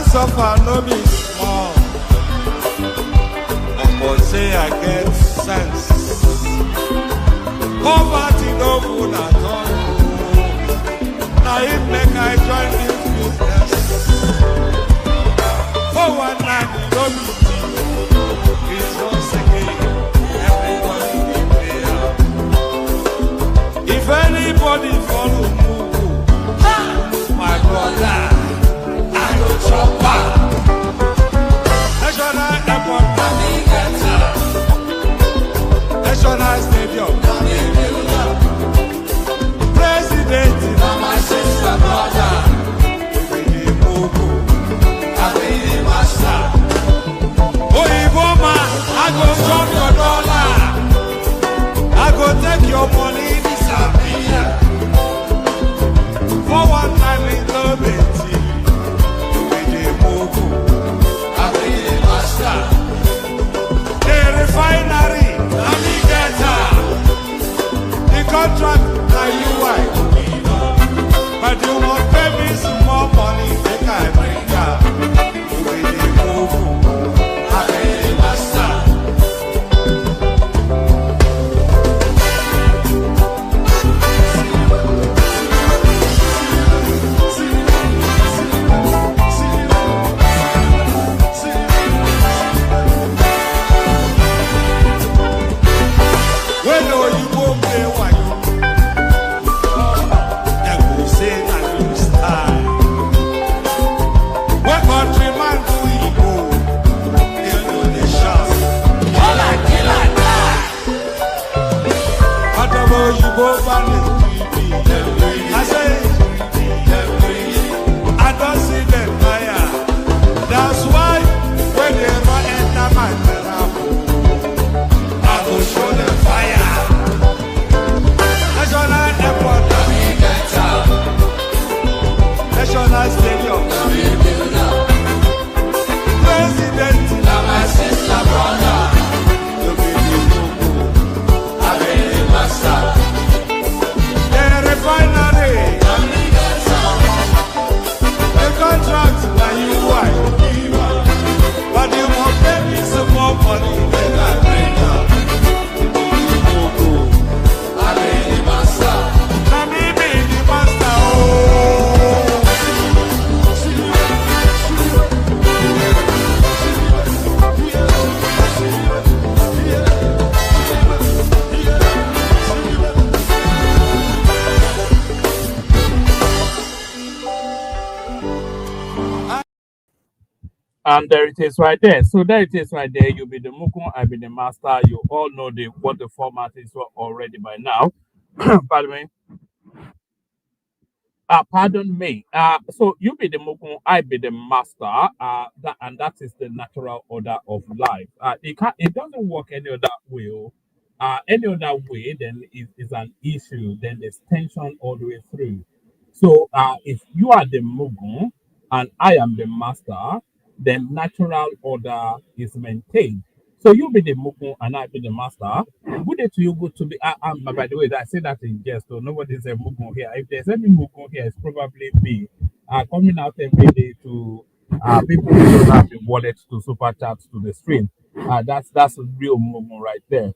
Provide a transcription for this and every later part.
suffer no be small. But say I get sense. Poverty no good at all. Now it make I join this business. For one night it no be cheap. It's once again everybody dey pay. If anybody follow Mugu, my brother, I go chop back. National airport, National stadium, president, my sister, brother, we be Mugu, I be the master. Oh, man, I go chop your dollar, I go take your money, disappear. For one time in the Betty, we be Mugu, I be the master. The refinery, the contract, now you white. But you won't pay me some more money, make I bring ya. You will be Mugu, I be the master. When do you go play one? Then we say that you style. When countryman do you go? They know the shots. All I kill and die. Whatever you go back is greedy. I say, I don't see them fire. That's why when they run enter my terrapo, I go show them fire. National airport, National stadium, president, my sister, brother, you be the Mugu, I be the master. The refinery, the contract, now you white. But you won't pay me some more money than I bring up. Mugu, I be the master. Now me be the master, oh. And there it is right there. So there it is right there. You be the Mugu, I be the master. You all know what the format is already by now. Pardon me. Pardon me. So you be the Mugu, I be the master. And that is the natural order of life. It doesn't work any other way. Any other way, then it is an issue. Then there's tension all the way through. So if you are the Mugu and I am the master, then natural order is maintained. So you be the Mugu and I be the master. Good day to you, good to be. By the way, I say that in jest, so nobody's a Mugu here. If there's any Mugu here, it's probably me. Coming out every day to people who don't have the wallet to super chat to the stream. That's a real Mugu right there.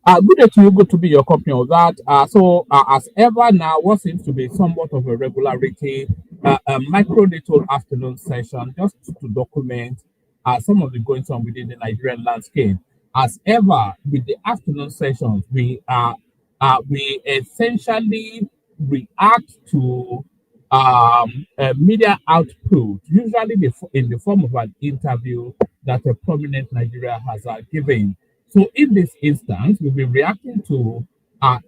Good day to you, good to be your company of that. So as ever now, what seems to be somewhat of a regularity, a micro little afternoon session just to document some of the goings on within the Nigerian landscape. As ever, with the afternoon sessions, we essentially react to media output, usually in the form of an interview that a prominent Nigeria has given. So in this instance, we've been reacting to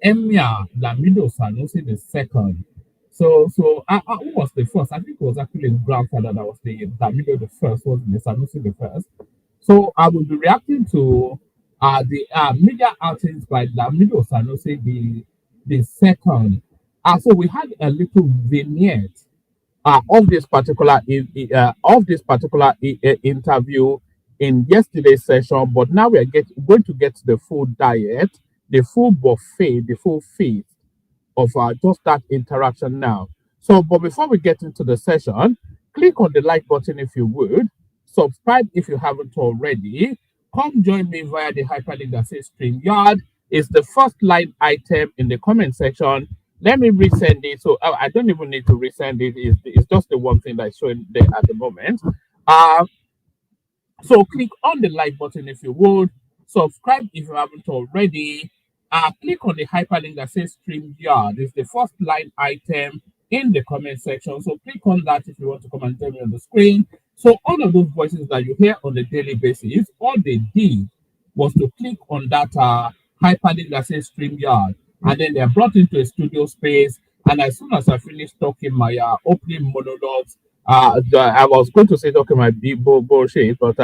Emir Sanusi the second. So who was the first? I think it was actually his grandfather that was the Lamido the first, was the Sanusi the first. So I will be reacting to the media outings by Lamido Sanusi the second. So we had a little vignette of this particular interview in yesterday's session, but now we are going to get the full diet, the full buffet, the full feast of just that interaction now. So, but before we get into the session, click on the like button if you would, subscribe if you haven't already, come join me via the hyperlink that says StreamYard. It's the first line item in the comment section. Let me resend it. So I don't even need to resend it. It's just the one thing that's showing there at the moment. So click on the like button if you would, subscribe if you haven't already. Click on the hyperlink that says StreamYard. It's the first line item in the comment section. So click on that if you want to come and join me on the screen. So all of those voices that you hear on a daily basis, all they did was to click on that hyperlink that says StreamYard. And then they're brought into a studio space. And as soon as I finish talking my opening monologues, I was going to say talking my big bullshit, but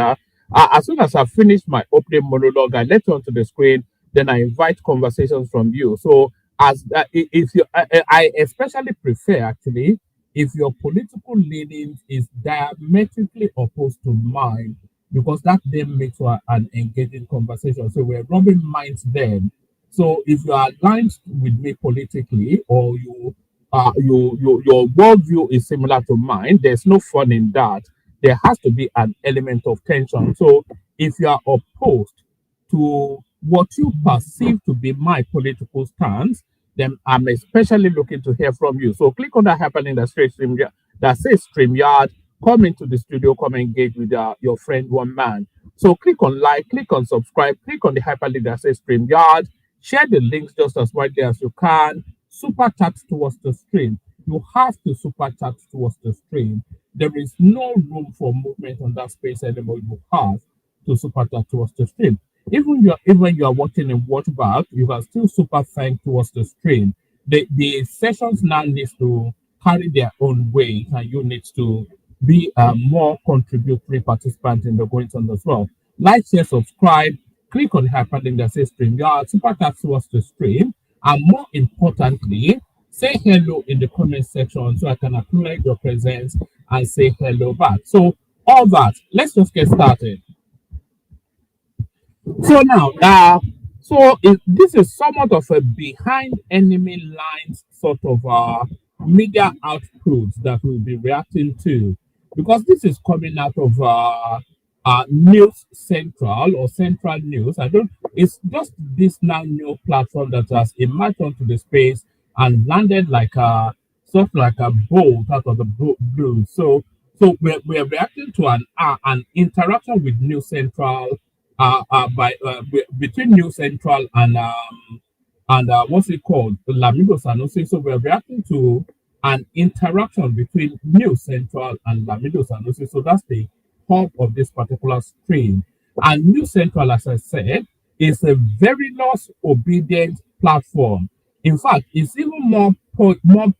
as soon as I finish my opening monologue, I let you onto the screen. Then I invite conversations from you. So as if you, I especially prefer actually if your political leanings is diametrically opposed to mine, because that then makes for an engaging conversation. So we're rubbing minds then. So if you are aligned with me politically, or your worldview is similar to mine, there's no fun in that. There has to be an element of tension. So if you are opposed to what you perceive to be my political stance, then I'm especially looking to hear from you. So click on that hyperlink that says StreamYard. Come into the studio, come engage with your friend one man. So click on like, click on subscribe, click on the hyperlink that says StreamYard. Share the links just as widely as you can. Super chat towards the stream. You have to super chat towards the stream. There is no room for movement on that space anymore. You have to super chat towards the stream. Even you are watching and watch back, you can still super thank towards the stream. The sessions now needs to carry their own weight, and you need to be a more contributory participant in the goings on as well. Like, share, subscribe, click on the hyperlink that says StreamYard, super chat towards the stream, and more importantly, say hello in the comment section so I can acknowledge your presence and say hello back. So all that, let's just get started. So now, this is somewhat of a behind enemy lines sort of media output that we'll be reacting to, because this is coming out of News Central or Central News. It's just this now new platform that has emerged onto the space and landed like a sort of like a bolt out of the blue. So we're reacting to an interaction with News Central between News Central and what's it called, Lamido Sanusi. So we're reacting to an interaction between News Central and Lamido Sanusi. So that's the hub of this particular stream. And News Central, as I said, is a very loss-obedient platform. In fact, it's even more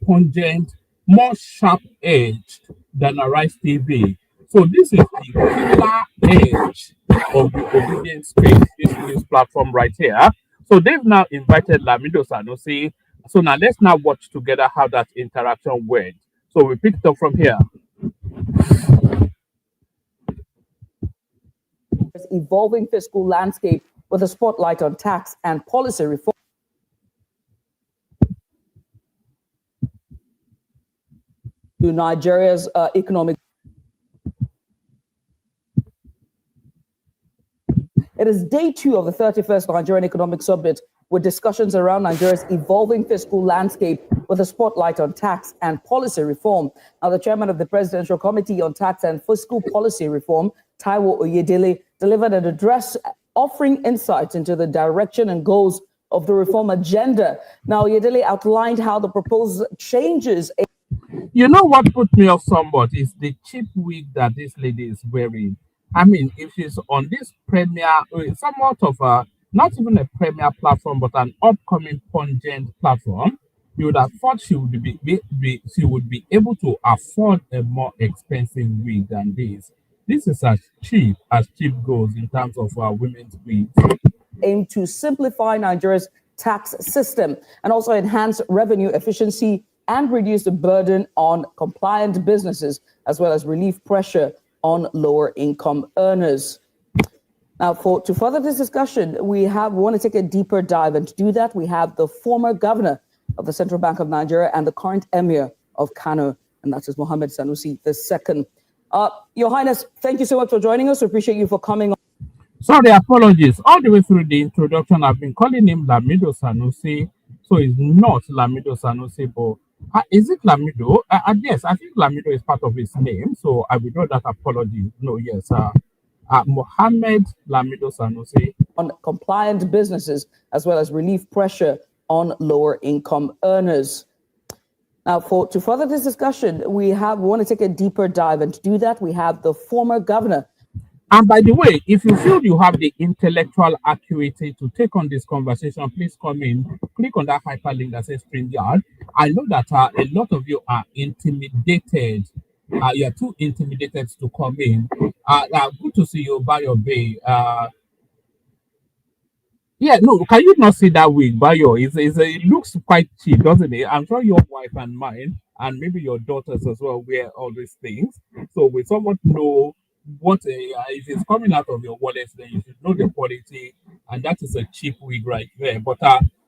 pungent, more sharp-edged than Arise TV. So this is the killer edge of the obedience space, this platform right here. So they've now invited Lamido Sanusi. So now let's now watch together how that interaction went. So we picked up from here. Evolving fiscal landscape with a spotlight on tax and policy reform. To Nigeria's economic. It is day 2 of the 31st Nigerian Economic Summit, with discussions around Nigeria's evolving fiscal landscape with a spotlight on tax and policy reform. Now, the chairman of the Presidential Committee on Tax and Fiscal Policy Reform, Taiwo Oyedele, delivered an address offering insights into the direction and goals of the reform agenda. Now, Oyedele outlined how the proposed changes. You know what put me off somewhat is the cheap wig that this lady is wearing. I mean, if she's on this somewhat of a, not even a premier platform, but an upcoming pungent platform, you would have thought she would she would be able to afford a more expensive wig than this. This is as cheap goes in terms of women's wigs. Aim to simplify Nigeria's tax system and also enhance revenue efficiency and reduce the burden on compliant businesses, as well as relieve pressure on lower income earners. Now, to further this discussion, we want to take a deeper dive, and to do that, we have the former governor of the Central Bank of Nigeria and the current Emir of Kano, and that is Mohammed Sanusi II. Your Highness, thank you so much for joining us. We appreciate you for coming on. Sorry, apologies. All the way through the introduction, I've been calling him Lamido Sanusi. So it's not Lamido Sanusi, but is it Lamido? Yes, I think Lamido is part of his name. So I withdraw that apology. No, yes. Mohammed Lamido Sanusi. On compliant businesses, as well as relief pressure on lower income earners. Now, to further this discussion, we want to take a deeper dive, and to do that, we have the former governor. And by the way, if you feel you have the intellectual acuity to take on this conversation, please come in, click on that hyperlink that says StreamYard. I know that a lot of you are intimidated. You are too intimidated to come in. Good to see you, Bayo Bay. Yeah, no, can you not see that wig, Bayo? It looks quite cheap, doesn't it? I'm sure your wife and mine, and maybe your daughters as well, wear all these things. So we somewhat know if it's coming out of your wallet, then you should know the quality, and that is a cheap wig right there. But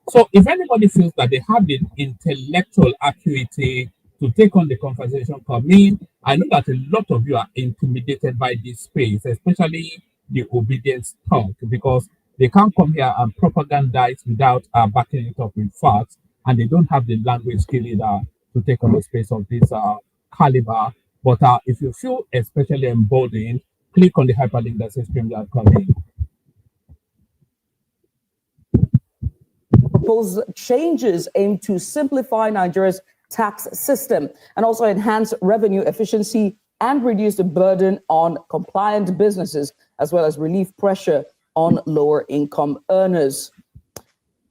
so if anybody feels that they have the intellectual acuity to take on the conversation, come in. I know that a lot of you are intimidated by this space, especially the obedience talk, because they can't come here and propagandize without backing it up with facts, and they don't have the language skill either to take on the space of this caliber. But if you feel especially emboldened, click on the hyperlink that says StreamYard. Proposed changes aim to simplify Nigeria's tax system and also enhance revenue efficiency and reduce the burden on compliant businesses, as well as relief pressure on lower income earners.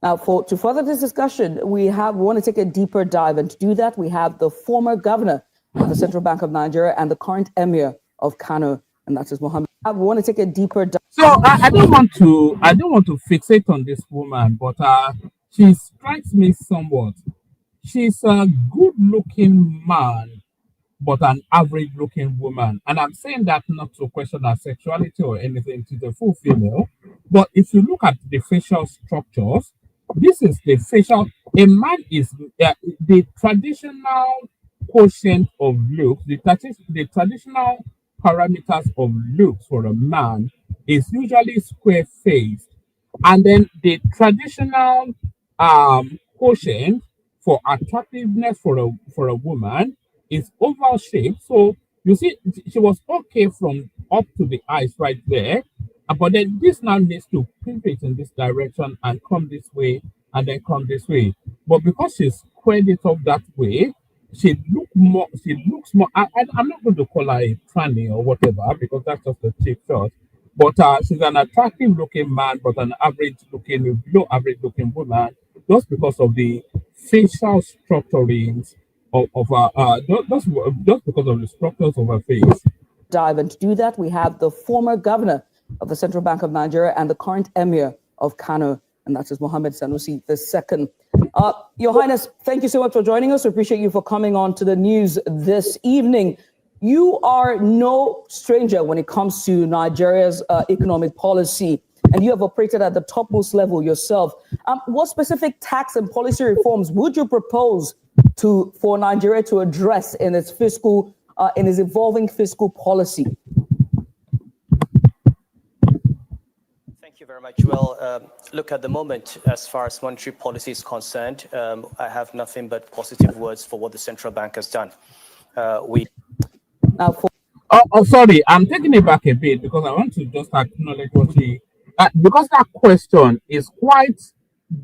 Now, to further this discussion, we want to take a deeper dive, and to do that, we have the former governor of the Central Bank of Nigeria and the current Emir of Kano, and that is Mohammed. I want to take a deeper dive. So I don't want to fixate on this woman, but she strikes me somewhat. She's a good-looking man, but an average-looking woman. And I'm saying that not to question her sexuality or anything. She's a full female. But if you look at the facial structures, this is the facial. A man is the traditional quotient of looks. The traditional parameters of looks for a man is usually square-faced, and then the traditional quotient for attractiveness for a woman is oval shape. So you see, she was okay from up to the eyes right there, but then this now needs to pivot in this direction and come this way and then come this way. But because she's squared it up that way, she looks more. I'm not going to call her a tranny or whatever, because that's just a cheap shot. But she's an attractive looking man, but an below average looking woman, just because of the facial structurings just because of the structures of her face. Dive, and to do that, we have the former governor of the Central Bank of Nigeria and the current Emir of Kano, and that is Mohammed Sanusi II. Your Highness, thank you so much for joining us. We appreciate you for coming on to the news this evening. You are no stranger when it comes to Nigeria's economic policy, and you have operated at the topmost level yourself. What specific tax and policy reforms would you propose for Nigeria to address in its evolving fiscal policy? Thank you very much. Well, look, at the moment, as far as monetary policy is concerned, I have nothing but positive words for what the central bank has done. Sorry, I'm taking it back a bit because I want to just acknowledge what because that question is quite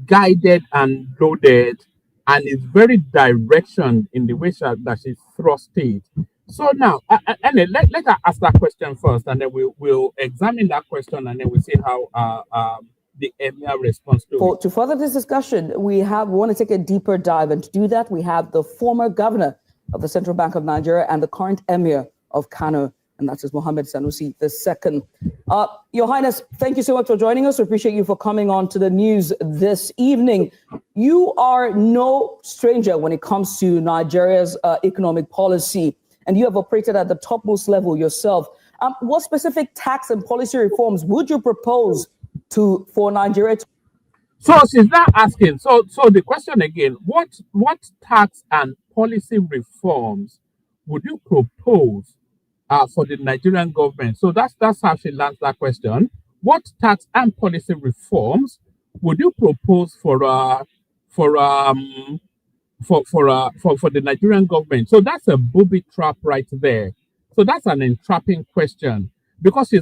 guided and loaded, and is very direction in the way that she thrust it. So now, let her ask that question first, and then we'll examine that question, and then we'll see how the Emir responds to it. To further this discussion, we want to take a deeper dive, and to do that, we have the former governor of the Central Bank of Nigeria and the current Emir of Kano, and that is Mohammed Sanusi II. Your Highness, thank you so much for joining us. We appreciate you for coming on to the news this evening. You are no stranger when it comes to Nigeria's economic policy, and you have operated at the topmost level yourself. What specific tax and policy reforms would you propose for Nigeria to? So she's not asking. So the question again: what tax and policy reforms would you propose for the Nigerian government? So that's how she lands that question. What tax and policy reforms would you propose for um for the Nigerian government? So that's a booby trap right there. So that's an entrapping question because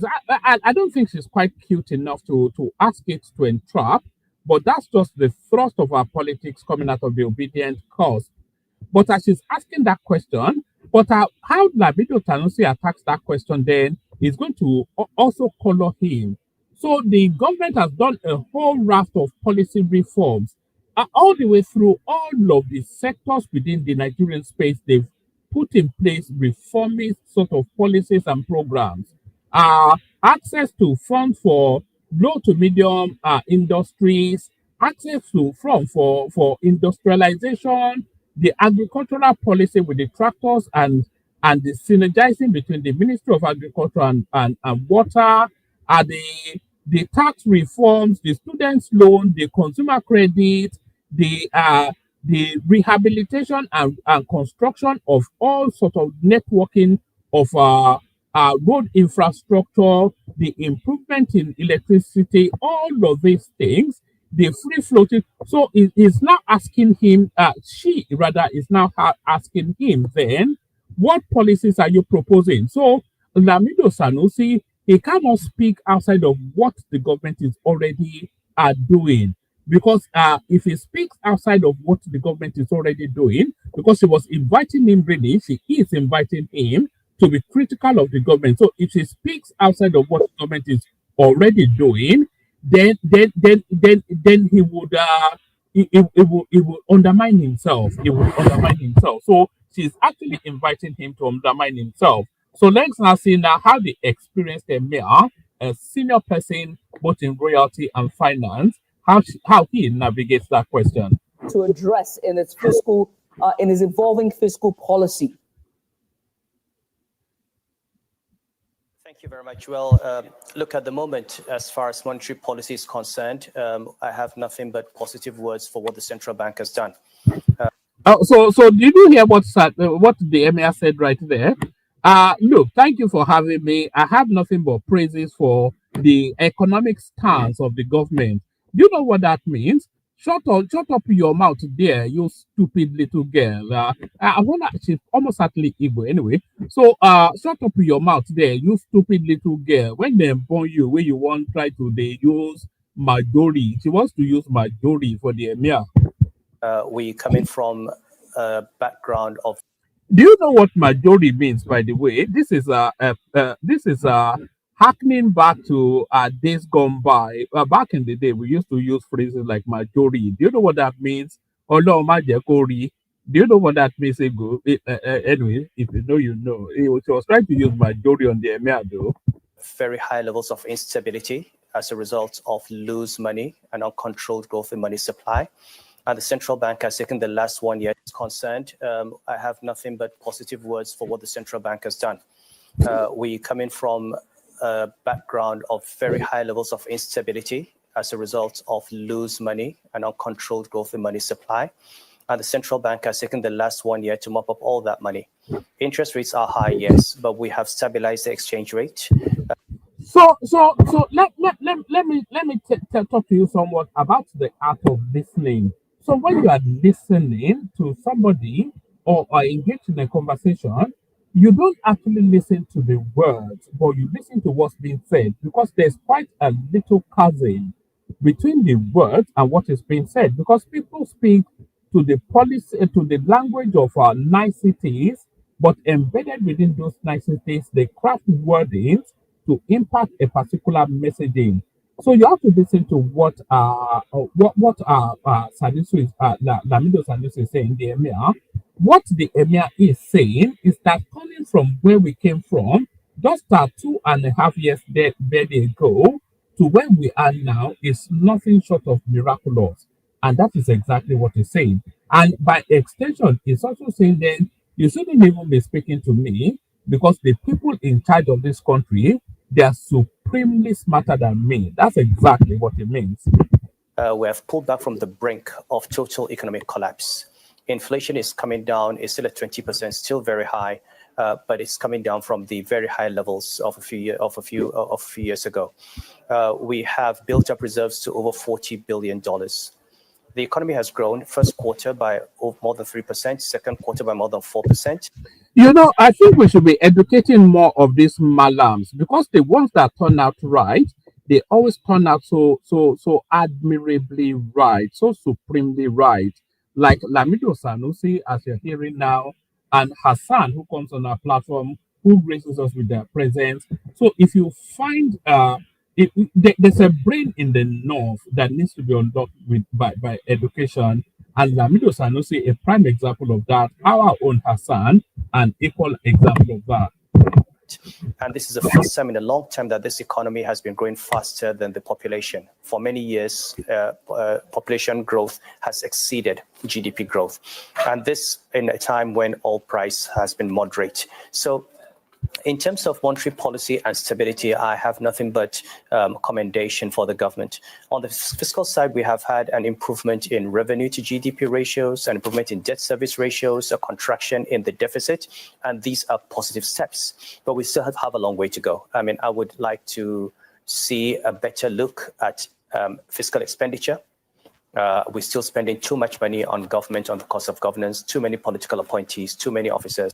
I don't think she's quite cute enough to ask it to entrap, but that's just the thrust of our politics coming out of the obedient cause. But as she's asking that question, but how LIVEl Sanusi attacks that question then is going to also color him. So the government has done a whole raft of policy reforms all the way through all of the sectors within the Nigerian space. They've put in place reformist sort of policies and programs. Access to funds for low to medium industries, access to funds for industrialization, the agricultural policy with the tractors and the synergizing between the Ministry of Agriculture and Water, the tax reforms, the students' loan, the consumer credit, the rehabilitation and construction of all sort of networking of road infrastructure, the improvement in electricity, all of these things, the free floating. So it is now asking him, she rather is now asking him then, what policies are you proposing? So LIVEl Sanusi, he cannot speak outside of what the government is already doing. Because if he speaks outside of what the government is already doing, because she was inviting him, really, she is inviting him to be critical of the government. So if he speaks outside of what the government is already doing, then he would he will undermine himself. He will undermine himself. So she's actually inviting him to undermine himself. So let's now see now how the experienced Emir, a senior person both in royalty and finance, how he navigates that question. To address in its fiscal, in his evolving fiscal policy. Thank you very much. Well, look, at the moment, as far as monetary policy is concerned, I have nothing but positive words for what the central bank has done. So did you hear what the Emir said right there? Look, thank you for having me. I have nothing but praises for the economic stance of the government. Do you know what that means? Shut up your mouth there, you stupid little girl. I wonder, she's almost certainly evil anyway. So shut up your mouth there, you stupid little girl. When they born you, when you want try to they use majority. She wants to use majority for the Emir. We coming from a background of. Do you know what majority means? By the way, this is harkening back to days gone by. Back in the day, we used to use phrases like majority. Do you know what that means? Olo majekori. Do you know what that means? Anyway, if you know, you know. He was trying to use majority on the Emir, though. Very high levels of instability as a result of loose money and uncontrolled growth in money supply. And the central bank has taken the last 1 year is concerned. I have nothing but positive words for what the central bank has done. We come in from a background of very high levels of instability as a result of loose money and uncontrolled growth in money supply. And the central bank has taken the last 1 year to mop up all that money. Interest rates are high, yes, but we have stabilized the exchange rate. So let me talk to you somewhat about the art of listening. So when you are listening to somebody or engaged in a conversation, you don't actually listen to the words, but you listen to what's being said, because there's quite a little chasm between the words and what is being said, because people speak to the policy, to the language of niceties, but embedded within those niceties, they craft wordings to impact a particular messaging. So you have to listen to what Sanusi is LIVEl Sanusi is saying, the Emir. What the Emir is saying is that coming from where we came from, just 2.5 years there ago, to where we are now is nothing short of miraculous. And that is exactly what he's saying. And by extension, he's also saying then you shouldn't even be speaking to me, because the people in charge of this country, they are supremely smarter than me. That's exactly what it means. We have pulled back from the brink of total economic collapse. inflation is coming down. It's still at 20%, still very high, but it's coming down from the very high levels of a few years ago. We have built up reserves to over $40 billion. The economy has grown first quarter by more than 3%, second quarter by more than 4%. You know, I think we should be educating more of these malams, because the ones that turn out right, they always turn out so admirably right, so supremely right. Like Lamido Sanusi, as you're hearing now, and Hassan, who comes on our platform, who graces us with their presence. So if you find there's a brain in the north that needs to be unlocked by education, and Lamido Sanusi, a prime example of that. Our own Hassan, an equal example of that. And this is the first time in a long time that this economy has been growing faster than the population. For many years, population growth has exceeded GDP growth. And this in a time when oil price has been moderate. So in terms of monetary policy and stability, I have nothing but commendation for the government. On the fiscal side, we have had an improvement in revenue to GDP ratios, an improvement in debt service ratios, a contraction in the deficit, and these are positive steps. But we still have a long way to go. I mean, I would like to see a better look at fiscal expenditure. We're still spending too much money on government, on the cost of governance, too many political appointees, too many officers.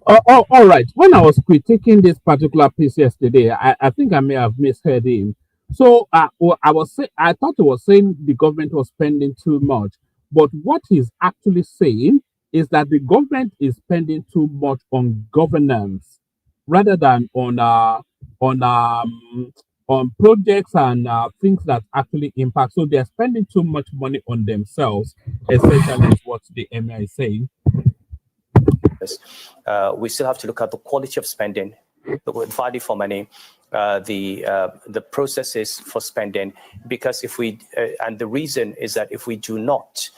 All right. When I was critiquing this particular piece yesterday, I think I may have misheard him. So I thought he was saying the government was spending too much, but what he's actually saying is that the government is spending too much on governance rather than on projects and things that actually impact. So they're spending too much money on themselves, essentially, is what the Emir is saying. We still have to look at the quality of spending, the value for money, the processes for spending, because if we and the reason is that if we do not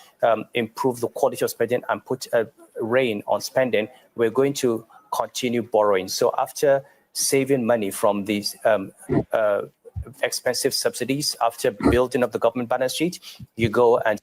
improve the quality of spending and put a rein on spending, we're going to continue borrowing. So after saving money from these expensive subsidies, after building up the government balance sheet, you go and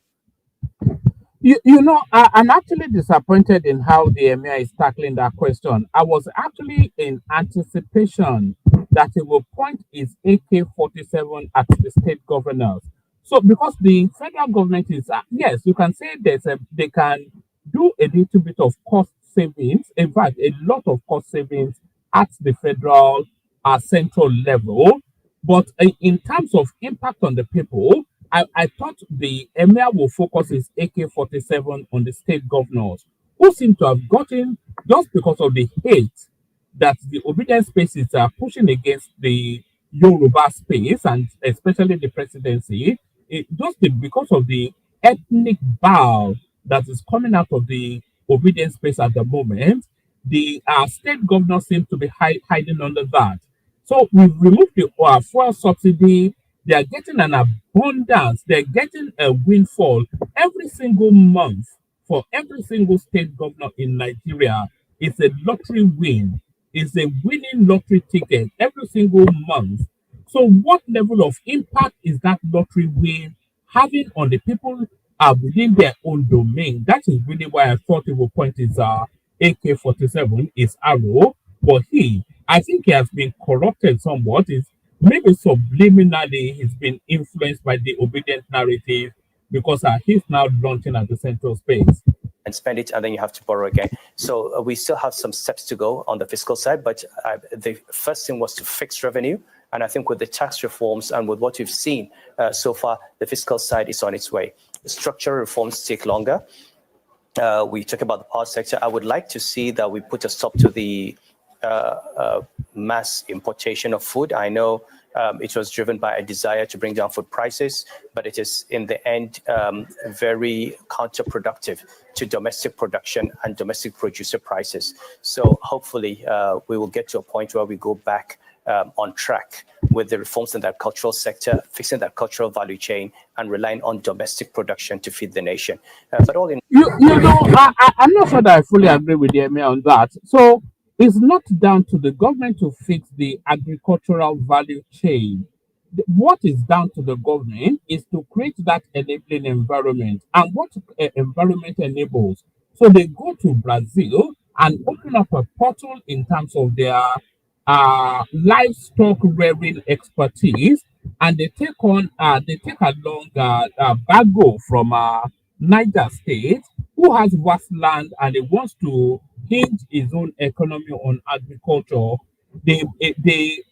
You know, I'm actually disappointed in how the Emir is tackling that question. I was actually in anticipation that he will point his AK-47 at the state governors. So, because the federal government is, yes, you can say they can do a little bit of cost savings. In fact, a lot of cost savings at the federal central level. But in terms of impact on the people, I thought the Emir will focus his AK-47 on the state governors, who seem to have gotten, just because of the hate that the obedient spaces are pushing against the Yoruba space, and especially the presidency, because of the ethnic bow that is coming out of the obedient space at the moment, the state governors seem to be hiding under that. So we've removed the fuel subsidy. They are getting an abundance. They're getting a windfall every single month for every single state governor in Nigeria. It's a lottery win. It's a winning lottery ticket every single month. So what level of impact is that lottery win having on the people within their own domain? That is really why I thought he would point his AK-47, his arrow. But I think he has been corrupted somewhat. Maybe subliminally he's been influenced by the obedient narrative, because he's now launching at the central space. And spend it, and then you have to borrow again. So we still have some steps to go on the fiscal side, but the first thing was to fix revenue. And I think with the tax reforms and with what we've seen so far, the fiscal side is on its way. The structural reforms take longer. We talk about the power sector. I would like to see that we put a stop to the mass importation of food. I know it was driven by a desire to bring down food prices, but it is in the end very counterproductive to domestic production and domestic producer prices. So hopefully we will get to a point where we go back on track with the reforms in that cultural sector, fixing that cultural value chain, and relying on domestic production to feed the nation. But all in I'm not sure that I fully agree with the Emir on that. So it's not down to the government to fix the agricultural value chain. What is down to the government is to create that enabling environment. And what environment enables So they go to Brazil and open up a portal in terms of their livestock rearing expertise, and they take along Bago from Niger State, who has vast land and he wants to hinge his own economy on agriculture. They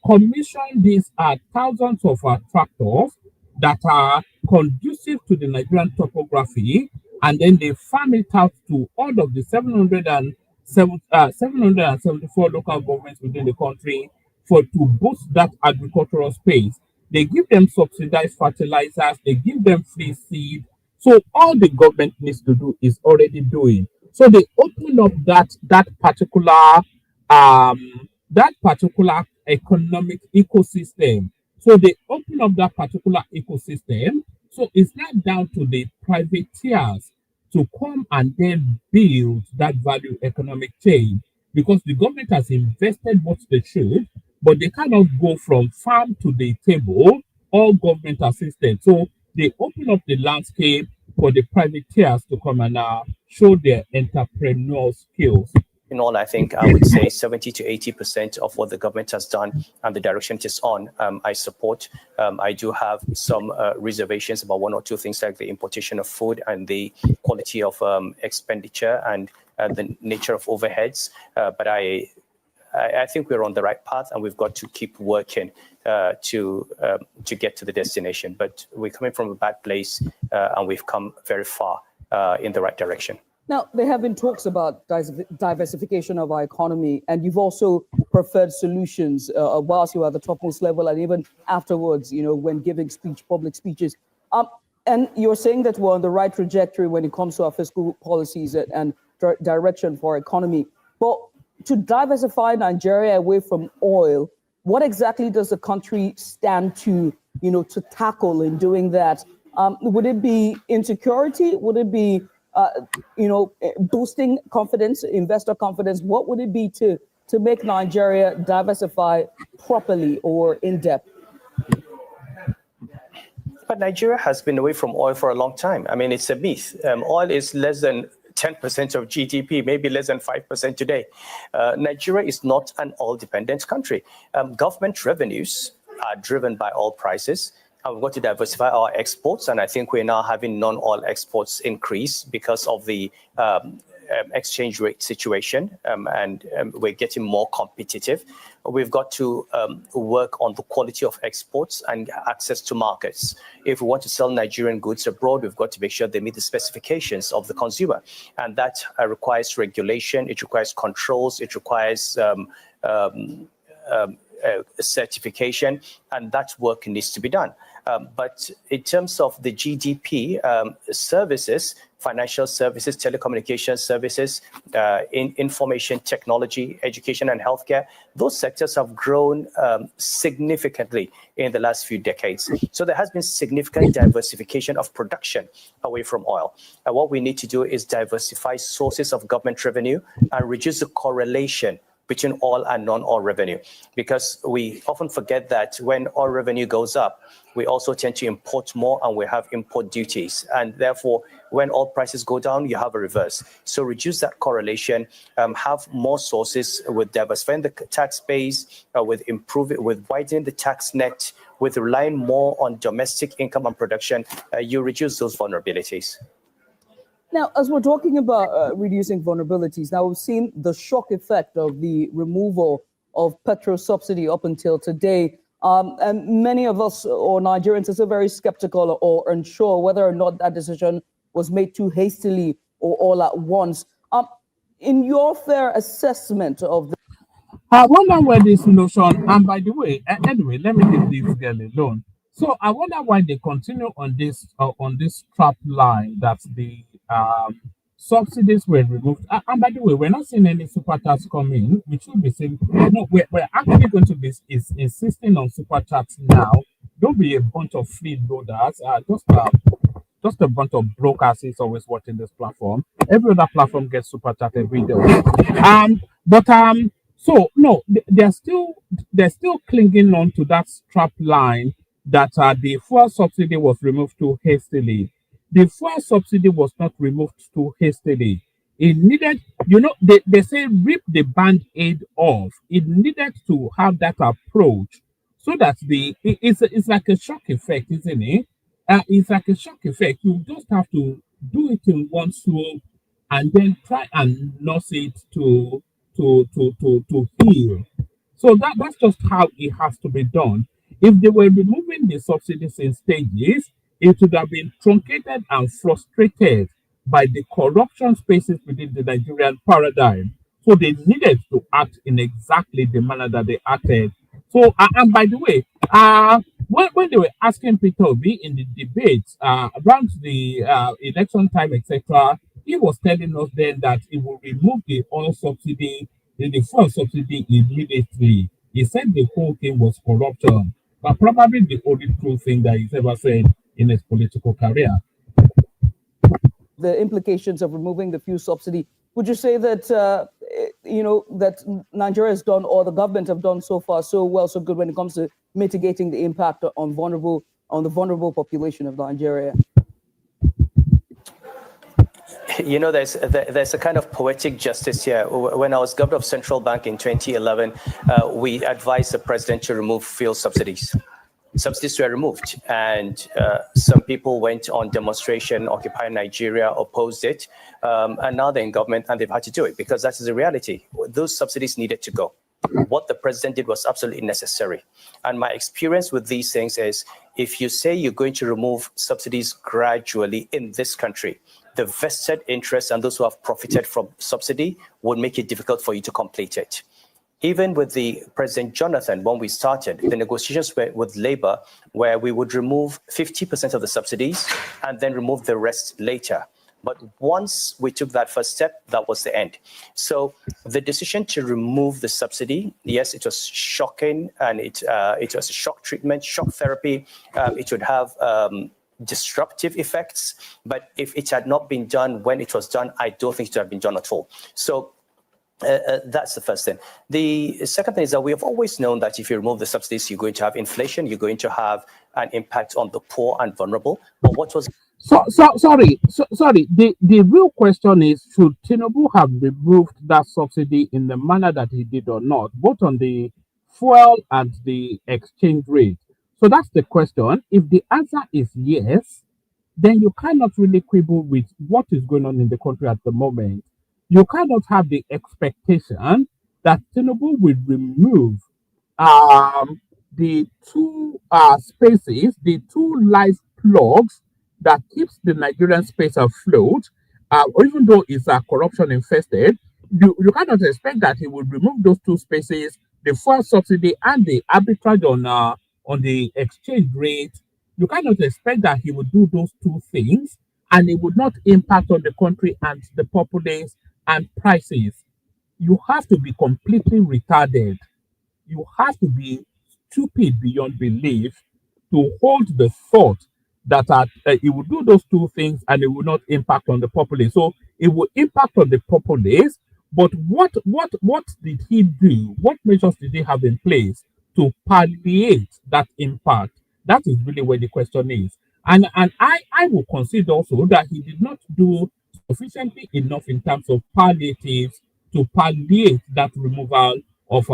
commission these thousands of tractors that are conducive to the Nigerian topography, and then they farm it out to all of the 774 local governments within the country for to boost that agricultural space. They give them subsidized fertilizers, they give them free seed. So all the government needs to do is already doing. So they open up that particular economic ecosystem. So they open up that particular ecosystem. So it's not down to the privateers to come and then build that value economic chain, because the government has invested what they should, but they cannot go from farm to the table, all government assisted. So they open up the landscape for the privateers to come and show their entrepreneurial skills. In all, I think I would say 70 to 80% of what the government has done and the direction it is on, I support. I do have some reservations about one or two things like the importation of food and the quality of expenditure and the nature of overheads. But I think we're on the right path, and we've got to keep working to get to the destination. But we're coming from a bad place, and we've come very far in the right direction. Now, there have been talks about diversification of our economy, and you've also preferred solutions whilst you were at the topmost level and even afterwards, when giving public speeches. And you're saying that we're on the right trajectory when it comes to our fiscal policies and direction for our economy. But to diversify Nigeria away from oil, what exactly does the country stand to tackle in doing that? Would it be insecurity? Would it be boosting confidence, investor confidence? What would it be to make Nigeria diversify properly or in depth? But Nigeria has been away from oil for a long time. I mean, it's a myth. Oil is less than 10% of GDP, maybe less than 5% today. Nigeria is not an oil-dependent country. Government revenues are driven by oil prices. We've got to diversify our exports, and I think we're now having non-oil exports increase because of the exchange rate situation, and we're getting more competitive. We've got to work on the quality of exports and access to markets. If we want to sell Nigerian goods abroad, we've got to make sure they meet the specifications of the consumer, and that requires regulation, it requires controls, it requires certification, and that work needs to be done. But in terms of the GDP, services, financial services, telecommunication services, information technology, education and healthcare, those sectors have grown significantly in the last few decades. So there has been significant diversification of production away from oil. And what we need to do is diversify sources of government revenue and reduce the correlation between oil and non-oil revenue, because we often forget that when oil revenue goes up, we also tend to import more, and we have import duties. And therefore, when oil prices go down, you have a reverse. So reduce that correlation, have more sources with diversifying the tax base, with widening the tax net, with relying more on domestic income and production, you reduce those vulnerabilities. Now, as we're talking about reducing vulnerabilities, now we've seen the shock effect of the removal of petrol subsidy up until today. And many of us or Nigerians are still very skeptical or unsure whether or not that decision was made too hastily or all at once. In your fair assessment of the... I wonder where this notion, and by the way, anyway, let me leave this girl alone. So I wonder why they continue on this trap line that the subsidies were removed. And by the way, we're not seeing any super tax coming. We should be saying, no, we're actually going to be insisting on super tax now. Don't be a bunch of freeloaders. Just a bunch of brokers is always watching this platform. Every other platform gets super chat every day. So no, they're still clinging on to that strap line that the fuel subsidy was removed too hastily. The fuel subsidy was not removed too hastily. It needed, they say rip the band-aid off. It needed to have that approach so that it's like a shock effect, isn't it? It's like a shock effect. You just have to do it in one swoop and then try and nurse it to heal. So that's just how it has to be done. If they were removing the subsidies in stages, it would have been truncated and frustrated by the corruption spaces within the Nigerian paradigm. So they needed to act in exactly the manner that they acted. So, and by the way, when they were asking Peter Obi in the debates around the election time, etc., he was telling us then that he will remove the oil subsidy, the fuel subsidy immediately. He said the whole thing was corruption, but probably the only true thing that he's ever said in his political career. The implications of removing the fuel subsidy, would you say that that Nigeria has done, or the government have done so far so well, so good when it comes to mitigating the impact on the vulnerable population of Nigeria? There's a kind of poetic justice here. When I was governor of Central Bank in 2011, we advised the president to remove fuel subsidies. Subsidies were removed, and some people went on demonstration, Occupy Nigeria, opposed it, and now they're in government and they've had to do it because that is the reality. Those subsidies needed to go. What the president did was absolutely necessary. And my experience with these things is, if you say you're going to remove subsidies gradually in this country, the vested interests and those who have profited from subsidy would make it difficult for you to complete it. Even with the President Jonathan, when we started, the negotiations were with Labour, where we would remove 50% of the subsidies and then remove the rest later. But once we took that first step, that was the end. So the decision to remove the subsidy, yes, it was shocking, and it was a shock treatment, shock therapy. It would have disruptive effects. But if it had not been done when it was done, I don't think it would have been done at all. So that's the first thing. The second thing is that we have always known that if you remove the subsidies, you're going to have inflation, you're going to have an impact on the poor and vulnerable. But what was... Sorry. The real question is, should Tinubu have removed that subsidy in the manner that he did or not, both on the fuel and the exchange rate? So that's the question. If the answer is yes, then you cannot really quibble with what is going on in the country at the moment. You cannot have the expectation that Tinubu will remove the two spaces, the two life plugs that keeps the Nigerian space afloat, or even though it's corruption infested, you cannot expect that he would remove those two spaces, the fuel subsidy and the arbitrage on the exchange rate. You cannot expect that he would do those two things and it would not impact on the country and the populace and prices. You have to be completely retarded. You have to be stupid beyond belief to hold the thought that it will do those two things and it will not impact on the populace. So it will impact on the populace, but what did he do? What measures did he have in place to palliate that impact? That is really where the question is. And I will consider also that he did not do sufficiently enough in terms of palliatives to palliate that removal of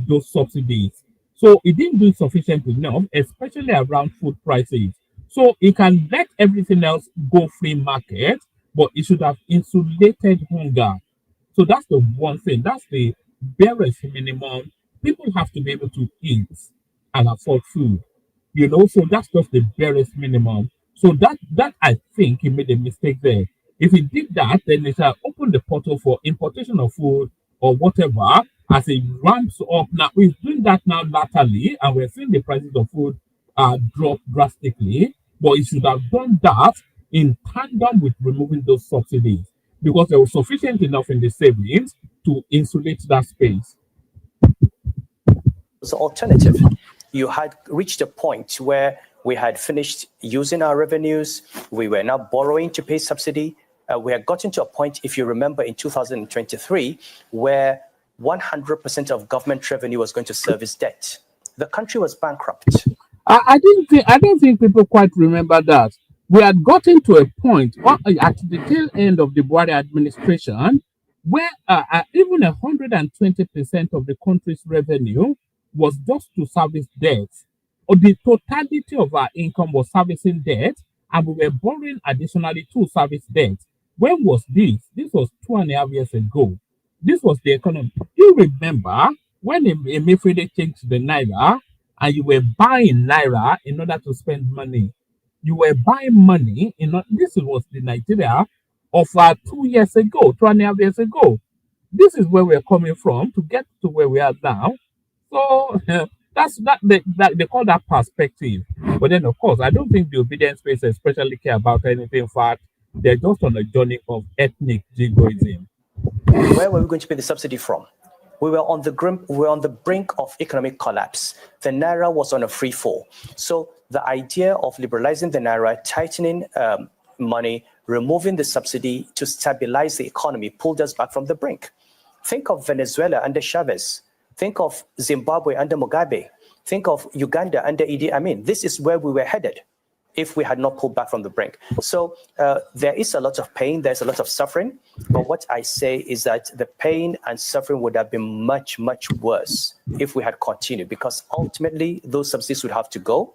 those subsidies. So it didn't do sufficient enough, especially around food prices. So it can let everything else go free market, but it should have insulated hunger. So that's the one thing. That's the barest minimum. People have to be able to eat and afford food. So that's just the barest minimum. So that I think he made a mistake there. If he did that, then it shall open the portal for importation of food or whatever as it ramps up. Now, we're doing that now latterly, and we're seeing the prices of food drop drastically. But it should have done that in tandem with removing those subsidies, because there was sufficient enough in the savings to insulate that space. The alternative, you had reached a point where we had finished using our revenues. We were now borrowing to pay subsidy. We had gotten to a point, if you remember, in 2023, where 100% of government revenue was going to service debt. The country was bankrupt. I don't think people quite remember that. we had gotten to a point at the tail end of the Buhari administration where even 120% of the country's revenue was just to service debts, or the totality of our income was servicing debt, and we were borrowing additionally to service debt. When was this? This was 2.5 years ago. This was the economy. You remember when Emefiele changed the naira and you were buying naira in order to spend money. You were buying money this was the Nigeria of 2 years ago, 2.5 years ago. This is where we're coming from to get to where we are now. So they call that perspective. But then, of course, I don't think the obedience space especially care about anything. In fact, they're just on a journey of ethnic jingoism. Where were we going to pay the subsidy from? We were on the brink of economic collapse. The naira was on a free fall. So the idea of liberalizing the naira, tightening money, removing the subsidy to stabilize the economy pulled us back from the brink. Think of Venezuela under Chavez. Think of Zimbabwe under Mugabe. Think of Uganda under Idi Amin. This is where we were headed if we had not pulled back from the brink. So there is a lot of pain, there's a lot of suffering, but what I say is that the pain and suffering would have been much, much worse if we had continued, because ultimately those subsidies would have to go.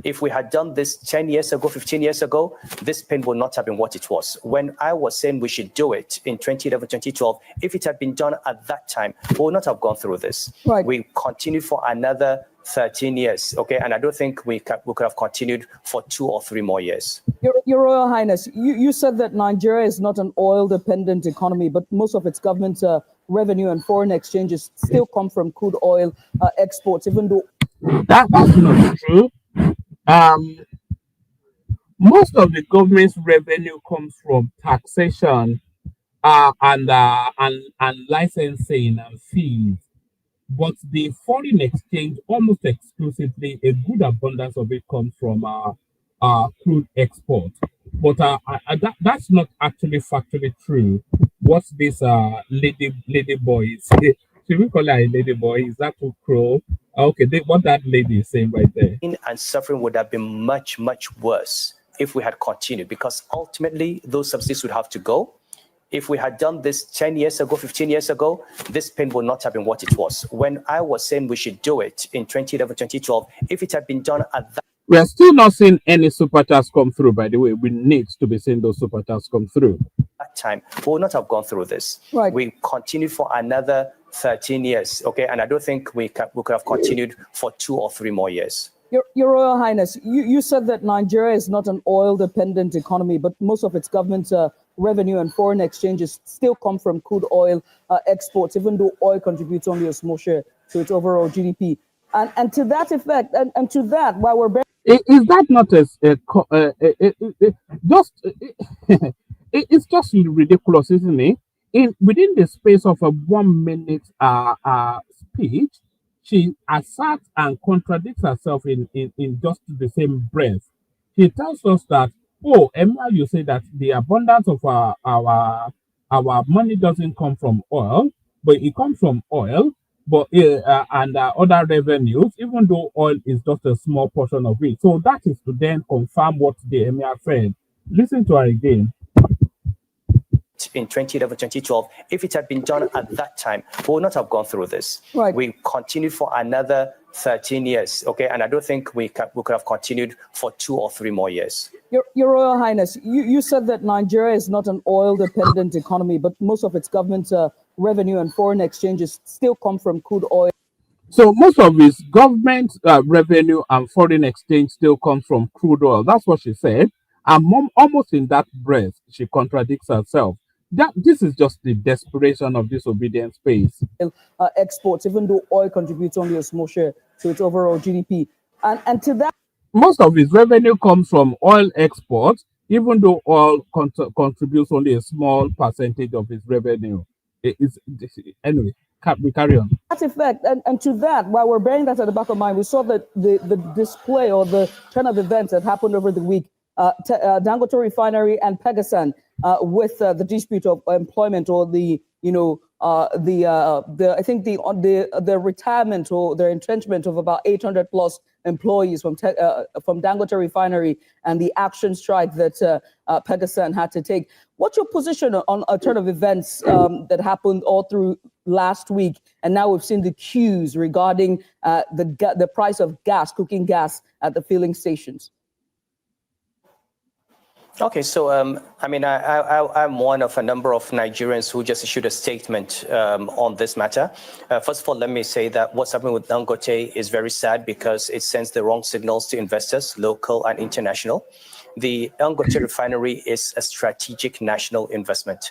If we had done this 10 years ago, 15 years ago, this pain would not have been what it was. When I was saying we should do it in 2011, 2012, if it had been done at that time, we would not have gone through this. Right. We continued for another 13 years, okay? And I don't think we could have continued for 2 or 3 more years. Your Royal Highness, you said that Nigeria is not an oil-dependent economy, but most of its government revenue and foreign exchanges still come from crude oil exports, even though... That's not true. Most of the government's revenue comes from taxation and licensing and fees. But the foreign exchange, almost exclusively, a good abundance of it comes from crude export. But that's not actually factually true. What's this lady boy is? Should we call her a lady boy? Is that too cruel? Okay, what that lady is saying right there. And suffering would have been much, much worse if we had continued, because ultimately those subsidies would have to go. If we had done this 10 years ago, 15 years ago, this pain would not have been what it was. When I was saying we should do it in 2011, 2012, if it had been done at that... We are still not seeing any super tax come through, by the way. We need to be seeing those super tax come through. That time, we would not have gone through this. Right. We continued for another 13 years, okay? And I don't think we could have continued for 2 or 3 more years. Your Royal Highness, you said that Nigeria is not an oil-dependent economy, but most of its government revenue and foreign exchanges still come from crude oil exports, even though oil contributes only a small share to its overall GDP. And to that effect, and to that, while we're... Is that not it's just ridiculous, isn't it? Within the space of a 1 minute speech, she asserts and contradicts herself in just the same breath. She tells us that, oh, Emma, you say that the abundance of our money doesn't come from oil, but it comes from oil, but and other revenues, even though oil is just a small portion of it. So that is to then confirm what the Emir said. Listen to her again. In 2011, 2012, if it had been done at that time, we would not have gone through this. Right. We continued for another 13 years, okay? And I don't think we could have continued for 2 or 3 more years. Your Royal Highness, you said that Nigeria is not an oil-dependent economy, but most of its government revenue and foreign exchanges still come from crude oil. So most of its government revenue and foreign exchange still comes from crude oil. That's what she said. And almost in that breath, she contradicts herself. This is just the desperation of disobedient space. Exports, even though oil contributes only a small share to its overall GDP. And to that... Most of its revenue comes from oil exports, even though oil contributes only a small percentage of its revenue. Anyway, we carry on. That effect, and to that, while we're bearing that at the back of mind, we saw that the display or the kind of events that happened over the week, Dangote Refinery and Pegasan, with the dispute of employment or the I think the retirement or the entrenchment of about 800 plus employees from Dangote Refinery and the action strike that Pegasan had to take. What's your position on a turn of events that happened all through last week, and now we've seen the cues regarding the price of gas, cooking gas at the filling stations? Okay, so I mean, I'm one of a number of Nigerians who just issued a statement on this matter. First of all, let me say that what's happening with Dangote is very sad because it sends the wrong signals to investors, local and international. The Dangote refinery is a strategic national investment.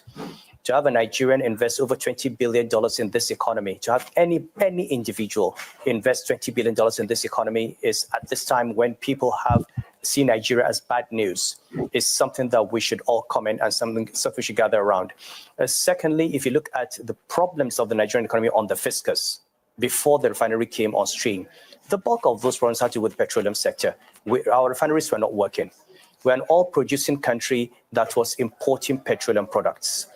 To have a Nigerian invest over $20 billion in this economy, to have any individual invest $20 billion in this economy is, at this time when people have seen Nigeria as bad news, is something that we should all comment and something we should gather around. Secondly, if you look at the problems of the Nigerian economy on the fiscus, before the refinery came on stream, the bulk of those problems had to do with the petroleum sector. Our refineries were not working. We're an all-producing country that was importing petroleum products.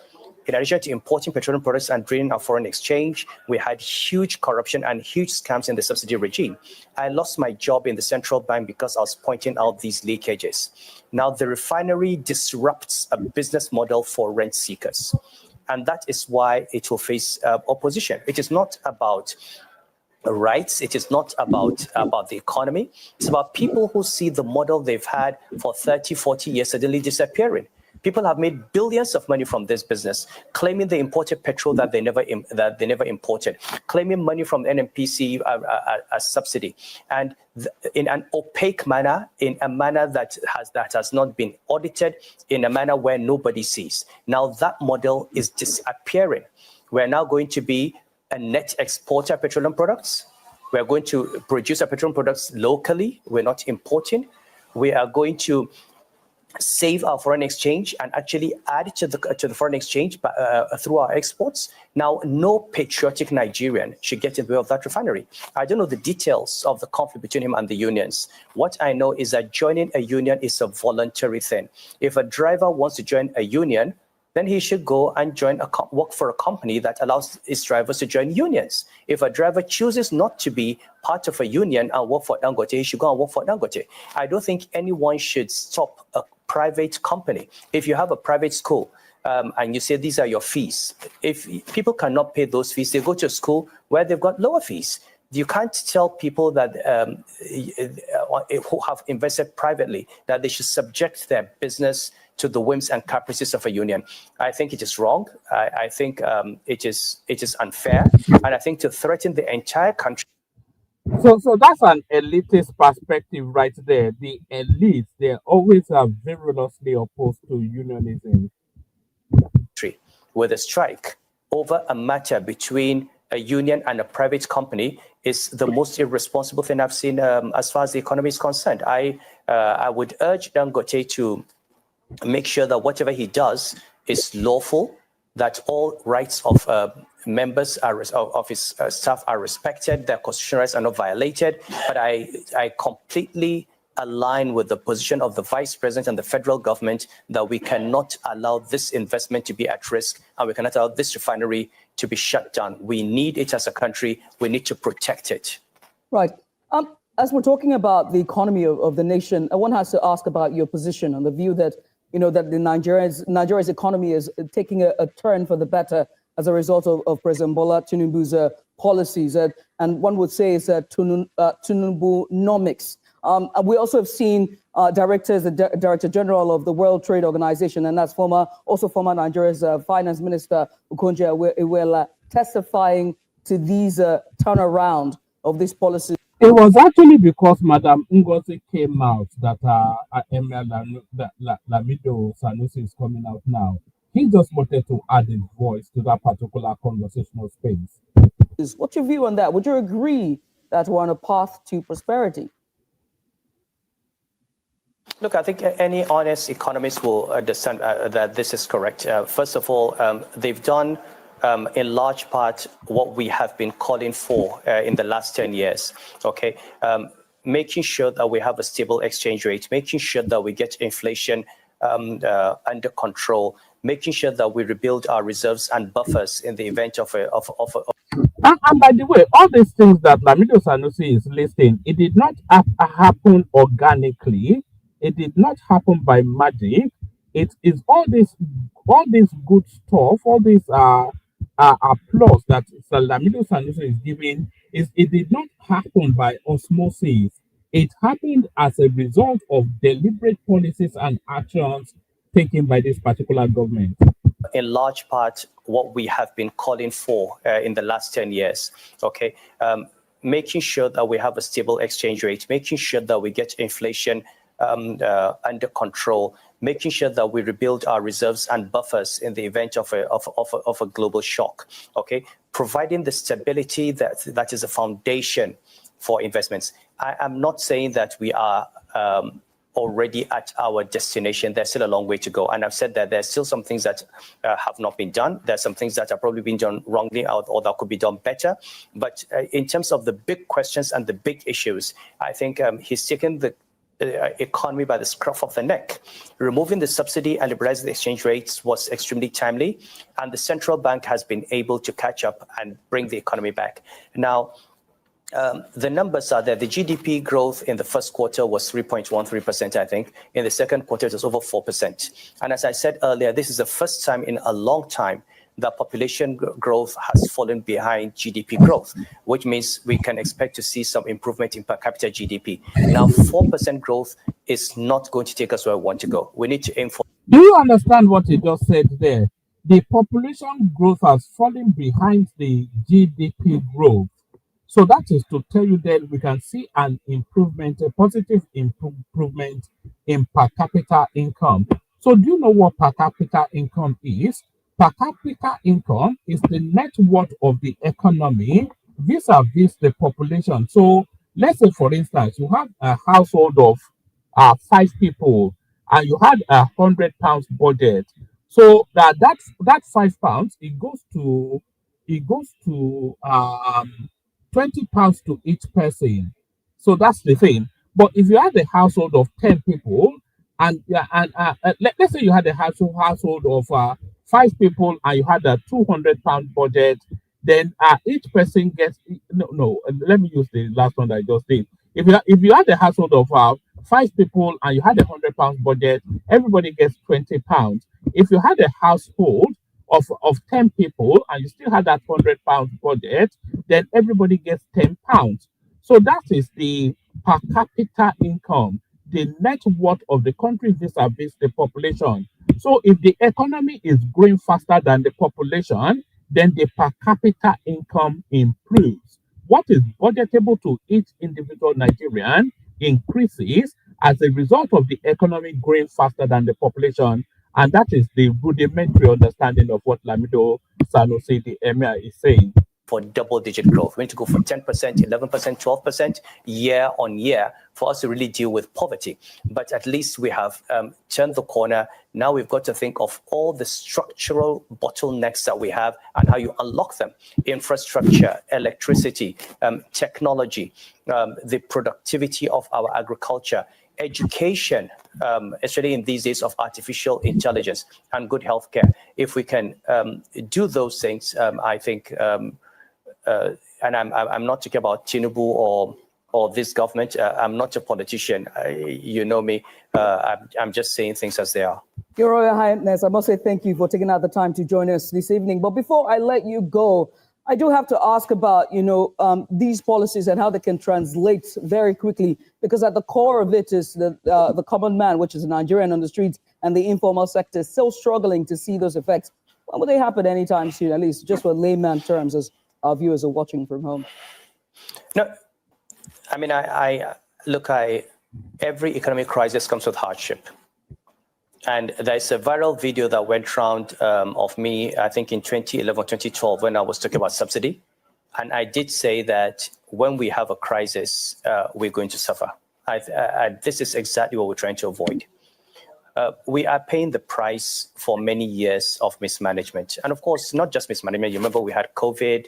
In addition to importing petroleum products and draining our foreign exchange, we had huge corruption and huge scams in the subsidy regime. I lost my job in the central bank because I was pointing out these leakages. Now, the refinery disrupts a business model for rent seekers. And that is why it will face opposition. It is not about rights. It is not about the economy. It's about people who see the model they've had for 30, 40 years suddenly disappearing. People have made billions of money from this business, claiming they imported petrol that they never imported, claiming money from the NNPC as subsidy, and in an opaque manner, in a manner that has not been audited, in a manner where nobody sees. Now that model is disappearing. We're now going to be a net exporter of petroleum products. We're going to produce our petroleum products locally. We're not importing. We are going to save our foreign exchange and actually add to the foreign exchange through our exports. Now, no patriotic Nigerian should get in the way of that refinery. I don't know the details of the conflict between him and the unions. What I know is that joining a union is a voluntary thing. If a driver wants to join a union, then he should go and work for a company that allows its drivers to join unions. If a driver chooses not to be part of a union and work for Dangote, he should go and work for Dangote. I don't think anyone should stop a private company. If you have a private school and you say these are your fees, if people cannot pay those fees, they go to a school where they've got lower fees. You can't tell people that who have invested privately that they should subject their business to the whims and caprices of a union. I think it is wrong. I think it is unfair, and I think to threaten the entire country. So that's an elitist perspective right there. The elites, they always are virulently opposed to unionism. With a strike over a matter between a union and a private company is the most irresponsible thing I've seen as far as the economy is concerned. I would urge Dangote to make sure that whatever he does is lawful, that all rights of members of his staff are respected, their constitutional rights are not violated. But I completely align with the position of the Vice President and the federal government that we cannot allow this investment to be at risk, and we cannot allow this refinery to be shut down. We need it as a country. We need to protect it. Right. As we're talking about the economy of the nation, one has to ask about your position on the view that that the Nigeria's economy is taking a turn for the better as a result of President Bola Tinubu's policies. And one would say it's Tinubu-nomics. We also have seen Director General of the World Trade Organization, and that's former Nigeria's Finance Minister Ukonjo-Iweala, testifying to these turnaround of these policies. It was actually because Madam Ngozi came out that Emir Sanusi is coming out now. He just wanted to add a voice to that particular conversational space. What's your view on that? Would you agree that we're on a path to prosperity? Look, I think any honest economist will understand that this is correct. First of all, they've done in large part what we have been calling for in the last 10 years, making sure that we have a stable exchange rate, making sure that we get inflation under control, making sure that we rebuild our reserves and buffers in the event of a. And by the way, all these things that Lamido Sanusi is listing, it did not happen organically. It did not happen by magic. It is all this good stuff, all this applause that Lamido Sanusi is giving. It did not happen by osmosis. It happened as a result of deliberate policies and actions taken by this particular government. In large part, what we have been calling for in the last 10 years, okay? Making sure that we have a stable exchange rate, making sure that we get inflation under control, making sure that we rebuild our reserves and buffers in the event of a global shock, okay? Providing the stability that is a foundation for investments. I am not saying that we are already at our destination. There's still a long way to go. And I've said that there's still some things that have not been done. There's some things that are probably being done wrongly or that could be done better. But in terms of the big questions and the big issues, I think he's taken the economy by the scruff of the neck. Removing the subsidy and liberalizing the exchange rates was extremely timely. And the central bank has been able to catch up and bring the economy back. Now, the numbers are there. The GDP growth in the first quarter was 3.13%, I think. In the second quarter, it was over 4%. And as I said earlier, this is the first time in a long time that population growth has fallen behind GDP growth, which means we can expect to see some improvement in per capita GDP. Now, 4% growth is not going to take us where we want to go. We need to aim for. Do you understand what he just said there? The population growth has fallen behind the GDP growth. So that is to tell you that we can see an improvement, a positive improvement in per capita income. So do you know what per capita income is? Per capita income is the net worth of the economy vis-a-vis the population. So let's say, for instance, you have a household of 5 people and you had £100 budget. So that £5, it goes to £20 to each person. So that's the thing. But if you had a household of 10 people, and let's say you had a household of 5 people and you had a £200 budget, then each person gets let me use the last one that I just did. If you had a household of 5 people and you had a £100 budget, everybody gets £20. If you had a household of 10 people and you still had that £100 budget, then everybody gets £10. So that is the per capita income, the net worth of the country vis-a-vis the population. So if the economy is growing faster than the population, then the per capita income improves. What is budgetable to each individual Nigerian increases as a result of the economy growing faster than the population. And that is the rudimentary understanding of what Lamido Sanusi, the Emir, is saying. For double-digit growth, we need to go for 10%, 11%, 12% year on year for us to really deal with poverty. But at least we have turned the corner. Now we've got to think of all the structural bottlenecks that we have and how you unlock them. Infrastructure, electricity, technology, the productivity of our agriculture, education, especially in these days of artificial intelligence, and good healthcare. If we can do those things, I think, and I'm not talking about Tinubu or this government. I'm not a politician. You know me. I'm just saying things as they are. Your Royal Highness, I must say thank you for taking out the time to join us this evening. But before I let you go, I do have to ask about, these policies and how they can translate very quickly, because at the core of it is the common man, which is Nigerian on the streets, and the informal sector is still struggling to see those effects. When will they happen anytime soon, at least just for layman terms, as our viewers are watching from home? No, I mean, every economic crisis comes with hardship. And there's a viral video that went round of me, I think in 2011 or 2012, when I was talking about subsidy. And I did say that when we have a crisis, we're going to suffer. This is exactly what we're trying to avoid. We are paying the price for many years of mismanagement. And of course, not just mismanagement. You remember we had COVID,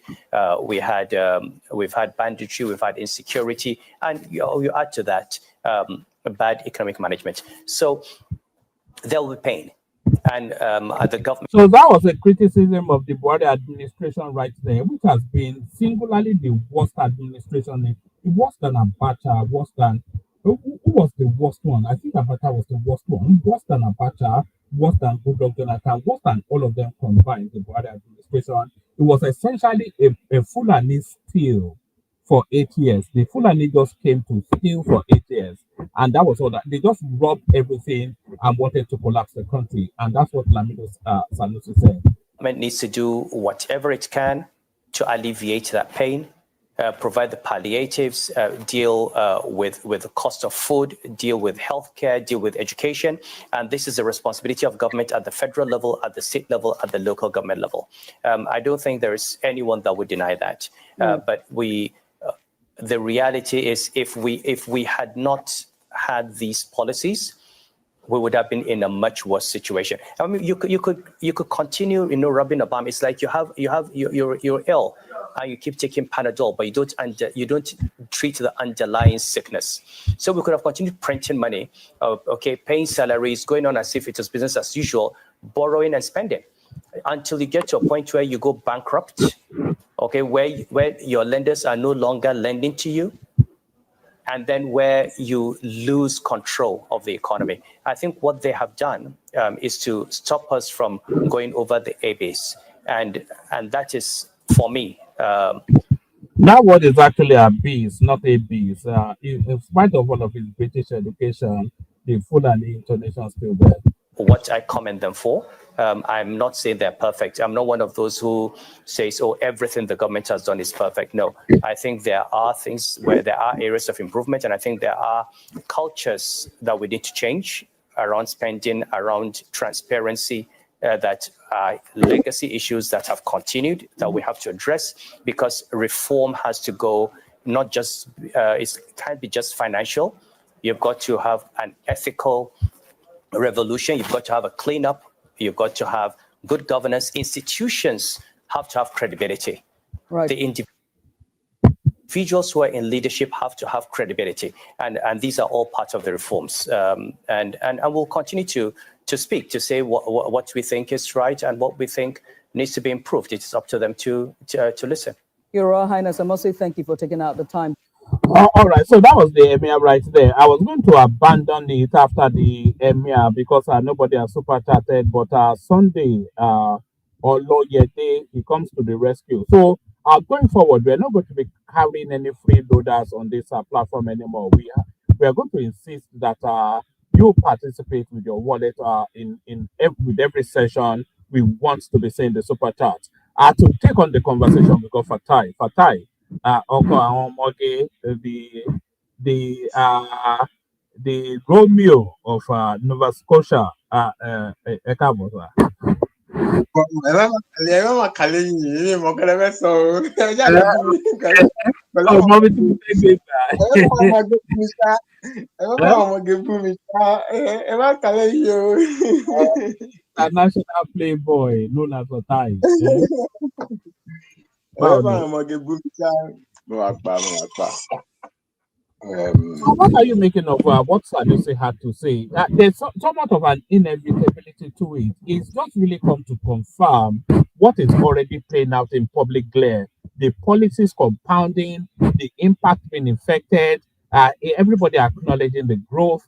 we've had banditry, we've had insecurity, and you add to that bad economic management. So there will be pain. And the government. So that was a criticism of the Buhari administration right there, which has been singularly the worst administration, worse than Abacha, worse than who was the worst one? I think Abacha was the worst one, worse than Abacha, worse than Goodluck Jonathan, worse than all of them combined. The Buhari administration. It was essentially a Fulani steal for 8 years. The Fulani just came to steal for 8 years, and that was all that. They just robbed everything and wanted to collapse the country, and that's what Lamido Sanusi said. Government needs to do whatever it can to alleviate that pain, provide the palliatives, deal with the cost of food, deal with healthcare, deal with education. And this is a responsibility of government at the federal level, at the state level, at the local government level. I don't think there is anyone that would deny that. But the reality is, if we had not had these policies, we would have been in a much worse situation. I mean, you could continue, rubbing the balm. It's like you're ill and you keep taking Panadol, but you don't treat the underlying sickness. So we could have continued printing money, paying salaries, going on as if it was business as usual, borrowing and spending, until you get to a point where you go bankrupt. Where your lenders are no longer lending to you, and then where you lose control of the economy. I think what they have done is to stop us from going over the abyss, and that is, for me. That word is actually abyss, not abyss. In spite of all of his British education, the Fulani intonation is still there. What I commend them for. I'm not saying they're perfect. I'm not one of those who says, oh, everything the government has done is perfect. No, I think there are things where there are areas of improvement, and I think there are cultures that we need to change around spending, around transparency, that are legacy issues that have continued that we have to address, because reform has to go, not just, it can't be just financial. You've got to have an ethical revolution. You've got to have a cleanup. You've got to have good governance. Institutions have to have credibility. Right. The individuals who are in leadership have to have credibility, and these are all part of the reforms. And we'll continue to speak, to say what we think is right and what we think needs to be improved. It's up to them to listen. Your Royal Highness, I must say thank you for taking out the time. All right, so that was the Emir right there. I was going to abandon it after the Emir because nobody has super chatted, but Sunday or Loyede, he comes to the rescue. So going forward, we're not going to be carrying any freeloaders on this platform anymore. We are going to insist that you participate with your wallet with every session. We want to be saying the super chat. To take on the conversation, we got Fatai. The Romeo of Nova Scotia. A national playboy known as Fatai. So what are you making of what Sanusi had to say? There's somewhat of an inevitability to it. It's just really come to confirm what is already playing out in public glare. The policies compounding, the impact being infected, everybody acknowledging the growth.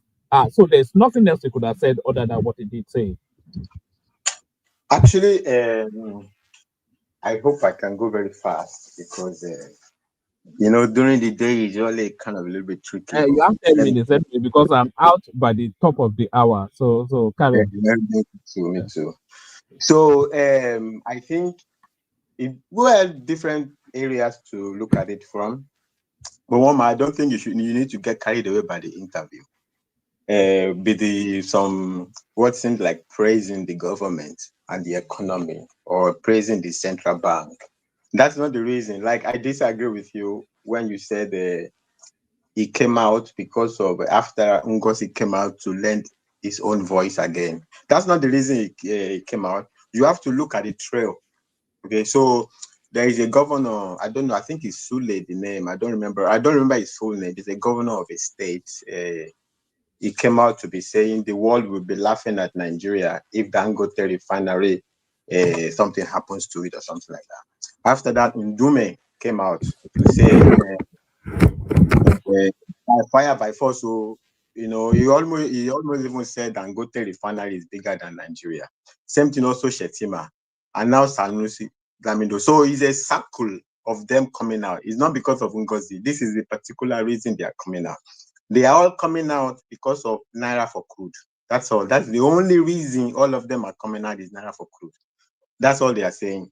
So there's nothing else he could have said other than what he did say. Actually, I hope I can go very fast because during the day it's usually kind of a little bit tricky. You have 10 minutes because I'm out by the top of the hour. So carry on. Me too. So I think we have different areas to look at it from. But one, I don't think you need to get carried away by the interview. What seems like praising the government and the economy or praising the central bank. That's not the reason. Like, I disagree with you when you said he came out because of after Ngozi came out to lend his own voice again. That's not the reason he came out. You have to look at the trail. Okay, so there is a governor, I don't know, I think it's Sule, the name. I don't remember his full name. He's a governor of a state. he came out to be saying the world will be laughing at Nigeria if Dangote refinery, something happens to it or something like that. After that, Ndume came out to say fire by force. So, he almost even said Dangote refinery is bigger than Nigeria. Same thing also Shetima, and now Sanusi, Lamido. So it's a circle of them coming out. It's not because of Ngozi. This is the particular reason they are coming out. They are all coming out because of Naira for crude. That's all. That's the only reason all of them are coming out is Naira for crude. That's all they are saying.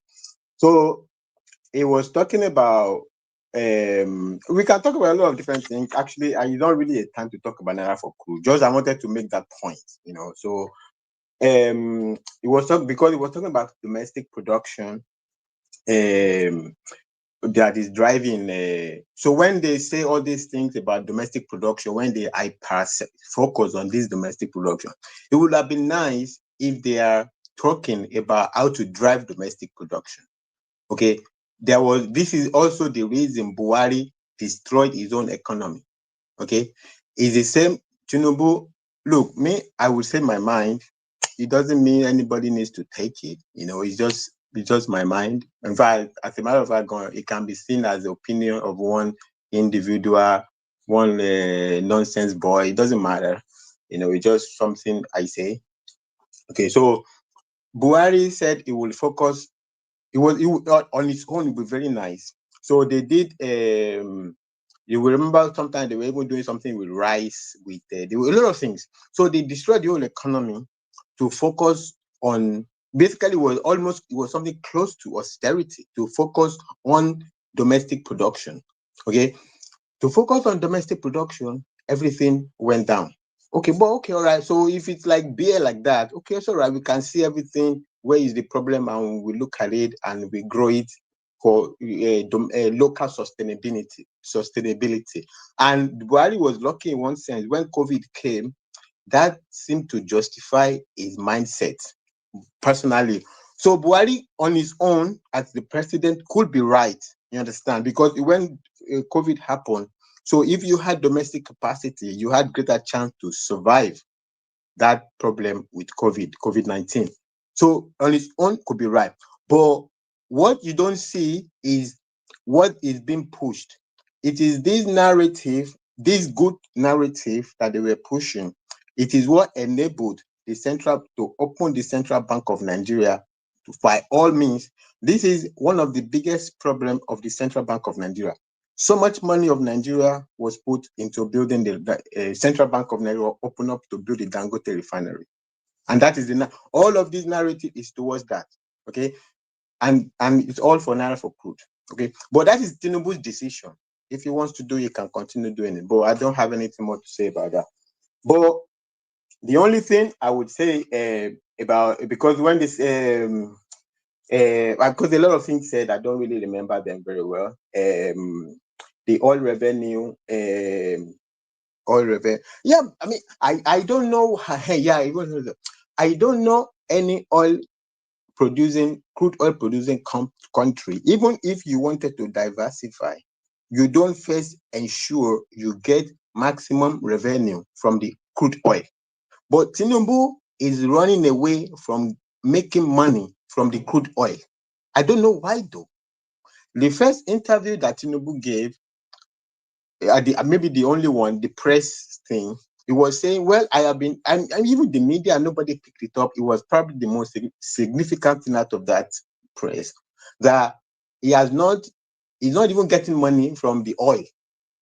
So he was talking about, we can talk about a lot of different things. Actually, I don't really have time to talk about Naira for crude. Just I wanted to make that point, So it was because he was talking about domestic production. That is driving. So when they say all these things about domestic production, when they focus on this domestic production, it would have been nice if they are talking about how to drive domestic production. Okay, this is also the reason Buhari destroyed his own economy. Okay, it's the same. Tinubu, look, me, I will say my mind. It doesn't mean anybody needs to take it. It's just my mind. In fact, as a matter of fact, it can be seen as the opinion of one individual, one nonsense boy. It doesn't matter. It's just something I say. Okay, so Buhari said he will focus. It would, on its own, it would be very nice. So they did. You will remember sometimes they were even doing something with rice, there were a lot of things. So they destroyed the whole economy to focus on, basically it was something close to austerity, to focus on domestic production. Okay, to focus on domestic production, everything went down. Okay, all right. So if it's like beer like that, okay, it's all right. We can see everything. Where is the problem? And we look at it and we grow it for local sustainability. And Buhari was lucky in one sense. When COVID came, that seemed to justify his mindset, personally. So Buhari on his own as the president could be right, you understand? Because when COVID happened, so if you had domestic capacity, you had greater chance to survive that problem with COVID-19. So on its own could be right. But what you don't see is what is being pushed. It is this narrative, this good narrative that they were pushing. It is what enabled to open the Central Bank of Nigeria to, by all means. This is one of the biggest problems of the Central Bank of Nigeria. So much money of Nigeria was put into building the Central Bank of Nigeria, open up to build the Dangote refinery. And that is all of this narrative is towards that. Okay. And it's all for Naira for crude. Okay. But that is Tinubu's decision. If he wants to do it, he can continue doing it. But I don't have anything more to say about that. But the only thing I would say about, because when this because a lot of things said, I don't really remember them very well. The oil revenue, Yeah, I mean, I don't know. Yeah, I don't know any crude oil producing country. Even if you wanted to diversify, you don't first ensure you get maximum revenue from the crude oil. But Tinubu is running away from making money from the crude oil. I don't know why though. The first interview that Tinubu gave, maybe the only one, the press thing, he was saying, well, I have been, and even the media, nobody picked it up. It was probably the most significant thing out of that press, that he's not even getting money from the oil,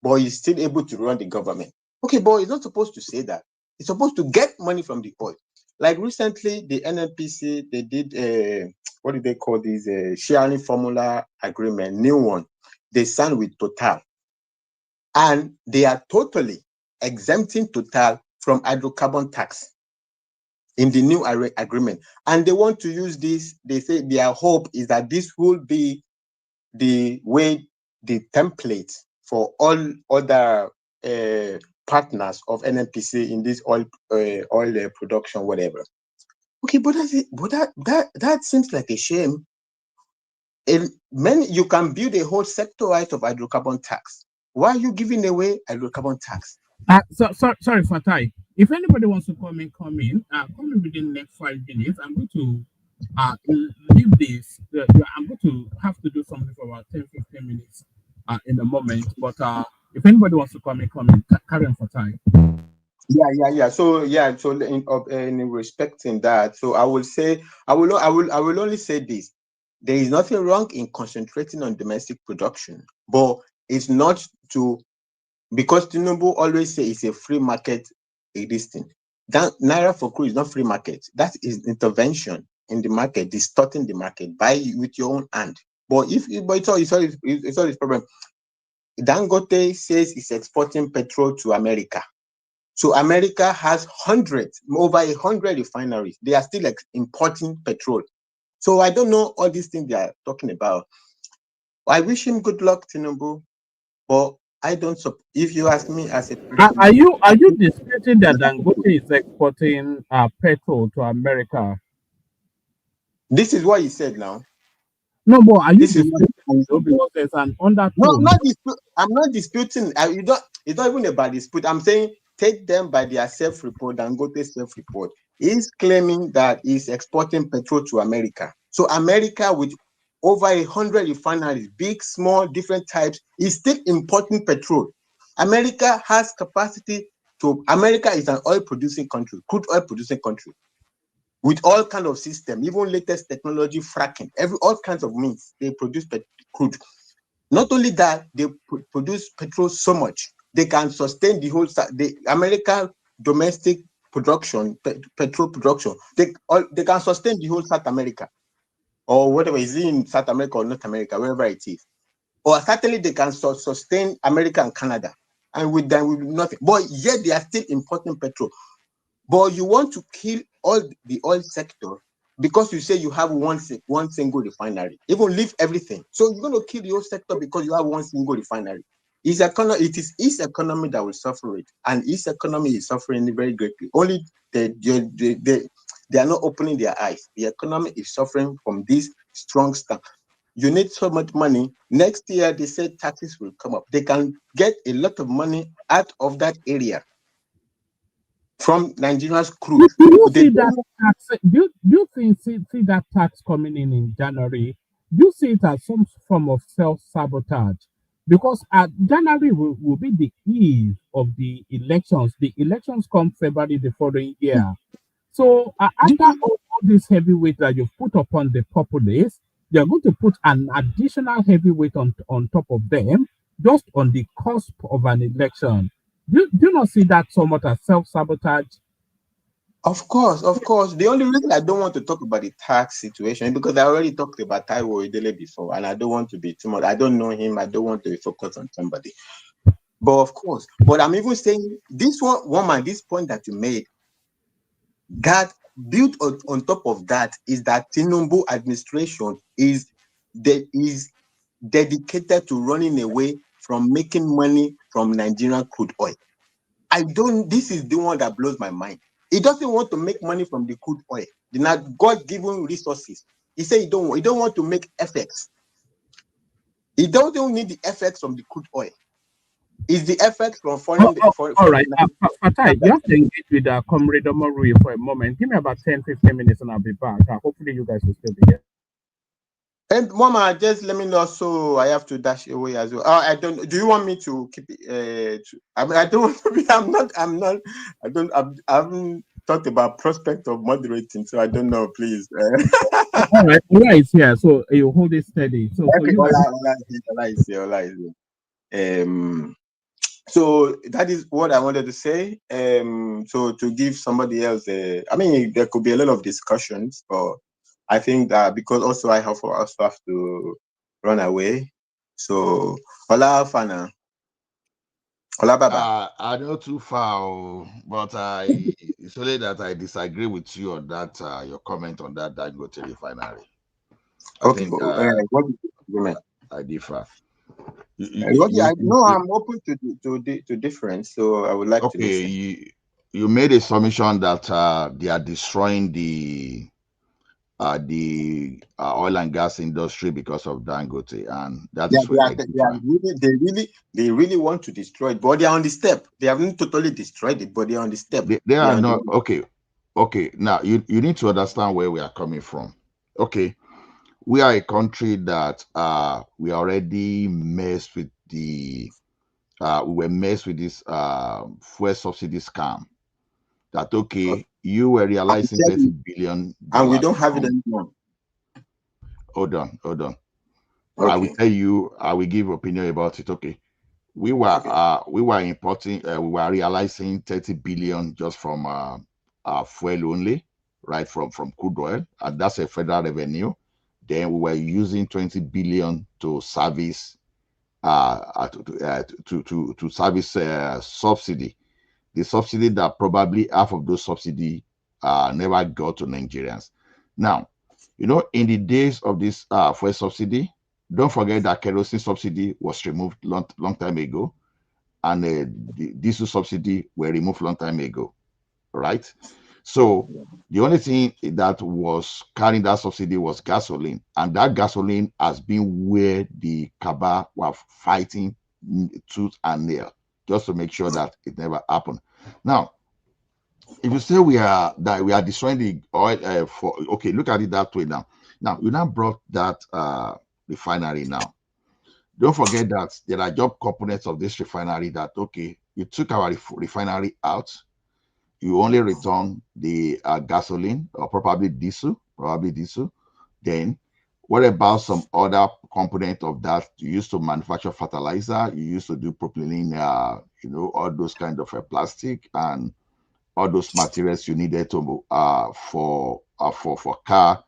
but he's still able to run the government. Okay, but he's not supposed to say that. He's supposed to get money from the oil. Like recently, the NNPC, they did, what do they call this, sharing formula agreement, new one. They signed with Total. And they are totally exempting Total from hydrocarbon tax in the new agreement. And they want to use this. They say their hope is that this will be the way, the template for all other partners of NNPC in this oil production, whatever. Okay, but that seems like a shame. You can build a whole sector out of hydrocarbon tax. Why are you giving away hydrocarbon tax? Sorry, Fatai. If anybody wants to come in, come in. Come in within the next 5 minutes. I'm going to leave this. I'm going to have to do something for about 10, 15 minutes in a moment. But if anybody wants to come in, come in. Carry on, Fatai. Yeah. So in respecting that, so I will say, I will only say this: there is nothing wrong in concentrating on domestic production, but it's not to, because Tinubu always say it's a free market. This thing, that naira for crude is not free market. That is intervention in the market, distorting the market by with your own hand. But it's all his problem. Dangote says it's exporting petrol to America. So America has over 100 refineries. They are still importing petrol. So I don't know all these things they are talking about. I wish him good luck, Tinubu, but I don't. If you ask me as a person, Are you disputing that Dangote is exporting petrol to America? this is what he said now. No, but are you This is disputing what though, because there's an No, undertone? I'm not disputing. You don't. It's not even about dispute. I'm saying take them by their self-report and go to self-report. He's claiming that he's exporting petrol to America. So America, with over 100 refineries, big, small, different types, is still importing petrol. America has capacity to. America is an oil-producing country, crude oil-producing country, with all kind of system, even latest technology, fracking, all kinds of means they produce crude. Not only that, they produce petrol so much they can sustain the whole the American domestic production, petrol production. They can sustain the whole South America, or whatever is in South America or North America, wherever it is. Or certainly they can sustain America and Canada, and with them will be nothing. But yet they are still importing petrol. But you want to kill all the oil sector because you say you have one single refinery. Even leave everything. So you're going to kill the whole sector because you have one single refinery. It is his economy that will suffer it, and his economy is suffering very greatly. Only they are not opening their eyes. The economy is suffering from this strong stuff. You need so much money. Next year, they say taxes will come up. They can get a lot of money out of that area from Nigeria's crude. Do you They see that don't. tax? Do you see that tax coming in January? Do you see it as some form of self-sabotage? Because January will be the eve of the elections. The elections come February the following year. So after all this heavyweight that you've put upon the populace, you're going to put an additional heavyweight on top of them just on the cusp of an election. Do you not see that somewhat as self-sabotage? Of course. The only reason I don't want to talk about the tax situation is because I already talked about Taiwo Idele before, and I don't want to be too much. I don't know him. I don't want to focus on somebody. But of course, but I'm even saying this woman, this point that you made, that built on top of that is that Tinubu administration is dedicated to running away from making money from Nigerian crude oil. This is the one that blows my mind. He doesn't want to make money from the crude oil, the God-given resources. He said he don't want to make effects. He don't need the effects from the crude oil. It's the effects from foreign. All right. Fatai, you have to engage with Comrade Omorui for a moment. Give me about 10, 15 minutes and I'll be back. Hopefully, you guys will still be here. And Mama, just let me know so I have to dash away as well. I don't. Do you want me to keep it? I mean, I don't want to be. I haven't thought about prospect of moderating, so I don't know. Please. All right. Ola is here, so you hold it steady. So for Okay. you guys. Ola is here. So that is what I wanted to say. So to give somebody else, I mean, there could be a lot of discussions, but I think that because also I also have to run away. So Ola Fana, Ola Baba. I know too far, but it's only that I disagree with you on that. Your comment on that Dangote refinery. I Okay. think What is the agreement? I differ. I know I'm open to difference, so I would like to Okay, listen. you made a submission that they are destroying the the oil and gas industry because of Dangote, and that Yeah, is where I differ. they really want to destroy it, but they are on the step. They haven't totally destroyed it, but they are on the step. They are not okay. Okay, now you need to understand where we are coming from. Okay, we are a country that we already messed with the we were messed with this fuel subsidy scam. That okay, you were realizing $30 billion, and we don't have it anymore. Hold on. Okay. I will tell you. I will give opinion about it. Okay, we were importing. We were realizing 30 billion just from fuel only, right? From crude oil, and that's a federal revenue. Then we were using 20 billion to service to service subsidy. The subsidy that probably half of those subsidy never got to Nigerians. Now, in the days of this fuel subsidy, don't forget that kerosene subsidy was removed long time ago, and the diesel subsidy were removed long time ago, right? So the only thing that was carrying that subsidy was gasoline, and that gasoline has been where the cabal were fighting tooth and nail just to make sure that it never happened. Now, if you say we are destroying the oil okay, look at it that way now. Now you now brought that refinery now. Don't forget that there are job components of this refinery that okay, you took our refinery out, you only return the gasoline or probably diesel. Then what about some other component of that? You used to manufacture fertilizer, you used to do propylene, all those kind of plastic and all those materials you needed to for car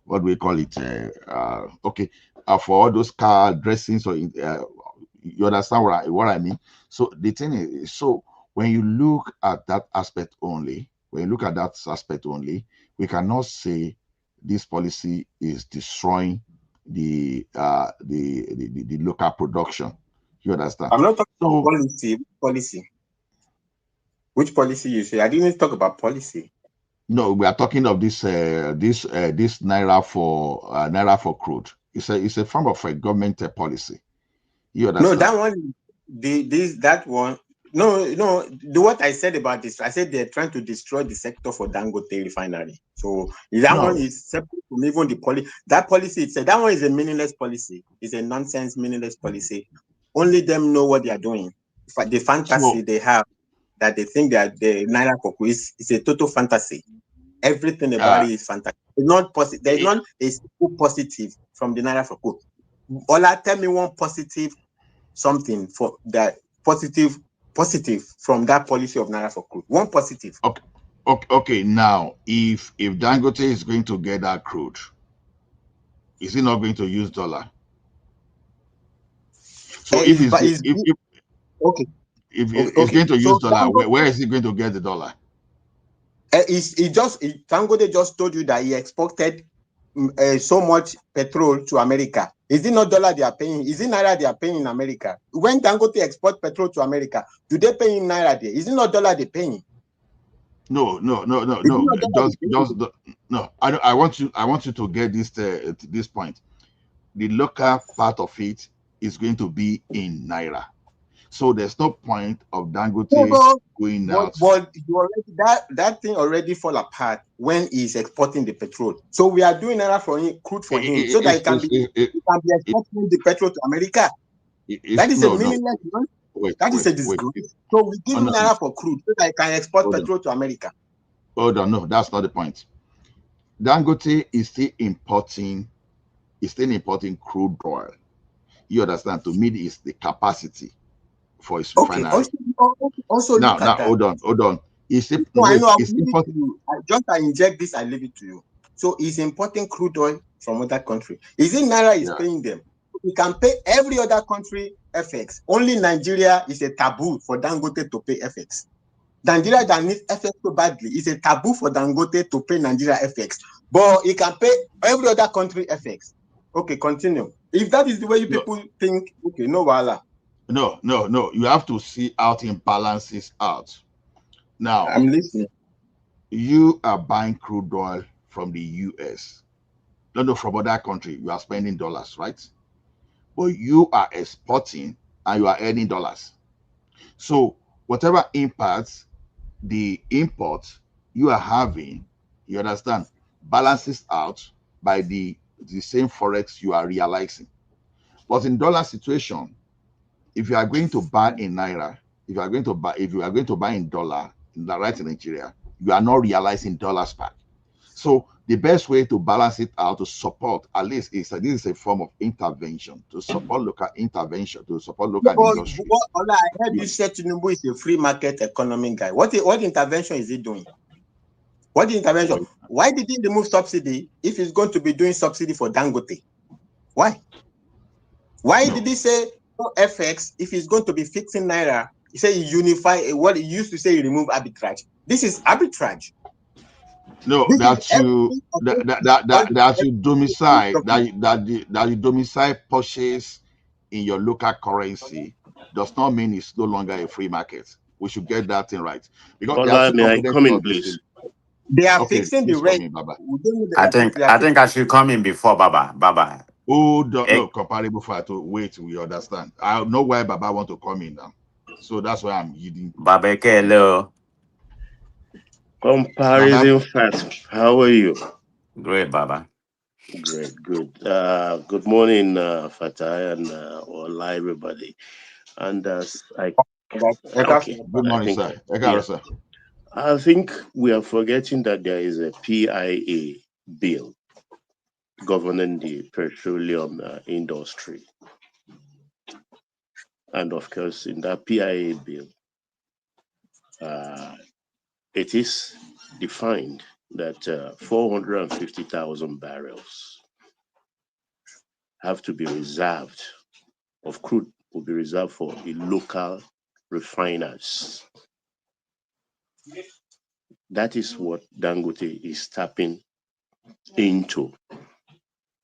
what do we call it? For all those car dressings, or you understand what I mean? So the thing is, so when you look at that aspect only, we cannot say this policy is destroying the local production. You understand? I'm not talking about policy. Which policy you say? I didn't talk about policy. No, we are talking of this naira for crude. It's a form of a government policy. You understand? No, that one, that one. No. What I said about this, I said they're trying to destroy the sector for Dangote refinery. So that one is separate from even the policy. That policy, that one is a meaningless policy. It's a nonsense, meaningless policy. Only them know what they are doing. The fantasy they have that they think that the naira for crude is a total fantasy. Everything about it is fantastic. It's not positive. There's not a single positive from the naira for crude. Ola, tell me one positive something for that positive from that policy of naira for crude. One positive. Okay. Now, if Dangote is going to get that crude, is he not going to use dollar? So if he's going to use dollar, where is he going to get the dollar? Dangote just told you that he exported so much petrol to America. Is it not dollar they are paying? Is it naira they are paying in America? When Dangote export petrol to America, do they pay in naira there? Is it not dollar they paying? No. I want you to get this point. The local part of it is going to be in naira. So there's no point of Dangote going out. But that thing already fall apart when he's exporting the petrol. So we are doing naira for him, crude for him, so that he can be exporting the petrol to America. That is a meaningless. That is a disgrace. So we give him naira for crude so that he can export petrol to America. Hold on, no, that's not the point. Dangote is still importing crude oil. You understand? To meet the capacity for his refinery. Also now hold on. I inject this, I leave it to you. So he's importing crude oil from other country. Is it naira is paying them? We can pay every other country FX. Only Nigeria is a taboo for Dangote to pay FX. Nigeria that needs FX so badly is a taboo for Dangote to pay Nigeria FX. But he can pay every other country FX. Okay, continue. If that is the way you people think, okay, no wala. No. You have to see how it balances out. Now, I'm listening. you are buying crude oil from the US, no, from other country, you are spending dollars, right? But you are exporting and you are earning dollars. So whatever impacts the import you are having, you understand, balances out by the same forex you are realizing. But in dollar situation, if you are going to buy in naira, if you are going to buy in dollar, right in Nigeria, you are not realizing dollars back. So the best way to balance it out, to support, at least, is this is a form of intervention, to support local intervention, to support local industry. I heard you said Tinubu is a free market economy guy. What intervention is he doing? What intervention? Why did he remove subsidy if he's going to be doing subsidy for Dangote? Why? Why did he say no FX if he's going to be fixing naira? He said he unify what he used to say he remove arbitrage. This is arbitrage. No, This that you domicile purchase in your local currency does not mean it's no longer a free market. We should get that thing right, because there are two May I come in, components. please? They are fixing the rate. I think I should come in before Baba. Oh, no, comparable for to wait. We understand. I know why Baba want to come in now, so that's why I'm yielding. Baba, hello. Comparison fast. How are you? Great, Baba. Great, good. Good morning, Fatai and all everybody. And Good morning, sir. Sir. I think we are forgetting that there is a PIA bill governing the petroleum industry. And of course, in that PIA bill, it is defined that 450,000 barrels have to be reserved, of crude will be reserved for the local refiners. That is what Dangote is tapping into,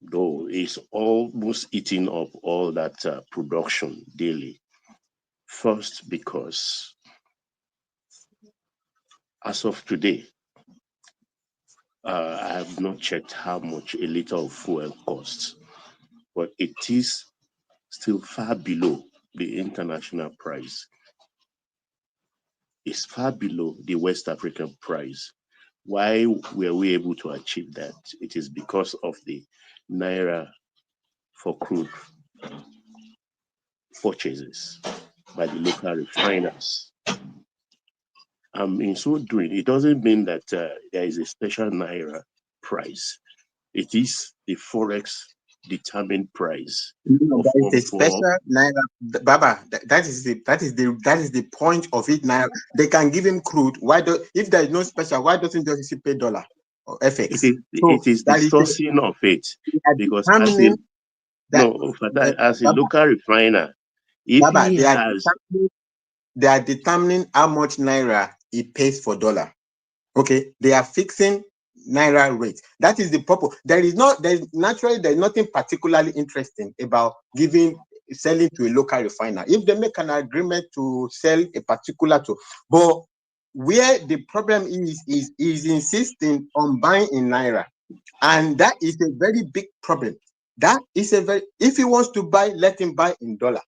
though it's almost eating up all that production daily. First, because as of today, I have not checked how much a liter of fuel costs, but it is still far below the international price. It's far below the West African price. Why were we able to achieve that? It is because of the Naira for crude purchases by the local refiners. In so doing, it doesn't mean that there is a special Naira price. It is the Forex determined price. It's a special Naira, Baba. That is the point of it. Naira. They can give him crude. If there is no special, why doesn't he pay dollar or FX? It is the sourcing of it, because as a local refiner, if Baba, they are determining how much Naira he pays for dollar. Okay, they are fixing Naira rate. That is the purpose. There's nothing particularly interesting about selling to a local refiner. If they make an agreement to sell a particular but where the problem is insisting on buying in Naira, and that is a very big problem. If he wants to buy, let him buy in dollar.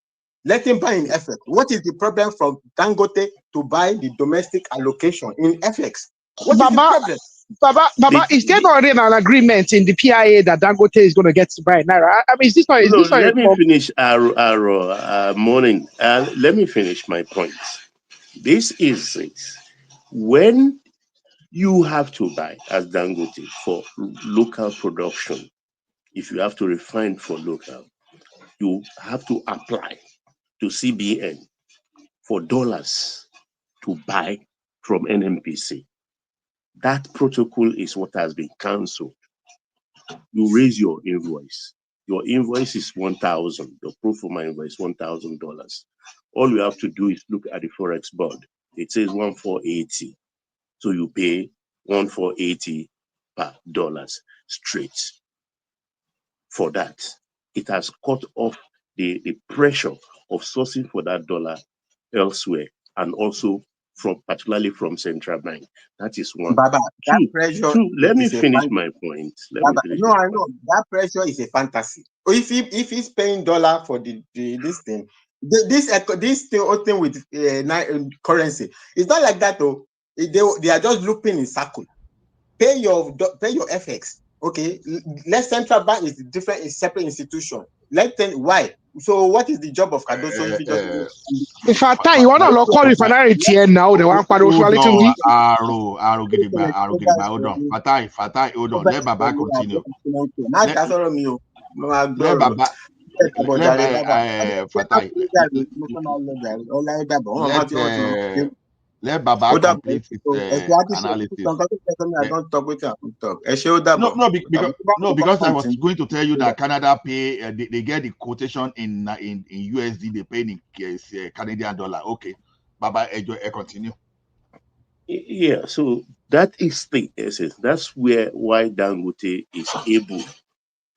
Let him buy in FX. What is the problem from Dangote to buy the domestic allocation in FX? What is the problem? Baba, is there already an agreement in the PIA that Dangote is going to get to buy Naira? I mean, is this not? Let me finish our morning. Let me finish my point. This is it. When you have to buy as Dangote for local production, if you have to refine for local, you have to apply to CBN for dollars to buy from NMPC. That protocol is what has been cancelled. You raise your invoice. Your invoice is $1,000. Your pro forma invoice $1,000. All you have to do is look at the Forex board. It says 1,480. So you pay 1,480 per dollars straight. For that, it has cut off the pressure of sourcing for that dollar elsewhere, and also particularly from central bank. That is one. Baba, that pressure Let me is a finish fantasy. my point. Baba, no, I know that pressure is a fantasy. If he's paying dollar for this thing, this thing with currency, it's not like that though. They are just looping in circle. Pay your FX. Okay, let central bank is different, is separate institution. Let them why. So what is the job of Cardoso if he just in fact, you want to call refinery now, the one part hold little on, bit. Aro Gidigba, hold on. Fatai, hold on. Let Baba continue. Let Baba, Fatai, let Baba complete his analysis. No, because I was going to tell you that Canada pay, they get the quotation in USD, they pay in Canadian dollar. Okay, Baba, continue. Yeah, so that is the essence. That's why Dangote is able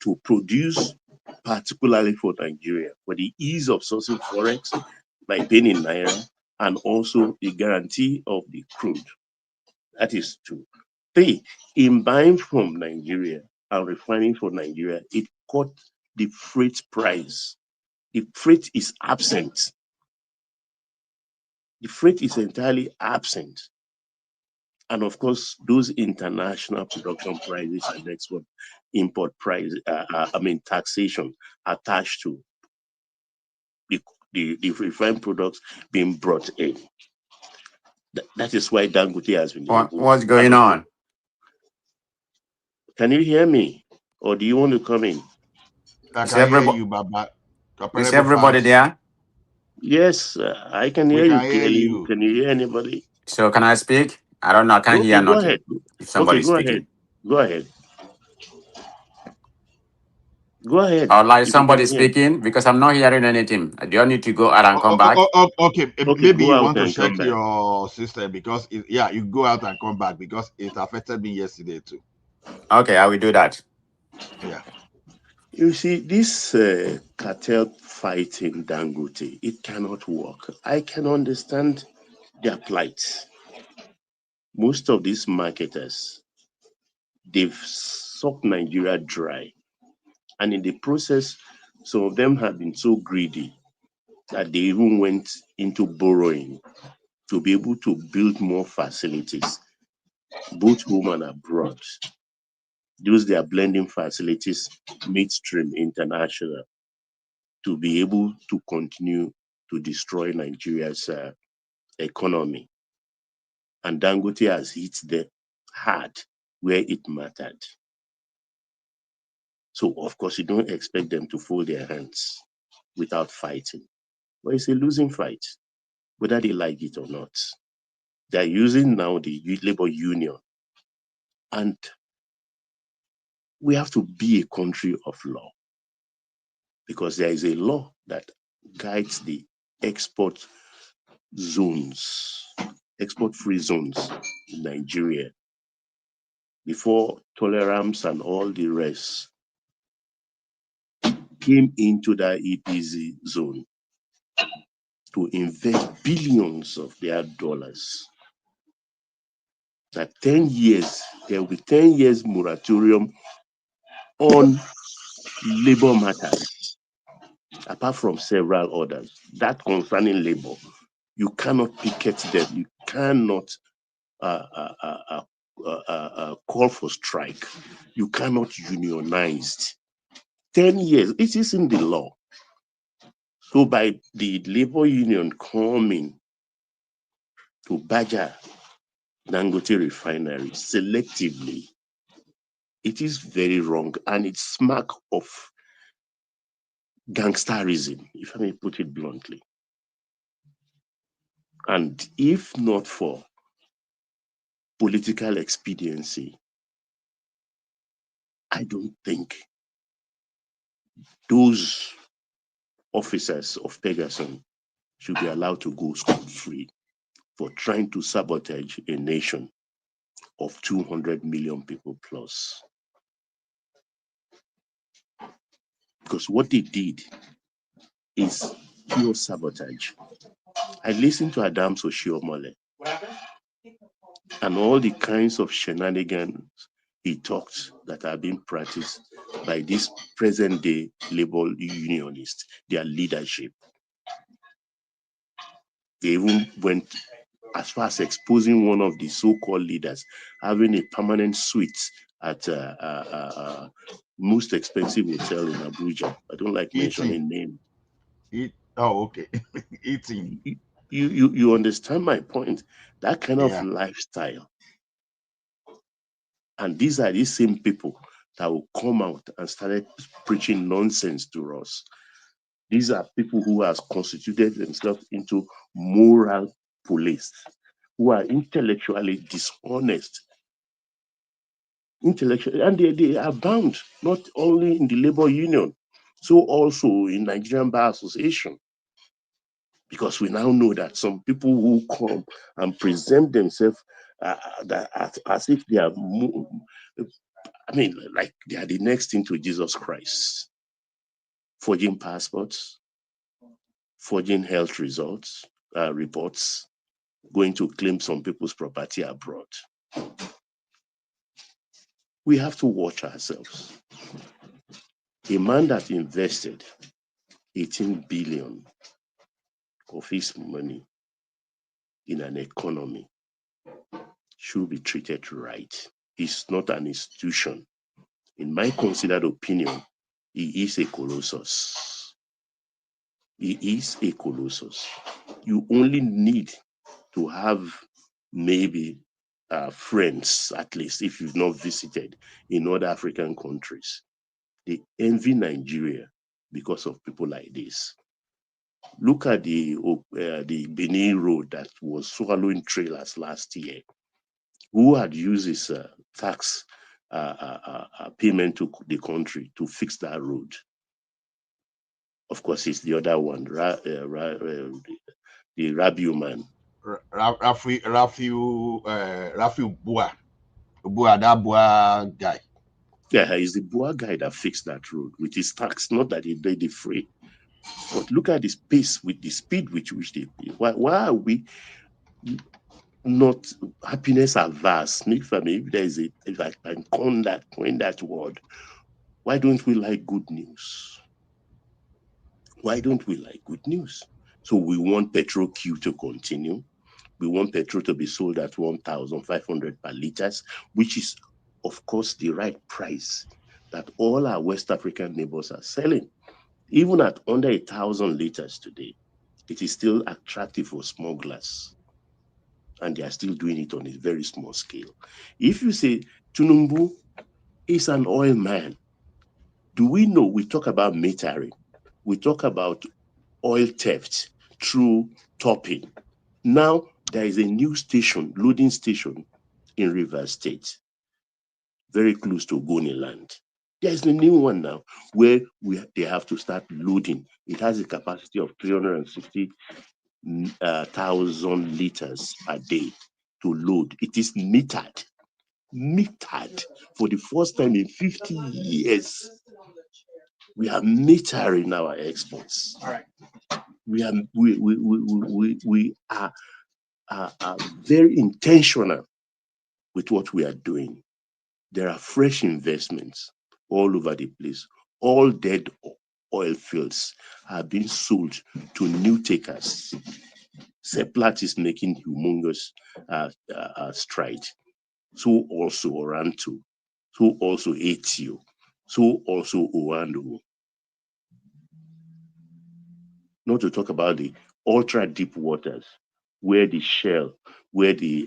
to produce, particularly for Nigeria, for the ease of sourcing forex by paying in naira, and also the guarantee of the crude. That is 2. 3, in buying from Nigeria and refining for Nigeria, it cut the freight price. The freight is absent. The freight is entirely absent. And of course, those international production prices and import price, taxation attached to the refined products being brought in. That is why Dangote has been able. What's going on? Can you hear me? Or do you want to come in? I can hear you, Baba. Is everybody there? Yes, I can hear you clearly. Can you hear anybody? So can I speak? I don't know. I can't hear nothing. Ahead. If somebody's speaking. Go ahead. Go ahead. Or like somebody speaking, because I'm not hearing anything. Do you need to go out and come back? Okay. Maybe you want to check your system because you go out and come back because it affected me yesterday too. Okay, I will do that. Yeah. You see, this cartel fighting Dangote, it cannot work. I can understand their plight. Most of these marketers, they've sucked Nigeria dry. And in the process, some of them have been so greedy that they even went into borrowing to be able to build more facilities, both home and abroad. Use their blending facilities, midstream, international, to be able to continue to destroy Nigeria's economy. And Dangote has hit the hard where it mattered. So, of course, you don't expect them to fold their hands without fighting. But it's a losing fight, whether they like it or not. They're using now the labor union. And we have to be a country of law, because there is a law that guides the export zones, export-free zones in Nigeria. Before tolerance and all the rest came into that EPZ zone to invest billions of their dollars. That 10 years, there will be 10 years moratorium on labor matters, apart from several others. That concerning labor, you cannot picket them, you cannot call for strike, you cannot unionize. 10 years, it is in the law. So by the labor union coming to badger Dangote refinery selectively, it is very wrong, and it's mark of gangsterism, if I may put it bluntly. And if not for political expediency, I don't think those officers of Pegasus should be allowed to go scot-free for trying to sabotage a nation of 200 million people plus. Because what they did is pure sabotage. I listened to Adam Oshiomhole And all the kinds of shenanigans he talked that are being practiced by this present day labor unionists, their leadership. They even went as far as exposing one of the so-called leaders having a permanent suite at most expensive hotel in Abuja. I don't like mentioning names. Oh, okay. Eating. You understand my point? That kind of lifestyle. And these are the same people that will come out and started preaching nonsense to us. These are people who have constituted themselves into moral police, who are intellectually dishonest. Intellectually, and they are bound not only in the labor union, so also in Nigerian Bar Association. Because we now know that some people who come and present themselves as if they are, like they are the next thing to Jesus Christ, forging passports, forging health results, reports, going to claim some people's property abroad. We have to watch ourselves. A man that invested 18 billion of his money in an economy should be treated right. He's not an institution. In my considered opinion, he is a colossus. He is a colossus. You only need to have maybe friends, at least if you've not visited in other African countries. They envy Nigeria because of people like this. Look at the Benin road that was swallowing trailers last year. Who had used his tax payment to the country to fix that road? Of course, it's the other one, the Rabiu man. Rafiu Bua, that Bua guy. Yeah, it's the Bua guy that fixed that road with his tax, not that he did it free. But look at the pace, with the speed with which they pay. Why are we not happiness averse? If I can coin that word, why don't we like good news? Why don't we like good news? So we want petrol queue to continue. We want petrol to be sold at 1,500 per liters, which is, of course, the right price that all our West African neighbors are selling. Even at under 1,000 liters today, it is still attractive for smugglers. And they are still doing it on a very small scale. If you say Tinubu is an oil man, do we know? We talk about metering. We talk about oil theft through topping. Now there is a new station, loading station in Rivers State, very close to Ogoniland. There's a new one now where they have to start loading. It has a capacity of 360,000 liters a day to load. It is metered for the first time in 50 years. We are metering our exports. All right. We are very intentional with what we are doing. There are fresh investments all over the place. All dead oil fields are being sold to new takers. Seplat is making humongous stride. So also Oranto. So also ATO. So also Oando. Not to talk about the ultra deep waters, where the Shell, where the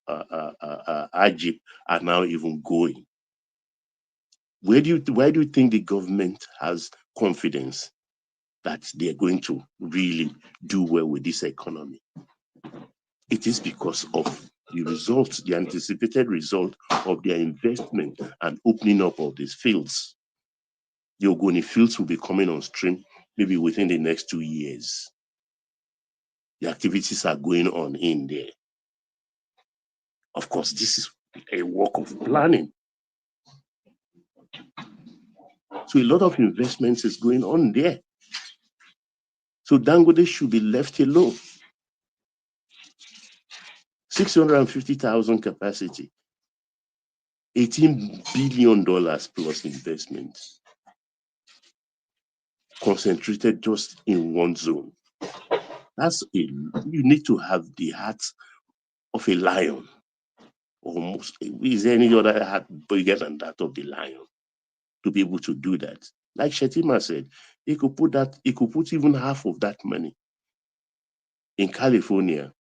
Ajip are now even going. Why do you think the government has confidence that they're going to really do well with this economy? It is because of the results, the anticipated result of their investment and opening up of these fields. The Ogoni fields will be coming on stream maybe within the next 2 years. The activities are going on in there. Of course, this is a work of planning. So a lot of investments is going on there. So Dangote should be left alone. 650,000 capacity, $18 billion plus investment, concentrated just in one zone. You need to have the heart of a lion. Almost, is there any other heart bigger than that of the lion to be able to do that? Like Shetima said, he could put even half of that money in California,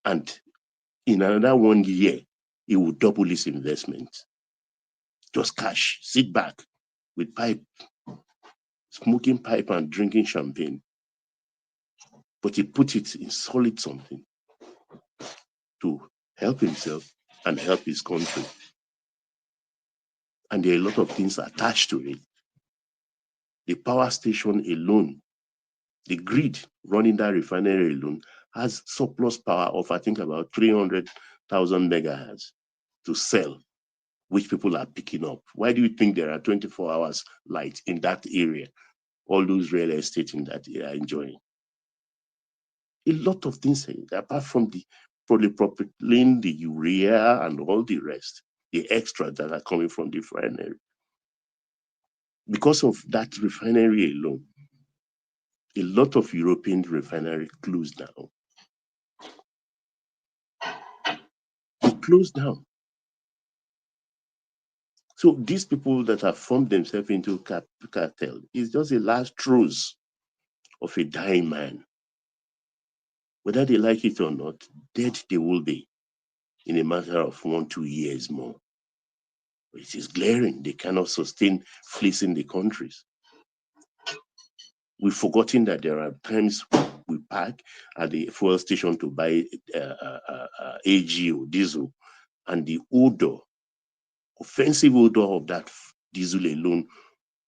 and in another 1 year, he will double his investment. Just cash, sit back with pipe, smoking pipe and drinking champagne. But he put it in solid something to help himself and help his country. And there are a lot of things attached to it. The power station alone, the grid running that refinery alone, has surplus power of, I think, about 300,000 megahertz to sell, which people are picking up. Why do you think there are 24 hours light in that area? All those real estate in that area are enjoying. A lot of things, apart from the polypropylene, the urea, and all the rest, the extras that are coming from the refinery. Because of that refinery alone, a lot of European refineries closed down. They closed down. So these people that have formed themselves into cartel is just the last throes of a dying man. Whether they like it or not, dead they will be in a matter of 1-2 years more. It is glaring. They cannot sustain fleecing the countries. We've forgotten that there are times we park at the fuel station to buy AG or diesel, and the odor, offensive odor of that diesel alone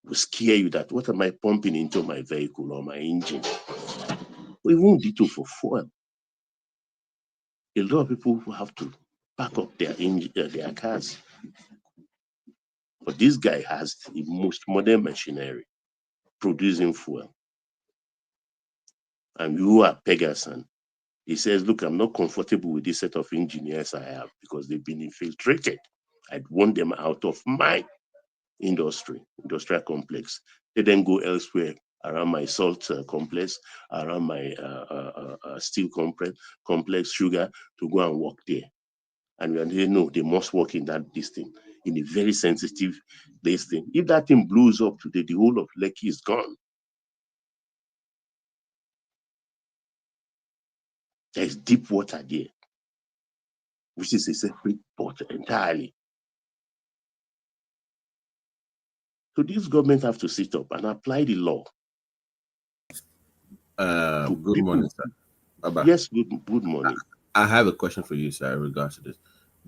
will scare you that what am I pumping into my vehicle or my engine? We won't do it for fuel. A lot of people have to pack up their cars. But this guy has the most modern machinery producing fuel. And you are Pegasan. He says, look, I'm not comfortable with this set of engineers I have because they've been infiltrated. I'd want them out of my industrial complex. They then go elsewhere around my salt complex, around my steel complex, sugar, to go and work there. And they know they must work in that thing, in a very sensitive thing. If that thing blows up today, the whole of Lekki is gone. There is deep water there, which is a separate port entirely. So these governments have to sit up and apply the law. Good morning, sir. Baba. Yes, good morning. I have a question for you, sir, in regards to this.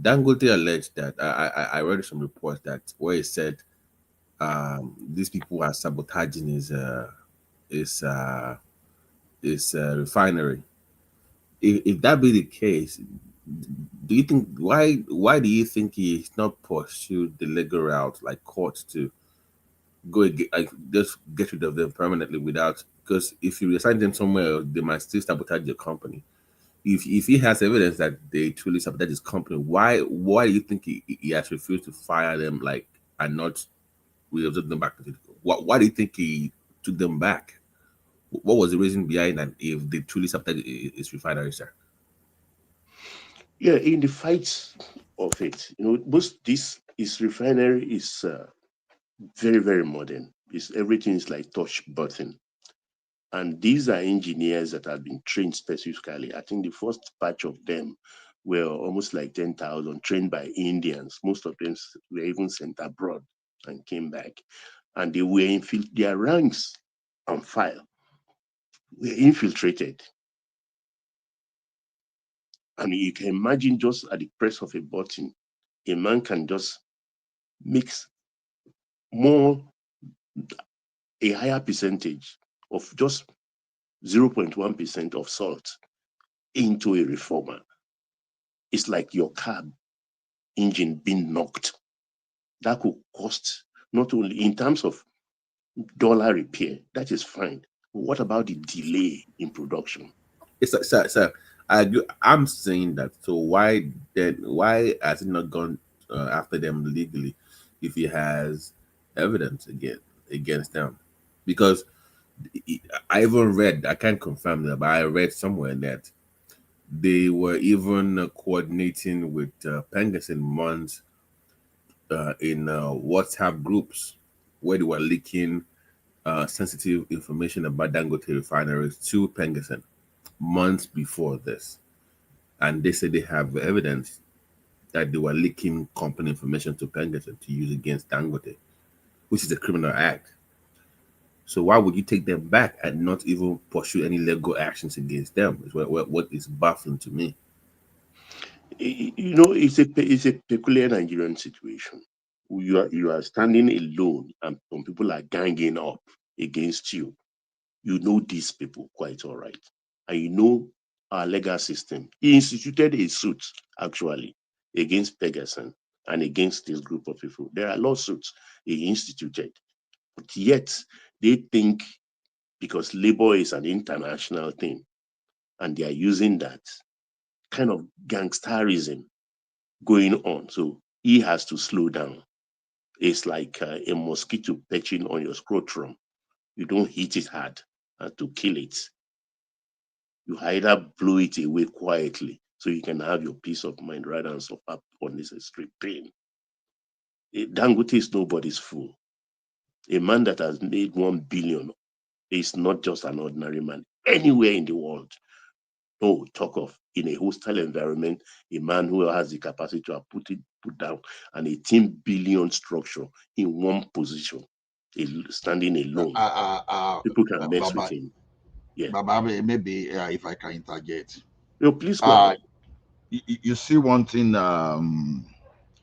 Dangote alleged that I read some reports that where he said these people are sabotaging his refinery. If that be the case, do you think why do you think he's not pursued the legal route like court to go just get rid of them permanently without, because if you assign them somewhere they might still sabotage your company. If he has evidence that they truly sabotage his company, why do you think he has refused to fire them and not reabsorb them back? Why do you think he took them back? What was the reason behind that if they truly sabotage his refinery, sir? Yeah, in the fight of it, his refinery is very, very modern. Everything is like touch button. And these are engineers that have been trained specifically. I think the first batch of them were almost like 10,000, trained by Indians. Most of them were even sent abroad and came back. And they were their ranks on file were infiltrated. And you can imagine just at the press of a button, a man can just mix a higher percentage of just 0.1% of salt into a reformer. It's like your car engine being knocked. That could cost, not only in terms of dollar repair, that is fine. But what about the delay in production? Yes, sir. I'm saying that. So why then? Why has it not gone after them legally if he has evidence against them? Because I even read. I can't confirm that, but I read somewhere that they were even coordinating with Pengas and Mons in WhatsApp groups where they were leaking sensitive information about Dangote refineries to Pengasson months before this. And they said they have evidence that they were leaking company information to Pengasson to use against Dangote, which is a criminal act. So why would you take them back and not even pursue any legal actions against them? Is what is baffling to me. You know, it's a peculiar Nigerian situation. You are standing alone, and some people are ganging up against you. You know these people quite all right, and you know our legal system. He instituted a suit actually against Pegasus and against this group of people. There are lawsuits he instituted, but yet they think because labor is an international thing, and they are using that kind of gangsterism going on. So he has to slow down. It's like a mosquito perching on your scrotum. You don't hit it hard to kill it. You either blow it away quietly so you can have your peace of mind rather than suffer unnecessary pain. Dangote is nobody's fool. A man that has made 1 billion is not just an ordinary man anywhere in the world. No, talk of in a hostile environment, a man who has the capacity to have put down an 18 billion structure in one position, standing alone. People can mess with him. Yeah. Baba, maybe if I can interject. No, please go ahead. You see one thing,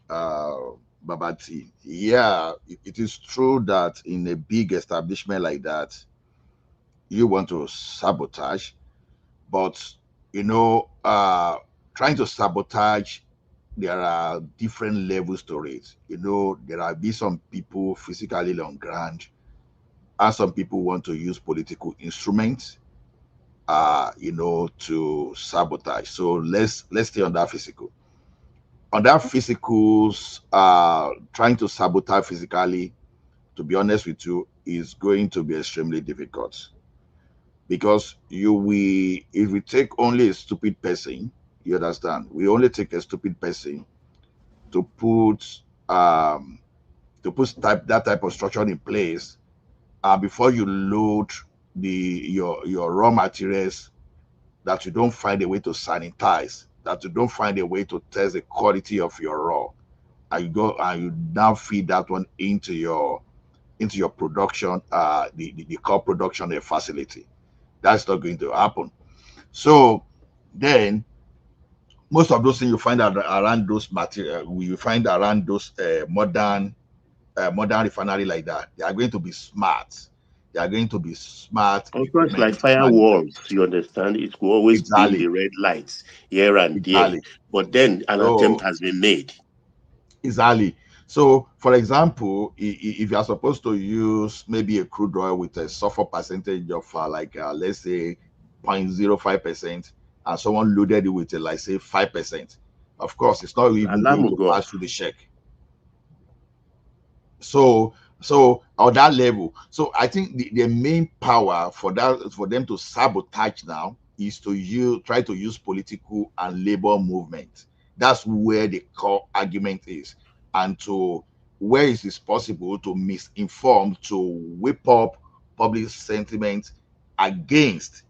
Babati. Yeah, it is true that in a big establishment like that, you want to sabotage, but you know, trying to sabotage, there are different levels to it. You know, there are be some people physically on ground, and some people want to use political instruments, you know, to sabotage. So let's stay on that physical. On that physicals, trying to sabotage physically, to be honest with you, is going to be extremely difficult because if we take only a stupid person, you understand, we only take a stupid person to put um that type of structure in place, before you load your raw materials, that you don't find a way to sanitize, that you don't find a way to test the quality of your raw, and you go and you now feed that one into your production, the core production facility. That's not going to happen. So then most of those things you find around those material, you find around those modern refinery like that, they are going to be smart. They are going to be smart Also, it's like equipment firewalls, you understand? It will always beam exactly the red lights here and there. exactly But then an attempt so has been made. exactly. So, for example, if you are supposed to use maybe a crude oil with a sulfur percentage of let's say 0.05%, and someone loaded it with like say 5%, of course, it's not even Alarm going will to go pass off. through the check. So on that level, so I think the main power for them to sabotage now is to try to use political and labor movement. That's where the core argument is, and to where it is possible to misinform, to whip up public sentiment against,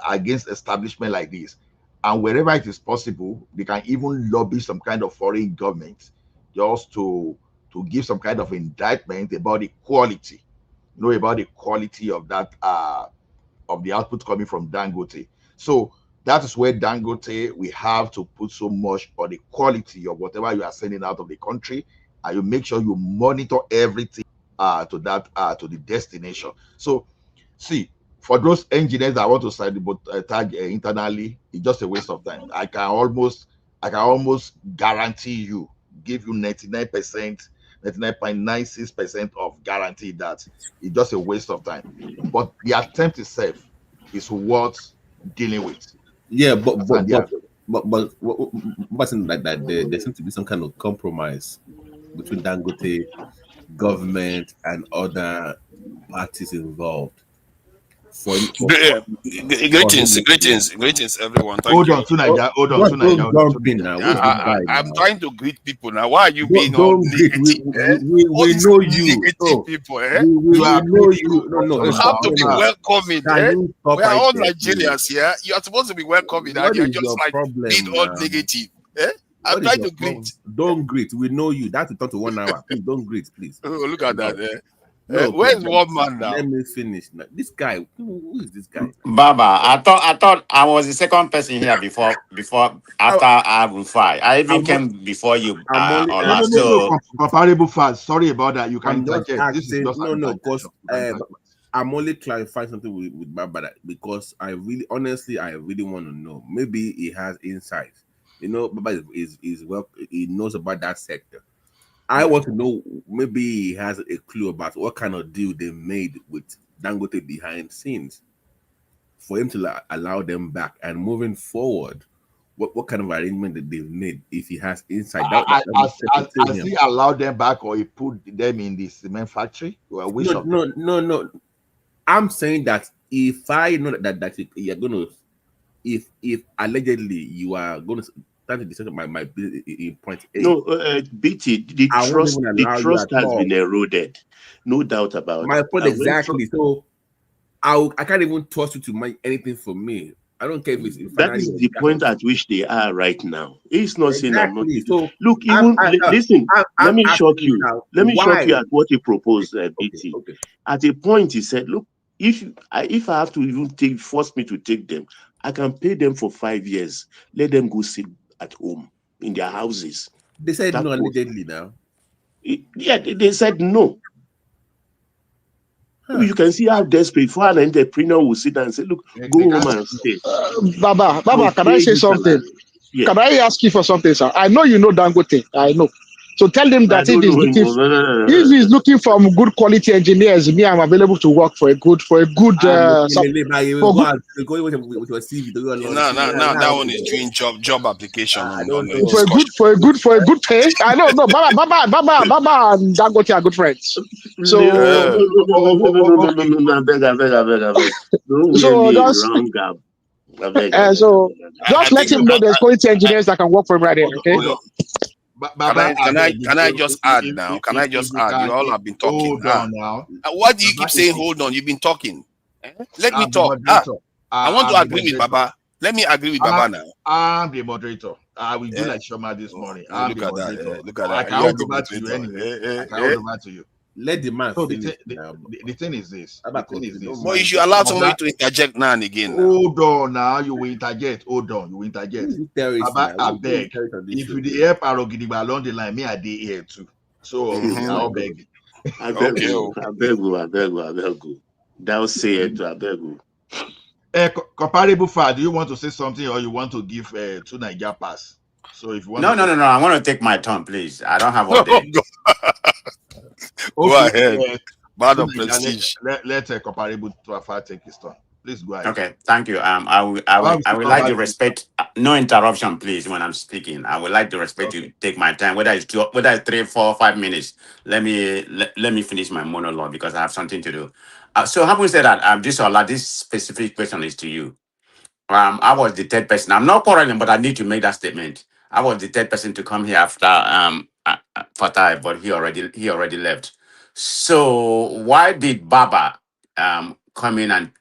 against establishment like this. And wherever it is possible, they can even lobby some kind of foreign government just to give some kind of indictment about the quality, about the quality of that of the output coming from Dangote. So that is where Dangote, we have to put so much on the quality of whatever you are sending out of the country, and you make sure you monitor everything to the destination. So see, for those engineers that want to tag internally, it's just a waste of time. I can almost guarantee you, give you 99%, 99.96% of guarantee that it's just a waste of time. But the attempt itself is worth dealing with. Yeah, but Yeah. like that, there seems to be some kind of compromise between Dangote, government, and other parties involved. For Greetings, everyone. Thank Hold you. on to Nigeria. Hold on to Just Nigeria. don't Hold on to jump in now. Nigeria. Who's this guy I'm now? trying to greet people now. Why are you being all Don't greet. negative? All We these know you. negative So people. You we are know greeting you. No. You from have to afar be Explain now. welcoming. Can you stop We are right all there, please? Nigerians here. You are supposed to be welcoming, and What you're is just your like being problem all now? negative. I'm What is trying your to problem? greet. Don't greet. We know you. That will talk to 1 hour. Please don't greet, please. Oh, look at that. No, Where's please, one man now? let me finish. Now, this guy, who is this guy? Baba, I thought I was the second person here before after Rufai. I even I'm not- came before you I'm only No, Ola. asking. So comparable fast. Sorry about that. You can I'm just interject. This is asking. just an Because interjection. I'm only clarifying something with Baba because I really, honestly, I really want to know. Maybe he has insight. Baba is well. He knows about that sector. I want to know. Maybe he has a clue about what kind of deal they made with Dangote behind scenes for him to allow them back and moving forward. What kind of arrangement that they've made? If he has insight, Has he allowed them back, or he put them in the cement factory? Well, which of them? No. I'm saying that if I know that you're gonna, if allegedly you are gonna start to discuss my business in point A, No, BT, the I won't trust, even the allow you trust at has all. been eroded, no doubt about My that. point And when exactly. So I can't even trust you to mind anything for me. I don't care if it's that finally is your the point discussion. at which they are right now. He's not saying I'm not Exactly. giving. So Look, even listen. Let I'm me shock asking you. now Let me shock why. you at what he proposed, BT. Okay. At a point, he said, "Look, if I have to even force me to take them, I can pay them for 5 years. Let them go sit at home in their houses." They said That no was allegedly now. yeah. They said no. Huh. You can see how desperate for an entrepreneur will sit down and say, "Look, go home and stay." Baba, I'll can pay I say you something? salary. Yeah. Can I ask you for something, sir? I know you know Dangote. I know. So tell him I that don't know him. if he's looking for good quality engineers, me, I'm available to work for a good for good Go for good. with your CV. Now that one is doing job application I on don't a know. discussion. For a good pay. I know, no, Baba and Dangote are good friends. So No, I beg. Don't wear so me just wrong gap. I beg. so I just let think him know there's quality engineers that can work for him right there. Okay. no. Baba, Can I just add now? Can I just add? You all have been talking. Hold on now. Why do you Baba, keep saying hold on? You've been talking. Let me I'm the talk. moderator. I want to I'm the agree with moderator. Baba. Let me agree with Baba now. I'm the moderator. I will do like Shoma this morning. I'm Look the at that. moderator. Look at I that. can You are hand the over to you anyway. I can hand over to you. Let the man So finish. the thing is this. The thing is this. But you should allow somebody to interject now and again. Hold on now. You will interject. Hold on. You will interject. Baba, I beg. If you the help Arogidigba along the line, me I dey here too. So I'll beg. I beg you. Thou say it, I beg you. Comparable far, do you want to say something or you want to give to Niger pass? So if you want No. to I want to take my turn, please. I don't have all day. Go ahead. Bad of Niger, prestige. let comparable to Afar take his turn. Please go ahead. Okay, thank you. I would like to respect no interruption, please, when I'm speaking. I would like to respect to take my time, whether it's 3, 4, 5 minutes. Let me finish my monologue because I have something to do. So having said that, this specific question is to you. I was the third person. I'm not quarreling, but I need to make that statement. I was the third person to come here after Fatai, but he already left. So why did Baba come in and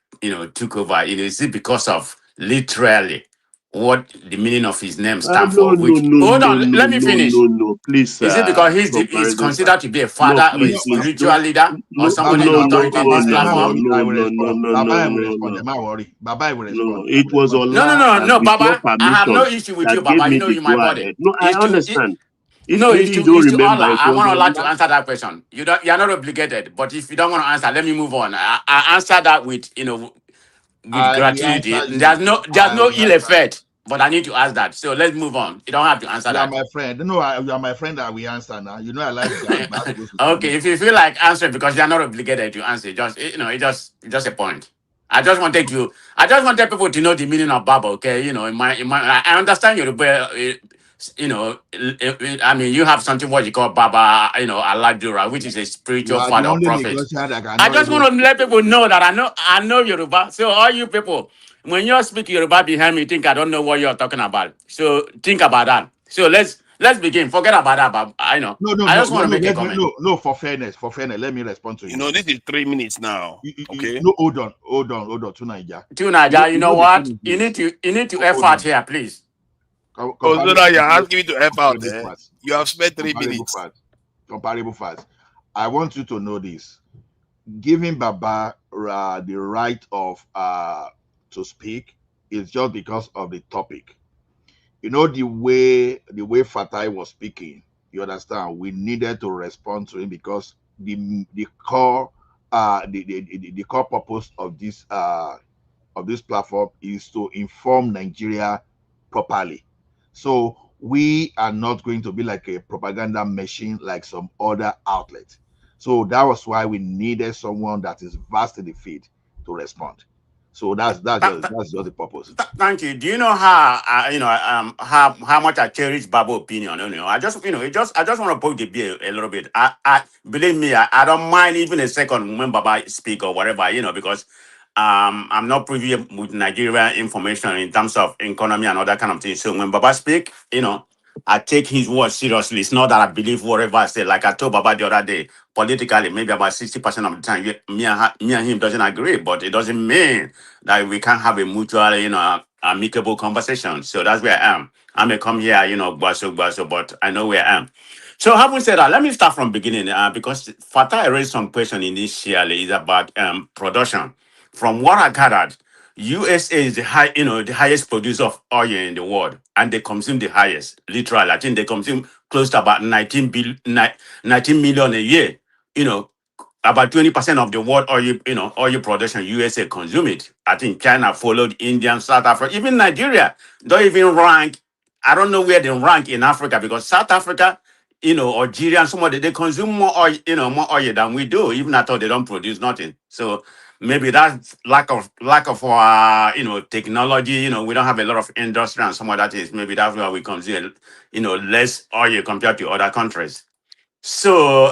took over? Is it because of literally what the meaning of his name stand for? Which hold on, let me finish. No, please. Is it because he's Comparison. considered to be a No, father, a please, spiritual don't. leader, or No, somebody in authority in this platform? I will respond. Baba, I will respond. Am I worry? Baba, I will respond. It was Ola that No, with your Baba. I have no permission issue with that you, gave Baba. me You the my go body. ahead. No, I understand. Maybe you don't It's to remember. Allah. It I was want Allah to Ola. answer that question. You're not obligated. But if you don't want to answer, let me move on. I answer that with with I will gratitude. answer you. There's no ill effect. But I need to ask that. So let's move on. You don't have to answer You are that. my friend. No, you are my friend that we answer now. You know I like to ask those Okay, if you feel like answering because you're not obligated to answer, just it's just a point. I just wanted people to know the meaning of Baba. Okay, I understand Yoruba. I mean, you have something what you call Baba, Aladura, which is a You spiritual are the father or only prophet. negotiator that I cannot just even want to speak let people Yoruba. know that I know Yoruba. So all you people, when you speak Yoruba behind me, think I don't know what you're talking about. So think about that. So let's begin. Forget about that. But I know. No, no, I no, just no, want to no, make a comment. no. For fairness, let me respond to You you. know, this is 3 minutes now. Okay. No, hold on, to Niger. To Naja, you know The what? thing is You this. need to Hold effort on. here, please. Oh, so now you're asking me to help out Comparable there. facts. You have spent 3 Comparable minutes. facts. Comparable facts. I want you to know this. Giving Baba the right of to speak is just because of the topic. You know the way Fatai was speaking. You understand? We needed to respond to him because the core the core purpose of this platform is to inform Nigeria properly. So we are not going to be like a propaganda machine like some other outlets. So that was why we needed someone that is vast in the field to respond. So that's just the purpose. Thank you. Do you know how how much I cherish Babu opinion? I just I just want to poke the beer a little bit. I believe me, I don't mind even a second when Baba speak or whatever, because I'm not privy with Nigerian information in terms of economy and other kind of things. So when Baba speak, I take his words seriously. It's not that I believe whatever I say. Like I told Baba the other day, politically, maybe about 60% of the time, me and him doesn't agree, but it doesn't mean that we can't have a mutual, amicable conversation. So that's where I am. I may come here, baso, but I know where I am. So having said that, let me start from beginning because Fatah raised some question initially is about production. From what I gathered, USA is the highest producer of oil in the world, and they consume the highest. Literally, I think they consume close to about 19 million a year. You know, about 20% of the world oil production, USA consume it. I think China followed, India, South Africa, even Nigeria don't even rank. I don't know where they rank in Africa because South Africa, Algeria and somebody they consume more oil, more oil than we do, even at all they don't produce nothing. So maybe that's lack of technology, we don't have a lot of industry and some of that is maybe that's why we consume, less oil compared to other countries. So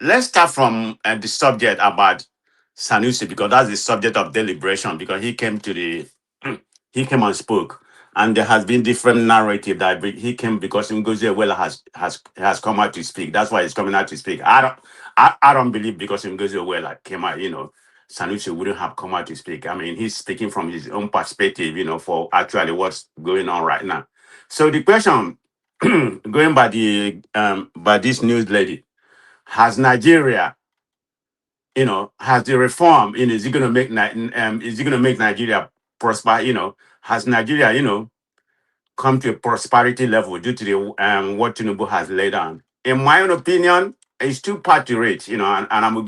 let's start from the subject about Sanusi because that's the subject of deliberation because he came to the he came and spoke and there has been different narrative that he came because Ngozi Ewela has come out to speak. That's why he's coming out to speak. I don't believe because Ngozi Ewela came out, Sanusi wouldn't have come out to speak. I mean, he's speaking from his own perspective, for actually what's going on right now. So the question going by this news lady, has Nigeria, has the reform, is it gonna make is it gonna make Nigeria prosper? Has Nigeria, come to a prosperity level due to the what Tinubu has laid down? In my own opinion, it's too part to it, and I'm gonna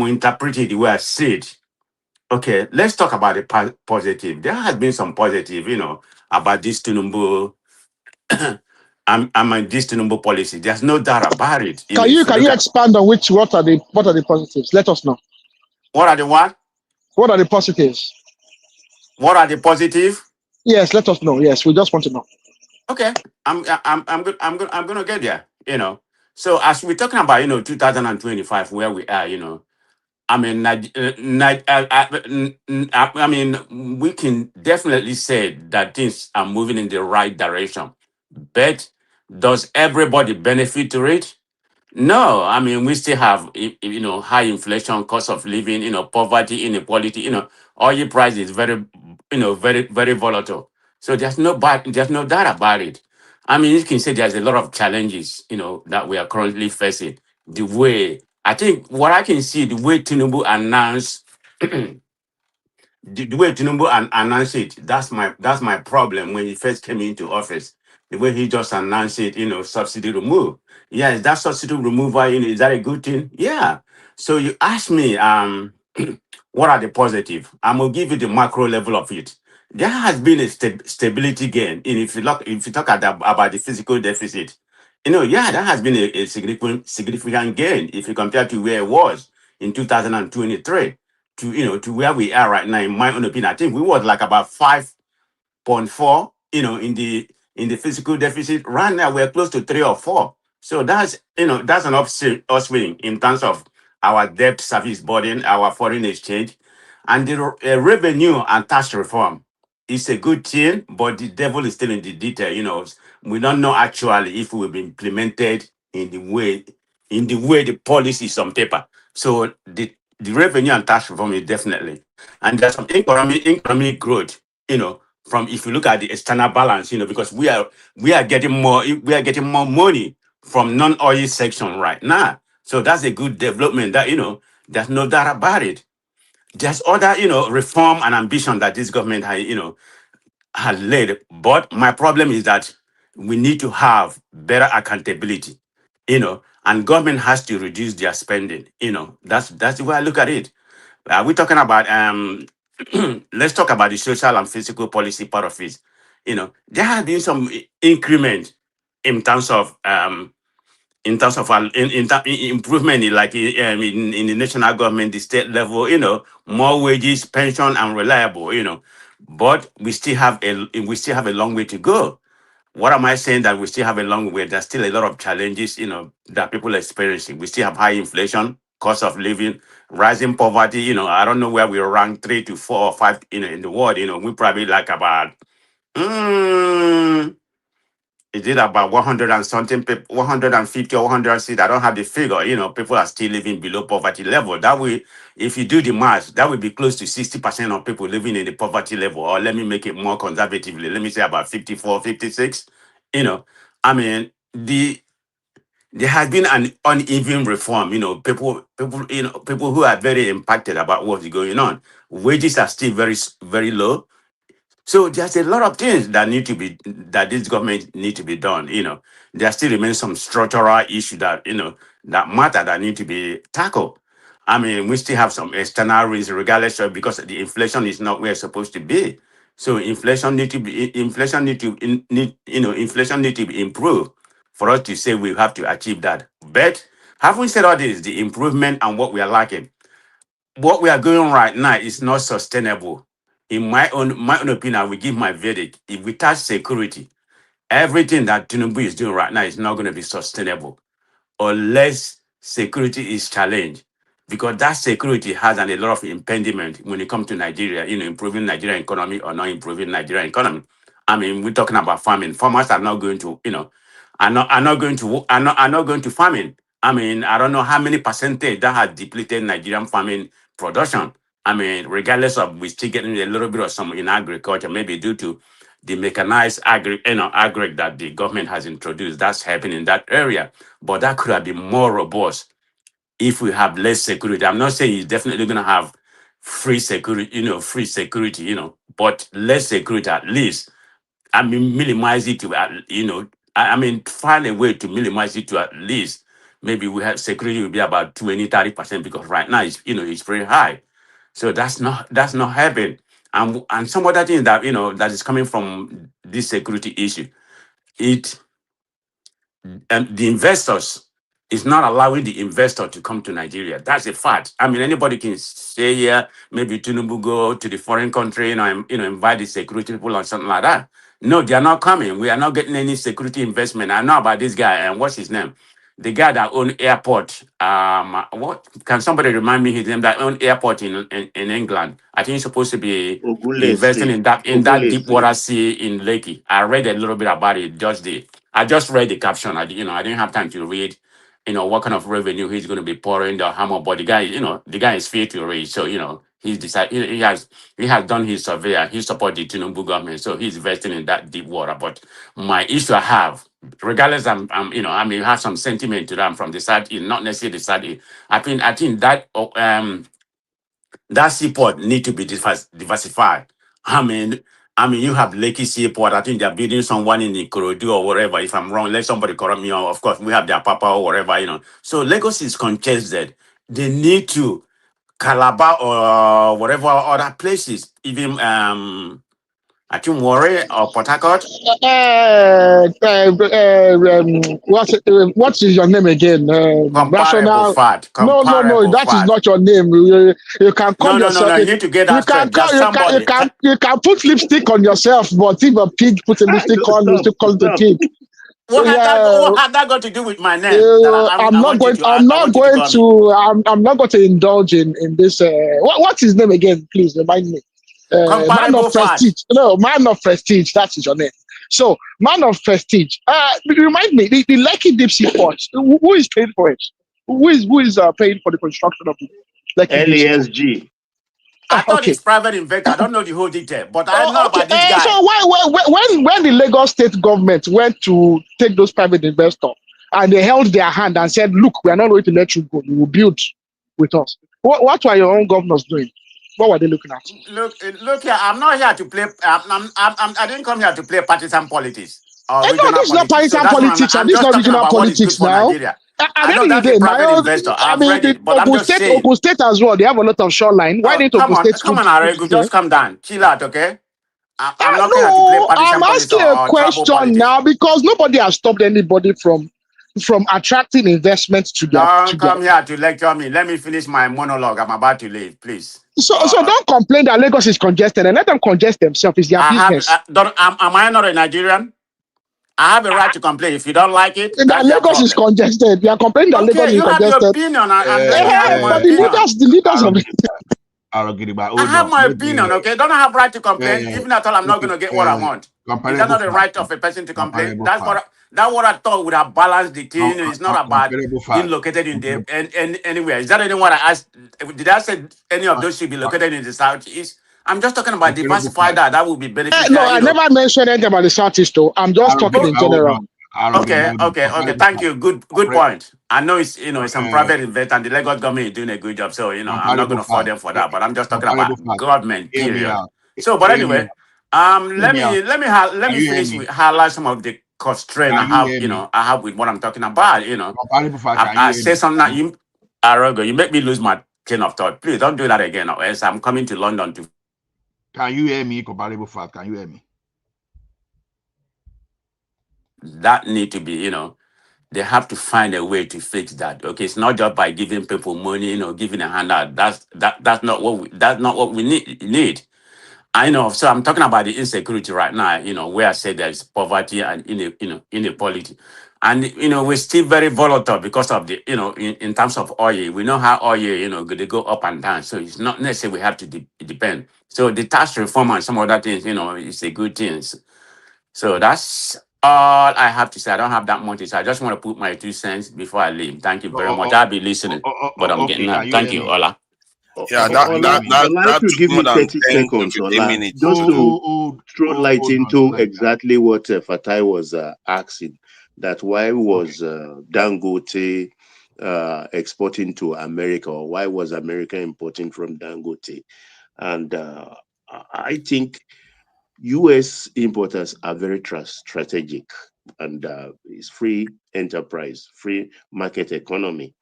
interpret it the way I see it. Okay, let's talk about the positive. There has been some positive, about this Tinubu I'm a sustainable policy. There's no doubt about it. Can you If you can look you at expand on what are the positives? Let us know. what are the what? What are the positives? What are the positive? Yes, let us know. Yes, we just want to know. Okay, I'm good. I'm gonna get there. So as we're talking about 2025, where we are, I mean, I mean, we can definitely say that things are moving in the right direction. But does everybody benefit to it? No, I mean we still have high inflation, cost of living, poverty, inequality. Oil price is very very volatile. So there's no doubt about it. I mean you can say there's a lot of challenges that we are currently facing. The way I think what I can see the way Tinubu announced the way Tinubu announced it, that's my problem when he first came into office. The way he just announced it, subsidy remove. Yes, that subsidy removal, is that a good thing? Yeah. So you ask me, what are the positive? I'm gonna give you the macro level of it. There has been a stability gain. And if you talk about the physical deficit, yeah, that has been a significant gain if you compare to where it was in 2023. to where we are right now. In my own opinion, I think we was like about 5.4, in the physical deficit. Right now we're close to 3 or 4. So that's an upswing in terms of our debt service burden, our foreign exchange, and the revenue and tax reform. It's a good thing, but the devil is still in the detail. We don't know actually if it will be implemented in the way the policy is on paper. So the revenue and tax reform is definitely, and there's some economic growth. From, if you look at the external balance, because we are getting more money from non-oil section right now. So that's a good development. That there's no doubt about it. There's other reform and ambition that this government has laid. But my problem is that we need to have better accountability, and government has to reduce their spending. That's the way I look at it. Are we talking about let's talk about the social and physical policy part of it. There has been some increment in terms of improvement in the national government, the state level, more wages, pension, and reliable, but we still have a long way to go. What am I saying? That we still have a long way? There's still a lot of challenges, that people are experiencing. We still have high inflation, cost of living, rising poverty. I don't know where we rank 3 to 4 or 5, in the world. We probably like about, is it about 100 and something people, 150 or 100 seats? I don't have the figure. People are still living below poverty level. That way, if you do the math, that would be close to 60% of people living in the poverty level. Or let me make it more conservatively. Let me say about 54, 56. I mean, there has been an uneven reform. People who are very impacted about what's going on. Wages are still very, very low. So there's a lot of things that this government need to be done. There still remains some structural issues that that need to be tackled. I mean, we still have some external reasons, regardless of, because the inflation is not where it's supposed to be. So inflation need to be improved for us to say we have to achieve that. But having said all this, the improvement and what we are lacking, what we are going right now is not sustainable. In my own opinion, I will give my verdict. If we touch security, everything that Tinubu is doing right now is not going to be sustainable unless security is challenged. Because that security has a lot of impediment when it comes to Nigeria, improving Nigerian economy or not improving Nigerian economy. I mean, we're talking about farming. Farmers are not going to, are not going to farming. I mean, I don't know how many percentage that has depleted Nigerian farming production. I mean, regardless of, we still getting a little bit of some in agriculture, maybe due to the mechanized agri that the government has introduced. That's happening in that area. But that could have been more robust if we have less security. I'm not saying it's definitely going to have free security, but less security at least. I mean, minimize it to, find a way to minimize it to at least, maybe we have security will be about 20-30%, because right now it's very high. So that's not happening. And some other thing that that is coming from this security issue, the investors is not allowing the investor to come to Nigeria. That's a fact. I mean, anybody can stay here, maybe Tinubu go to the foreign country, invite the security people or something like that. No, they are not coming. We are not getting any security investment. I know about this guy, and what's his name? The guy that owned airport. What can somebody remind me his name? That owned airport in England. I think he's supposed to be investing in that deep water sea in Lakey. I read a little bit about it. I just read the caption. I didn't have time to read, what kind of revenue he's going to be pouring, the how much. But the guy is fair to raise. So he's decided he has done his survey and he supports the Tinubu government. So he's investing in that deep water. But my issue I have, regardless, I may have some sentiment to them from the side, not necessarily the side. I think that that seaport need to be diversified. You have Lekki Seaport. I think they're building someone in the Ikorodu or whatever. If I'm wrong, let somebody correct me. Of course, we have their Papa or whatever. So Lagos is congested. They need to Calabar or whatever other places. Even At you Warri or Port Harcourt? What is your name again? Comparable Rational. fat. No, Comparable that is fat. not your name. You can call yourself. No. You need to get You that can straight. call. There's somebody. You can put lipstick on yourself. But if a pig put a lipstick on, you still call it a pig. What had Yeah. that got to do with my name? That I'm I not want you going. to I'm I not want you to going call me. to. I'm not going to indulge in this. What's his name again? Please remind me. Man of Comparable fat. prestige. No, man of prestige. That is your name. So, man of prestige. Remind me. The Lekki deep sea port. Who is paying for it? Who is paying for the construction of the Lekki deep sea port? LASG. I thought Okay. it's private investor. I don't know the whole detail, but I know Okay. about this guy. So when the Lagos state government went to take those private investors and they held their hand and said, "Look, we are not going to let you go. You will build with us." What were your own governors doing? What were they looking at? Look here. I'm not here to play. I didn't come here to play partisan politics or No, regional this is not politics. So partisan that's what politics, and I'm this is just not talking regional about what is good politics for now. Nigeria. At I the know end of that's the a day, private investor. I've read it, but I'm just saying. Ogun State as well, they have a lot of shoreline. Why didn't Come Ogun on, State come on, put Aregu. it there? Just calm down. Chill out, okay? I'm not here to play No, I'm partisan politics asking a or tribal question politics. now because nobody has stopped anybody from attracting investments to their. Don't come here to lecture me. Let me finish my monologue. I'm about to leave, please. So don't complain that Lagos is congested and let them congest themselves. It's their business. Am I not a Nigerian? I have a right to complain. If you don't like it, That that's their Lagos is problem. congested. They are complaining that Lagos Okay, is you have your congested. opinion, and let me have my But the opinion. leaders of I have my opinion, okay? Don't I have right to complain? Even at all, I'm not going to get what I want. Is that not the right of a person to complain? That's what I thought would have balanced the thing. It's not about being located in the anywhere. Is that anyone what I asked? Did I say any of those should be located in the southeast? I'm just talking about diversify that would be beneficial. No, I never mentioned anything about the southeast though. I'm just talking in general. Okay. Thank you. Good point. I know it's it's some private investor and the Lagos government is doing a good job. So I'm not gonna fault them for that. But I'm just talking about government, period. So, but anyway, let me finish with highlight some of the constraints I have with what I'm talking about. I say something that you Arago, you make me lose my train of thought. Please don't do that again, or else I'm coming to London to. Can you hear me, comparable fact? Can you hear me? That need to be, they have to find a way to fix that. Okay, it's not just by giving people money, giving a handout. That's not what we need. I know. So I'm talking about the insecurity right now. Where I say there's poverty and inequality, and we're still very volatile because of the in terms of oil. We know how oil they go up and down. So it's not necessarily we have to depend. So the tax reform and some other things, it's a good thing. So that's all I have to say. I don't have that much to say. I just want to put my 2 cents before I leave. Thank you very much. I'll be listening, but I'm getting out. Thank you, Ola. Yeah, Ola, that to took give more you than 30 10 to seconds, 15 Ola, minutes. just to throw light into exactly what Fatai was asking, that why was Dangote exporting to America, or why was America importing from Dangote? And I think U.S. importers are very strategic, and it's free enterprise, free market economy,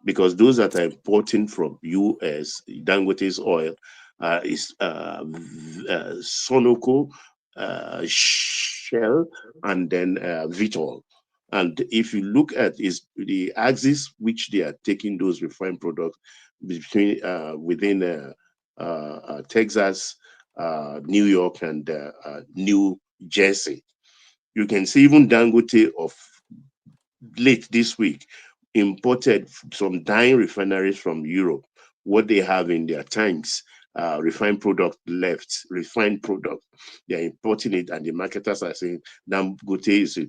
because those that are importing from U.S. Dangote's oil is Sonoco, Shell, and then Vitol. And if you look at the axis which they are taking those refined products between within Texas, New York, and New Jersey, you can see even Dangote of late this week imported some dying refineries from Europe. What they have in their tanks, refined product left, refined product, they're importing it, and the marketers are saying Dangote is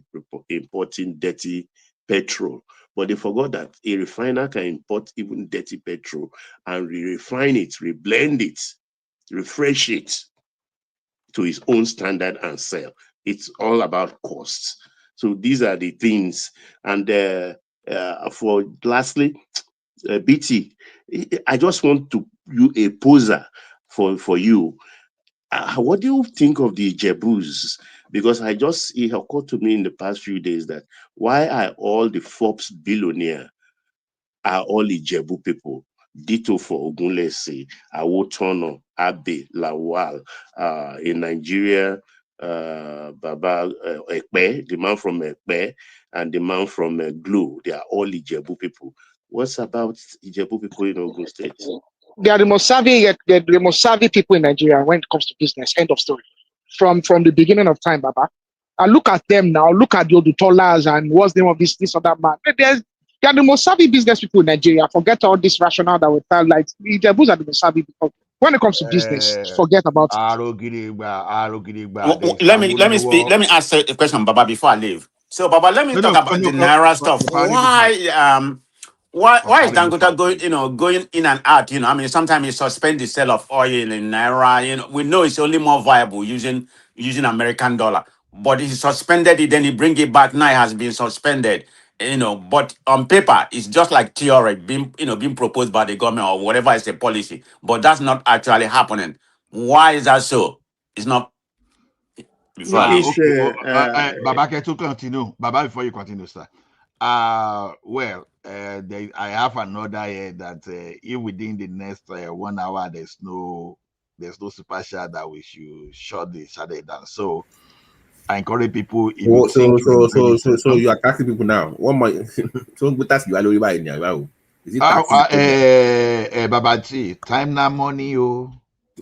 importing dirty petrol. But they forgot that a refiner can import even dirty petrol and refine it, reblend it, refresh it to his own standard and sell. It's all about costs. So these are the things. And for lastly, BT, I just want to you a poser for you. What do you think of the Jebus? Because it occurred to me in the past few days that why are all the Forbes billionaires are all Ijebu people? Ditto for Ogunlesi, Awotono, Abe, Lawal. In Nigeria, Baba Ekpe, the man from Ekpe, and the man from Glo, they are all Ijebu people. What's about Ijebu people in Ogun State? They are the most savvy people in Nigeria when it comes to business. End of story. From the beginning of time, Baba. And look at them now. Look at the Odutolas and what's the name of this other man. They are the most savvy business people in Nigeria. Forget all this rationale that we tell. Like the Ijebus are the most savvy people. When it comes to business, forget about it. Let me speak. Let me ask a question, Baba, before I leave. So, Baba, let me talk about the Naira stuff. Why is Dangote going in and out? I mean, sometimes you suspend the sale of oil in Naira. We know it's only more viable using American dollar. But he suspended it, then he bring it back. Now it has been suspended. But on paper, it's just like theory being proposed by the government or whatever is the policy. But that's not actually happening. Why is that so? It's not. Before I leave. Baba, to continue. Baba, before you continue, sir. I have another here that if within the next 1 hour there's no super chat, that we should shut it down. So I encourage people. If you think so you are attacking people now. One more. So that's you are right now. Is it Babati, time now money,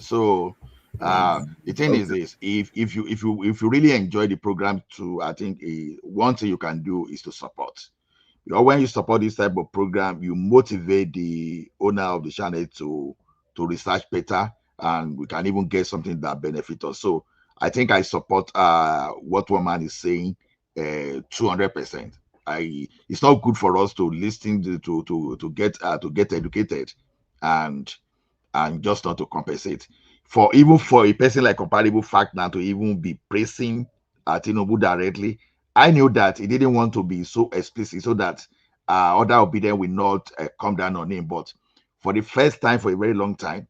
So the thing is this: if you really enjoy the program too, I think one thing you can do is to support. When you support this type of program, you motivate the owner of the channel to research better, and we can even get something that benefits us. So I think I support what one man is saying 200%. It's not good for us to listen to get educated and just not to compensate. For a person like Comparable Fact now to even be praising Tinubu directly, I knew that he didn't want to be so explicit so that other obedient will not come down on him. But for the first time for a very long time,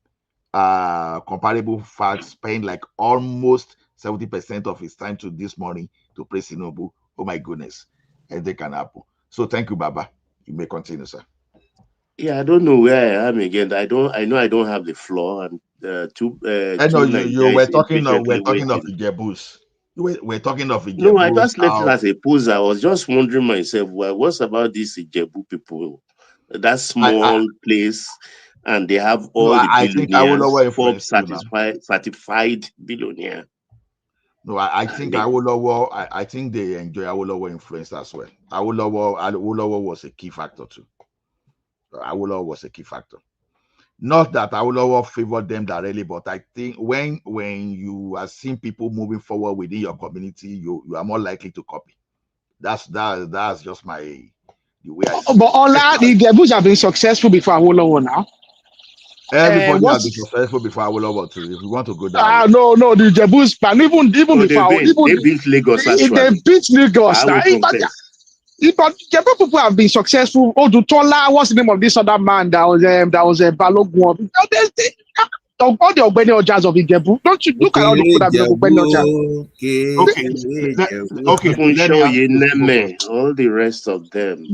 Comparable Fact spent like almost 70% of his time to this morning to praise Tinubu. Oh my goodness, and they can happen. So thank you, Baba. You may continue, sir. Yeah, I don't know where I am again. I know I don't have the floor, and I know you were talking of Ijebus. We're talking of Ijebus. No, I just left it as a pose. I was just wondering myself, well, what's about these Ijebu people? That small place, and they have all the billionaires, Forbes certified billionaire. No, I think Awolowo, I think they enjoy Awolowo influence as well. Awolowo was a key factor too. Awolowo was a key factor. Not that Awolowo favored them directly, but I think when you are seeing people moving forward within your community, you are more likely to copy. That's just the way I see it. But Ola, the Ijebus have been successful before Awolowo now. Everybody has been successful before Awolowo too. If we want to go down. No, the Ijebus plan, even before they beat Lagos actually. They beat Lagos now. But Ijebus people have been successful. Odutola, what's the name of this other man that was Balogun? All the Ogbeni Ojas of Ijebu. Don't you look at all the people that have been Ogbeni Ojas? All the rest of them.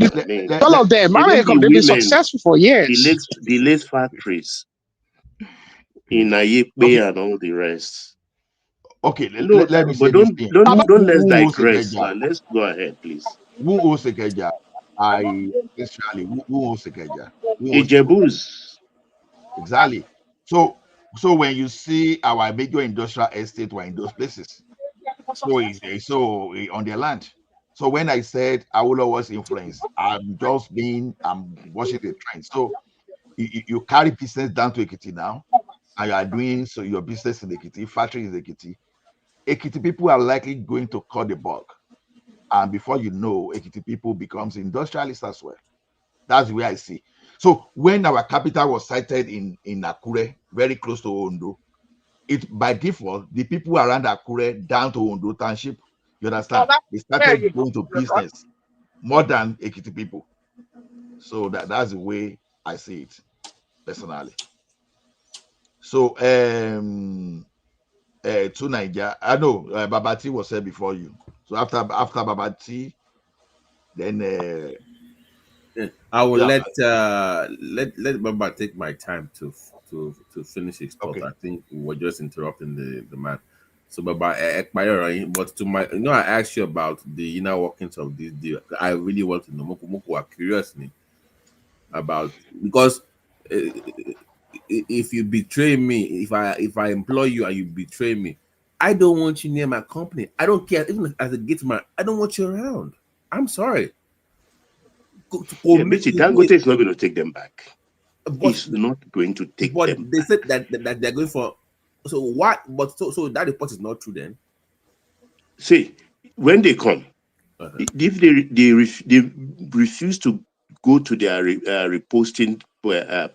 All of them. They've been successful for years. The late factories in Ayepe and all the rest. Okay, let me say but don't let's digress. Let's go ahead, please. Who owns Sekeja? Who owns Sekeja? Ijebus. Exactly. So when you see our major industrial estate were in those places, so on their land. So when I said Awolowo's influence, I'm watching the trend. So you carry business down to Ekiti now, and you are doing your business in Ekiti, factory in Ekiti. Ekiti people are likely going to cut the bulk, and before you know, Ekiti people becomes industrialists as well. That's the way I see. So when our capital was sited in Akure, very close to Ondo, it by default the people around Akure down to Ondo Township, you understand? They started going to business more than Ekiti people. So that's the way I see it personally. So to Nigeria, I know Babati was said before you. So after Babati, then I will Yeah. let Baba take my time to finish his thought. Okay. I think we're just interrupting the man. So Baba, but to my, I asked you about the inner workings of this deal. I really want to know. Moku are curious me about, because uh, if you betray me, if I employ you and you betray me, I don't want you near my company. I don't care, even as a gate man, I don't want you around. I'm sorry. To Yeah, commit Bichi, with me, Dangote is not going to take them back. but He's not going to take but them they back. said that they're going for. So what? But so that report is not true then. See, when they come, Uh-huh. if they refuse to go to their reposting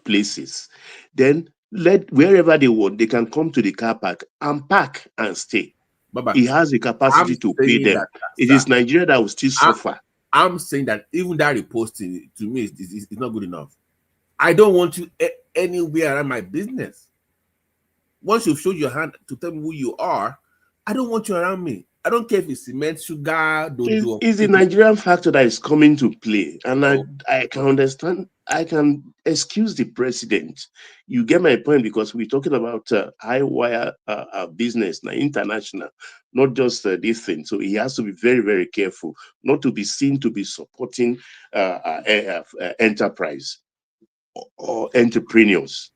places, then let wherever they want, they can come to the car park and park and stay. Baba, He has the I'm capacity to pay saying them. that, It sir. is Nigeria that will still I'm, suffer. I'm saying that even that reposting to me is not good enough. I don't want you anywhere around my business. Once you've showed your hand to tell me who you are, I don't want you around me. I don't care if it's cement, sugar, dodo, Is the potato. Nigerian factor that is coming to play, and Oh, I can understand. I can excuse the president. You get my point, because we're talking about high wire business now, international, not just this thing. So he has to be very, very careful not to be seen to be supporting enterprise or entrepreneurs.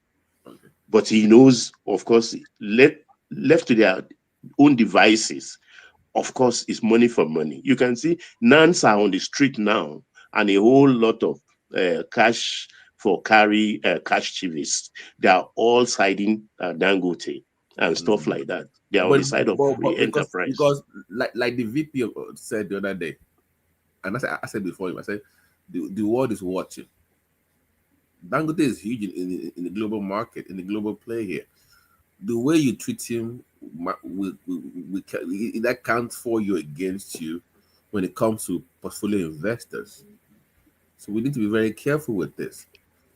okay. But he knows, of course, left to their own devices, of course, it's money for money. You can see nuns are on the street now, and a whole lot of cash for carry cash chivists. They are all siding Dangote and stuff Mm. like that. They are on the But, side of free but enterprise. because like the VP said the other day, and I said before him, I said the world is watching. Dangote is huge in the global market, in the global play here. The way you treat him, that counts for you against you when it comes to portfolio investors. So we need to be very careful with this.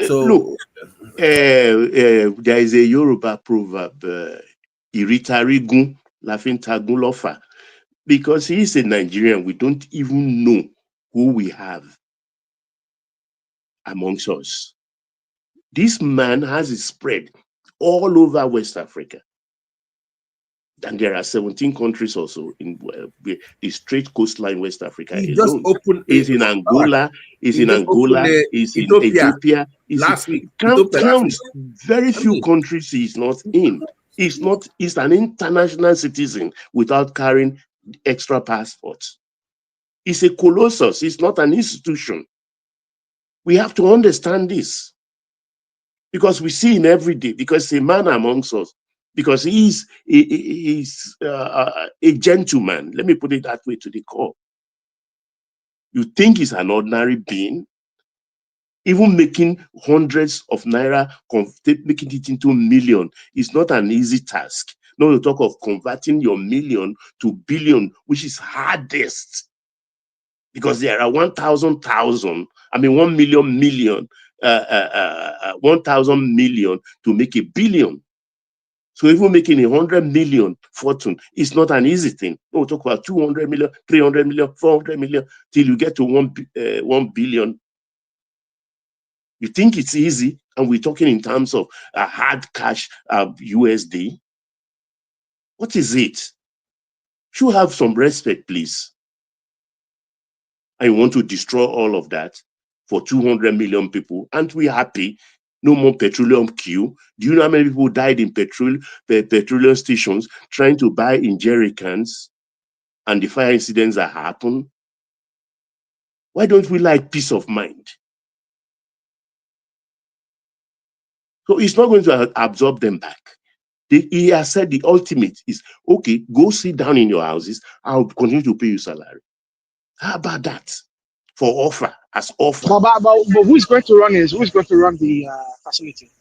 Look, So there is a Yoruba proverb, Iritarigun Lafintagun Lofa, because he is a Nigerian. We don't even know who we have amongst us. This man has it spread all over West Africa. And there are 17 countries also in the straight coastline West Africa he just alone. opened Is in all right, Angola, is he in just opened Angola, is in Ethiopia Ethiopia, is last week. count Ethiopia last week. very I few mean, countries he is not in. He's an international citizen without carrying extra passports. He's a colossus, he's not an institution. We have to understand this, because we see him every day, because he's a man amongst us, because he's a gentleman. Let me put it that way to the core. You think he's an ordinary being? Even making hundreds of naira, making it into million is not an easy task. Not to talk of converting your million to billion, which is hardest. Because there are 1,000, 1 million, 1,000 million to make a billion. So even making 100 million fortune is not an easy thing. We'll talk about 200 million, 300 million, 400 million, till you get to 1 billion. You think it's easy? And we're talking in terms of hard cash USD. What is it? Should have some respect, please. And you want to destroy all of that for 200 million people. Aren't we happy? No more petroleum queue. Do you know how many people died in petroleum stations trying to buy in jerry cans, and the fire incidents that happen? Why don't we like peace of mind? So it's not going to absorb them back. He has said the ultimate is, okay, go sit down in your houses. I'll continue to pay you salary. How about that? For offer, as offer. But who is going to run the facility?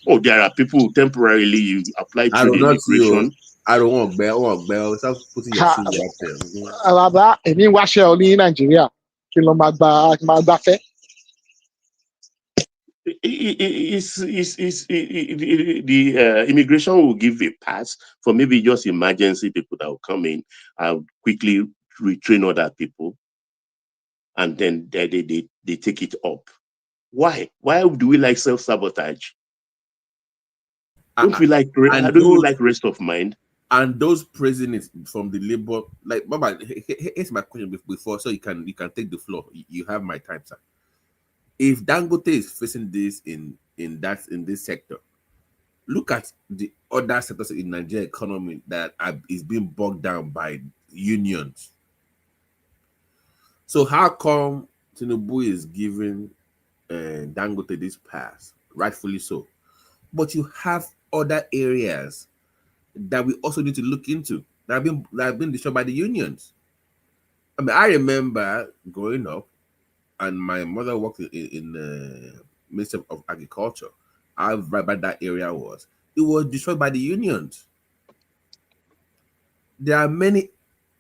Oh, there are people who temporarily you apply I through don't the know you. immigration. I don't want bell. Stop putting your shoes out there. Bàbá èmi ń wáṣẹ́ ọ ní Nàìjíríà kí ló máa gbafẹ́. The immigration will give a pass for maybe just emergency people that will come in and quickly retrain other people. and then they take it up. Why? Why do we like self-sabotage? Don't we like rest of mind? And those praising it from the labor, like Baba, here's my question before, so you can take the floor. You have my time, sir. If Dangote is facing this in this sector, look at the other sectors in Nigerian economy that is being bogged down by unions. So how come Tinubu is giving Dangote this pass, rightfully so, but you have other areas that we also need to look into that have been destroyed by the unions? I mean, I remember growing up, and my mother worked in the Ministry of Agriculture. How bad that area was. It was destroyed by the unions. There are many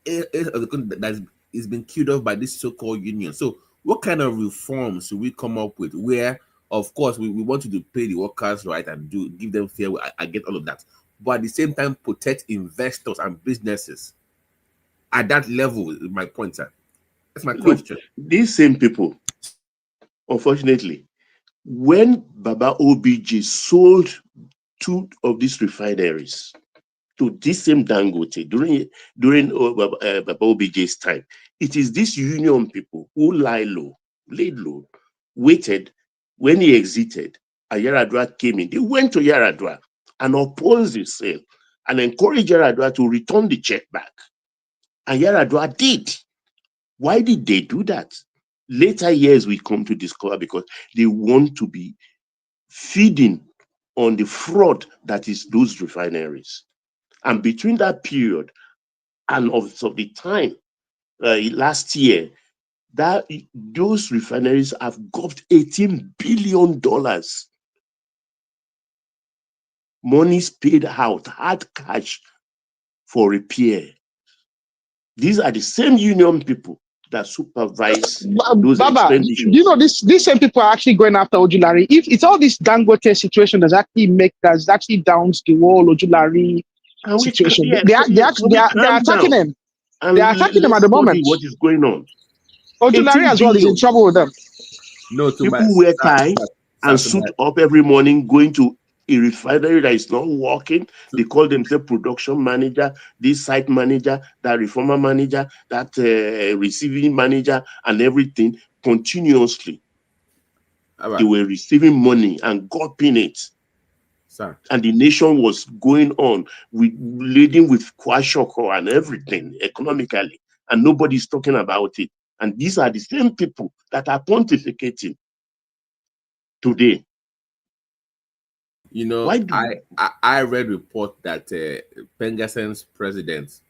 areas of the country that is being killed off by this so-called union. So what kind of reforms should we come up with where, of course, we want you to pay the workers right and give them fair? I get all of that. But at the same time, protect investors and businesses at that level is my point, sir. That's my question. These same people, unfortunately, when Baba OBJ sold 2 of these refineries to this same Dangote during Baba OBJ's time, it is these union people who laid low, waited. When he exited, and Yaradua came in. They went to Yaradua and opposed the sale and encouraged Yaradua to return the check back. And Yaradua did. Why did they do that? Later years we come to discover because they want to be feeding on the fraud that is those refineries. And between that period and of the time last year, that those refineries have got $18 billion. Monies paid out, hard cash for repair. These are the same union people that supervise those Baba, expenditures. you know, these same people are actually going after Ojulari. If it's all this Dangote situation that's actually downs the whole Ojulari situation, they are attacking them. They are attacking them at the moment. What is going on? Ojulari as well is in trouble with them. No, people wear tie and suit up every morning going to a refinery that is not working. They call themselves production manager, this site manager, that reformer manager, that receiving manager, and everything continuously. Right. They were receiving money and gulping it. Sir. And the nation was going on leading with kwashoko and everything economically, and nobody's talking about it. And these are the same people that are pontificating today. You know, I read report that Pengassen's president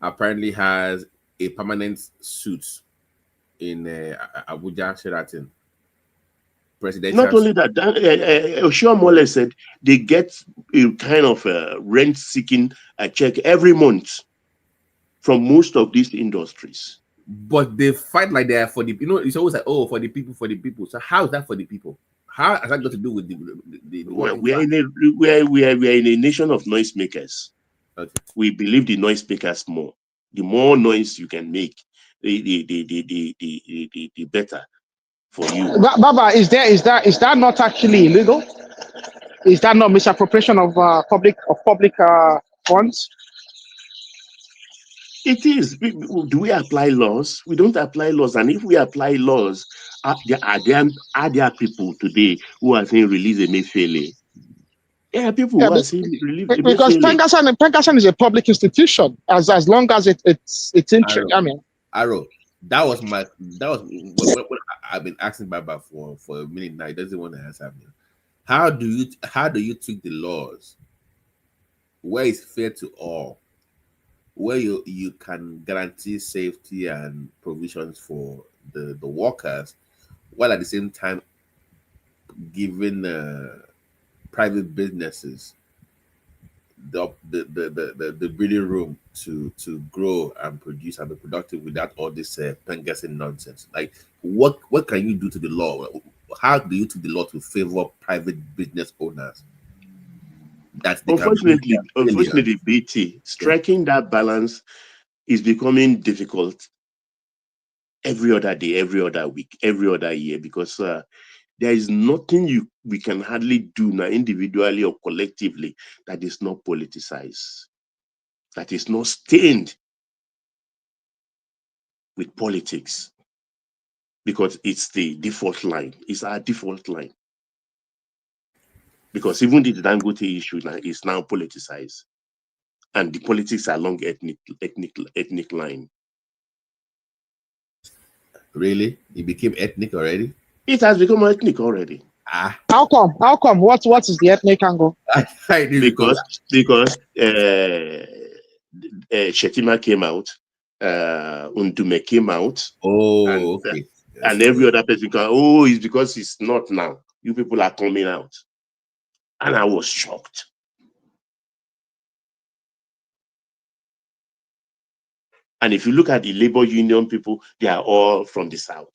apparently has a permanent suit in Abuja Sheraton. Not only that, Oshiomhole said they get a kind of rent-seeking check every month from most of these industries. But they fight like they are for the, you know, it's always like, oh, for the people, for the people. So how is that for the people? How has that got to do with the well, we are in a nation of noisemakers. Okay. We believe the noisemakers more. The more noise you can make, the better for you. Baba, is that not actually illegal? Is that not misappropriation of public funds? It is. Do we apply laws? We don't apply laws. And if we apply laws, are there people today who are saying release Emefiele? There are people who are saying release Emefiele. Because Pengassan is a public institution. As long as it's interesting. I mean, Arrow. That was what I've been asking Baba for a minute now. He doesn't want to answer me. How do you tweak the laws where it's fair to all, where you can guarantee safety and provisions for the workers, while at the same time giving private businesses the breathing room to grow and produce and be productive without all this Pengassan nonsense? Like, what can you do to the law? How do you do the law to favor private business owners? Unfortunately, BT, striking that balance is becoming difficult. every other day, every other week, every other year, because there is nothing we can hardly do now, individually or collectively, that is not politicized, that is not stained with politics, because it's the default line. It's our default line. Because even the Dangote issue now is now politicized, and the politics are along ethnic line. Really? It became ethnic already? It has become ethnic already. Ah. How come? How come? What is the ethnic angle? Because Shetima came out, Undume came out. Oh, okay. And every other person can, oh, it's because it's not now. You people are coming out. And I was shocked. And if you look at the labor union people, they are all from the South.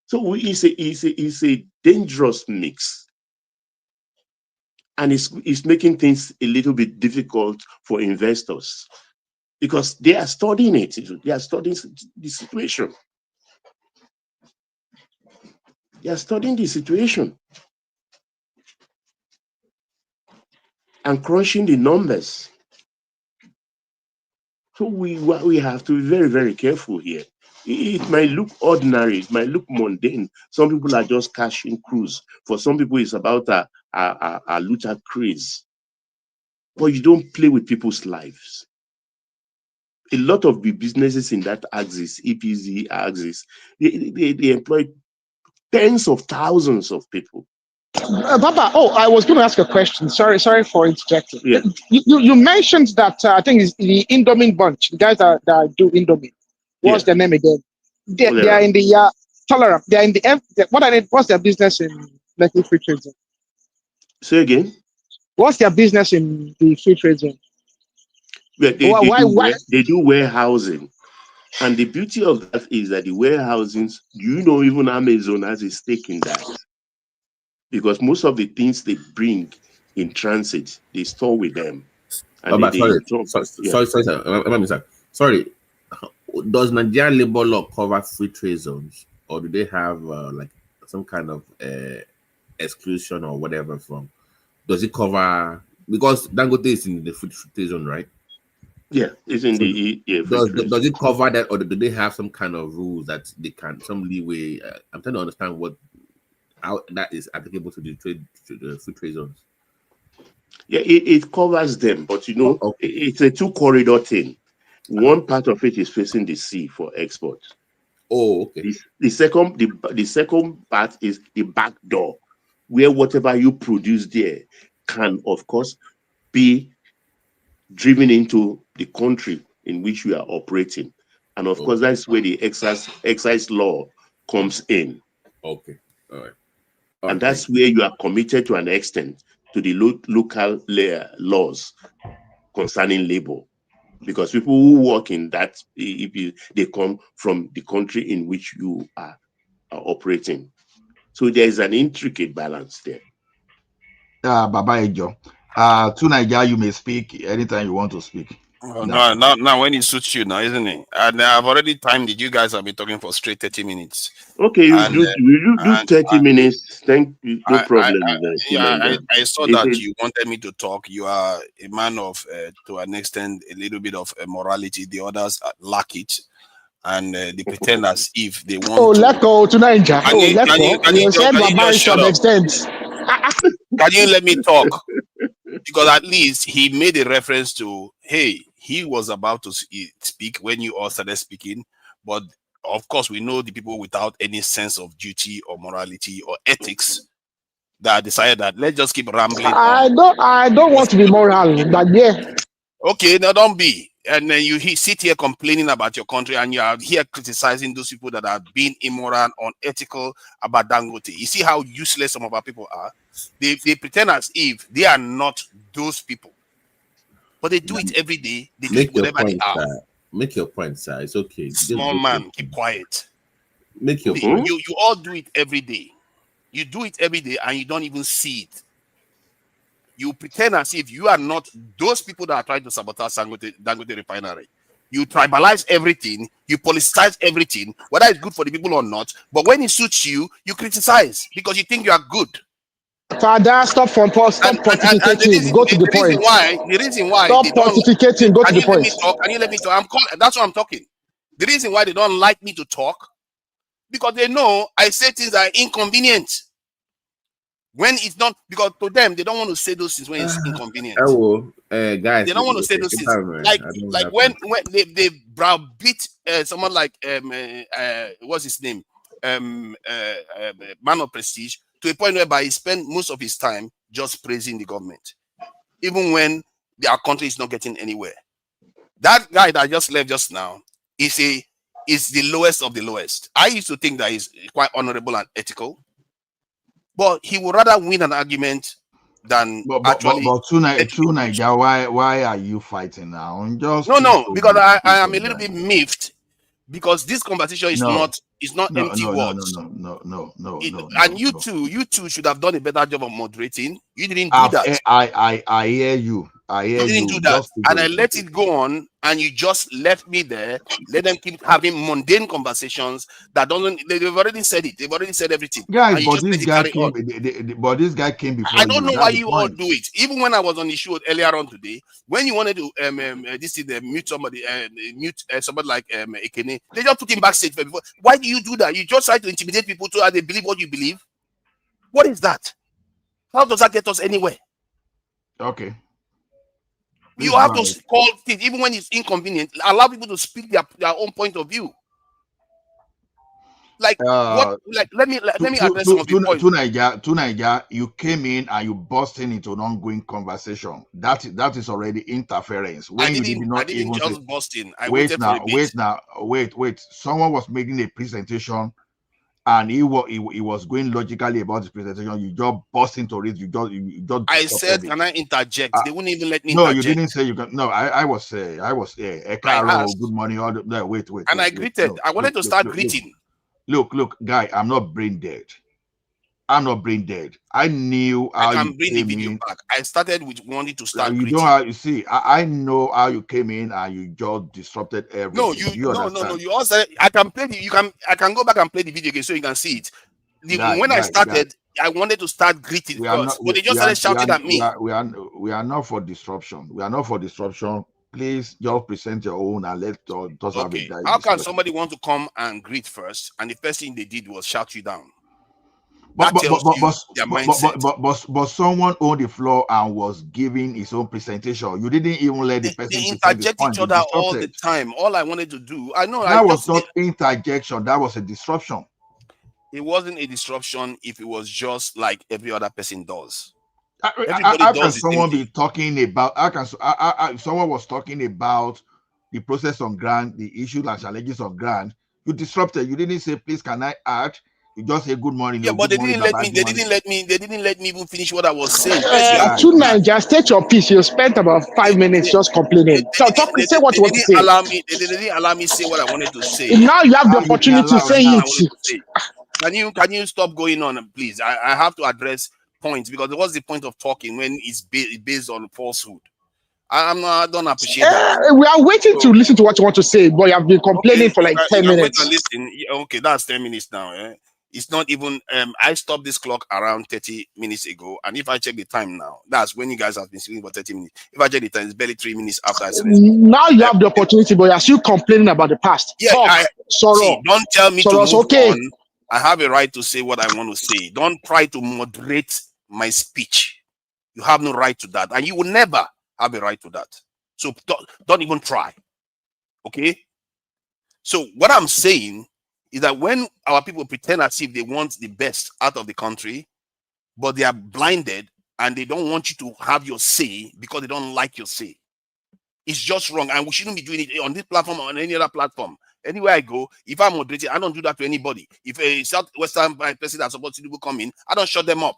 So it's a dangerous mix. And it's making things a little bit difficult for investors, because they are studying it. They are studying the situation. They are studying the situation and crunching the numbers. So we have to be very, very careful here. It might look ordinary, it might look mundane. Some people are just cashing crews. For some people, it's about a looter craze. But you don't play with people's lives. A lot of the businesses in that axis, EPZ axis, they employ tens of thousands of people. Papa, I was going to ask a question. Sorry for interjecting. Yeah. You mentioned that I think it's the Indomie bunch, the guys that do Indomie. What's their name again? They are in the Tolerant. They are in the what's their business in Lekki Free Trade Zone? Say again. What's their business in the Free Trade Zone? Well, they do warehousing. And the beauty of that is that the warehousings, even Amazon has a stake in that. Because most of the things they bring in transit, they store with them. And sorry. Does Nigerian labor law cover free trade zones, or do they have like some kind of exclusion or whatever from? Does it cover, because Dangote is in the free trade zone, right? Yeah, it's in the does it cover that, or do they have some kind of rules that they can, some leeway? I'm trying to understand how that is applicable to the free trade zones. Yeah, it covers them, but it's a 2-corridor thing. One part of it is facing the sea for export. Oh, okay. The second part is the back door, where whatever you produce there can, of course, be driven into the country in which you are operating. And of course, that's where the excise law comes in. Okay. All right. And that's where you are committed to an extent to the local laws concerning labor. Because people who work in that, they come from the country in which you are operating. So there is an intricate balance there. Baba Ejo, to Nigeria, you may speak anytime you want to speak. Now when it suits you now, isn't it? And I've already timed it. You guys have been talking for straight 30 minutes. Okay, you do 30 minutes. Thank you. No problem. I saw that you wanted me to talk. You are a man of, to an extent, a little bit of morality. The others lack it. And they pretend as if they want to. Let's go to Nigeria. Can you just shut up? Can you let me talk? Because at least he made a reference to, hey, he was about to speak when you all started speaking. But of course, we know the people without any sense of duty or morality or ethics that decided that let's just keep rambling. I don't want to be moral, but yeah. Okay, now don't be. And then you sit here complaining about your country, and you are here criticizing those people that are being immoral, unethical about Dangote. You see how useless some of our people are? They pretend as if they are not those people. But they do it every day. They do it whatever they are. Make your point, sir. It's okay. Small man, keep quiet. Make your point. You all do it every day. You do it every day, and you don't even see it. You pretend as if you are not those people that are trying to sabotage Dangote refinery. You tribalize everything, you politicize everything, whether it's good for the people or not. But when it suits you, you criticize because you think you are good. Father, stop pontificating. Go to the point. The reason why Stop they don't pontificating. Go to the point. Can you let me talk? That's why I'm talking. The reason why they don't like me to talk, because they know I say things that are inconvenient. When it's not, because to them they don't want to say those things when it's inconvenient. Guys, they don't want to say those things. Like when they browbeat someone like what's his name, man of prestige, to a point whereby he spent most of his time just praising the government, even when our country is not getting anywhere. That guy that just left just now is the lowest of the lowest. I used to think that he's quite honorable and ethical, but he would rather win an argument than actually. But true Nigeria, why are you fighting now? No, because I am a little bit miffed because this conversation is not empty words. No. And you two should have done a better job of moderating. You didn't do that. I hear you. You didn't do that, and I let it go on, and you just left me there. Let them keep having mundane conversations that doesn't. They've already said it. They've already said everything. Guys, but this guy came. But this guy came before. I don't know why you all do it. Even when I was on the show earlier on today, when you wanted to mute somebody, somebody like Ekene, they just put him backstage before. Why do you do that? You just try to intimidate people so that they believe what you believe. What is that? How does that get us anywhere? Okay. You have to call things, even when it's inconvenient. Allow people to speak their own point of view. Like what? Like let me address some of the points. To Nigeria, you came in and you busted into an ongoing conversation. That is already interference. When I didn't just bust in. I wait. Someone was making a presentation, and he was going logically about his presentation. You just bust into it. You just. I said, can I interject? They wouldn't even let me. No, interject. You didn't say you can. No, I was good morning. Wait. And I greeted. I wanted to start greeting. Look, guy, I'm not brain dead. I knew how I can you bring the video back. I started with wanting to start you greeting. don't have, you see, I know how you came in and you just disrupted everything. No. You all said I can play I can go back and play the video again so you can see it. When I started, I wanted to start greeting first, but they just started shouting at me. We are not for disruption. Please just present your own and let us have a How can somebody want to come and greet first, and the first thing they did was shout you down? But someone owned the floor and was giving his own presentation. You didn't even let the person interject each other all the time. All I wanted to do, that was not interjection. That was a disruption. It wasn't a disruption if it was just like every other person does. How can someone be talking about? Someone was talking about the process on ground, the issues and challenges on ground. You disrupted. You didn't say, "Please, can I add?" You just say, "Good morning." Yeah, but they didn't let me. They didn't let me even finish what I was saying. To Nigeria, state your piece. You spent about 5 minutes just complaining. Say what you want to say. They didn't allow me to say what I wanted to say. Now you have the opportunity to say it. Can you stop going on, please? I have to address points because what's the point of talking when it's based on falsehood? I don't appreciate that. We are waiting to listen to what you want to say, but you have been complaining for like 10 minutes. Listen. Okay, that's 10 minutes now. Eh? It's not even. I stopped this clock around 30 minutes ago, and if I check the time now, that's when you guys have been speaking for 30 minutes. If I check the time, it's barely 3 minutes after I said it. Now you have the opportunity, but you're still complaining about the past. Yeah, don't tell me to move on. I have a right to say what I want to say. Don't try to moderate my speech. You have no right to that, and you will never have a right to that. So don't even try. Okay? So what I'm saying is that when our people pretend as if they want the best out of the country, but they are blinded and they don't want you to have your say because they don't like your say, it's just wrong, and we shouldn't be doing it on this platform or on any other platform. Anywhere I go, if I'm moderating, I don't do that to anybody. If a Southwestern person that's supposed to come in, I don't shut them up.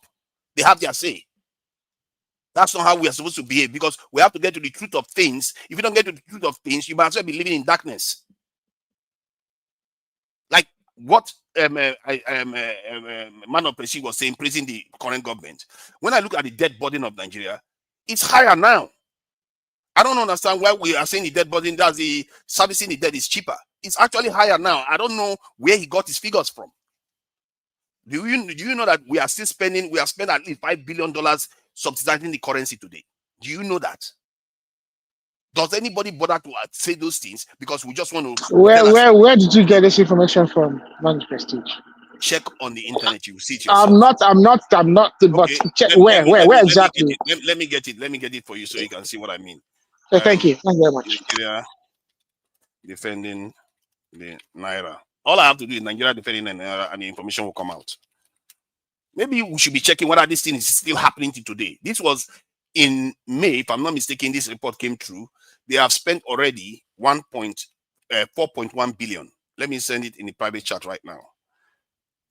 They have their say. That's not how we are supposed to behave, because we have to get to the truth of things. If you don't get to the truth of things, you might as well be living in darkness. Like what Man of Prestige was saying, praising the current government. When I look at the debt burden of Nigeria, it's higher now. I don't understand why we are saying the debt burden, that's the servicing the debt is cheaper. It's actually higher now. I don't know where he got his figures from. Do you know that we have spent at least $5 billion subsidizing the currency today? Do you know that? Does anybody bother to say those things because we just want to? Where did you get this information from, non-prestige? Check on the internet, you will see it yourself. I'm not. But Okay. check where exactly? Let me get it for you so you can see what I mean. Thank you very much. Nigeria defending the naira. All I have to do is Nigeria defending the naira, and the information will come out. Maybe we should be checking whether this thing is still happening to today. This was in May, if I'm not mistaken. This report came through. They have spent already 4.1 billion. Let me send it in the private chat right now.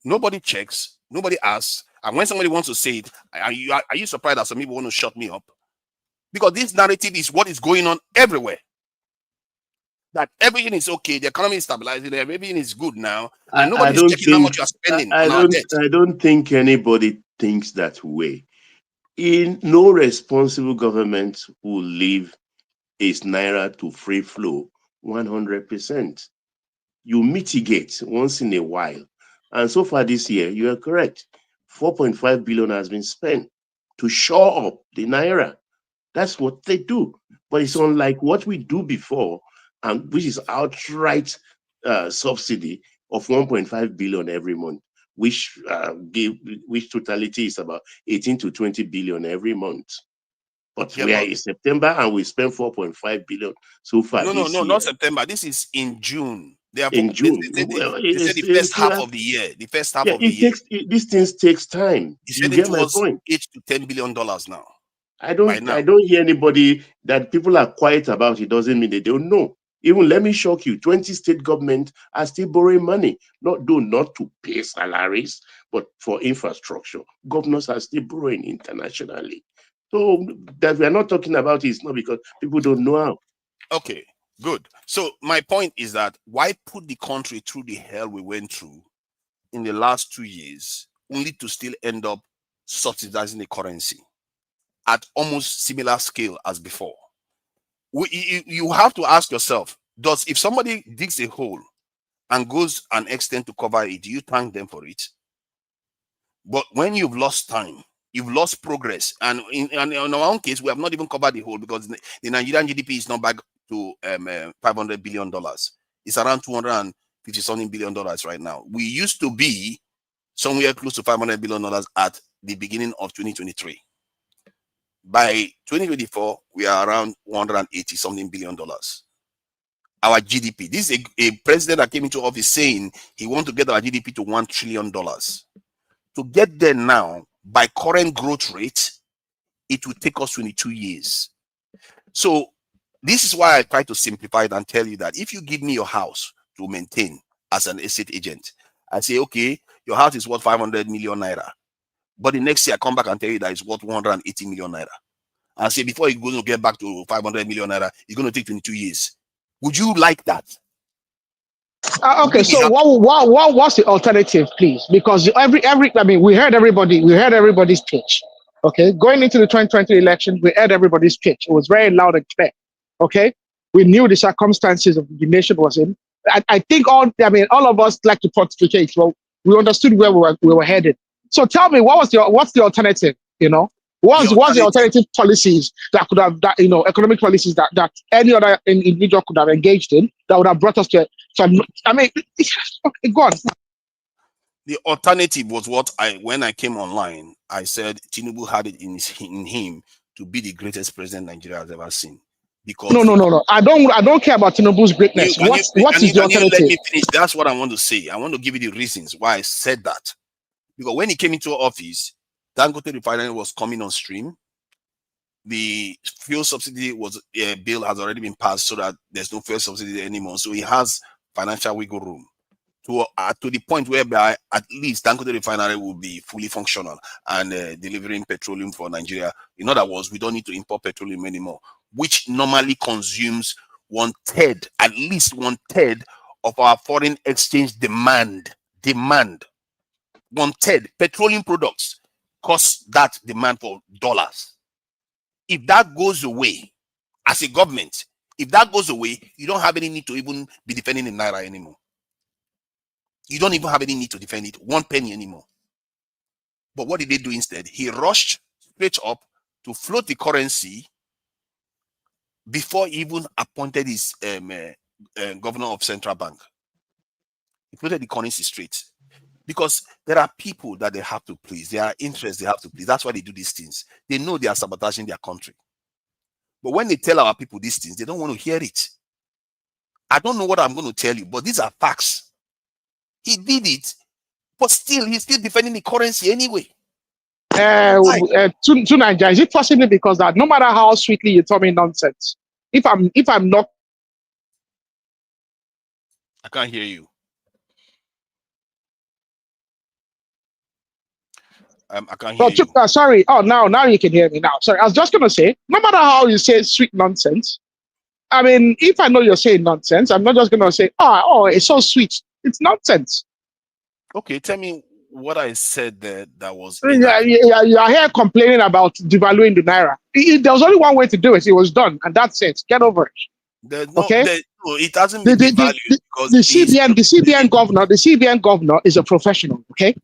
Nobody checks, nobody asks, and when somebody wants to say it, are you surprised that some people want to shut me up? Because this narrative is what is going on everywhere. That everything is okay, the economy is stabilizing, everything is good now, and nobody is checking how much you are spending on our debt. I don't think anybody thinks that way. No responsible government will leave its naira to free flow 100%. You mitigate once in a while. And so far this year, you are correct. 4.5 billion has been spent to shore up the naira. That's what they do. But it's unlike what we do before, and which is outright subsidy of 1.5 billion every month, which totality is about 18 to 20 billion every month. But we are in September and we spent 4.5 billion so far. No, not September. This is in June. In June. They said the first half of the year. The first half of the year. These things takes time. You get my point. $8 to $10 billion now. I don't hear anybody that people are quiet about it. Doesn't mean they don't know. Even let me shock you, 20 state governments are still borrowing money, not to pay salaries, but for infrastructure. Governors are still borrowing internationally. So that we are not talking about it is not because people don't know how. Okay, good. So my point is that why put the country through the hell we went through in the last 2 years, only to still end up subsidizing the currency at almost similar scale as before? You have to ask yourself, if somebody digs a hole and goes an extent to cover it, do you thank them for it? But when you've lost time, you've lost progress, and in our own case, we have not even covered the hole because the Nigerian GDP is not back to $500 billion. It's around $250-something billion right now. We used to be somewhere close to $500 billion at the beginning of 2023. By 2024, we are around $180-something billion. Our GDP. This is a president that came into office saying he wants to get our GDP to $1 trillion. To get there now, by current growth rate, it will take us 22 years. So this is why I try to simplify it and tell you that if you give me your house to maintain as an estate agent, I say, okay, your house is worth 500 million naira. But the next year I come back and tell you that it's worth 180 million naira. I say, before you're going to get back to 500 million naira, it's going to take 22 years. Would you like that? Okay, so what's the alternative, please? Because we heard everybody's pitch. Okay, going into the 2020 election, we heard everybody's pitch. It was very loud and clear. Okay, we knew the circumstances of the nation was in. I think all of us like to pontificate. Well, we understood where we were headed. So tell me, what's the alternative? What's the alternative policies that could have economic policies that any other individual could have engaged in that would have brought us to okay, go on. The alternative was when I came online, I said Tinubu had it in him to be the greatest president Nigeria has ever seen. Because no. I don't care about Tinubu's greatness. What is the alternative? Let me finish. That's what I want to say. I want to give you the reasons why I said that. Because when he came into office, Dangote refinery was coming on stream. The fuel subsidy bill has already been passed so that there's no fuel subsidy anymore. So he has financial wiggle room to the point whereby at least Dangote refinery will be fully functional and delivering petroleum for Nigeria. In other words, we don't need to import petroleum anymore, which normally consumes at least one third of our foreign exchange demand. 1/3 petroleum products cause that demand for dollars. If that goes away, as a government. If that goes away, you don't have any need to even be defending the naira anymore. You don't even have any need to defend it 1 penny anymore. But what did they do instead? He rushed straight up to float the currency before he even appointed his governor of central bank. He floated the currency straight because there are people that they have to please. There are interests they have to please. That's why they do these things. They know they are sabotaging their country. But when they tell our people these things, they don't want to hear it. I don't know what I'm going to tell you, but these are facts. He did it, but still, he's still defending the currency anyway. To Nigeria, is it possibly because that no matter how sweetly you tell me nonsense, if I'm not, I can't hear you. I can't hear you. Sorry. Oh, now you can hear me now. Sorry, I was just gonna say, no matter how you say sweet nonsense, I mean, if I know you're saying nonsense, I'm not just gonna say, oh, it's so sweet. It's nonsense. Okay, tell me what I said there that was. You are here complaining about devaluing the naira. There was only one way to do it. It was done, and that's it. Get over it. It hasn't been devalued because the CBN governor is a professional. Okay,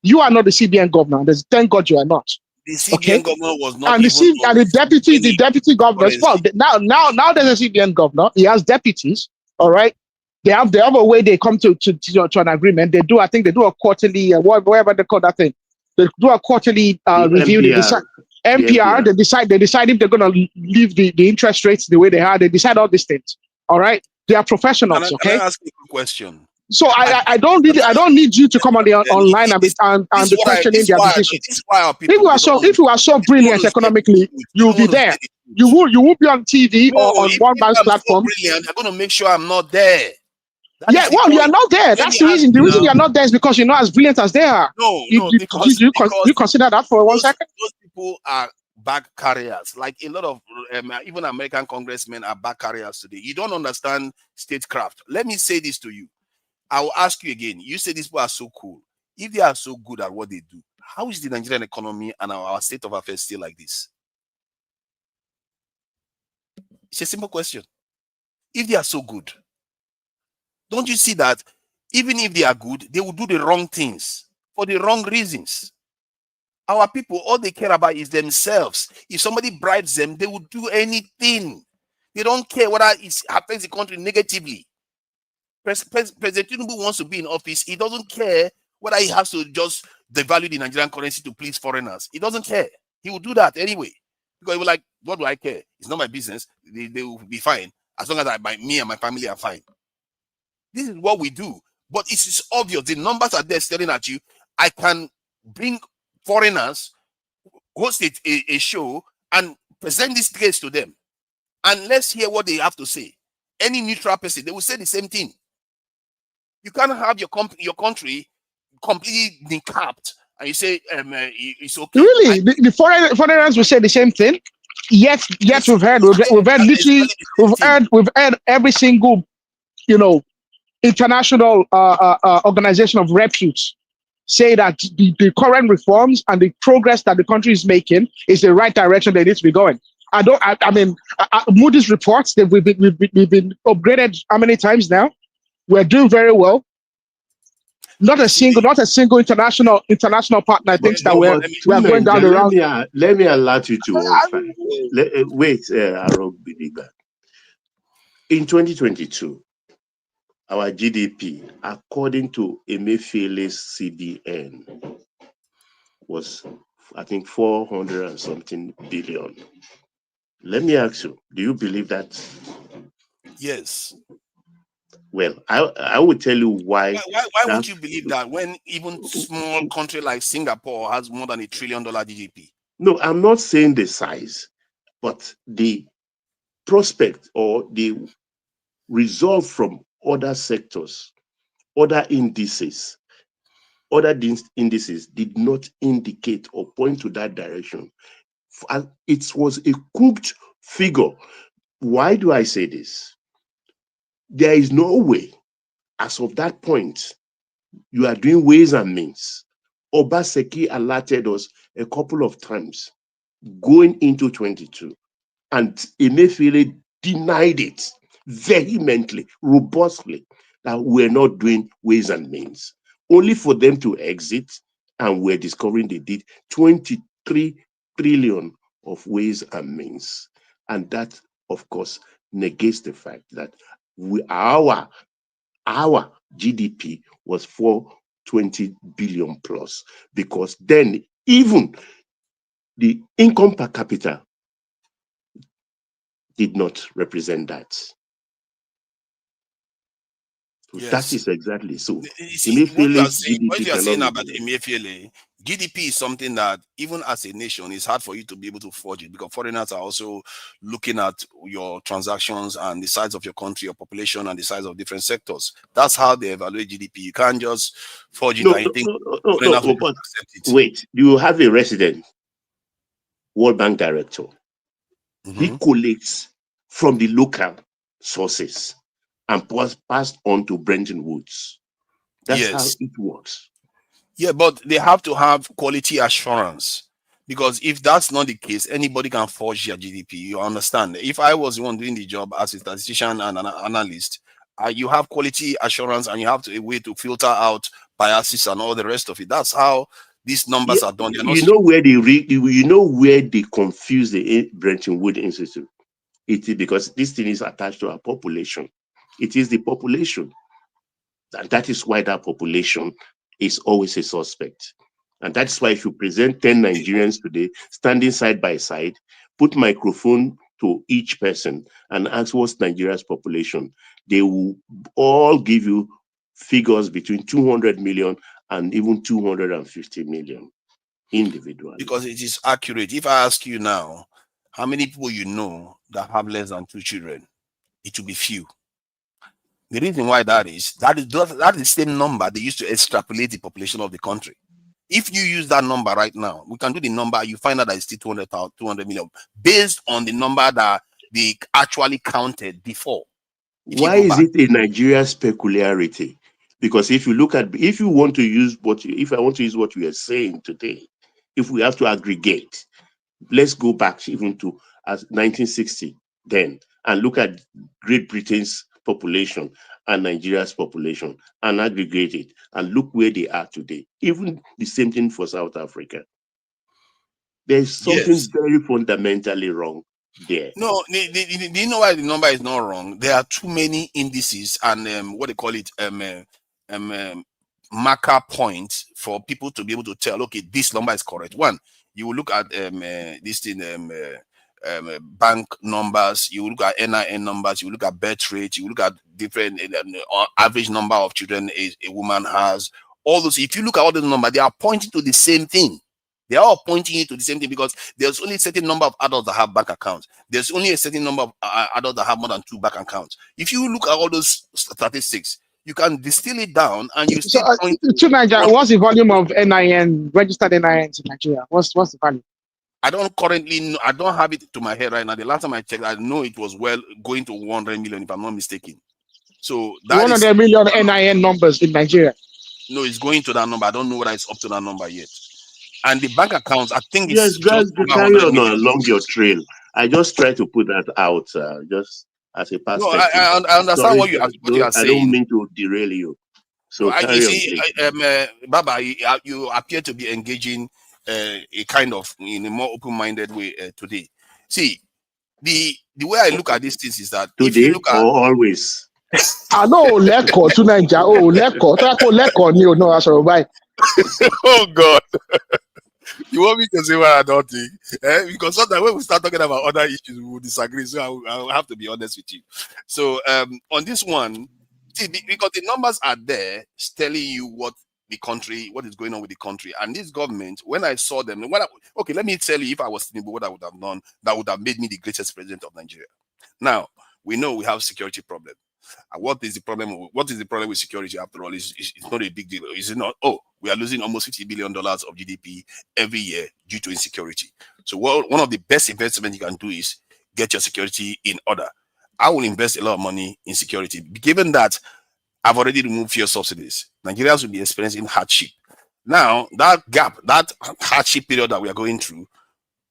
you are not the CBN governor. Thank God you are not. The CBN governor was not. And the deputy governor. Well, now there's a CBN governor. He has deputies. All right. They have a way they come to an agreement. They do a quarterly, whatever they call that thing. They do a quarterly review. They decide MPR. They decide if they're going to leave the interest rates the way they are. They decide all these things. All right. They are professionals. Can I ask you a question? So I don't need you to come on the online and be questioning their decisions. If you are so brilliant economically, you'll be there. You will be on TV or on one man's platform. They're going to make sure I'm not there. You are not there. That's the reason. The reason you are not there is because you're not as brilliant as they are. You consider that for 1 second? Those people are bag carriers. Like a lot of even American congressmen are bag carriers today. You don't understand statecraft. Let me say this to you. I will ask you again. You say these people are so cool. If they are so good at what they do, how is the Nigerian economy and our state of affairs still like this? It's a simple question. If they are so good, don't you see that even if they are good, they will do the wrong things for the wrong reasons? Our people, all they care about is themselves. If somebody bribes them, they will do anything. They don't care whether it affects the country negatively. President Tinubu wants to be in office. He doesn't care whether he has to just devalue the Nigerian currency to please foreigners. He doesn't care. He will do that anyway. Because he will like, what do I care? It's not my business. They will be fine as long as me and my family are fine. This is what we do. But it is obvious. The numbers are there staring at you. I can bring foreigners, host a show, and present this case to them. And let's hear what they have to say. Any neutral person, they will say the same thing. You can't have your country completely capped and you say it's okay. Really, the foreigners will say the same thing. Yet we've heard every single, international organization of repute say that the current reforms and the progress that the country is making is the right direction they need to be going. Moody's reports that we've been upgraded how many times now? We're doing very well. Not a single international partner thinks that we're going down the round. Let me allow you to wait, Aaron. In 2022, our GDP, according to Emefiele's CBN, was, I think, 400 and something billion. Let me ask you, do you believe that? Yes. Well, I will tell you why. Why won't you believe that when even small country like Singapore has more than $1 trillion GDP? No, I'm not saying the size, but the prospect or the result from other sectors, other indices did not indicate or point to that direction. It was a cooked figure. Why do I say this? There is no way, as of that point, you are doing ways and means. Obaseki alerted us a couple of times going into 22. And Emefiele denied it vehemently, robustly, that we're not doing ways and means. Only for them to exit, and we're discovering they did 23 trillion of ways and means. And that, of course, negates the fact that our GDP was 420 billion plus, because then even the income per capita did not represent that. So Yes. that is exactly so. You see, what you are saying, GDP about Emefiele, GDP is something that even as a nation, it's hard for you to be able to forge it, because foreigners are also looking at your transactions and the size of your country, your population, and the size of different sectors. That's how they evaluate GDP. You can't just forge it and think foreigners will just accept it. Wait, you have a resident World Bank director. He collates from the local sources and passed on to Bretton Woods. That's how it works. Yeah, but they have to have quality assurance, because if that's not the case, anybody can forge your GDP. You understand? If I was the one doing the job as a statistician and an analyst, you have quality assurance, and you have a way to filter out biases and all the rest of it. That's how these numbers are done. You know where they confuse the Bretton Woods Institute? It is because this thing is attached to our population. It is the population. And that is why that population is always a suspect. And that's why if you present 10 Nigerians today, standing side by side, put microphone to each person and ask what's Nigeria's population, they will all give you figures between 200 million and even 250 million individually. Because it is accurate. If I ask you now, how many people you know that have less than 2 children, it will be few. The reason why that is the same number they used to extrapolate the population of the country. If you use that number right now, we can do the number, you find out that it's still 200 million, based on the number that they actually counted before. Why is it a Nigeria's peculiarity? Because if you want to use what you are saying today, if we have to aggregate, let's go back even to 1960 then, and look at Great Britain's population and Nigeria's population and aggregate it, and look where they are today. Even the same thing for South Africa. There's something very fundamentally wrong there. No, do you know why the number is not wrong? There are too many indices and what they call it, marker points for people to be able to tell, okay, this number is correct. One, you will look at this thing, bank numbers, you look at NIN numbers, you look at birth rate, you look at different average number of children a woman has. All those, if you look at all the numbers, they are pointing to the same thing. They are all pointing you to the same thing, because there's only a certain number of adults that have bank accounts. There's only a certain number of adults that have more than 2 bank accounts. If you look at all those statistics, you can distill it down, and you still point to Nigeria. What's the volume of NIN, registered NINs in Nigeria? What's the value? I don't currently know. I don't have it to my head right now. The last time I checked, I know it was going to 100 million, if I'm not mistaken. So that 100 million NIN numbers in Nigeria. No, it's going to that number. I don't know whether it's up to that number yet. And the bank accounts, I think it's just carry on along your trail. I just try to put that out, just as a perspective. No, I understand what you are saying. I don't mean to derail you. So carry on. Baba, you appear to be engaging a kind of in a more open-minded way today. See, the way I look at these things is that today, if you look at always. I know leko to Nigeria. Oh, leko. No, that's all right. Oh God. You want me to say what I don't think? Because sometimes when we start talking about other issues, we will disagree. So I will have to be honest with you. So on this one, see, because the numbers are there telling you what is going on with the country. And this government, when I saw them, okay, let me tell you, if I was Tinubu, what I would have done, that would have made me the greatest president of Nigeria. Now, we know we have security problem. And what is the problem? What is the problem with security after all? It's not a big deal. Is it not? Oh, we are losing almost $50 billion of GDP every year due to insecurity. So one of the best investments you can do is get your security in order. I will invest a lot of money in security, given that I've already removed fuel subsidies. Nigerians will be experiencing hardship. Now, that gap, that hardship period that we are going through,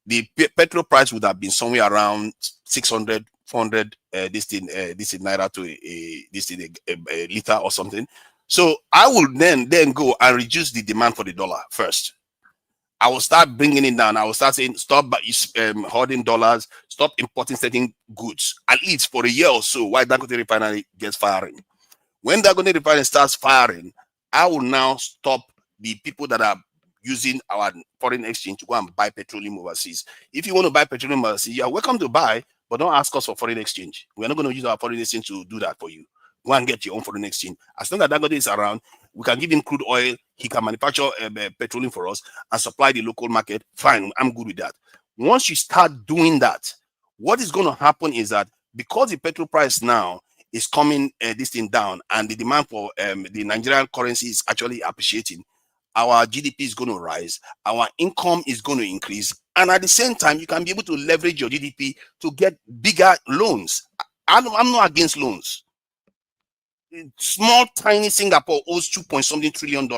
the petrol price would have been somewhere around 600, 400 this thing naira to a liter or something. So I will then go and reduce the demand for the dollar first. I will start bringing it down. I will start saying stop hoarding dollars, stop importing certain goods, at least for a year or so, while Dangote Refinery gets firing. When Dangote Refinery starts firing, I will now stop the people that are using our foreign exchange to go and buy petroleum overseas. If you want to buy petroleum overseas, you are welcome to buy, but don't ask us for foreign exchange. We're not going to use our foreign exchange to do that for you. Go and get your own foreign exchange. As long as Dangote is around, we can give him crude oil. He can manufacture petroleum for us and supply the local market. Fine, I'm good with that. Once you start doing that, what is going to happen is that because the petrol price now is coming this thing down and the demand for the Nigerian currency is actually appreciating, our GDP is going to rise, our income is going to increase, and at the same time, you can be able to leverage your GDP to get bigger loans. I'm not against loans. Small, tiny Singapore owes $2.something trillion,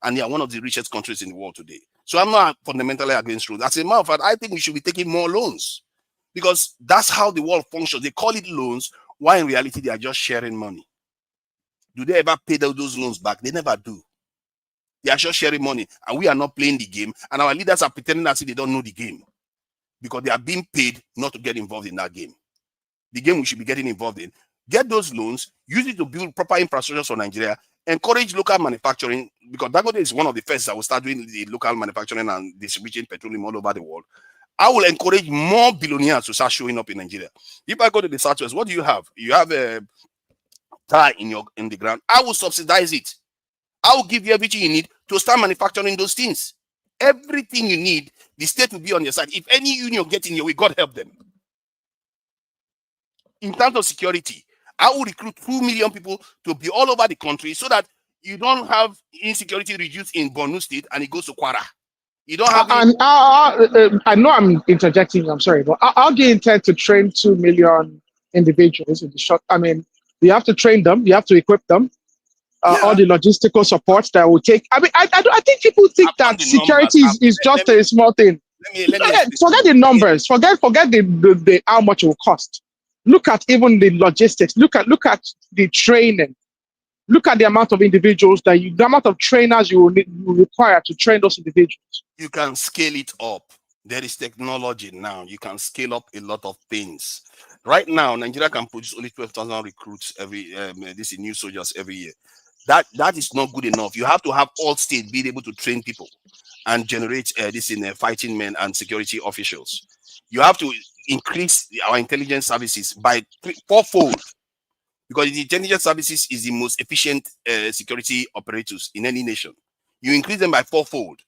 and they are one of the richest countries in the world today. So I'm not fundamentally against loans. As a matter of fact, I think we should be taking more loans because that's how the world functions. They call it loans, while in reality, they are just sharing money. Do they ever pay those loans back? They never do. They are just sharing money, and we are not playing the game, and our leaders are pretending as if they don't know the game because they are being paid not to get involved in that game. The game we should be getting involved in. Get those loans, use it to build proper infrastructure for Nigeria, encourage local manufacturing, because Dangote is one of the first that will start doing the local manufacturing and distributing petroleum all over the world. I will encourage more billionaires to start showing up in Nigeria. If I go to the Southwest, what do you have? You have a tie in the ground. I will subsidize it. I will give you everything you need to start manufacturing those things. Everything you need, the state will be on your side. If any union gets in your way, God help them. In terms of security, I will recruit 2 million people to be all over the country so that you don't have insecurity reduced in Borno State and it goes to Kwara. You don't have. I know I'm interjecting. I'm sorry, but how do you intend to train 2 million individuals in the short? I mean, you have to train them. You have to equip them. All the logistical support that will take. I mean, I think people think that security is just a small thing. Forget the numbers. Forget the how much it will cost. Look at even the logistics. Look at the training. Look at the amount of individuals the amount of trainers you will require to train those individuals. You can scale it up. There is technology now. You can scale up a lot of things. Right now, Nigeria can produce only 12,000 recruits these new soldiers every year. That is not good enough. You have to have all states being able to train people and generate fighting men and security officials. You have to increase our intelligence services by 4-fold, because the intelligence services is the most efficient security operators in any nation. You increase them by 4-fold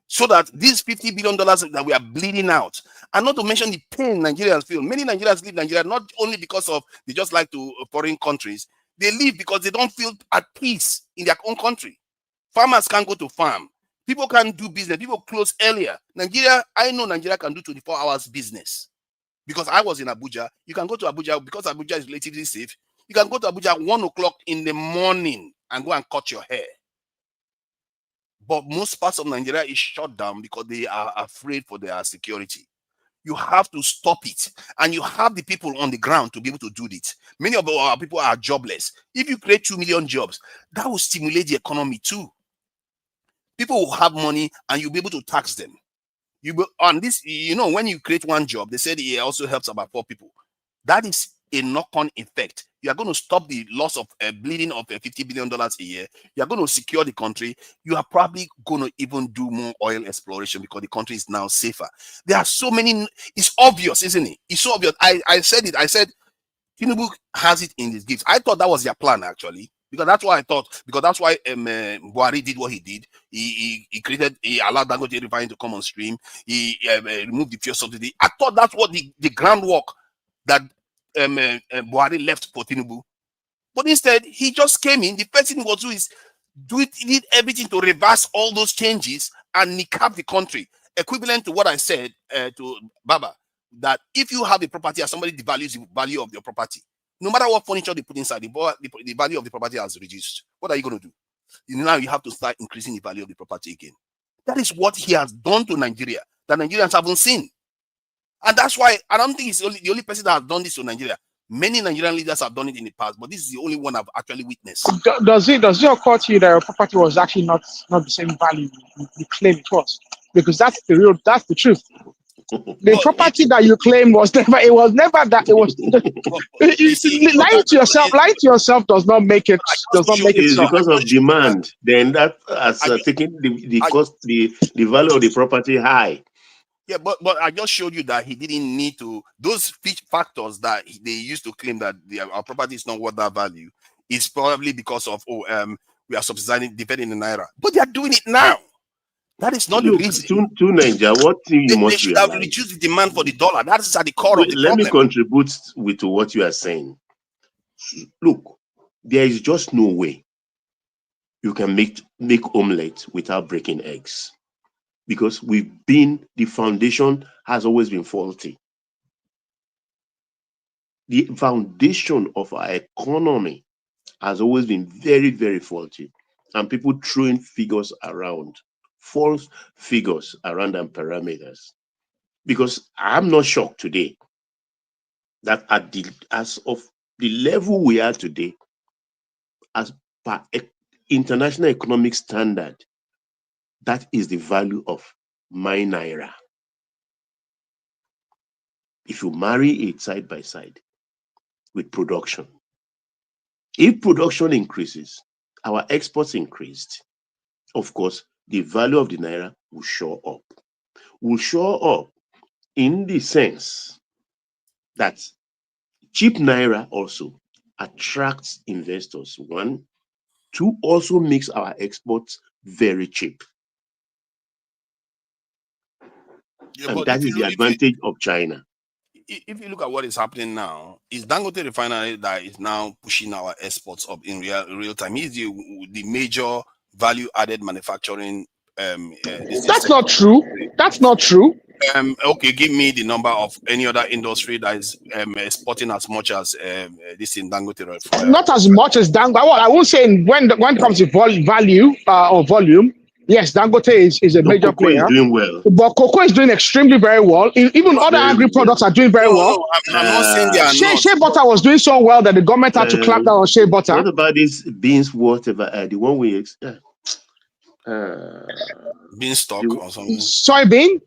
so that these $50 billion that we are bleeding out, and not to mention the pain Nigerians feel. Many Nigerians leave Nigeria not only because of they just like to foreign countries. They leave because they don't feel at peace in their own country. Farmers can't go to farm. People can't do business. People close earlier. I know Nigeria can do 24 hours business. Because I was in Abuja. You can go to Abuja because Abuja is relatively safe. You can go to Abuja at 1 o'clock in the morning and go and cut your hair. But most parts of Nigeria is shut down because they are afraid for their security. You have to stop it. And you have the people on the ground to be able to do it. Many of our people are jobless. If you create 2 million jobs, that will stimulate the economy too. People will have money and you'll be able to tax them. On this, when you create one job, they said it also helps about 4 people. That is a knock-on effect. You are going to stop the loss of bleeding of $50 billion a year. You are going to secure the country. You are probably going to even do more oil exploration because the country is now safer. There are so many. It's obvious, isn't it? It's so obvious. I said it. I said Tinubu has it in his gifts. I thought that was their plan, actually. Because that's why I thought, because that's why Buhari did what he did. He allowed Dangote Refinery to come on stream. He removed the fuel subsidy. I thought that's what the groundwork that Buhari left for Tinubu. But instead, he just came in. The first thing he was did everything to reverse all those changes and kneecap the country. Equivalent to what I said to Baba, that if you have a property and somebody devalues the value of your property, no matter what furniture they put inside, the value of the property has reduced. What are you going to do? Now you have to start increasing the value of the property again. That is what he has done to Nigeria that Nigerians haven't seen. And that's why I don't think it's the only person that has done this to Nigeria. Many Nigerian leaders have done it in the past, but this is the only one I've actually witnessed. Does it occur to you that your property was actually not the same value you claim it was? Because that's the truth. The property that you claim was never that. It was lying to yourself does not make it so. Because of demand. Then that has taken the cost, the value of the property high. Yeah, but I just showed you that he didn't need to. Those factors that they used to claim that our property is not worth that value is probably because of we are subsidizing, depending on Naira. But they are doing it now. That is not the reason. To Nigeria, what you must they should realize. have reduced the demand for the dollar. That is at the core of the problem. Let me contribute to what you are saying. Look, there is just no way you can make omelette without breaking eggs. Because the foundation has always been faulty. The foundation of our economy has always been very, very faulty. And people throwing figures around, false figures around and parameters. Because I'm not shocked today that as of the level we are today, as per international economic standard, that is the value of my Naira. If you marry it side by side with production, if production increases, our exports increased, of course, the value of the Naira will show up. Will show up in the sense that cheap Naira also attracts investors. One, two, also makes our exports very cheap. Yeah, and that is the advantage of China. If you look at what is happening now, is Dangote refinery that is now pushing our exports up in real time. He's the major value-added manufacturing. That's not true. That's not true. Okay, give me the number of any other industry that is exporting as much as this in Dangote refinery. Not as much as Dangote. Well, I won't say when it comes to value or volume. Yes, Dangote is a major player. Is doing well. But cocoa is doing extremely very well. Even other agri-products are doing very well. No, I'm not saying they are not. Shea butter was doing so well that the government had to clamp down on shea butter. What about these beans, whatever? The one we... beanstalk or something? Soybean.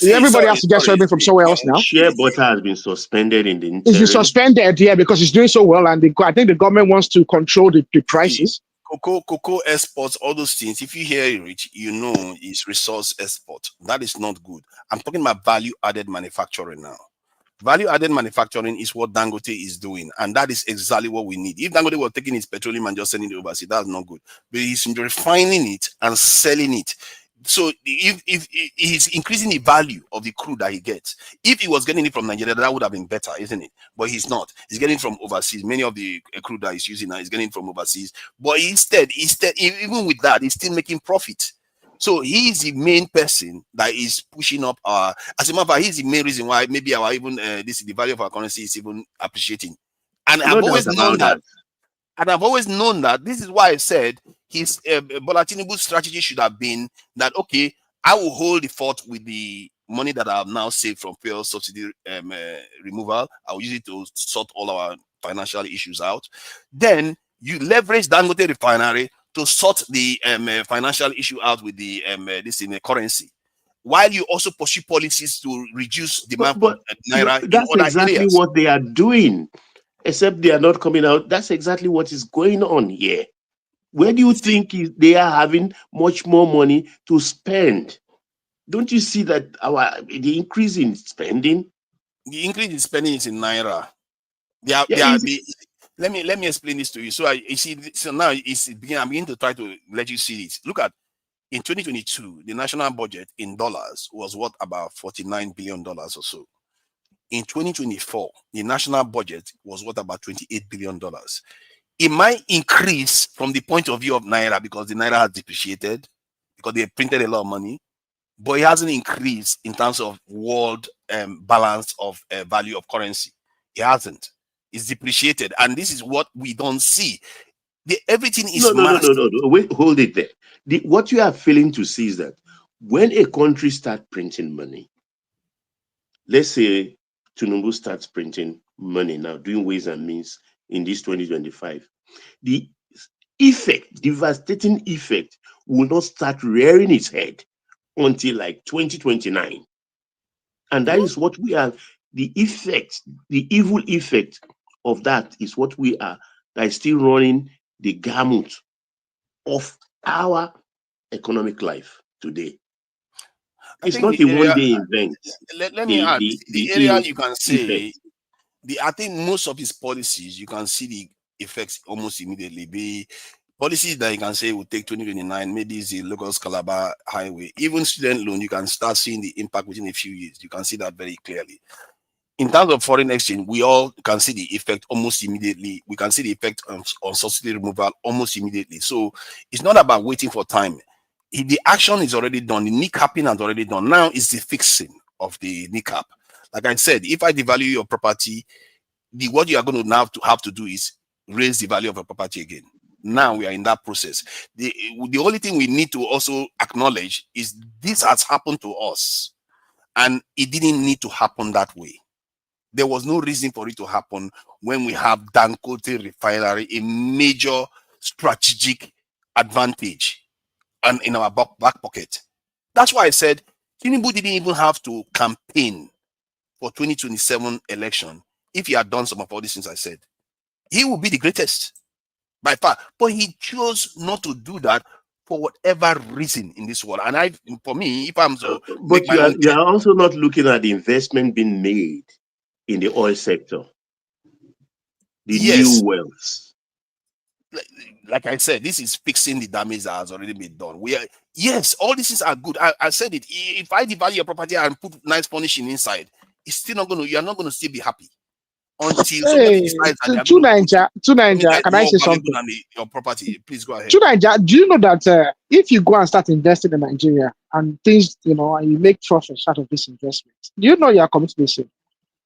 Everybody has to get soybean from somewhere else now. Shea butter has been suspended in the interim. It's been suspended, because it's doing so well, and I think the government wants to control the prices. Cocoa exports, all those things. If you hear it, it's resource export. That is not good. I'm talking about value-added manufacturing now. Value-added manufacturing is what Dangote is doing, and that is exactly what we need. If Dangote were taking his petroleum and just sending it overseas, that's not good. But he's refining it and selling it. So if he's increasing the value of the crude that he gets, if he was getting it from Nigeria, that would have been better, isn't it? But he's not. He's getting it from overseas. Many of the crude that he's using now is getting it from overseas. But instead, even with that, he's still making profit. So he is the main person that is pushing up our. As a matter of fact, he's the main reason why maybe our the value of our currency is even appreciating. And I've always known that. And I've always known that. This is why I said his Bola Tinubu's strategy should have been that, okay, I will hold the fort with the money that I have now saved from fuel subsidy removal. I will use it to sort all our financial issues out. Then you leverage Dangote refinery to sort the financial issue out with the currency, while you also pursue policies to reduce demand for Naira. That's exactly what they are doing. Except they are not coming out. That's exactly what is going on here. Where do you think they are having much more money to spend? Don't you see that the increase in spending? The increase in spending is in Naira. Let me explain this to you. So you see, so now I'm beginning to try to let you see it. Look at in 2022, the national budget in dollars was worth about $49 billion or so. In 2024, the national budget was worth about $28 billion. It might increase from the point of view of Naira because the Naira has depreciated, because they printed a lot of money, but it hasn't increased in terms of world balance of value of currency. It hasn't. It's depreciated. And this is what we don't see. Everything is No. Wait, hold it there. What you are failing to see is that when a country starts printing money, let's say Tinubu starts printing money now, doing ways and means in this 2025, the devastating effect will not start rearing its head until like 2029. And that is what we are, the evil effect of that is what we are, that is still running the gamut of our economic life today. It's not a one-day event. Let me add, the area you can say, effect. I think most of his policies, you can see the effects almost immediately. The policies that you can say will take 2029, maybe it's the Lagos Calabar Highway. Even student loan, you can start seeing the impact within a few years. You can see that very clearly. In terms of foreign exchange, we all can see the effect almost immediately. We can see the effect on subsidy removal almost immediately. So it's not about waiting for time. If the action is already done, the kneecapping has already done. Now is the fixing of the kneecap. Like I said, if I devalue your property, what you are going to now have to do is raise the value of your property again. Now we are in that process. The only thing we need to also acknowledge is this has happened to us, and it didn't need to happen that way. There was no reason for it to happen when we have Dangote refinery, a major strategic advantage, and in our back pocket. That's why I said Tinubu didn't even have to campaign for 2027 election if he had done some of all these things I said. He would be the greatest by far. But he chose not to do that for whatever reason in this world. And for me, if I'm so, but you are also not looking at the investment being made in the oil sector, the new wells. Like I said, this is fixing the damage that has already been done. Yes, all these things are good. I said it. If I devalue your property and put nice furnishing inside, it's still not going to. You are not going to still be happy until somebody decides that to Nigeria, can I say something? Your property, please go ahead. To Nigeria, do you know that if you go and start investing in Nigeria and things, and you make profits out of this investment, do you know you are committing this sin?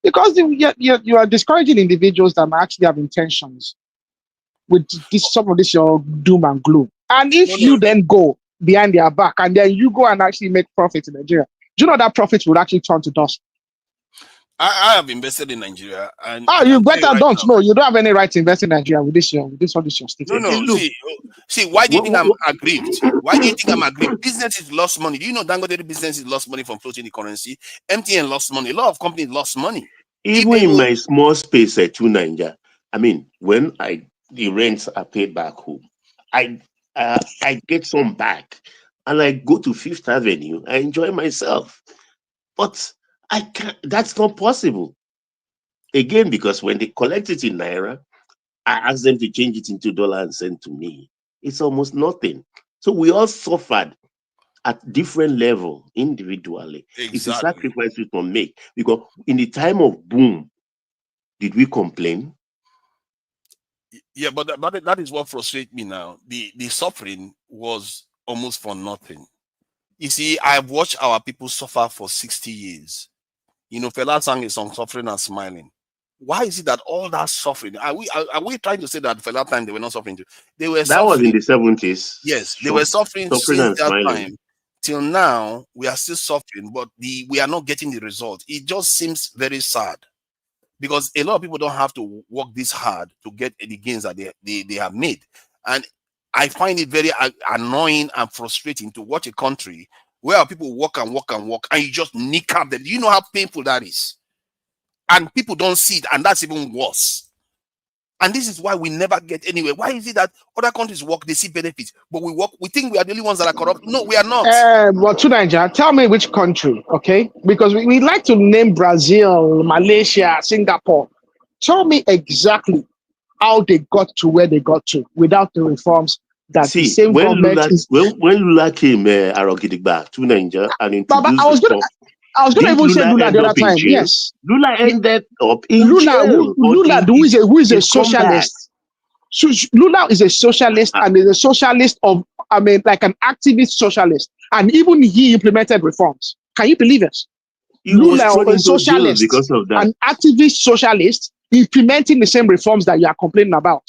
Because you are discouraging individuals that might actually have intentions with some of this your doom and gloom. And if you then go behind their back and then you go and actually make profit in Nigeria, do you know that profit will actually turn to dust? I have invested in Nigeria, and you better don't. No, you don't have any right to invest in Nigeria with this your statement. No. See, why do you think I'm aggrieved? Why do you think I'm aggrieved? Business is lost money. Do you know Dangote business is lost money from floating the currency? MTN lost money. A lot of companies lost money. Even in my small space at Nigeria, I mean, when the rents are paid back home, I get some back, and I go to Fifth Avenue. I enjoy myself, but I can't. That's not possible. Again, because when they collect it in naira, I ask them to change it into dollar and send to me. It's almost nothing. So we all suffered at different level individually. Exactly. It's a sacrifice we can make, because in the time of boom, did we complain? Yeah, but that is what frustrates me now. The suffering was almost for nothing. You see, I've watched our people suffer for 60 years. Fela sang a song, Suffering and Smiling. Why is it that all that suffering? Are we trying to say that Fela time they were not suffering? They were. That was in the 70s. Yes, they were suffering since that time. Till now, we are still suffering, but we are not getting the result. It just seems very sad, because a lot of people don't have to work this hard to get the gains that they have made. And I find it very annoying and frustrating to watch a country where people work and work and work, and you just kneecap them. Do you know how painful that is? And people don't see it, and that's even worse. And this is why we never get anywhere. Why is it that other countries work, they see benefits, but we work, we think we are the only ones that are corrupt? No, we are not. Well, to Nigeria, tell me which country, okay? Because we like to name Brazil, Malaysia, Singapore. Tell me exactly how they got to where they got to without the reforms that the same government when Lula came back to Nigeria and introduced I was going to even say Lula the other time. Yes, Lula ended up in jail. Lula, who is a socialist. So Lula is a socialist, and is a socialist of, like an activist socialist, and even he implemented reforms. Can you believe it? Lula, a socialist, because of that. An activist socialist implementing the same reforms that you are complaining about.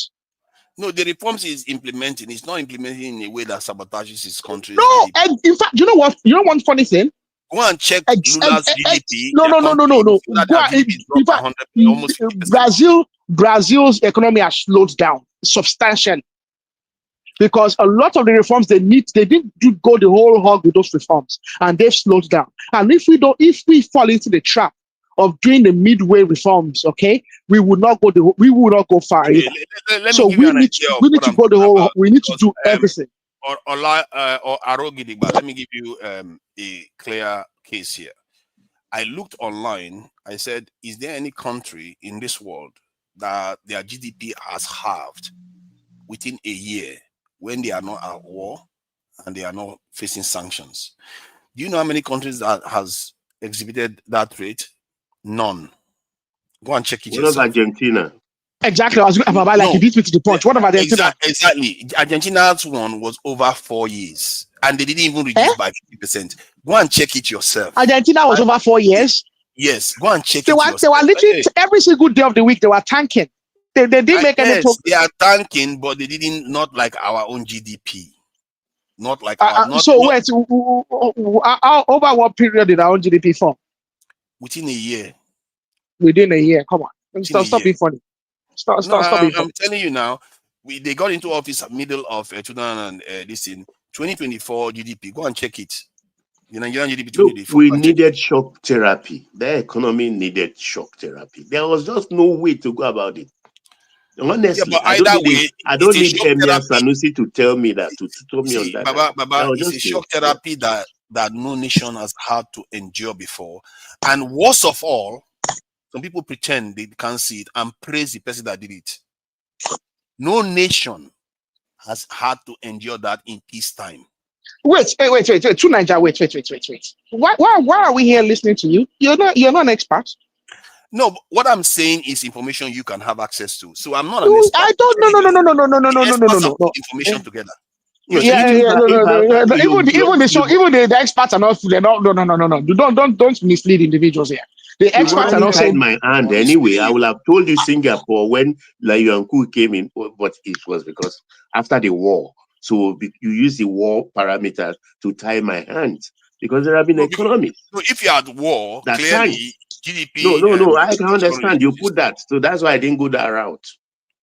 No, the reforms is implementing. It's not implementing in a way that sabotages his country. No, and in fact, you know what? You know one funny thing? Go and check Lula's GDP. No. Go GDP in fact, 100, almost 50%. Brazil's economy has slowed down substantially because a lot of the reforms they didn't go the whole hog with those reforms, and they've slowed down. And if we fall into the trap of doing the midway reforms, okay, we would not go far. Okay, So we need to go the whole. We need to do everything. Or Arogidigba, let me give you a clear case here. I looked online. I said, is there any country in this world that their GDP has halved within a year when they are not at war and they are not facing sanctions? Do you know how many countries that has exhibited that rate? None. Go and check it yourself. What about Argentina? Exactly. I was about like you beat me to the punch. What about Argentina? Exactly. Argentina's one was over 4 years, and they didn't even reduce by 50%. Go and check it yourself. Argentina was over 4 years. Yes, go and check They were literally every single day of the week they were tanking. They didn't make any talk. They are tanking, but they didn't, not like our own GDP. Not like over what period did our own GDP fall? Within a year. Within a year. Come on. Stop being funny. Stop being funny. I'm telling you now, they got into office at middle of 2024 GDP. Go and check it. The Nigerian GDP 2024. We needed shock therapy. The economy needed shock therapy. There was just no way to go about it. Honestly, I don't need Emir Sanusi to tell me that, to tell me on that. Baba, it's a shock therapy that no nation has had to endure before. And worst of all, some people pretend they can't see it and praise the person that did it. No nation has had to endure that in peacetime. Wait. To Nigeria, wait. Why are we here listening to you? You're not an expert. No, what I'm saying is information you can have access to. So I'm not an expert. I don't. No. Information together. Even the experts are not. They're not. No. Don't mislead individuals here. The experts are not saying my hand anyway. I will have told you Singapore when Layuanku came in, but it was because after the war. So you use the war parameters to tie my hands because there have been economies. So if you're at war, that's clearly fine. GDP. No. I can understand. You put that. So that's why I didn't go that route.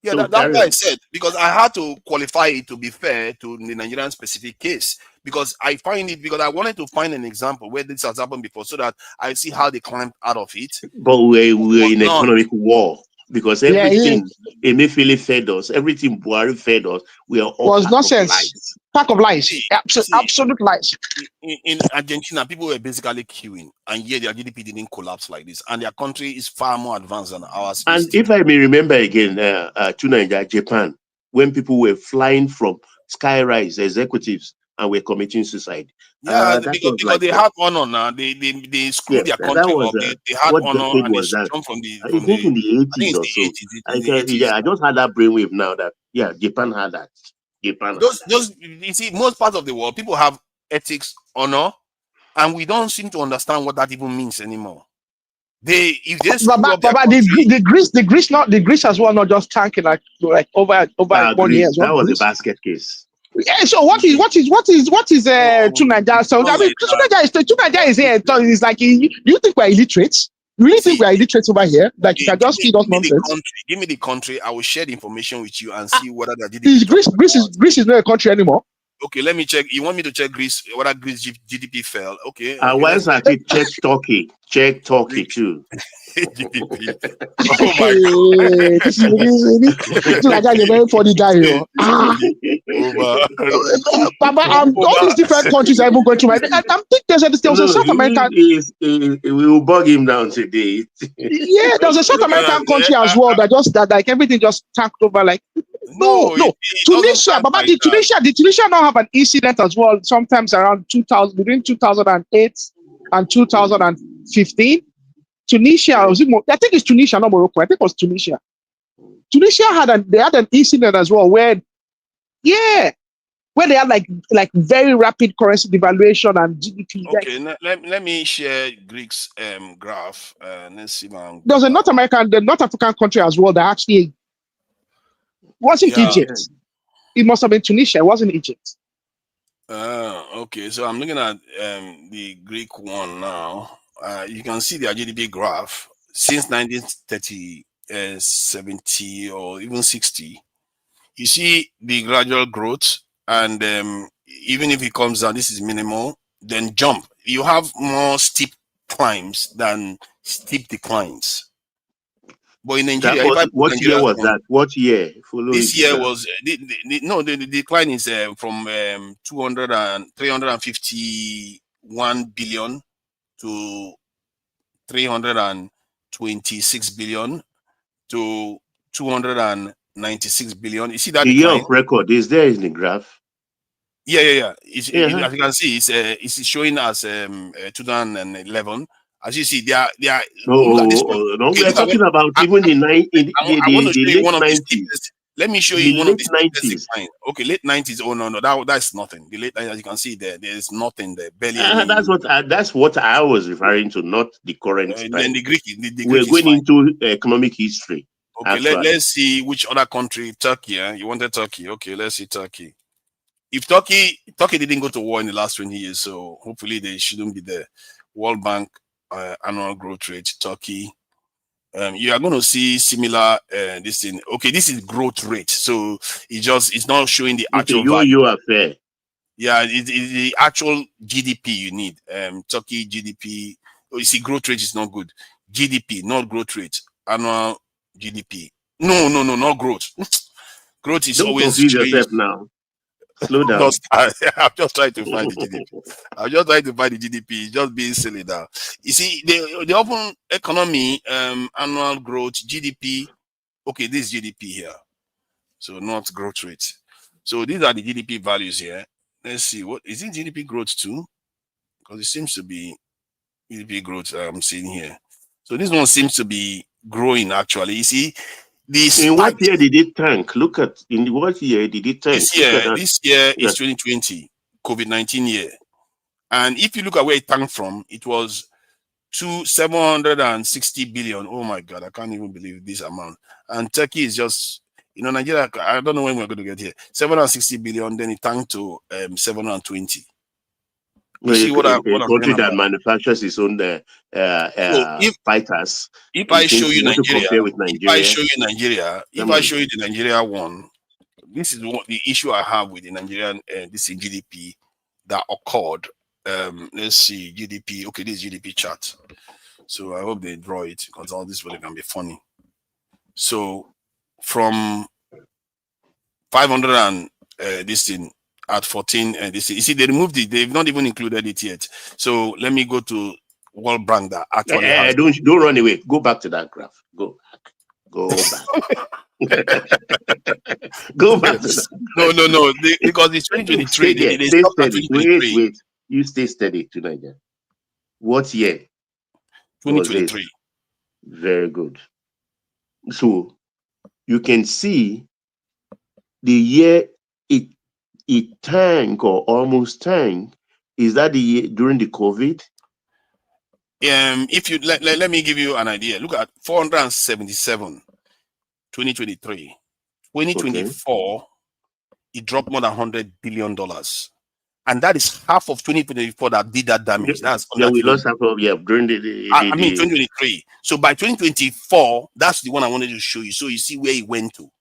Yeah, so that's what I said, because I had to qualify it to be fair to the Nigerian specific case, because I wanted to find an example where this has happened before so that I see how they climbed out of it. But we're in economic war because everything Emefiele fed us, everything Buhari fed us, we are all was nonsense. Pack of lies. Absolute lies. In Argentina, people were basically queuing, and yet their GDP didn't collapse like this, and their country is far more advanced than ours. And if I may remember again, to Nigeria, Japan, when people were flying from skyrise executives and were committing suicide. Yeah, because they had honor now. They screwed their country up. They had honor, and they come from the. I think in the 80s or so. I just had that brainwave now that Japan had that. Those you see, most parts of the world, people have ethics, honor, and we don't seem to understand what that even means anymore. The Greece as well, not just tanking like over 1 year. That was a basket case. Yeah. So what is Tunaja? So I mean, Tunaja is here. It's like you think we're illiterate? You really think we're illiterate over here? Like you can just feed us nonsense? Give me the country. I will share the information with you and see whether that GDP. Greece is not a country anymore. Okay, let me check. You want me to check Greece? Whether Greece GDP fell? Okay. Once I check Turkey. Check Turkey too. GDP. Oh my God! This is like a very funny guy, Baba, all these different countries are even going through. I think there's a South American. We will bug him down today. Yeah, there's a South American country as well that like everything just tanked over. Like no. Tunisia, Baba, the Tunisia now have an incident as well. Sometimes around 2000, between 2008 and 2015. Tunisia, I think it's Tunisia, not Morocco. I think it was Tunisia. Tunisia had an incident as well where they had like very rapid currency devaluation and GDP. Okay, let me share Greek's graph. Let's see. There's a North African country as well that actually wasn't Egypt. It must have been Tunisia. It wasn't Egypt. Okay, so I'm looking at the Greek one now. You can see their GDP graph since 1930, 70, or even 60. You see the gradual growth, and even if it comes down, this is minimal, then jump. You have more steep climbs than steep declines. But in Nigeria, if I put what year was that? What year? This year was the decline is from 351 billion to 326 billion to 296 billion. You see that the year decline? of record is there in the graph. Yeah. As you can see, it's showing us 2011. As you see, they are. Look at this one. No, Okay, we are talking about even the I want to show you late one of the 90s. steepest. Let me show The you one of late the steepest 90s. decline. Okay, late 90s. Oh no, that's nothing. The late 90s, as you can see there is nothing there. Barely any. That's what I was referring to, not the current time. Then the Greek We're is going fine. into economic history. Okay, let's see which other country. Turkey. You wanted Turkey. Okay, let's see Turkey. If Turkey didn't go to war in the last 20 years, so hopefully they shouldn't be there. World Bank annual growth rate, Turkey. You are going to see similar this thing. Okay, this is growth rate, so it's not showing the actual value. Affair. Yeah, it's the actual GDP you need. Turkey GDP. Oh, you see, growth rate is not good. GDP, not growth rate. Annual GDP. No, not growth. Growth is Don't always confuse yourself now. Slow down. I'm just trying to find the GDP. I'm just trying to find the GDP. It's just being silly now. You see, the open economy annual growth GDP. Okay, this is GDP here, so not growth rate. So these are the GDP values here. Let's see, what is it? GDP growth too, because it seems to be GDP growth I'm seeing here. So this one seems to be growing actually. You see, in what year did it tank? Look at in what year did it tank? This year is 2020, COVID-19 year. And if you look at where it tanked from, it was 760 billion. Oh my God, I can't even believe this amount. And Turkey is just, Nigeria, I don't know when we're going to get here. 760 billion, then it tanked to 720. You see what I'm country that manufactures its own fighters. If I show you Nigeria, if I show you the Nigeria one, this is what the issue I have with the Nigerian this is GDP that occurred. Let's see GDP. Okay, this is GDP chart. So I hope they draw it because all this really can be funny. So from 500 and this thing at 14 this thing, you see they removed it. They've not even included it yet. So let me go to World Bank that actually has. Don't run away. Go back to that graph. Go back. Go back. Go back to that. No. Because it's 2023. They stopped at 2023. Wait. You stay steady tonight. What year? 2023. Very good. So you can see the year it tanked or almost tanked. Is that the year during the COVID? If you let me give you an idea. Look at 477, 2023. 2024, it dropped more than $100 billion. And that is half of 2024 that did that damage. That's we lost half of during the 2023. So by 2024, that's the one I wanted to show you. So you see where it went to.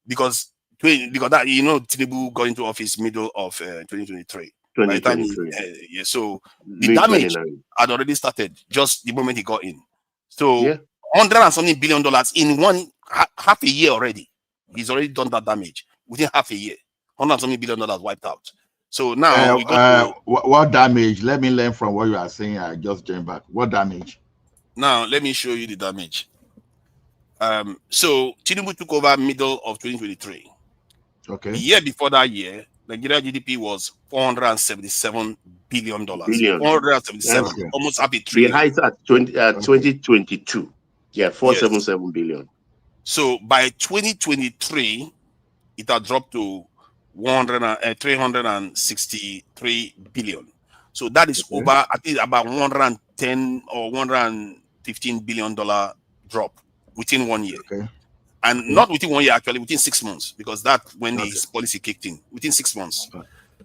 Because that Tinubu got into office middle of 2023. By the time so the damage had already started just the moment he got in. So $100 and something billion in half a year already. He's already done that damage within half a year. $100 and something billion wiped out. So now we go to what damage? Let me learn from what you are saying. I just joined back. What damage? Now let me show you the damage. So Tinubu took over middle of 2023. Okay. The year before that year, Nigeria GDP was $477 billion. 477, almost half a trillion. The height at 2022. Yeah, 477 billion. So by 2023, it had dropped to 363 billion. So that is over, I think, about 110 or $115 billion drop within 1 year. Okay. and not within 1 year, actually within 6 months, because that's when this policy kicked in. Within 6 months.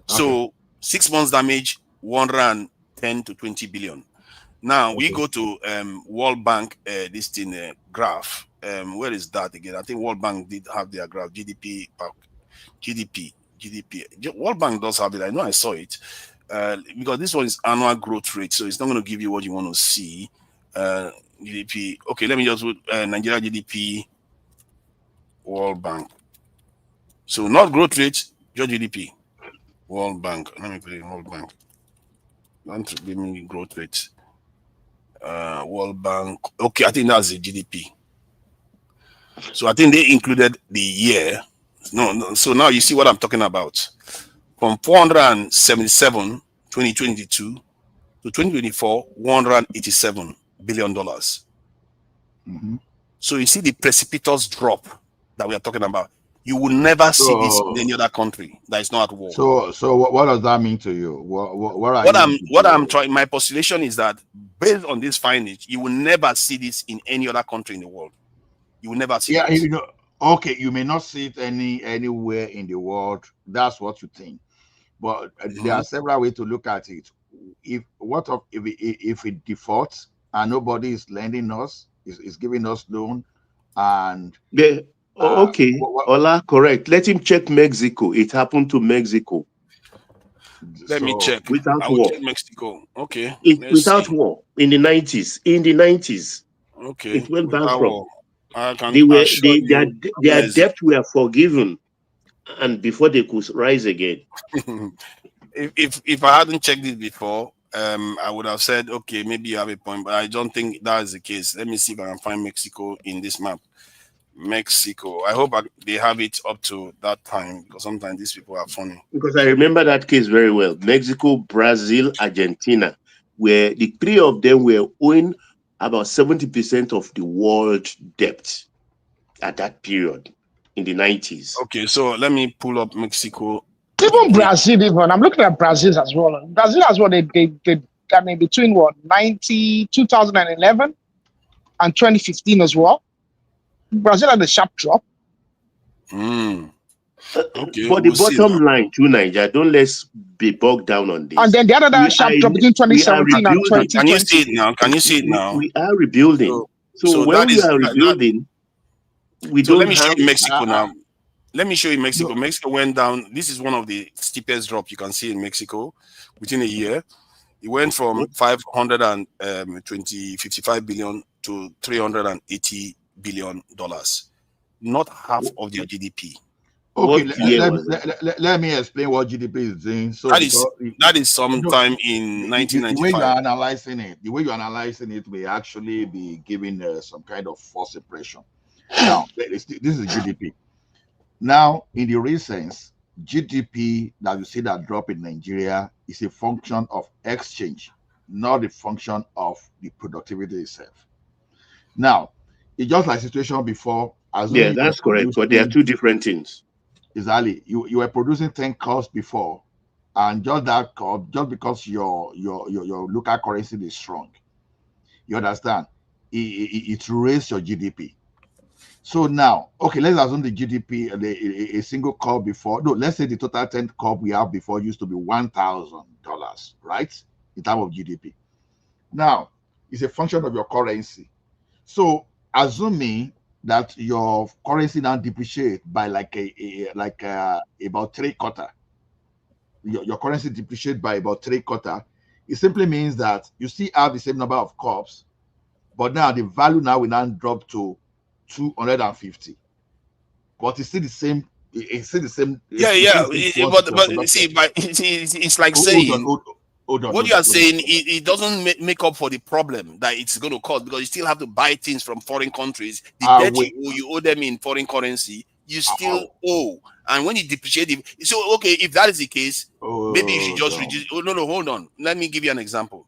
So 6 months damage, 110 to 20 billion. Now we go to World Bank this thing graph. Where is that again? I think World Bank did have their graph. GDP. World Bank does have it. I know I saw it. Because this one is annual growth rate, so it's not going to give you what you want to see. GDP. Okay, let me just put Nigeria GDP, World Bank. So not growth rate, just GDP. World Bank. Let me put it in World Bank. Don't give me growth rate. World Bank. Okay, I think that's the GDP. So I think they included the year. No. So now you see what I'm talking about. From 477, 2022 to 2024, $187 billion. So you see the precipitous drop that we are talking about. You will never see this in any other country that is not at war. So what does that mean to you? What I'm trying, my postulation is that based on this findings, you will never see this in any other country in the world. You will never see it. You know, okay, you may not see it anywhere in the world. That's what you think. But there are several ways to look at it. If it defaults and nobody is lending us, is giving us loan, and okay, Ola, correct. Let him check Mexico. It happened to Mexico. Let me check. Without I will war. check Mexico. Okay. Without war in the 90s. In the 90s. Okay. It went without bankrupt. war. I can their debt were forgiven, and before they could rise again. if I hadn't checked it before, I would have said, okay, maybe you have a point, but I don't think that is the case. Let me see if I can find Mexico in this map. Mexico. I hope they have it up to that time, because sometimes these people are funny. Because I remember that case very well. Mexico, Brazil, Argentina, where the three of them were owing about 70% of the world debt at that period in the 90s. Okay, so let me pull up Mexico. Even Brazil, I'm looking at Brazil as well. Brazil as well, they I mean, between 2011 and 2015 as well. Brazil had a sharp drop. Okay. For the bottom line to Nigeria, don't let's be bogged down on this. And then the other sharp drop between 2017 and 2020. Can you see it now? Can you see it now? We are rebuilding. So when we are rebuilding, we don't. Let me show you Mexico now. Let me show you Mexico. No. Mexico went down. This is one of the steepest drop you can see in Mexico within a year. It went from 55 billion to $380 billion. Not half of their GDP. Okay, let me explain what GDP is doing. So that is sometime in 1995. The way you're analyzing it may actually be giving some kind of false impression. Now, this is GDP. Now, in the recent GDP that you see that drop in Nigeria is a function of exchange, not a function of the productivity itself. Now, it's just like situation before. Yeah, that's correct. But they are two different things. Exactly. You were producing 10 cups before, and just that cup, just because your local currency is strong, you understand? It raised your GDP. So now, okay, let's assume the GDP, a single cup before, no, let's say the total 10 cup we have before used to be $1,000, right? In terms of GDP. Now, it's a function of your currency. So, assuming that your currency now depreciate by about 3/4, your currency depreciate by about 3/4, it simply means that you still have the same number of cups, but now the value now will now drop to 250, but it's still the same. It's still the same. It's like saying what you are saying. It doesn't make up for the problem that it's going to cause, because you still have to buy things from foreign countries. The debt you owe them in foreign currency, you still owe, and when you depreciate it, so okay, if that is the case, maybe you should just reduce. Oh no, hold on. Let me give you an example.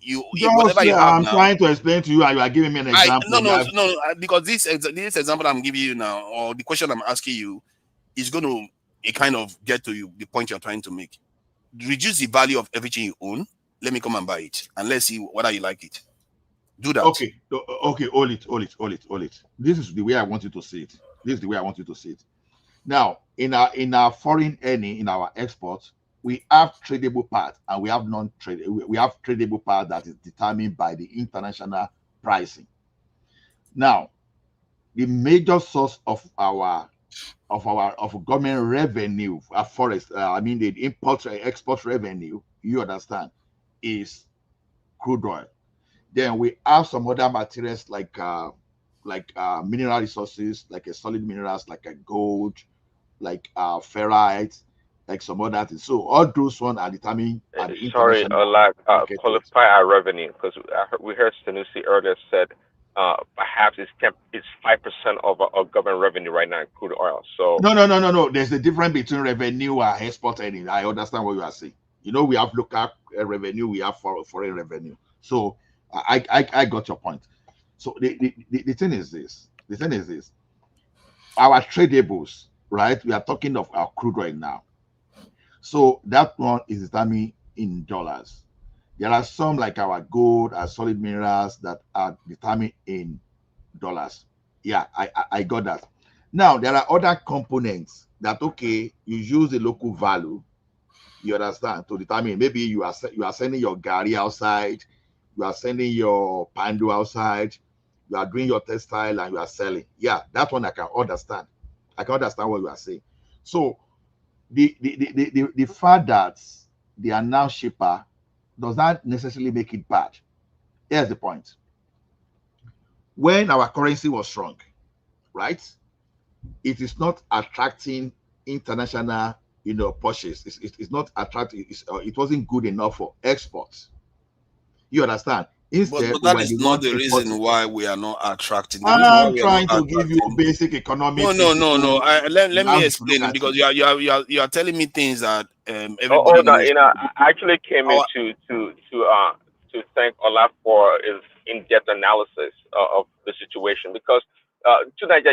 Whatever you have I'm trying to explain to you, and you are giving me an example. No, because this example I'm giving you now, or the question I'm asking you, is going to kind of get to you the point you're trying to make. Reduce the value of everything you own. Let me come and buy it, and let's see whether you like it. Do that. Okay, hold it. This is the way I want you to see it. This is the way I want you to see it. Now, in our foreign earning, in our exports, we have tradable part and we have non-tradable. We have tradable part that is determined by the international pricing. Now, the major source of government revenue, forest, I mean the import export revenue, you understand, is crude oil. Then we have some other materials like mineral resources, like solid minerals, like gold, like ferrite, like some other things. So all those ones are determined at the Sorry, international market rate. qualify our revenue because we heard Sanusi earlier said perhaps it's 5% of our government revenue right now in crude oil. So No. There's a difference between revenue and export earning. I understand what you are saying. We have local revenue, we have foreign revenue. So I got your point. So the thing is this. The thing is this. Our tradables, right? We are talking of our crude oil now. So that one is determined in dollars. There are some like our gold and solid minerals that are determined in dollars. Yeah, I got that. Now there are other components that you use the local value, you understand, to determine. Maybe you are sending your gari outside, you are sending your pando outside, you are doing your textile and you are selling. Yeah, that one I can understand. I can understand what you are saying. So the fact that they are now cheaper does not necessarily make it bad. Here's the point. When our currency was strong, right, it is not attracting international, purchase. It's not attractive. It wasn't good enough for exports. You understand? Instead, but that we is the not one the reason importing. why we are not attracting. The reason why I'm we are not trying to give you attracting. basic economic No. principles. Let You me have to look explain it at because it. you are telling me things that oh, everybody no, knows. I actually came in Our, to thank Ola for his in-depth analysis of the situation because tonight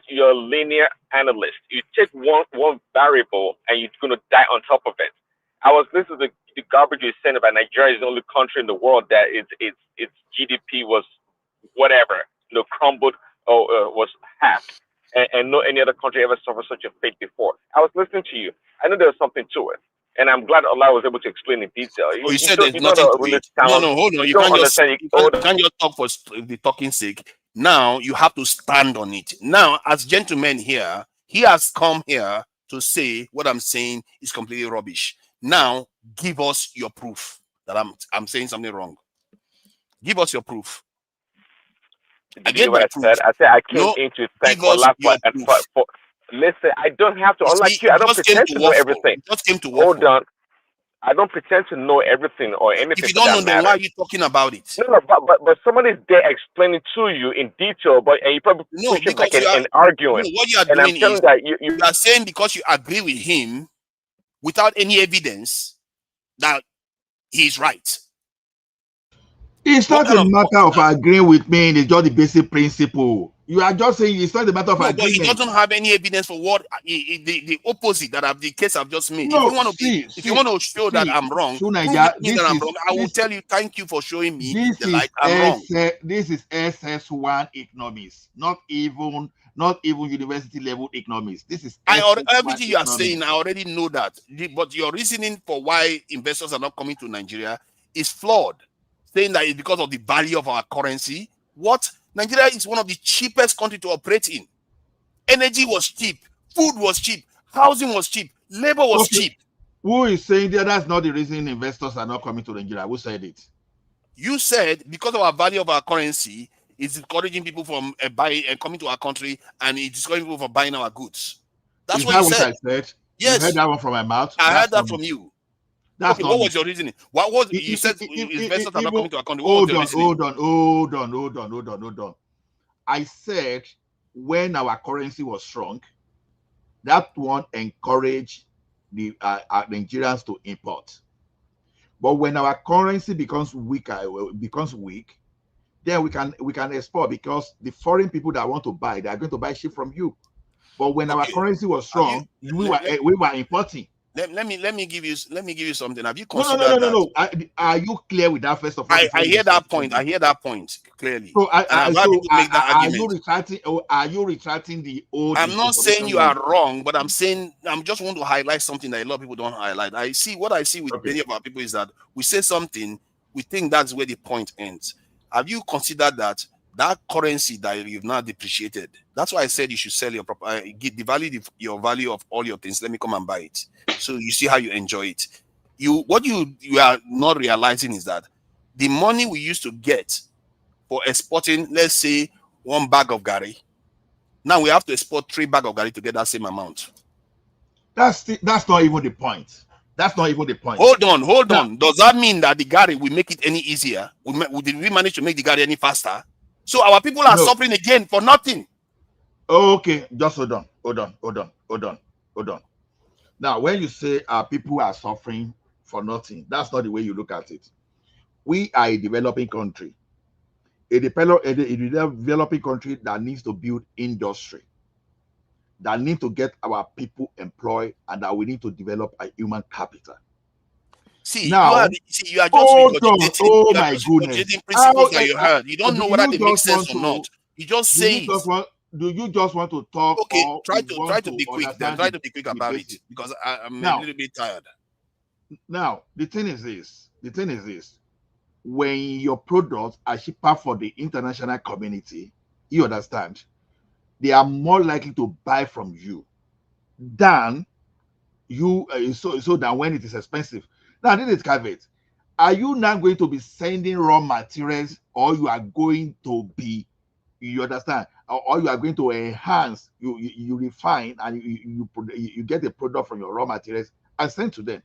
you're a linear analyst. You take one variable and you're going to die on top of it. I was listening to the garbage you're saying about Nigeria is the only country in the world that its GDP was whatever, crumbled or was half. And no any other country ever suffered such a fate before. I was listening to you. I know there was something to it, and I'm glad Allah was able to explain in detail. oh, you You said don't there's you don't nothing to it. understand. No, hold on. You You don't can't just understand. Hold on. you can't just talk for the talking sake. Now you have to stand on it. Now, as gentlemen here, he has come here to say what I'm saying is completely rubbish. Now, give us your proof that I'm saying something wrong. Give us your proof. I Did you hear get what my I proof. said? I said I came No, in to thank give us Allah your proof. for. Listen, I don't have to. You Unlike see, you, I you don't just came pretend to to know waffle. everything. You just came to Hold waffle. on. I don't pretend to know everything or If anything you for don't that know, then why matter. are you talking about it? No, but somebody's there explaining to you in detail, and you probably No, push it back because you are and arguing. no. What you are And I'm doing telling is you that you you are saying because you agree with him without any evidence that he's right. It's What not kind a of talk matter is of that? agreeing with me. It's just the basic principle. You are just saying it's not a matter of No, but he agreement. doesn't have any evidence for what the opposite that the case I've just made. If you No, want to show that I'm wrong, prove it Sunaija, to me that I'm wrong. I will tell you thank you for showing me the light. I'm wrong. This is SS1 economics, not even university level economics. This is SS1 Everything you are saying, I economics. already know that. But your reasoning for why investors are not coming to Nigeria is flawed. Saying that it's because of the value of our currency. What? Nigeria is one of the cheapest countries to operate in. Energy was cheap, food was cheap, housing was cheap, labor was Okay, cheap. who is saying that that's not the reason investors are not coming to Nigeria? Who said it? You said because of our value of our currency, it's encouraging people from buying and coming to our country, and it's discouraging people from buying our goods. That's Is what you that what said. I said? You heard Yes, that one from my mouth? I That's heard that not from me. you. That's Okay, not what me. was your reasoning? What was you said investors are not coming to our country? What was your reasoning? Hold on. I said when our currency was strong, that one encouraged the Nigerians to import. But when our currency becomes weak, then we can export because the foreign people that want to buy, they are going to buy shit from you. But when our Okay, currency was have you strong, we were importing. let me give you something. Have you No, considered that? no. Are you clear with that first of all? I hear that point. I hear that point clearly. So, And I've had people make that are you argument. retracting? Or are you retracting the old? I'm not saying you are wrong, but I'm saying I'm just want to highlight something that a lot of people don't highlight. What I see with many of our people is that we say something, we think that's where the point ends. Have you considered that currency that you've now depreciated? That's why I said you should sell your property, your value of all your things. Let me come and buy it, so you see how you enjoy it. What you are not realizing is that the money we used to get for exporting, let's say, 1 bag of gari, now we have to export 3 bags of gari to get that same amount. That's not even the point. That's not even the point. Hold on. Does that mean that the gari will make it any easier? Did we manage to make the gari any faster? So our people are suffering again for nothing. Okay, just hold on. Now, when you say people are suffering for nothing, that's not the way you look at it. We are a developing country. A developing country that needs to build industry, that need to get our people employed, and that we need to develop a human capital. See, now, you are just regurgitating principles that you heard. You don't know whether they make sense or not. You just say it. Do you just want to talk? Okay, try to be quick. Then try to be quick about it, because I'm a little bit tired. Now, the thing is this: when your products are cheaper for the international community, you understand, they are more likely to buy from you than you. So that when it is expensive. Now, this is caveat. Are you now going to be sending raw materials, or you are going to be, you understand, or you are going to enhance, you refine, and you get a product from your raw materials and send to them?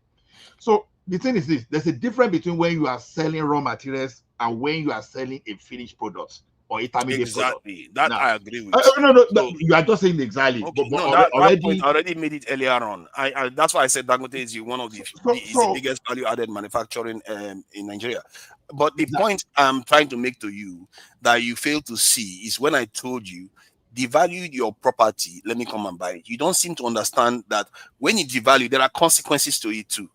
So the thing is this: there's a difference between when you are selling raw materials and when you are selling a finished product or intermediate product. That now, I agree with. No, you are just saying exactly. Okay, that point I already made it earlier on. That's why I said Dangote is one of the biggest value-added manufacturing in Nigeria. But the point I'm trying to make to you that you fail to see is when I told you, devalue your property, let me come and buy it. You don't seem to understand that when you devalue, there are consequences to it too.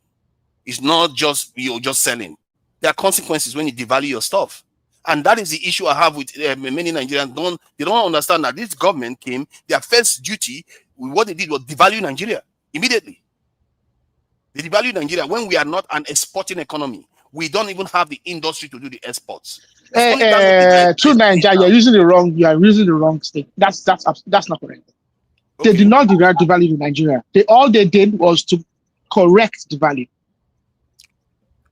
It's not just you're just selling. There are consequences when you devalue your stuff. And that is the issue I have with many Nigerians. They don't understand that this government came, their first duty, what they did was devalue Nigeria immediately. They devalue Nigeria when we are not an exporting economy. We don't even have the industry to do the exports. To Nigeria, you're using the wrong state. That's not correct. Okay. They did not devalue Nigeria. All they did was to correct the value.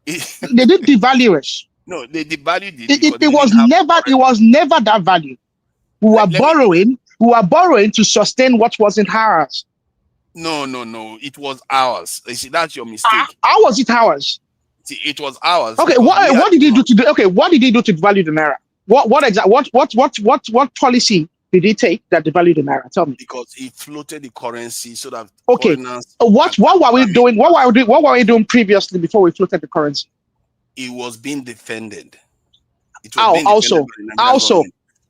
They did devalue us. No, they devalued it. It was never that value. We were borrowing to sustain what wasn't ours. No. It was ours. You see, that's your mistake. How was it ours? See, it was ours. Okay, what did he do to devalue the naira? What policy did he take that devalued the naira? Tell me. Because he floated the currency so that what were we doing? What were we doing previously before we floated the currency? It was being defended. Also.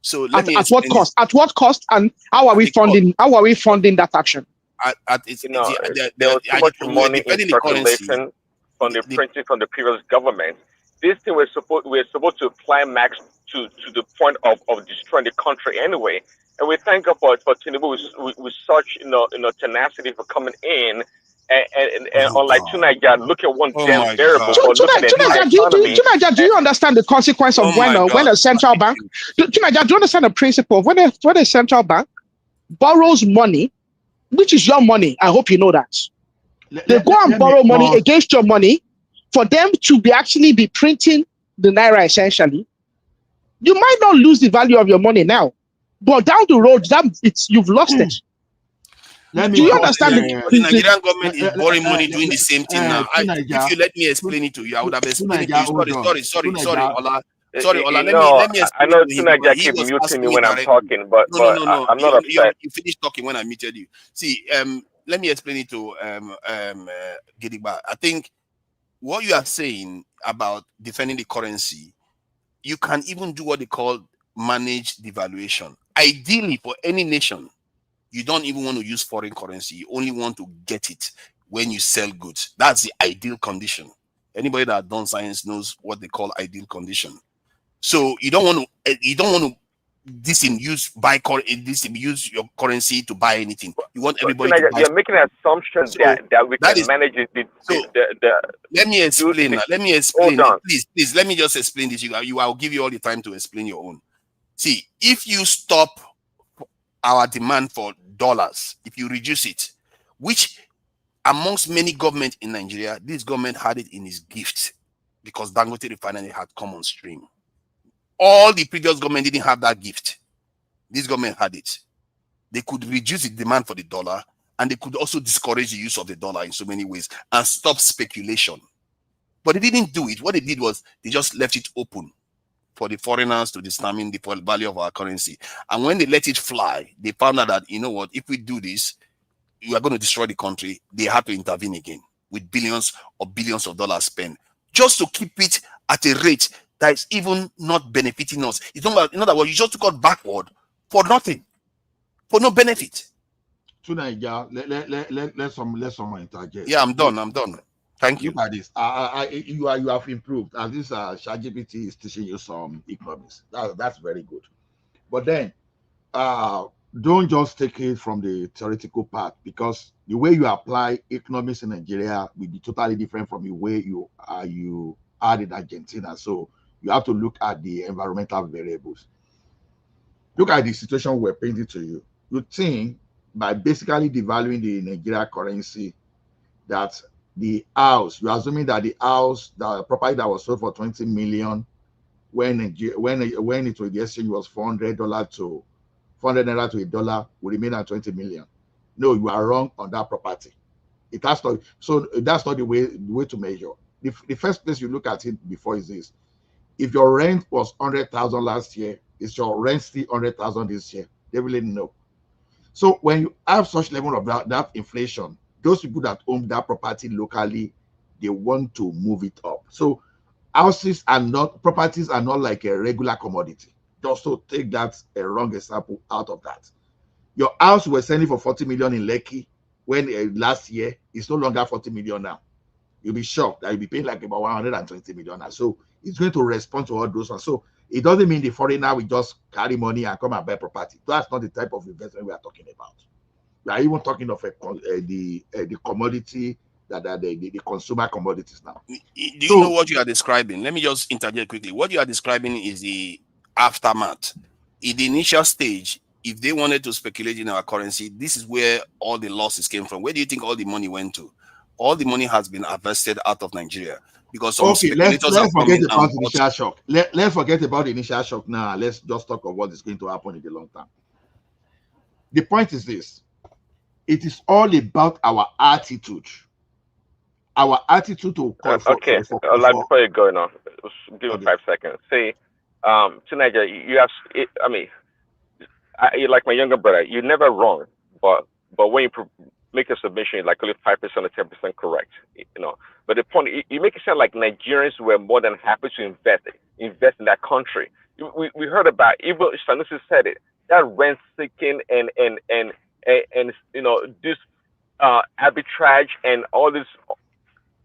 So let me at what cost? At what cost? And how are we funding? How are we funding that action? There was too much money in circulation from the printing from the previous government. This thing we're supposed to climax to the point of destroying the country anyway. And we thank God for Tinubu with such tenacity for coming in. And unlike Nigeria, look at one damn variable. Do you understand the consequence of when a central bank? Do you understand the principle of when a central bank borrows money, which is your money? I hope you know that. They go and borrow money against your money for them to be printing the naira essentially. You might not lose the value of your money now, but down the road, you've lost it. Do you understand? The Nigerian government is borrowing money doing the same thing now. If you let me explain it to you, I would have explained it to you. Sorry, Ola. Sorry, Ola. Let me explain. I know Tunaja keep muting me when I'm talking, but no. I'm not upset. You finished talking when I muted you. See, let me explain it to Gidigba. I think what you are saying about defending the currency, you can even do what they call managed devaluation. Ideally, for any nation, you don't even want to use foreign currency. You only want to get it when you sell goods. That's the ideal condition. Anybody that done science knows what they call ideal condition. So you don't want to use your currency to buy anything. You want everybody to buy. You're making an assumption So that we that can is manage it. let me explain. Let me explain. Hold on. Please. Let me just explain this. I'll give you all the time to explain your own. See, if you stop our demand for dollars, if you reduce it, which amongst many governments in Nigeria, this government had it in its gift because Dangote Refinery had come on stream. All the previous government didn't have that gift. This government had it. They could reduce the demand for the dollar, and they could also discourage the use of the dollar in so many ways and stop speculation. But they didn't do it. What they did was they just left it open for the foreigners to determine the value of our currency. And when they let it fly, they found out that, you know what, if we do this, we are going to destroy the country. They had to intervene again with billions or billions of dollars spent just to keep it at a rate that is even not benefiting us. It's not, in other words, you just got backward for nothing, for no benefit. To Nigeria, let someone interject. Yeah, I'm done. Thank you. Look at this. You have improved, and this ChatGPT is teaching you some economics. That's very good. But then, don't just take it from the theoretical part, because the way you apply economics in Nigeria will be totally different from the way you are in Argentina. So you have to look at the environmental variables. Look at the situation we're painting to you. You think by basically devaluing the Nigeria currency that the house, you're assuming that the house, the property that was sold for 20 million when it was the exchange was $400 to $400 to $1 will remain at 20 million. No, you are wrong on that property. It has to. So that's not the way to measure. The first place you look at it before is this: if your rent was 100,000 last year, is your rent still 100,000 this year? They really know. So when you have such level of that inflation, those people that own that property locally, they want to move it up. So properties are not like a regular commodity. Just to take that a wrong example out of that. Your house was selling for 40 million in Lekki when last year it's no longer 40 million now. You'll be shocked that you'll be paying like about 120 million now. So it's going to respond to all those ones. So it doesn't mean the foreigner will just carry money and come and buy property. That's not the type of investment we are talking about. We are even talking of the commodity the consumer commodities now. Do you know what you are describing? Let me just interject quickly. What you are describing is the aftermath. In the initial stage, if they wanted to speculate in our currency, this is where all the losses came from. Where do you think all the money went to? All the money has been harvested out of Nigeria because some speculators let's forget about the initial shock. Let's forget about the initial shock now. Let's just talk of what is going to happen in the long term. The point is this: it is all about our attitude. Our attitude to okay. Before you go now, give me 5 seconds. See, to Nigeria, you have. I mean, you're like my younger brother. You're never wrong, but when you make a submission, you're like only 5% or 10% correct. But the point, you make it sound like Nigerians were more than happy to invest in that country. We heard about, even Sanusi said it, that rent seeking and this arbitrage and all this.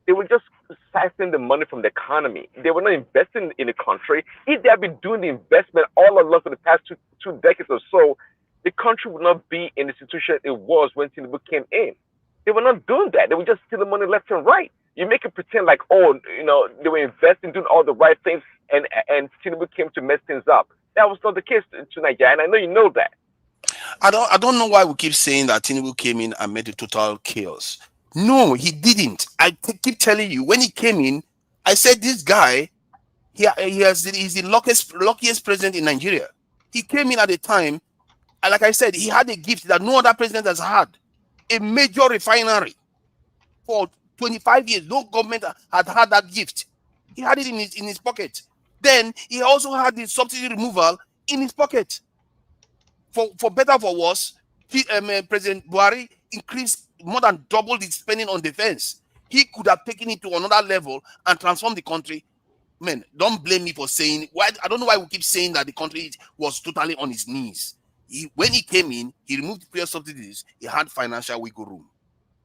They were just siphoning the money from the economy. They were not investing in the country. If they had been doing the investment all along for the past two decades or so, the country would not be in the situation it was when Tinubu came in. They were not doing that. They were just stealing money left and right. You make it pretend like, they were investing, doing all the right things, and Tinubu came to mess things up. That was not the case to Nigeria, and I know you know that. I don't know why we keep saying that Tinubu came in and made a total chaos. No, he didn't. I keep telling you, when he came in, I said this guy, he's the luckiest president in Nigeria. He came in at a time, and like I said, he had a gift that no other president has had. A major refinery for 25 years. No government had that gift. He had it in his pocket. Then he also had the subsidy removal in his pocket. For better or for worse, President Buhari increased more than double the spending on defense. He could have taken it to another level and transformed the country. Man, don't blame me for saying why. I don't know why we keep saying that the country was totally on its knees. When he came in, he removed the previous subsidies. He had financial wiggle room.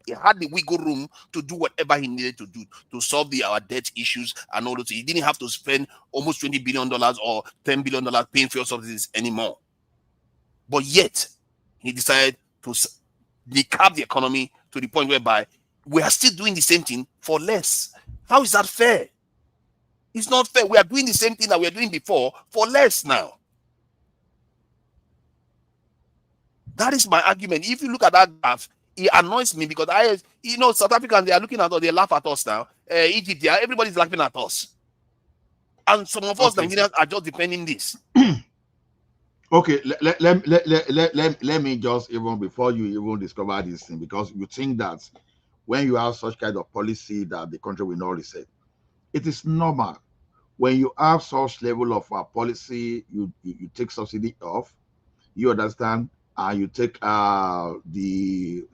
He had the wiggle room to do whatever he needed to do to solve our debt issues and all those. He didn't have to spend almost $20 billion or $10 billion paying fuel subsidies anymore. But yet, he decided to decap the economy to the point whereby we are still doing the same thing for less. How is that fair? It's not fair. We are doing the same thing that we were doing before for less now. That is my argument. If you look at that graph, it annoys me because South Africans, they are looking at us, they laugh at us now. Egypt, everybody's laughing at us. And some of us Nigerians are just defending this. Okay, let me just, even before you even discover this thing, because you think that when you have such kind of policy that the country will not reset, it is normal. When you have such level of policy, you take subsidy off, you understand, and you take the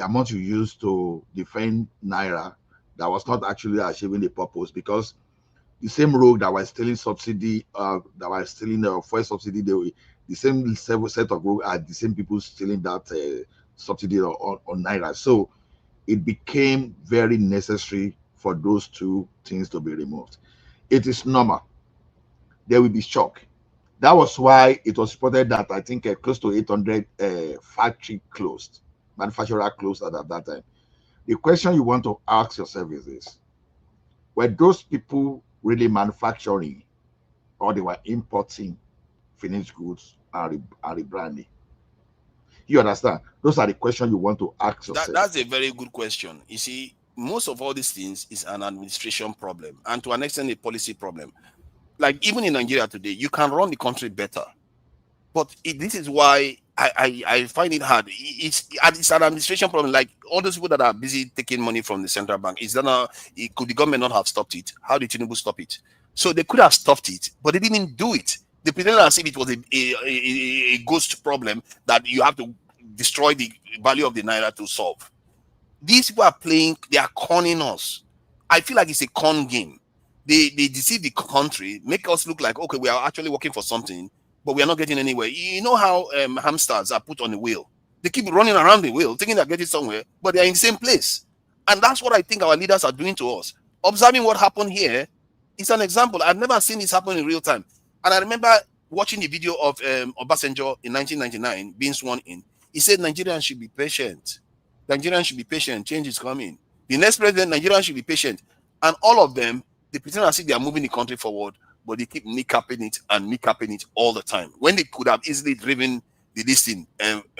amount you use to defend Naira that was not actually achieving the purpose, because the same road that was stealing subsidy, that was stealing the fuel subsidy, the same set of road are the same people stealing that subsidy on Naira. So it became very necessary for those two things to be removed. It is normal. There will be shock. That was why it was reported that I think close to 800 factory closed, manufacturer closed at that time. The question you want to ask yourself is this: were those people really manufacturing, or they were importing finished goods and rebranding? You understand? Those are the questions you want to ask yourself. That's a very good question. You see, most of all these things is an administration problem, and to an extent a policy problem. Like even in Nigeria today, you can run the country better, but this is why I find it hard. It's an administration problem. Like all those people that are busy taking money from the central bank, could the government not have stopped it? How did Tinubu stop it? So they could have stopped it, but they didn't do it. They pretended as if it was a ghost problem that you have to destroy the value of the Naira to solve. These people are playing, they are conning us. I feel like it's a con game. They deceive the country, make us look like, okay, we are actually working for something, but we are not getting anywhere. You know how hamsters are put on the wheel. They keep running around the wheel, thinking they're getting somewhere, but they're in the same place. And that's what I think our leaders are doing to us. Observing what happened here is an example. I've never seen this happen in real time. And I remember watching the video of Obasanjo in 1999 being sworn in. He said Nigerians should be patient. Nigerians should be patient. Change is coming. The next president, Nigerians should be patient. And all of them, they pretend as if they are moving the country forward, but they keep kneecapping it all the time. When they could have easily driven the listing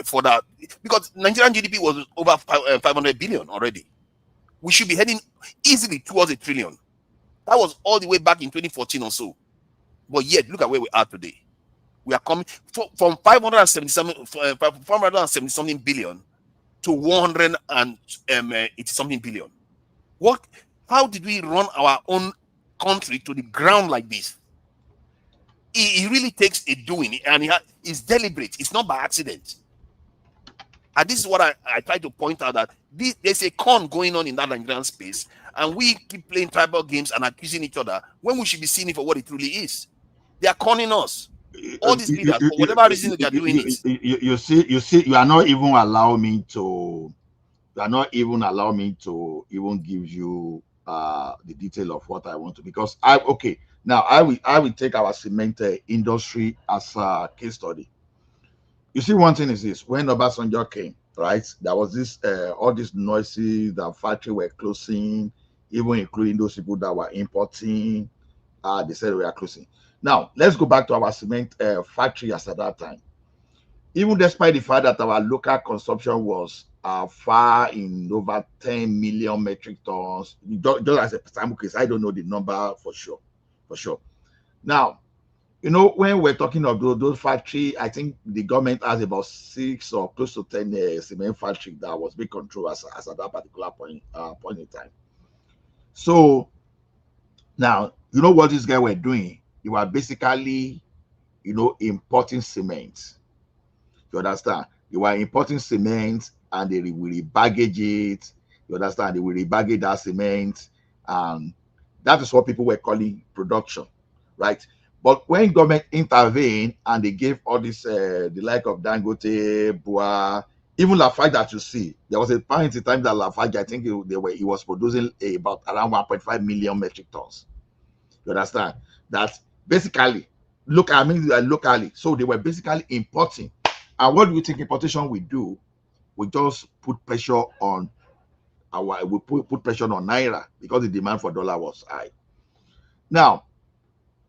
for that, because Nigerian GDP was over 500 billion already. We should be heading easily towards $1 trillion. That was all the way back in 2014 or so. But yet, look at where we are today. We are coming from 570 something billion to 180 something billion. What? How did we run our own country to the ground like this? It really takes a doing, and it's deliberate. It's not by accident. And this is what I try to point out, that there's a con going on in that Nigerian space, and we keep playing tribal games and accusing each other when we should be seeing it for what it really is. They are conning us. All these leaders, for whatever reason they are doing it. You see, you are not even allowing me to. You are not even allowing me to even give you the detail of what I want to, because I will take our cement industry as a case study. You see, one thing is this: when Obasanjo came, right, there was this all these noises that factory were closing, even including those people that were importing. They said we are closing. Now let's go back to our cement factory as at that time. Even despite the fact that our local consumption was far in over 10 million metric tons, just as a sample case, I don't know the number for sure. Now, when we're talking of those factory, I think the government has about 6 or close to 10 cement factory that was being controlled as at that particular point in time. So now, what these guys were doing? They were basically, importing cement. You understand? They were importing cement, and they will rebaggage it. You understand? They will rebaggage that cement, and that is what people were calling production, right? But when government intervened and they gave all this, the like of Dangote, Bua, Even Lafarge that you see, there was a point in time that Lafarge, I think he was producing about around 1.5 million metric tons. You understand? That basically, locally. So they were basically importing. And what do you think importation will do? We just put pressure on put pressure on Naira because the demand for dollar was high. Now,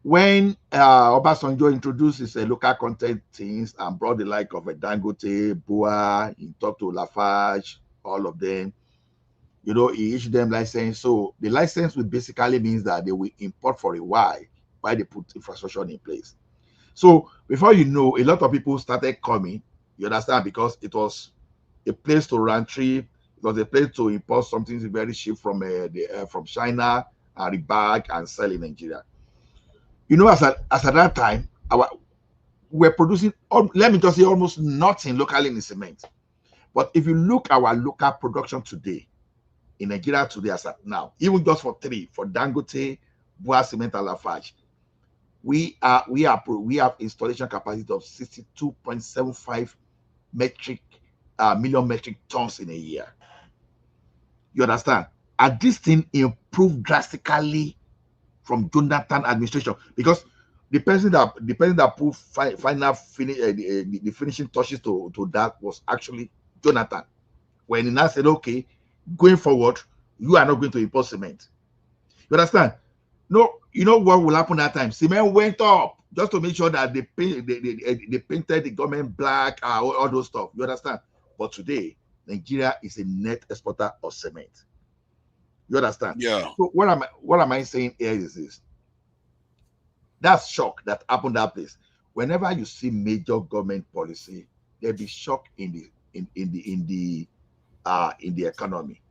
when Obasanjo introduced his local content things and brought the like of a Dangote, Bua, he talked to Lafarge, all of them, you know, he issued them license. So the license would basically means that they will import for a while they put infrastructure in place. So before you know, a lot of people started coming, you understand, because it was a place to run trip, it was a place to import something very cheap from from China and rebag and sell in Nigeria. You know, as at that time, we're producing, let me just say, almost nothing locally in cement. But if you look at our local production today, in Nigeria today as at now, even just for Dangote, Bua Cement and Lafarge, we have installation capacity of 62.75 million metric tons in a year. You understand? And this thing improved drastically from Jonathan administration, because the person that put the finishing touches to that was actually Jonathan. When he now said, okay, going forward, you are not going to import cement. You understand? No, you know what will happen that time? Cement went up just to make sure that they painted the government black, all those stuff. You understand? But today, Nigeria is a net exporter of cement. You understand? Yeah. So what am I saying here is this? That's shock that happened that place. Whenever you see major government policy, there'll be shock in the economy.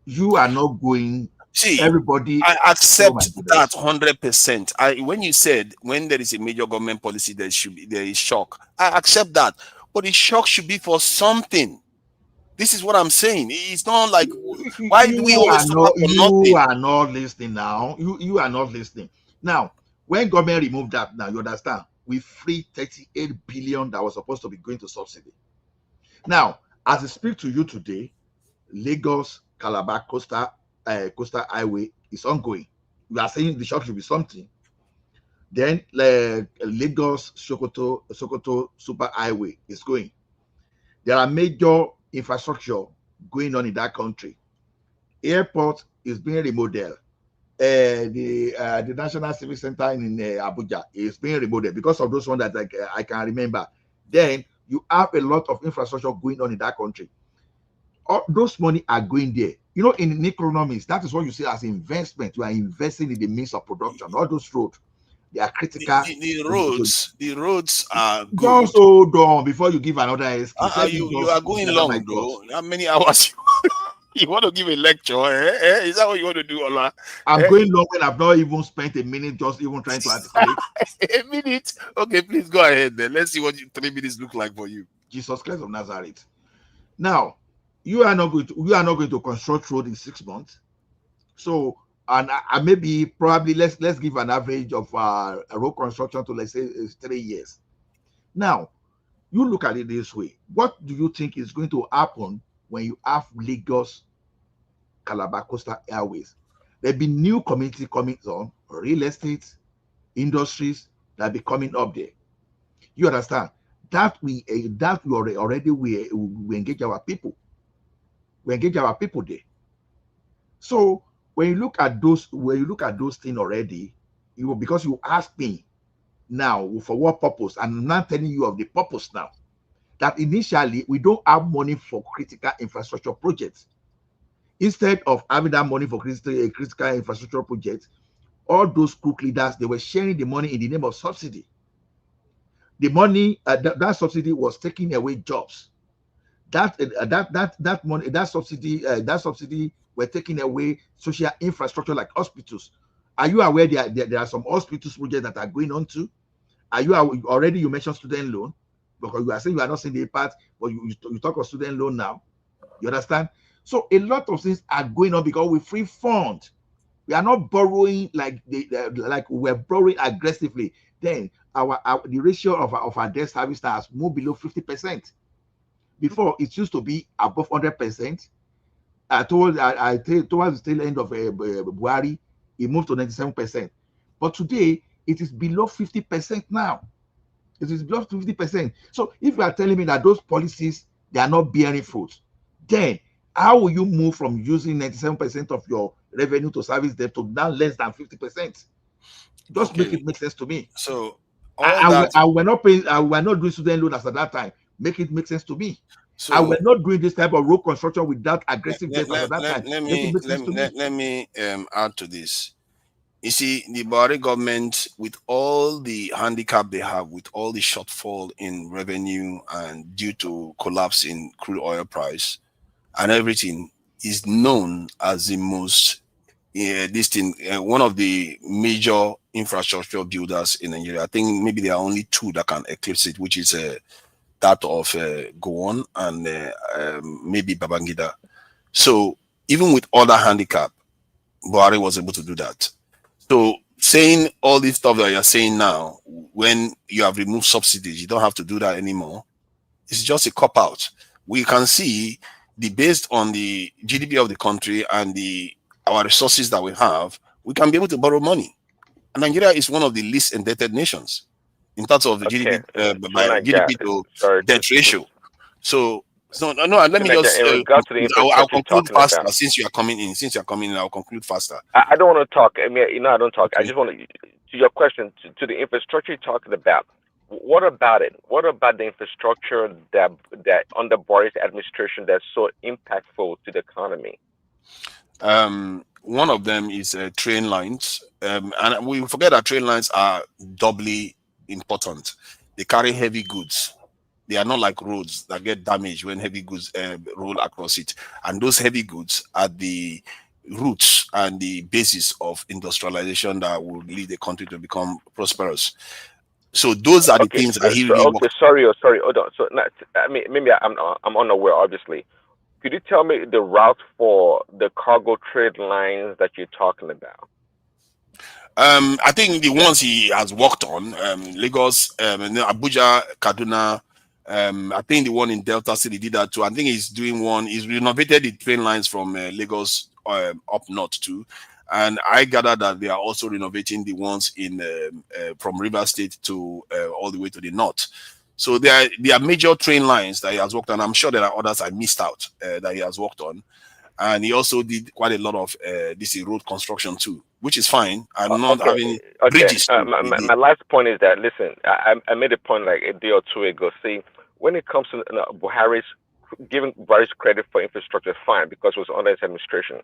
You are not going. See, Everybody, I accept that 100%. When you said when there is a major government policy, there is shock. I accept that, but the shock should be for something. This is what I'm saying. It's not like why do we always talk about nothing? You are not listening now. You are not listening now. When government removed that, now you understand, we freed 38 billion that was supposed to be going to subsidy. Now, as I speak to you today, Lagos Calabar Coastal Highway is ongoing. We are saying the shock should be something. Then Lagos Sokoto Super Highway is going. There are major infrastructure going on in that country. Airport is being remodeled. The National Civic Center in Abuja is being remodeled because of those ones that I can remember. Then you have a lot of infrastructure going on in that country. All those money are going there. You know, in economics, that is what you see as investment. You are investing in the means of production. All those roads, they are critical. The roads are good. Just hold on before you give another excuse. You are going long though. How many hours? You want to give a lecture? Is that what you want to do, Ola? I'm going long when I've not even spent a minute just even trying to articulate. A minute? Okay, please go ahead then. Let's see what 3 minutes look like for you. Jesus Christ of Nazareth. Now, you are not going to construct road in 6 months. So, and maybe probably let's give an average of road construction to, let's say, 3 years. Now, you look at it this way. What do you think is going to happen when you have Lagos Calabar Coastal Airways? There'll be new community coming on, real estate, industries that be coming up there. You understand? That we already engage our people. We engage our people there. So when you look at those things already, because you ask me now for what purpose, and I'm not telling you of the purpose now. That initially we don't have money for critical infrastructure projects. Instead of having that money for critical infrastructure projects, all those crook leaders, they were sharing the money in the name of subsidy. The money, that subsidy was taking away jobs. That subsidy were taking away social infrastructure like hospitals. Are you aware there are some hospitals projects that are going on too? Are you already? You mentioned student loan, because you are saying you are not seeing the impact, but you talk of student loan now. You understand? So a lot of things are going on because we free fund. We are not borrowing like we're borrowing aggressively. Then the ratio of our debt service has moved below 50%. Before, it used to be above 100%. Towards the tail end of Buhari, it moved to 97%. But today, it is below 50% now. It is below 50%. So if you are telling me that those policies, they are not bearing fruit, then how will you move from using 97% of your revenue to service them to now less than 50%? Just make it make sense to me. So I will not pay. I will not do student loans at that time. Make it make sense to me. So I will not doing this type of road construction without aggressive debt at that time. Let me add to this. You see, the Buhari government, with all the handicap they have, with all the shortfall in revenue and due to collapse in crude oil price and everything, is known as the most one of the major infrastructure builders in Nigeria. I think maybe there are only two that can eclipse it, which is that of Gowon and maybe Babangida. So even with other handicap, Buhari was able to do that. So saying all this stuff that you're saying now, when you have removed subsidies, you don't have to do that anymore. It's just a cop out. We can see based on the GDP of the country and our resources that we have, we can be able to borrow money. And Nigeria is one of the least indebted nations in terms of the GDP to debt ratio. So let me just. I'll conclude faster since you are coming in. I'll conclude faster. I don't want to talk. I mean, I don't talk. Okay. I just want to your question to the infrastructure you're talking about. What about it? What about the infrastructure that under Boris administration that's so impactful to the economy? One of them is train lines, and we forget that train lines are doubly important. They carry heavy goods. They are not like roads that get damaged when heavy goods roll across it. And those heavy goods are the roots and the basis of industrialization that will lead the country to become prosperous. So those are the things that he really. Sorry, hold on. So I mean, maybe I'm unaware, obviously. Could you tell me the route for the cargo trade lines that you're talking about? I think the ones he has worked on, Lagos, Abuja, Kaduna. I think the one in Delta City did that too. I think he's doing one. He's renovated the train lines from Lagos up north too. And I gather that they are also renovating the ones in from River State to all the way to the north. So there are major train lines that he has worked on. I'm sure there are others I missed out that he has worked on. And he also did quite a lot of this road construction too, which is fine. I'm not having bridges. My last point is that, listen, I made a point like a day or two ago. See, when it comes to Buhari's, giving Buhari's credit for infrastructure, fine, because it was under his administration.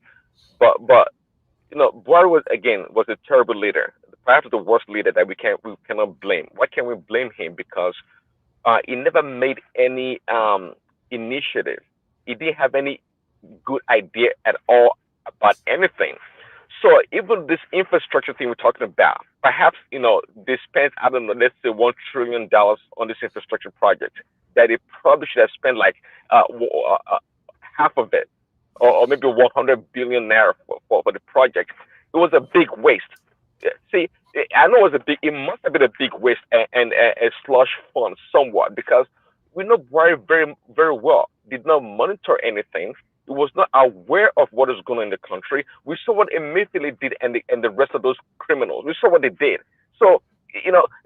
But Buhari was a terrible leader, perhaps the worst leader that we cannot blame. Why can't we blame him? Because he never made any initiative. He didn't have any good idea at all about anything. So even this infrastructure thing we're talking about, perhaps they spent, I don't know, let's say $1 trillion on this infrastructure project that they probably should have spent like half of it, or maybe 100 billion naira for the project. It was a big waste. See, I know it must have been a big waste and a slush fund somewhat, because we know very, very, very well. Did not monitor anything. It was not aware of what is going on in the country. We saw what Emefiele did and the rest of those criminals. We saw what they did. So,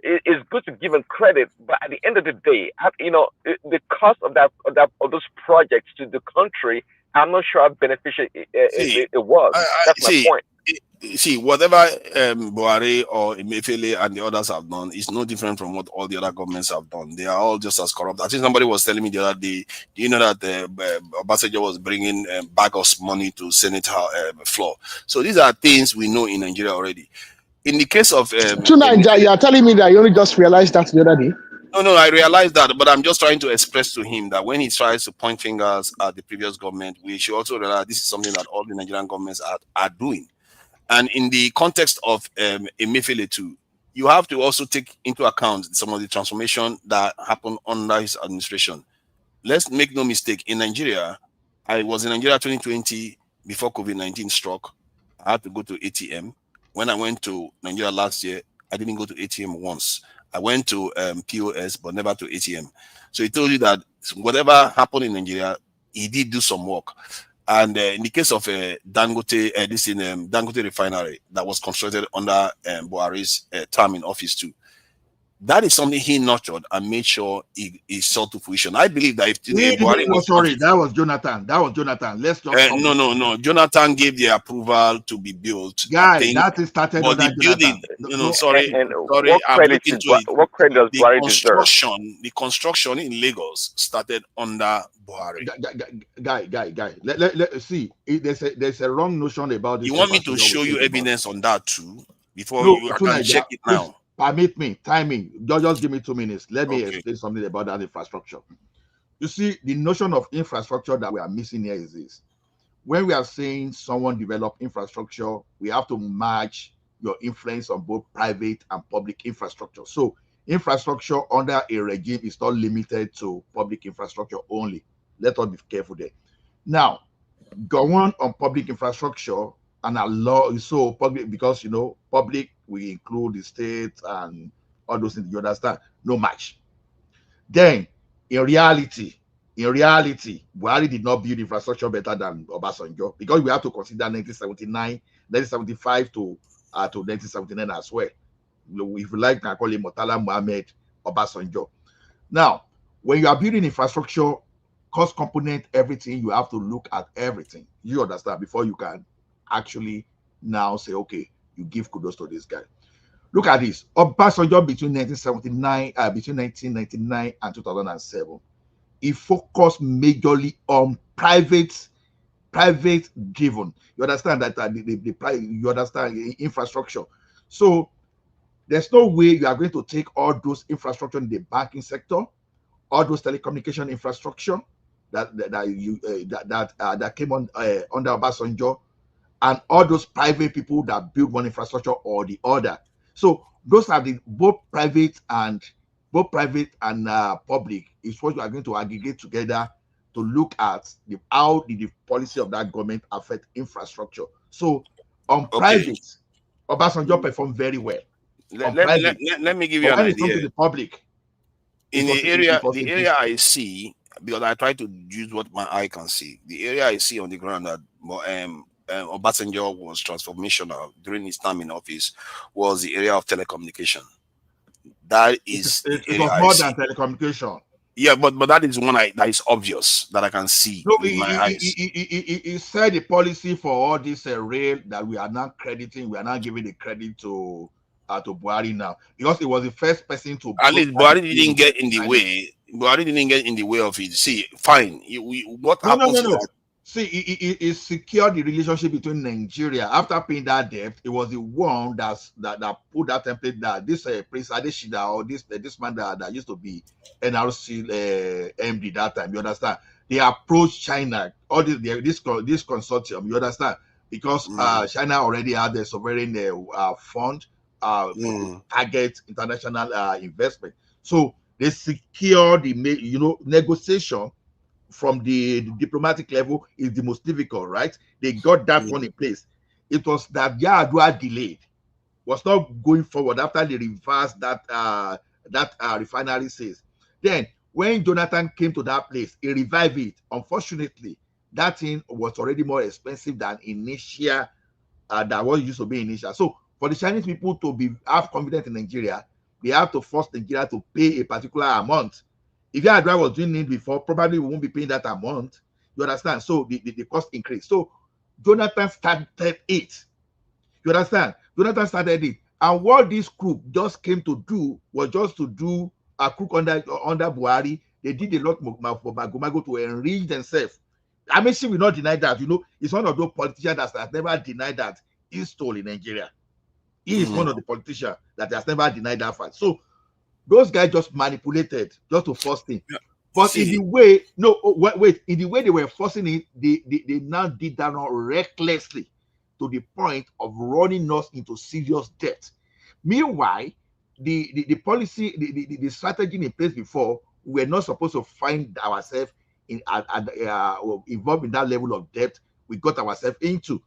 it's good to give them credit, but at the end of the day, the cost of those projects to the country, I'm not sure how beneficial it was. That's my point. See, whatever Buhari or Emefiele and the others have done is no different from what all the other governments have done. They are all just as corrupt. I think somebody was telling me the other day, do you know that Obasanjo was bringing bag of money to Senate floor? So these are things we know in Nigeria already. In the case of... you are telling me that you only just realized that the other day? No, I realized that, but I'm just trying to express to him that when he tries to point fingers at the previous government, we should also realize this is something that all the Nigerian governments are doing. And in the context of Emefiele too, you have to also take into account some of the transformation that happened under his administration. Let's make no mistake, in Nigeria, I was in Nigeria 2020 before COVID-19 struck. I had to go to ATM. When I went to Nigeria last year, I didn't go to ATM once. I went to POS, but never to ATM. So he told you that whatever happened in Nigeria, he did do some work. And in the case of Dangote, Dangote refinery that was constructed under Buhari's term in office too, that is something he nurtured and made sure he saw to fruition. I believe that if Buhari was sorry, that was Jonathan. That was Jonathan. Let's just no. Jonathan gave the approval to be built. Guy, that is started on that building. Sorry. And what credit does Buhari deserve? The construction in Lagos started under Buhari. Guy. Let's see. There's a wrong notion about this. You want me to show you evidence on that too before you can check it now? Permit me, timing. Just give me 2 minutes. Let me explain something about that infrastructure. You see, the notion of infrastructure that we are missing here is this. When we are saying someone develop infrastructure, we have to match your influence on both private and public infrastructure. So infrastructure under a regime is not limited to public infrastructure only. Let us be careful there. Now, go on public infrastructure and allow, so public, because public we include the state and all those things, you understand? No match. Then in reality, Buhari did not build infrastructure better than Obasanjo, because we have to consider 1979, 1975 to 1979 as well. If you like, I call him Murtala Muhammad Obasanjo. Now, when you are building infrastructure, cost component, everything, you have to look at everything. You understand? Before you can actually now say, okay, you give kudos to this guy. Look at this. Obasanjo between 1999 and 2007, he focused majorly on private driven. You understand that you understand infrastructure. So there's no way you are going to take all those infrastructure in the banking sector, all those telecommunication infrastructure that came on under Obasanjo, and all those private people that build one infrastructure or the other. So those are the both private and public is what you are going to aggregate together to look at how did the policy of that government affect infrastructure. So on private, Obasanjo performed very well. Let me give you an idea. To the public, in the area I see, because I try to use what my eye can see, the area I see on the ground that Obasanjo was transformational during his time in office was the area of telecommunication. That is it was more than telecommunication. Yeah, but that is one that is obvious that I can see with my eyes. He said the policy for all this rail that we are now crediting, we are now giving the credit to Buhari now, because he was the first person to. At least Buhari didn't get in the way. Buhari didn't get in the way of it. See, fine. What happens? No. See, he secured the relationship between Nigeria after paying that debt. It was the one that put that template that this Prince Adeshina or this man that used to be NRC MD that time. You understand? They approached China, all this consortium. You understand? Because China already had the sovereign fund to target international investment. So they secured the negotiation. From the diplomatic level is the most difficult, right? They got that one in place. It was that Yar'Adua delayed, was not going forward after they reversed that refinery sales. Then when Jonathan came to that place, he revived it. Unfortunately, that thing was already more expensive than initial, that was used to be initial. So for the Chinese people to have confidence in Nigeria, they have to force Nigeria to pay a particular amount. If Yar'Adua was doing it before, probably we won't be paying that amount. You understand? So the cost increased. So Jonathan started it. You understand? Jonathan started it. And what this crook just came to do was just to do a crook under Buhari. They did a lot for Magomago to enrich themselves. I mean, she will not deny that. It's one of those politicians that has never denied that he stole in Nigeria. He is one of the politicians that has never denied that fact. So those guys just manipulated just to force it. But in the way, in the way they were forcing it, they now did that recklessly to the point of running us into serious debt. Meanwhile, the policy, the strategy in place before, we were not supposed to find ourselves involved in that level of debt we got ourselves into.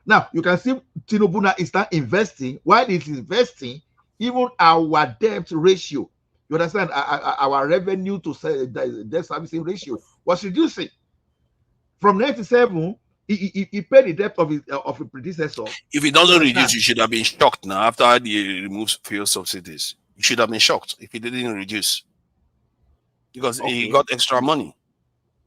Now, you can see Tinubu now is not investing. While it's investing, even our debt ratio You understand? Our revenue to debt servicing ratio was reducing. From 97, he paid the debt of a predecessor. If it doesn't reduce, you should have been shocked now after he removes fuel subsidies. You should have been shocked if it didn't reduce because he got extra money.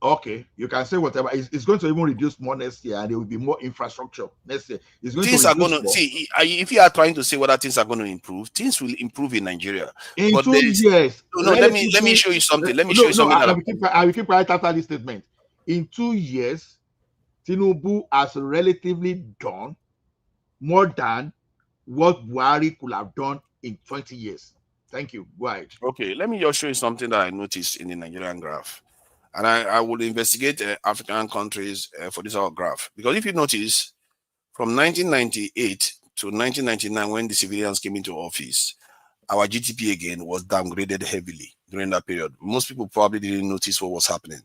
Okay, you can say whatever. It's going to even reduce more next year, and there will be more infrastructure next year. It's going things to are going to see. If you are trying to say whether things are going to improve, things will improve in Nigeria. In but 2 years. No, let me show you something. Let me show you something. I will keep quiet after this statement. In 2 years, Tinubu has relatively done more than what Buhari could have done in 20 years. Thank you. Go ahead. Okay, let me just show you something that I noticed in the Nigerian graph. And I will investigate African countries for this graph. Because if you notice, from 1998 to 1999, when the civilians came into office, our GDP again was downgraded heavily during that period. Most people probably didn't notice what was happening,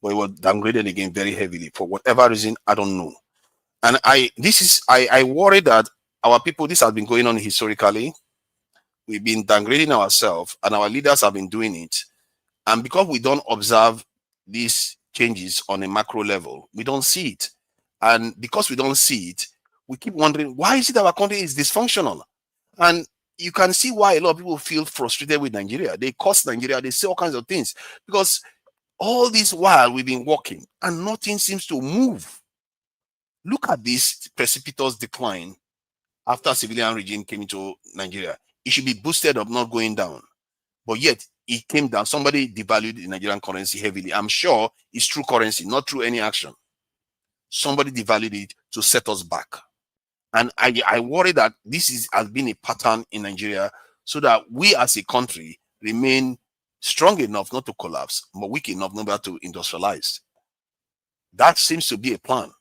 but it was downgraded again very heavily for whatever reason, I don't know. And I worry that our people, this has been going on historically. We've been downgrading ourselves, and our leaders have been doing it. And because we don't observe these changes on a macro level, we don't see it. And because we don't see it, we keep wondering, why is it that our country is dysfunctional? And you can see why a lot of people feel frustrated with Nigeria. They curse Nigeria, they say all kinds of things. Because all this while we've been working and nothing seems to move. Look at this precipitous decline after civilian regime came into Nigeria. It should be boosted up, not going down. But yet, it came down. Somebody devalued the Nigerian currency heavily. I'm sure it's true currency, not through any action. Somebody devalued it to set us back. And I worry that this has been a pattern in Nigeria, so that we as a country remain strong enough not to collapse, but weak enough not to industrialize. That seems to be a plan.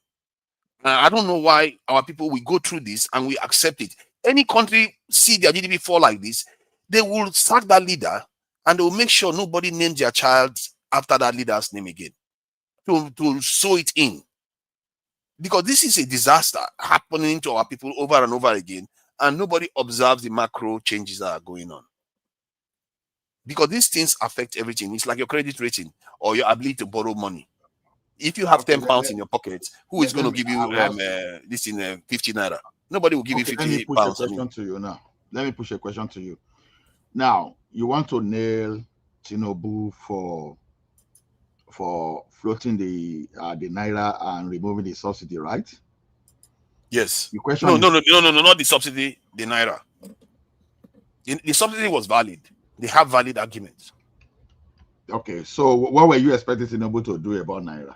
I don't know why our people will go through this and we accept it. Any country see their GDP fall like this, they will sack that leader and they will make sure nobody names their child after that leader's name again to sew it in. Because this is a disaster happening to our people over and over again, and nobody observes the macro changes that are going on. Because these things affect everything. It's like your credit rating or your ability to borrow money. If you have 10 pounds in your pocket, who is going to give you this in 50 naira? Nobody will give you 50 pounds. Let me push a question to you now. Let me push a question to you. Now, you want to nail Tinubu for floating the naira and removing the subsidy, right? Yes. The question no, not the subsidy, the naira. The subsidy was valid. They have valid arguments. Okay, so what were you expecting Tinubu to do about naira?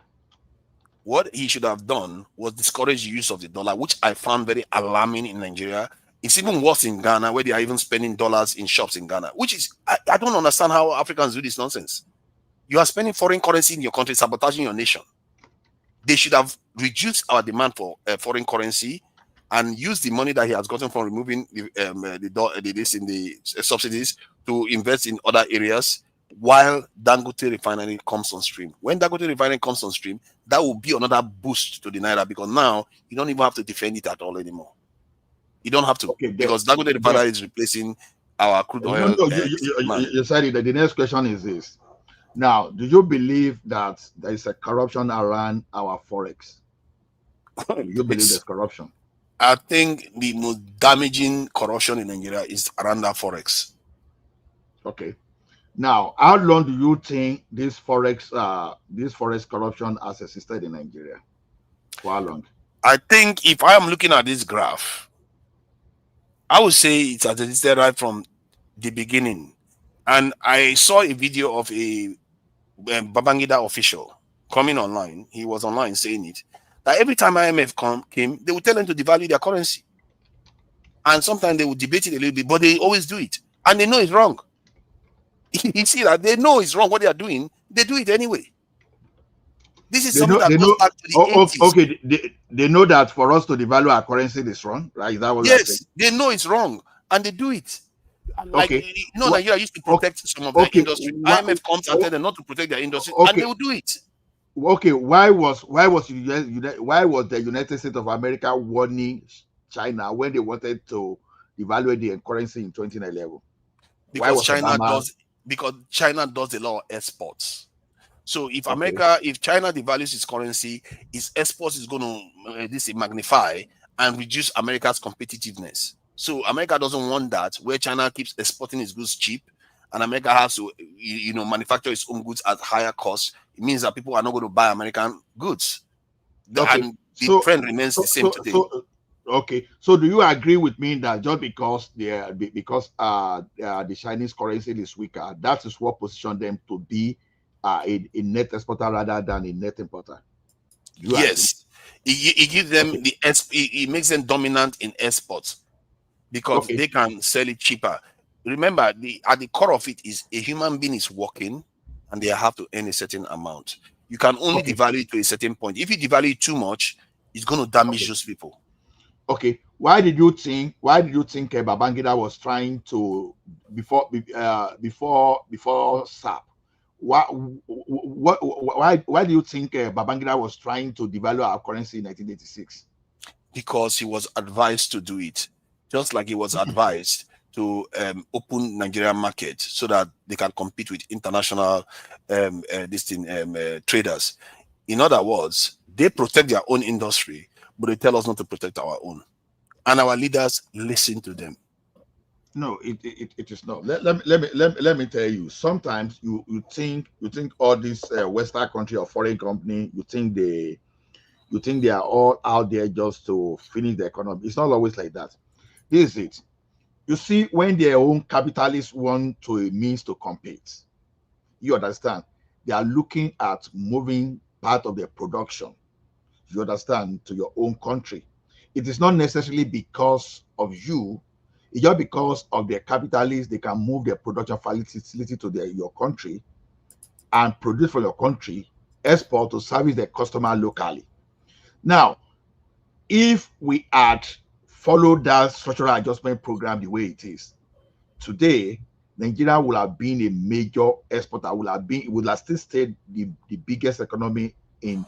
What he should have done was discourage the use of the dollar, which I found very alarming in Nigeria. It's even worse in Ghana, where they are even spending dollars in shops in Ghana, which is, I don't understand how Africans do this nonsense. You are spending foreign currency in your country, sabotaging your nation. They should have reduced our demand for foreign currency and use the money that he has gotten from removing the subsidies to invest in other areas while Dangote refinery comes on stream. When Dangote refinery comes on stream, that will be another boost to the naira, because now you don't even have to defend it at all anymore. You don't have to, because Dangote refinery is replacing our crude oil. You said it. The next question is this. Now, do you believe that there is a corruption around our forex? Do you believe there's corruption? I think the most damaging corruption in Nigeria is around that forex. Okay. Now, how long do you think this forex corruption has existed in Nigeria? For how long? I think if I am looking at this graph, I would say it has existed right from the beginning. And I saw a video of a Babangida official coming online. He was online saying it, that every time IMF came, they would tell them to devalue their currency. And sometimes they would debate it a little bit, but they always do it. And they know it's wrong. You see that they know it's wrong what they are doing, they do it anyway. This is something that goes back to the 80s. Okay, they know that for us to devalue our currency is wrong, right? Is that what you're saying? They know it's wrong and they do it. Like, Nigeria used to protect some of their industry. IMF comes and tell them not to protect their industry, and they will do it. Okay, why was the United States of America warning China when they wanted to devalue the currency in 2011? Because because China does a lot of exports. So if Okay. if China devalues its currency, its exports is going to magnify and reduce America's competitiveness. So America doesn't want that, where China keeps exporting its goods cheap, and America has to, manufacture its own goods at higher cost. It means that people are not going to buy American goods. Okay. And the trend remains the same today. Okay. So do you agree with me that just because the Chinese currency is weaker, that is what positioned them to be a net exporter rather than a net importer? Yes, it gives them it makes them dominant in exports because they can sell it cheaper. Remember, at the core of it is a human being is working and they have to earn a certain amount. You can only devalue it to a certain point. If you devalue it too much, it's going to damage those people. Okay. Why did you think Babangida was trying to before SAP? Why do you think Babangida was trying to devalue our currency in 1986? Because he was advised to do it, just like he was advised to open Nigerian market so that they can compete with international traders. In other words, they protect their own industry, but they tell us not to protect our own. And our leaders listen to them. No, it is not. Let me tell you. Sometimes you think all these Western country or foreign company, you think they are all out there just to finish the economy. It's not always like that. This is it. You see, when their own capitalists want to a means to compete, you understand, they are looking at moving part of their production, you understand, to your own country. It is not necessarily because of you. It's just because of their capitalists, they can move their production facility to your country and produce for your country, export to service their customer locally. Now, if we had followed that structural adjustment program the way it is, today, Nigeria would have been a major exporter, would have still stayed the biggest economy in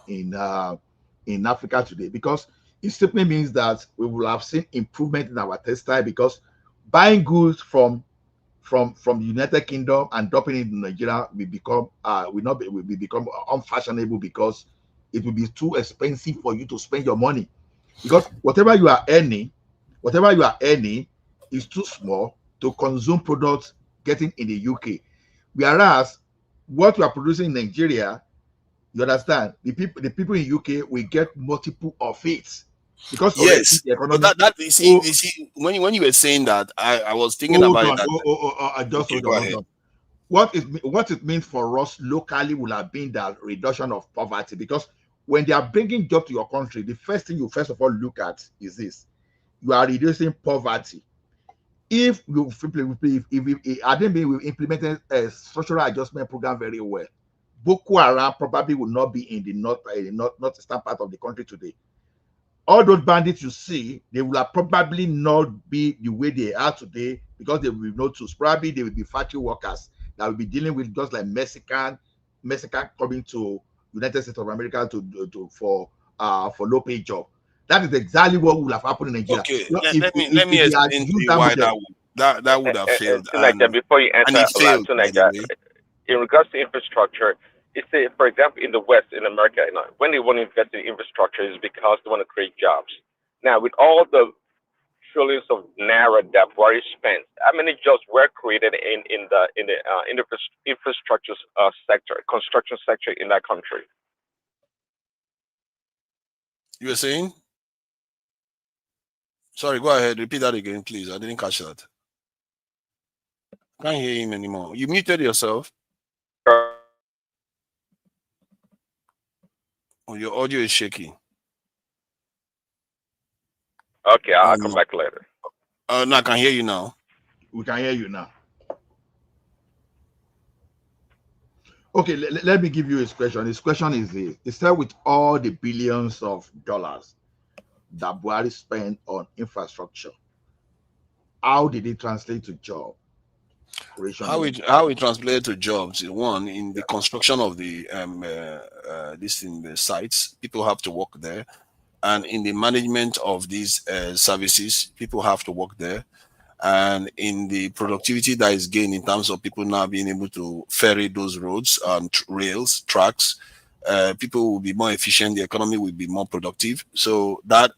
Africa today, because it simply means that we will have seen improvement in our textile, because buying goods from the United Kingdom and dropping it in Nigeria will become unfashionable, because it will be too expensive for you to spend your money, because whatever you are earning is too small to consume products getting in the UK. Whereas what we are producing in Nigeria, you understand, the people in UK will get multiple of it, because yes, the economy. But you see, when you were saying that, I was thinking about it. Just hold on. What it means for us locally will have been the reduction of poverty, because when they are bringing jobs to your country, the first thing you first of all look at is this: you are reducing poverty. If we've implemented a structural adjustment program very well, Boko Haram probably will not be in the northeastern part of the country today. All those bandits you see, they will probably not be the way they are today, because they will no tools. Probably they will be factory workers that will be dealing with just like Mexican coming to United States of America for low pay job. That is exactly what will have happened in Nigeria. Okay, let me explain to you why that would have failed. Before you answer, in regards to infrastructure, for example, in the West, in America, when they want to invest in infrastructure, it's because they want to create jobs. Now, with all the trillions of naira that Buhari spent, how many jobs were created in the infrastructure sector, construction sector in that country? You were saying? Sorry, go ahead. Repeat that again, please. I didn't catch that. Can't hear him anymore. You muted yourself. Oh, your audio is shaky. Okay, I'll come back later. No, I can hear you now. We can hear you now. Okay, let me give you his question. His question is this: instead, with all the billions of dollars that Buhari spent on infrastructure, how did it translate to job creation? How it translated to jobs? One, in the construction of the the sites, people have to work there, and in the management of these services, people have to work there, and in the productivity that is gained in terms of people now being able to ferry those roads and rails, tracks, people will be more efficient, the economy will be more productive. So that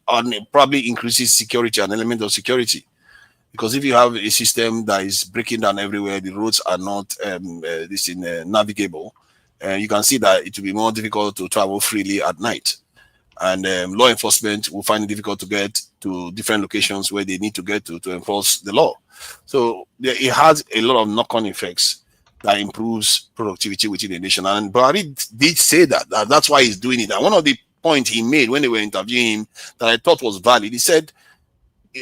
probably increases security, an element of security. Because if you have a system that is breaking down everywhere, the roads are not navigable, you can see that it will be more difficult to travel freely at night. And law enforcement will find it difficult to get to different locations where they need to get to enforce the law. So it has a lot of knock-on effects that improves productivity within the nation. And Buhari did say that's why he's doing it. And one of the points he made when they were interviewing him that I thought was valid, he said,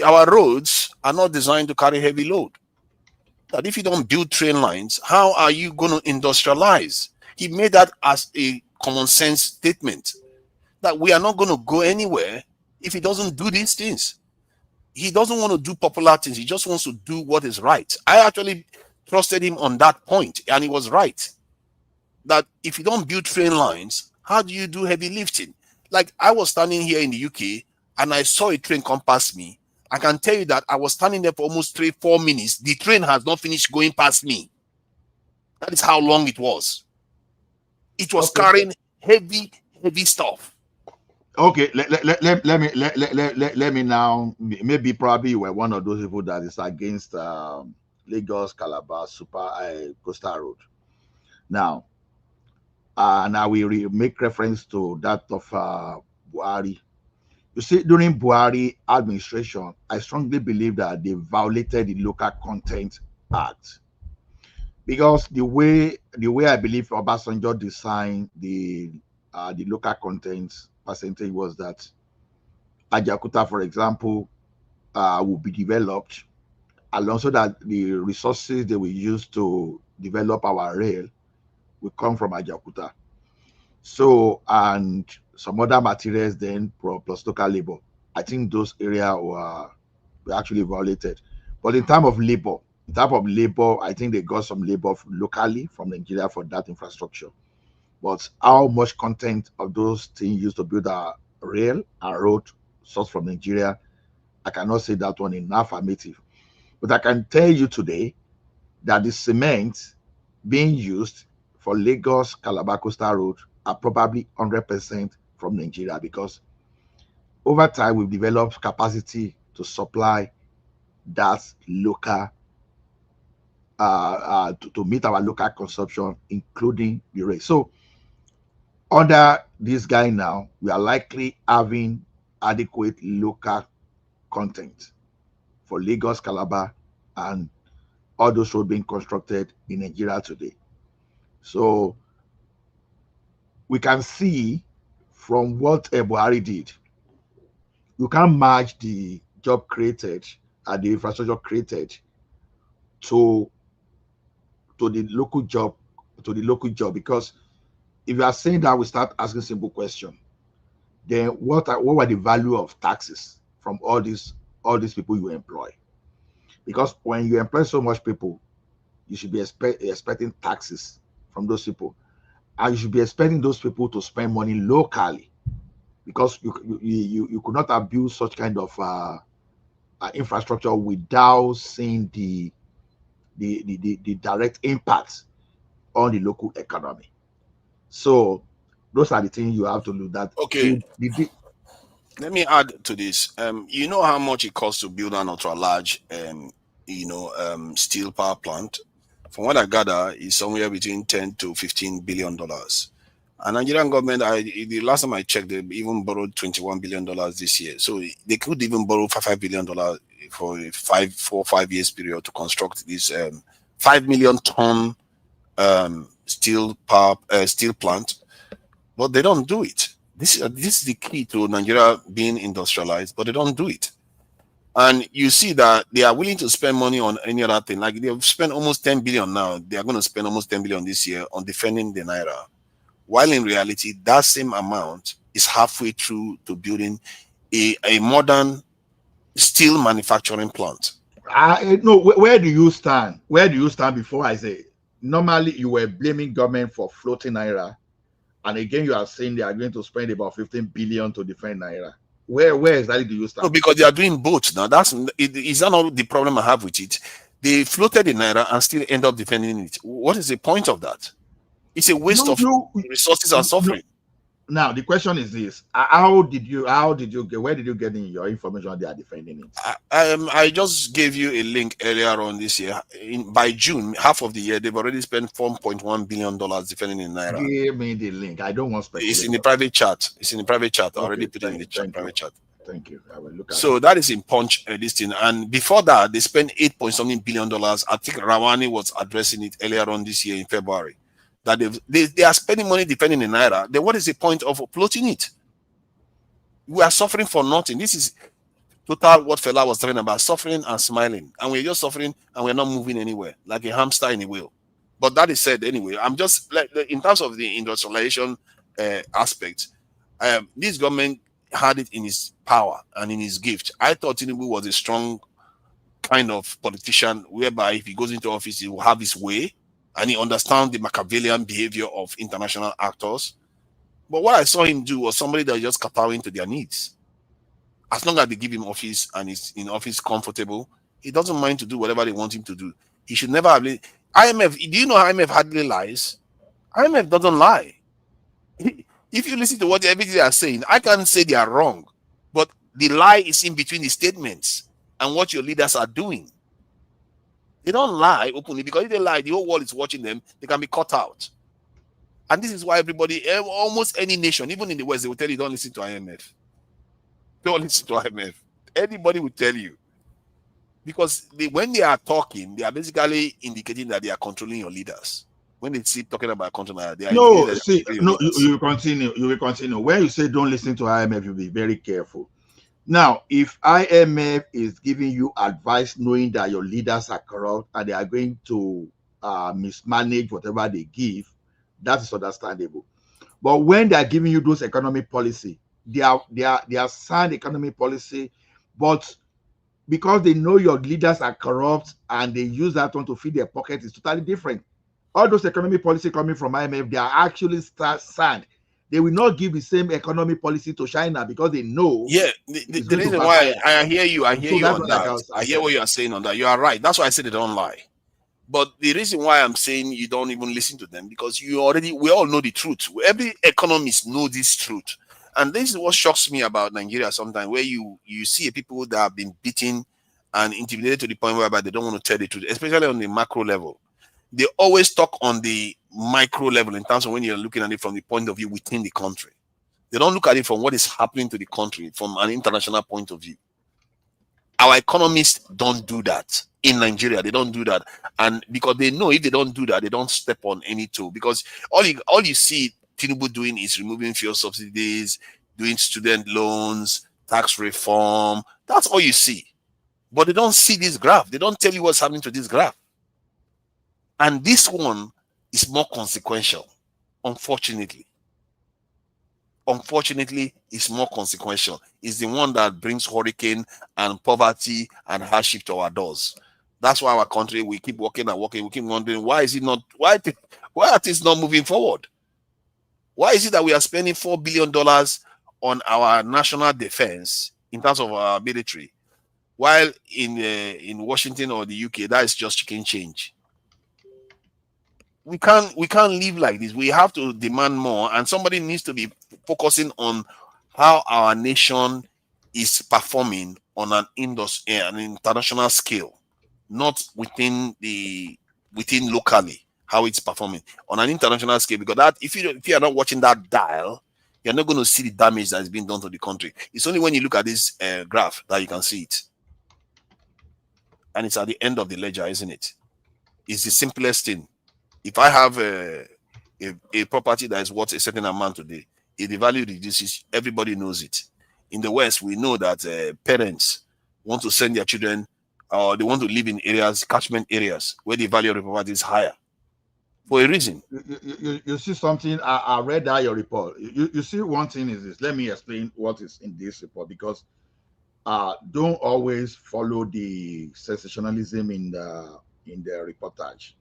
our roads are not designed to carry heavy load. That if you don't build train lines, how are you going to industrialize? He made that as a common sense statement, that we are not going to go anywhere if he doesn't do these things. He doesn't want to do popular things. He just wants to do what is right. I actually trusted him on that point, and he was right. That if you don't build train lines, how do you do heavy lifting? Like, I was standing here in the UK, and I saw a train come past me. I can tell you that I was standing there for almost 3-4 minutes. The train has not finished going past me. That is how long it was. It was carrying heavy stuff. Okay, let me now. Maybe probably you were one of those people that is against Lagos Calabar Super Coastal Road. Now, now we make reference to that of Buhari. You see, during Buhari administration, I strongly believe that they violated the Local Content Act, because the way I believe Obasanjo designed the local content percentage was that Ajakuta, for example, will be developed, and also that the resources they will use to develop our rail will come from Ajakuta. So, and some other materials then plus local labor. I think those areas were actually violated. But in terms of labor, I think they got some labor locally from Nigeria for that infrastructure. But how much content of those things used to build a rail and road sourced from Nigeria, I cannot say that one in affirmative. But I can tell you today that the cement being used for Lagos Calabar Coastal Road are probably 100% from Nigeria, because over time we've developed capacity to supply that local to meet our local consumption, including the rate. So under this guy now, we are likely having adequate local content for Lagos, Calabar, and all those roads being constructed in Nigeria today. So we can see from what Buhari did, you can't match the job created and the infrastructure created to the local job, because if you are saying that, we start asking simple question, then what were the value of taxes from all these people you employ? Because when you employ so much people, you should be expecting taxes from those people, and you should be expecting those people to spend money locally, because you could not have built such kind of infrastructure without seeing the direct impact on the local economy. So those are the things you have to look at. Okay. Let me add to this. You know how much it costs to build an ultra large steel power plant? From what I gather, is somewhere between $10 to $15 billion. And Nigerian government, the last time I checked, they even borrowed $21 billion this year. So they could even borrow $5 billion for a 4 or 5 years period to construct this 5 million ton steel plant. But they don't do it. This is the key to Nigeria being industrialized, but they don't do it. And you see that they are willing to spend money on any other thing. Like, they've spent almost 10 billion now. They are going to spend almost 10 billion this year on defending the Naira. While in reality, that same amount is halfway through to building a modern steel manufacturing plant. No, where do you stand? Where do you stand before I say? Normally, you were blaming government for floating Naira. And again, you are saying they are going to spend about 15 billion to defend Naira. Where exactly do you start? No, because they are doing both now. Is that not the problem I have with it? They floated the naira and still end up defending it. What is the point of that? It's a waste of resources and suffering. Now the question is this: how did you get? Where did you get in your information they are defending it? I just gave you a link earlier on this year. By June, half of the year, they've already spent $4.1 billion defending in naira. Give me the link. I don't want speculation. It's in the private chat. It's in the private chat. I already put it in the private chat. Thank you. I will look at so it. That is in Punch this thing. And before that, they spent $8.something billion. I think Rawani was addressing it earlier on this year in February. That they are spending money defending the naira. Then what is the point of floating it? We are suffering for nothing. This is total what Fela was talking about, suffering and smiling. And we're just suffering and we're not moving anywhere, like a hamster in a wheel. But that is said anyway. I'm just like in terms of the industrialization aspect, this government had it in his power and in his gift. I thought Tinubu was a strong kind of politician whereby if he goes into office, he will have his way and he understands the Machiavellian behavior of international actors. But what I saw him do was somebody that just kowtowing to their needs. As long as they give him office and he's in office comfortable, he doesn't mind to do whatever they want him to do. He should never have. IMF, do you know IMF hardly lies? IMF doesn't lie. If you listen to what everything they are saying, I can't say they are wrong. But the lie is in between the statements and what your leaders are doing. They don't lie openly because if they lie, the whole world is watching them. They can be cut out. And this is why everybody, almost any nation, even in the West, they will tell you don't listen to IMF. Don't listen to IMF. Anybody will tell you. Because when they are talking, they are basically indicating that they are controlling your leaders. When they see talking about control, they are you will continue. You will continue. When you say don't listen to IMF, you'll be very careful. Now, if IMF is giving you advice knowing that your leaders are corrupt and they are going to mismanage whatever they give, that is understandable. But when they are giving you those economic policy, they are sound economic policy, but because they know your leaders are corrupt and they use that one to feed their pocket, is totally different. All those economic policy coming from IMF, they are actually sound. They will not give the same economic policy to China because they know. Yeah, the reason why I hear you, I hear you on that. I hear what you are saying on that. You are right. That's why I said they don't lie. But the reason why I'm saying you don't even listen to them, because we all know the truth. Every economist know this truth. And this is what shocks me about Nigeria sometimes, where you see people that have been beaten and intimidated to the point whereby they don't want to tell the truth, especially on the macro level. They always talk on the micro level in terms of when you're looking at it from the point of view within the country. They don't look at it from what is happening to the country from an international point of view. Our economists don't do that. In Nigeria, they don't do that. And because they know if they don't do that, they don't step on any toe. Because all you see Tinubu doing is removing fuel subsidies, doing student loans, tax reform. That's all you see. But they don't see this graph. They don't tell you what's happening to this graph. And this one is more consequential, unfortunately. Unfortunately, it's more consequential. It's the one that brings hurricane and poverty and hardship to our doors. That's why our country, we keep working and working. We keep wondering, why are things not moving forward? Why is it that we are spending $4 billion on our national defense in terms of our military, while in Washington or the UK, that is just chicken change? We can't live like this. We have to demand more, and somebody needs to be focusing on how our nation is performing on an international scale, not within locally, how it's performing on an international scale. Because that if you are not watching that dial, you're not going to see the damage that is being done to the country. It's only when you look at this graph that you can see it, and it's at the end of the ledger, isn't it? It's the simplest thing. If I have a property that is worth a certain amount today, if the value reduces, everybody knows it. In the West, we know that parents want to send their children, or they want to live in areas, catchment areas, where the value of the property is higher, for a reason. You see something, I read out your report. You see one thing is this. Let me explain what is in this report, because don't always follow the sensationalism in the reportage.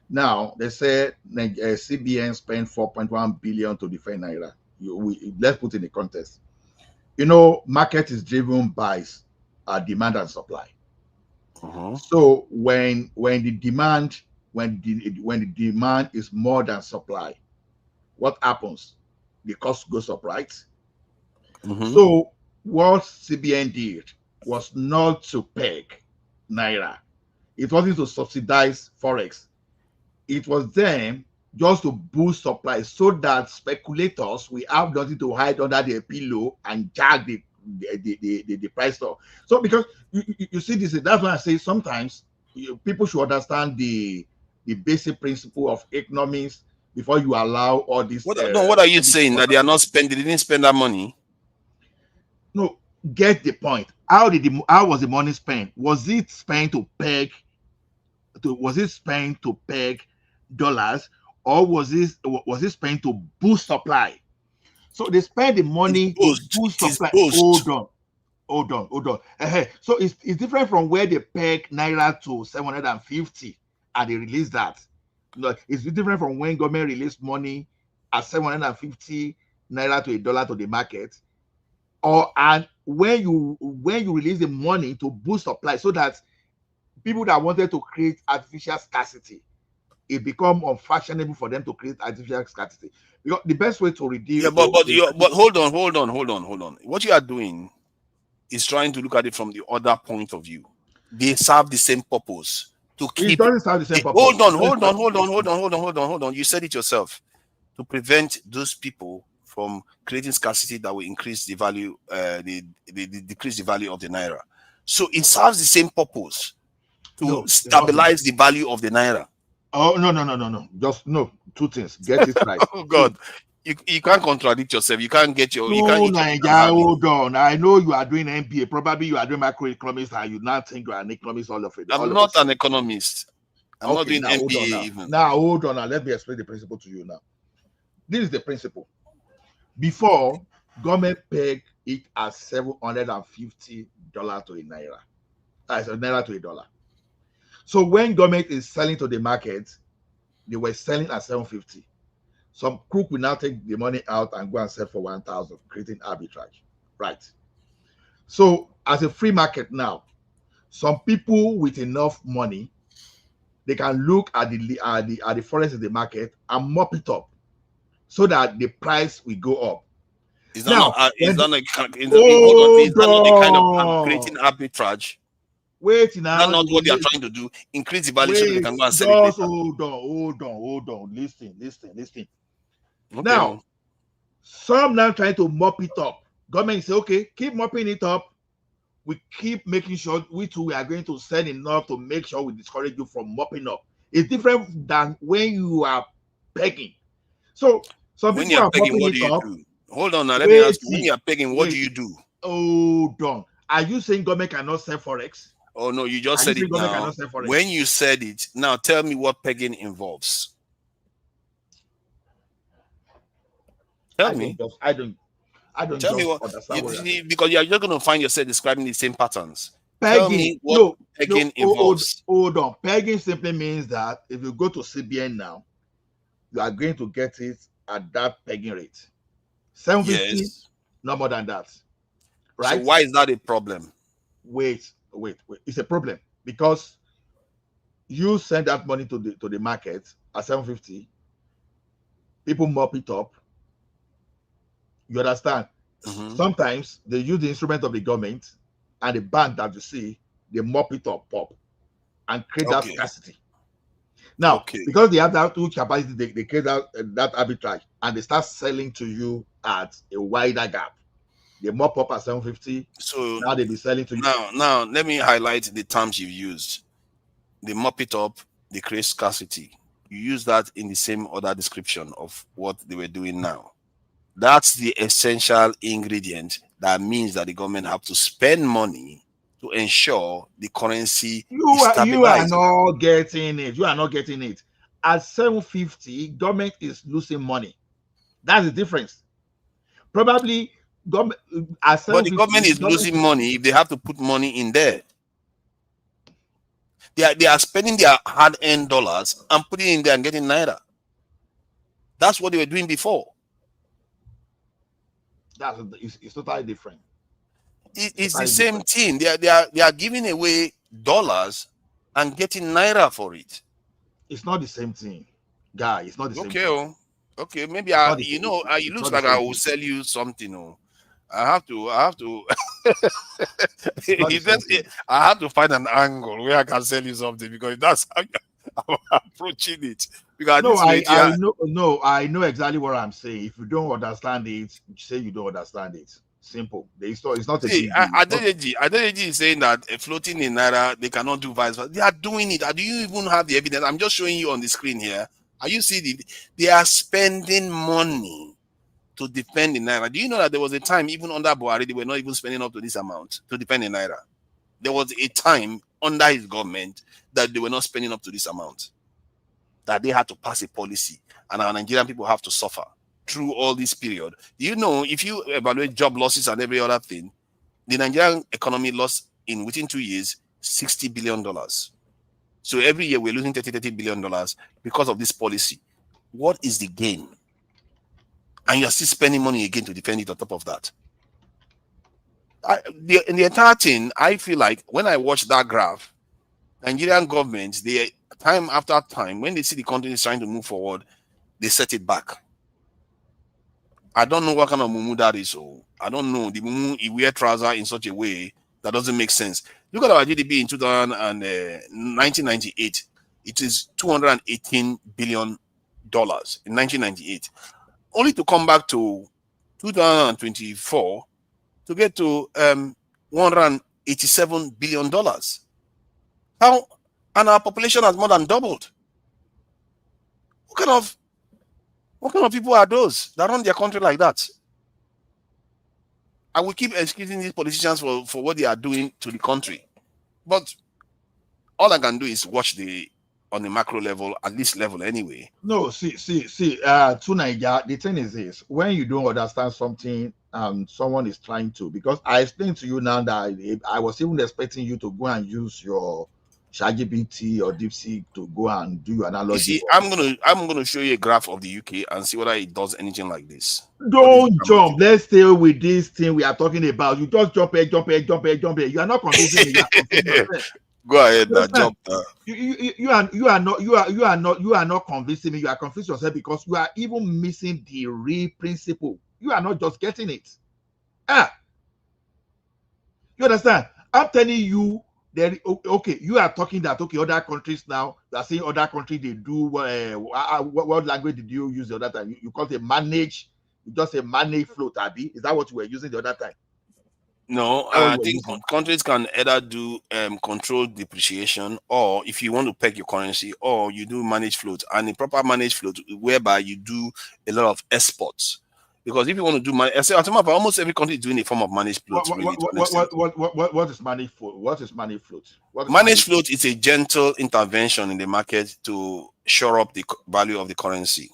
Now, they said CBN spent 4.1 billion to defend Naira. Let's put in the context. market is driven by demand and supply. Uh-huh. So when the demand is more than supply, what happens? The cost goes up, right? So what CBN did was not to peg naira. It wasn't to subsidize forex. It was then just to boost supply so that speculators will have nothing to hide under their pillow and jag the price up. So because you see this, that's why I say sometimes people should understand the basic principle of economics before you allow all this. What are you saying? That they are not spending? They didn't spend that money? No, get the point. How was the money spent? Was it spent to peg? Was it spent to peg dollars, or was it spent to boost supply? So they spend the money to boost supply. Hold on. So it's different from where they peg naira to 750 and they release that. It's different from when government release money at 750 naira to $1 to the market, and when you release the money to boost supply so that people that wanted to create artificial scarcity, it become unfashionable for them to create artificial scarcity. Because the best way to reduce. Yeah, but hold on. What you are doing is trying to look at it from the other point of view. They serve the same purpose to keep. It doesn't serve the same purpose. Hold on. You said it yourself, to prevent those people from creating scarcity that will increase the value, decrease the value of the naira. So it serves the same purpose to stabilize the value of the naira. Oh, no. Just no. Two things. Get it right. Oh God. You can't contradict yourself. You can't get your. Hold on. I know you are doing MBA. Probably you are doing macroeconomics, and you now think you are an economist. All of it. I'm not an economist. I'm not doing MBA even. Now hold on. Now let me explain the principle to you. Now, this is the principle. Before, government pegged it at $750 to a naira. As a naira to $1. So when government is selling to the market, they were selling at 750. Some crook will now take the money out and go and sell for 1,000, creating arbitrage, right? So as a free market now, some people with enough money, they can look at the forex in the market and mop it up, so that the price will go up. Is that not the kind of creating arbitrage? Wait now. That's not what they are trying to do. Increase the value so they can go and sell it later. Hold on. Listen. Okay. Now, some now trying to mop it up. Government say, okay, keep mopping it up. We keep making sure we are going to sell enough to make sure we discourage you from mopping up. It's different than when you are begging. So when you are begging, what do you do? Hold on now. Let me ask you. When you are begging, what do you do? Hold on. Are you saying government cannot sell forex? Oh no, you just said it now. When you said it, now tell me what pegging involves. Tell me. I don't. Tell me what. Because you are just going to find yourself describing the same patterns. Pegging. Tell me what pegging involves. Hold on. Pegging simply means that if you go to CBN now, you are going to get it at that pegging rate. 750, yes. No more than that. Right? So why is that a problem? Wait. It's a problem because you send that money to the market at 750. People mop it up. You understand? Mm-hmm. Sometimes they use the instrument of the government and the bank that you see, they mop it up and create that scarcity. Now, because they have that huge capacity, they create that arbitrage and they start selling to you at a wider gap. They mop up at 750. So now they be selling to you. Now let me highlight the terms you've used. They mop it up, they create scarcity. You use that in the same other description of what they were doing now. That's the essential ingredient that means that the government have to spend money to ensure the currency is stabilized. You are not getting it. At 750, government is losing money. That's the difference. Probably government. But the government is losing money if they have to put money in there. They are spending their hard-earned dollars and putting it in there and getting naira. That's what they were doing before. It's totally different. It's the same thing. They are giving away dollars and getting naira for it. It's not the same thing, guy. It's not the same Okay, thing. oh, okay. Maybe It's I, not the you same. know, it It's looks not the like I same will thing. sell you something. Oh, I have to. It's not the same thing. I have to find an angle where I can sell you something because that's how I'm approaching it. Because at No, this rate, yeah, I know exactly what I'm saying. If you don't understand it, say you don't understand it. Simple. It's not a see, big deal. It's not, Adeyeji is saying that floating in naira they cannot do vice versa. They are doing it. Do you even have the evidence? I'm just showing you on the screen here. Are you seeing it? They are spending money to defend the naira. Do you know that there was a time even under Buhari they were not even spending up to this amount to defend the naira? There was a time under his government that they were not spending up to this amount. That they had to pass a policy, and our Nigerian people have to suffer through all this period. Do you know if you evaluate job losses and every other thing, the Nigerian economy lost within 2 years $60 billion. So every year we're losing $30 billion because of this policy. What is the gain? And you're still spending money again to defend it on top of that. In the entire thing, I feel like when I watch that graph, Nigerian governments, they time after time, when they see the country is trying to move forward, they set it back. I don't know what kind of mumu that is. So I don't know. The mumu, he wear trousers in such a way that doesn't make sense. Look at our GDP in 1998. It is $218 billion in 1998. Only to come back to 2024 to get to $187 billion. How? And our population has more than doubled. What kind of people are those that run their country like that? I will keep excusing these politicians for what they are doing to the country. But all I can do is watch on the macro level, at this level anyway. No, to Nigeria, the thing is this: when you don't understand something, someone is trying to. Because I explained to you now that I was even expecting you to go and use your ChatGPT or DeepSeek to go and do your analogy. You see, I'm gonna show you a graph of the UK and see whether it does anything like this. Don't jump. Let's stay with this thing we are talking about. You just jump here. You are not convincing me. You are confusing yourself. Go ahead now, jump. You are not convincing me. You are confusing yourself because you are even missing the real principle. You are not just getting it. You understand? I'm telling you that okay, you are talking that okay, other countries now, you are saying other countries they do what language did you use the other time? You call it manage, you just say manage float, Abby. Is that what you were using the other time? No, I think countries can either do controlled depreciation, or if you want to peg your currency, or you do manage float, and a proper managed float whereby you do a lot of exports. Because if you want to do almost every country is doing a form of managed float. What is managed float? What is managed float? Managed float is a gentle intervention in the market to shore up the value of the currency,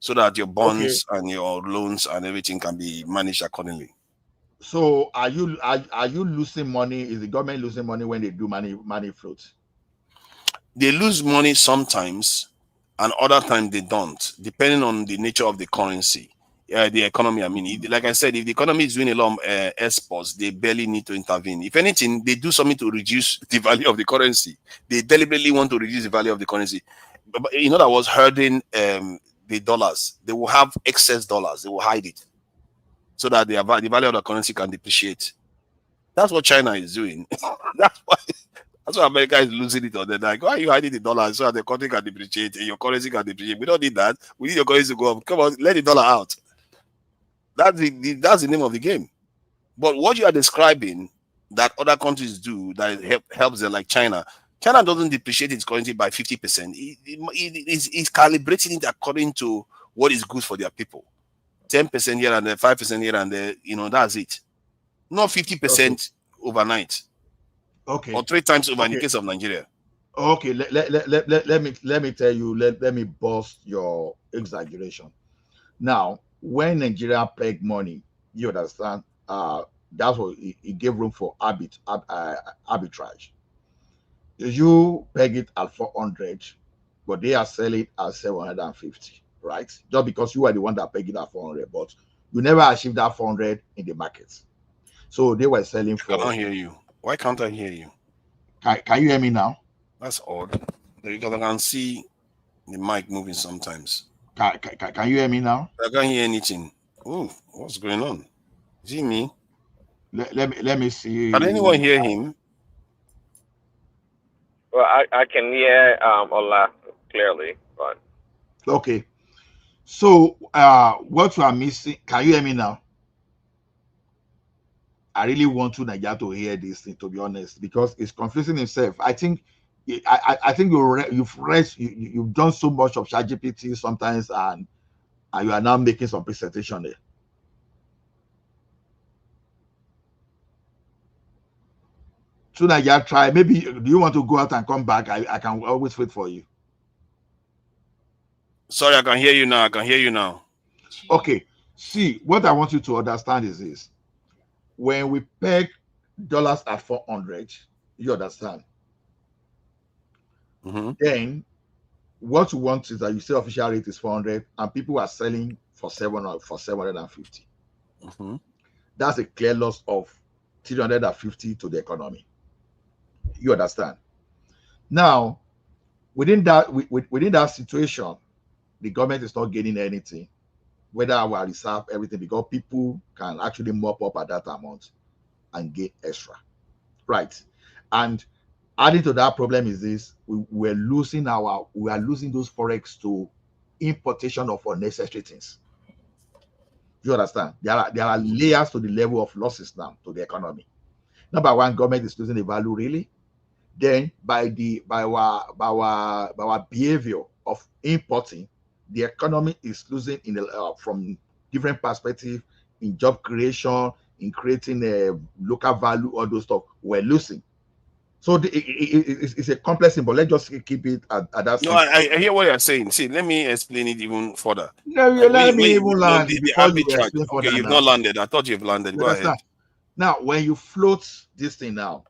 so that your bonds and your loans and everything can be managed accordingly. So are you losing money? Is the government losing money when they do money float? They lose money sometimes, and other times they don't, depending on the nature of the currency, the economy. I mean, like I said, if the economy is doing a lot of exports, they barely need to intervene. If anything, they do something to reduce the value of the currency. They deliberately want to reduce the value of the currency. But in other words, hurting the dollars. They will have excess dollars. They will hide it, so that the value of the currency can depreciate. That's what China is doing. That's why America is losing it on the like. Why are you hiding the dollar so that the country can depreciate and your currency can depreciate? We don't need that. We need your currency to go up. Come on, let the dollar out. That's the name of the game. But what you are describing that other countries do that helps them, like China. China doesn't depreciate its currency by 50%. It's calibrating it according to what is good for their people. 10% here and there, 5% here and there, that's it. Not 50% overnight. Okay. Or 3 times over in the case of Nigeria. Okay, let me tell you, let me bust your exaggeration. Now, when Nigeria peg money, you understand, that's what it gave room for arbitrage. You peg it at 400, but they are selling at 750, right? Just because you are the one that peg it at 400, but You never achieve that 400 in the market. So they were selling for. I can't hear you. Why can't I hear you? Can you hear me now? That's odd. Because I can see the mic moving sometimes. Can you hear me now? I can't hear anything. Oh, what's going on? Is it me? Let me see. Can anyone hear him? Well, I can hear Ola clearly, but Okay. So what you are missing, can you hear me now? I really want to Nigeria to hear this thing, to be honest, because it's confusing himself. I think I think you've done so much of ChatGPT sometimes, and you are now making some presentation there. So Nigeria, try. Maybe do you want to go out and come back? I can always wait for you. Sorry, I can hear you now. I can hear you now. Okay. See, what I want you to understand is this. When we peg dollars at 400, you understand? Then what you want is that you say official rate is 400 and people are selling for 750. That's a clear loss of 350 to the economy. You understand? Now, within that situation, the government is not gaining anything, whether our reserve, everything, because people can actually mop up at that amount and get extra, right? And adding to that problem is this: we are losing those forex to importation of unnecessary things. You understand? There are layers to the level of losses now to the economy. Number one, government is losing the value really. Then by our behavior of importing, the economy is losing from different perspectives in job creation, in creating a local value, all those stuff. We're losing. So it's a complex thing, but let's just keep it at that. No, I hear what you're saying. See, let me explain it even further. No, you let me even land the before you arbitrage. explain Okay, further you've now. not landed. I thought you've landed. You Go understand? ahead. Now, when you float this thing now,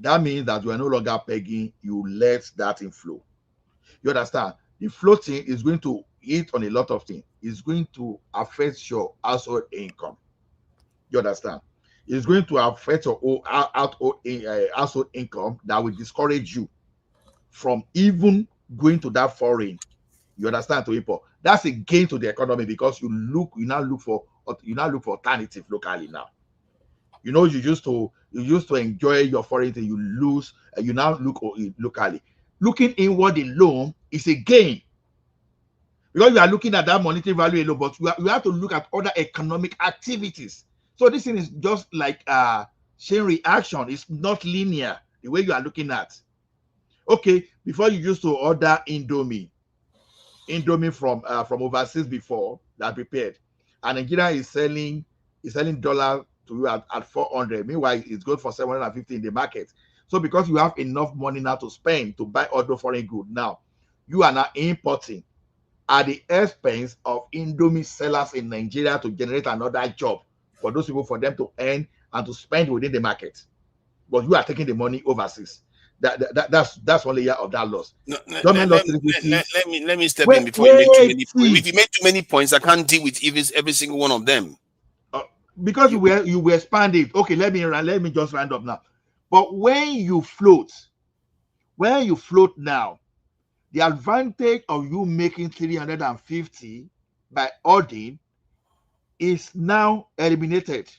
that means that you are no longer pegging, you let that inflow. You understand? The floating is going to hit on a lot of things. It's going to affect your household income. You understand? It's going to affect your household income that will discourage you from even going to that foreign. You understand, to import. That's a gain to the economy because you now look for alternative locally now. You know, you used to enjoy your foreign thing, you lose, and you now look locally. Looking inward alone is a gain because you are looking at that monetary value alone, but you have to look at other economic activities. So this thing is just like chain reaction. It's not linear the way you are looking at. Okay, before you used to order Indomie from overseas before that prepared, and Nigeria is selling dollar to you at 400. Meanwhile, it's good for 750 in the market. So because you have enough money now to spend to buy other foreign goods, now you are now importing at the expense of Indomie sellers in Nigeria to generate another job for those people, for them to earn and to spend within the market. But you are taking the money overseas. That's one layer of that loss. Let me step in before you make too many points. If you make too many points, I can't deal with even every single one of them. Because you were expanding. Okay, let me just round up now. But when you float now, the advantage of you making 350 by ordering is now eliminated.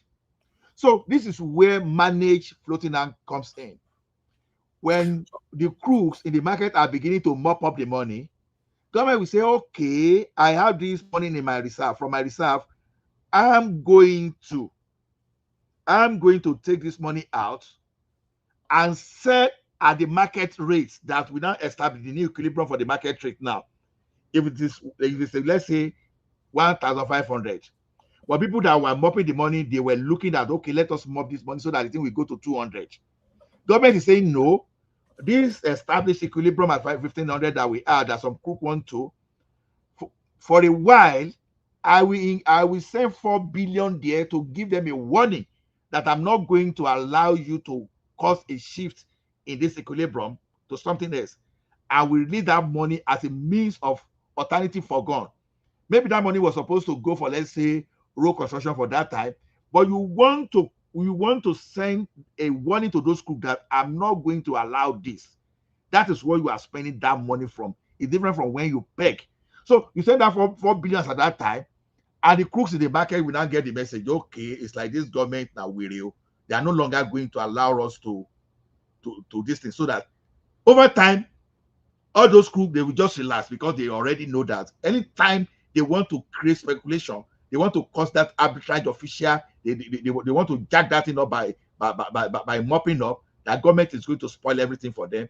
So this is where managed floating arm comes in. When the crooks in the market are beginning to mop up the money, government will say, okay, I have this money in my reserve. From my reserve, I'm going to take this money out and sell at the market rates that we now establish the new equilibrium for the market rate now. If it is let's say 1,500. But people that were mopping the money, they were looking at, okay, let us mop this money so that the thing will go to 200. Government is saying no. This established equilibrium at 1,500 that we are, that some crook want to. For a while, I will send 4 billion there to give them a warning that I'm not going to allow you to cause a shift in this equilibrium to something else. I will release that money as a means of alternative forgone. Maybe that money was supposed to go for, let's say, road construction for that time, but you want to send a warning to those schools that I'm not going to allow this. That is where you are spending that money from. It's different from when you beg. So you send that for 4 billion at that time, and the crooks in the market will now get the message. Okay, it's like this government now will. They are no longer going to allow us to this thing, so that over time, all those crooks, they will just relax, because they already know that anytime they want to create speculation, they want to cause that arbitrage official, they want to jack that thing up by mopping up, that government is going to spoil everything for them.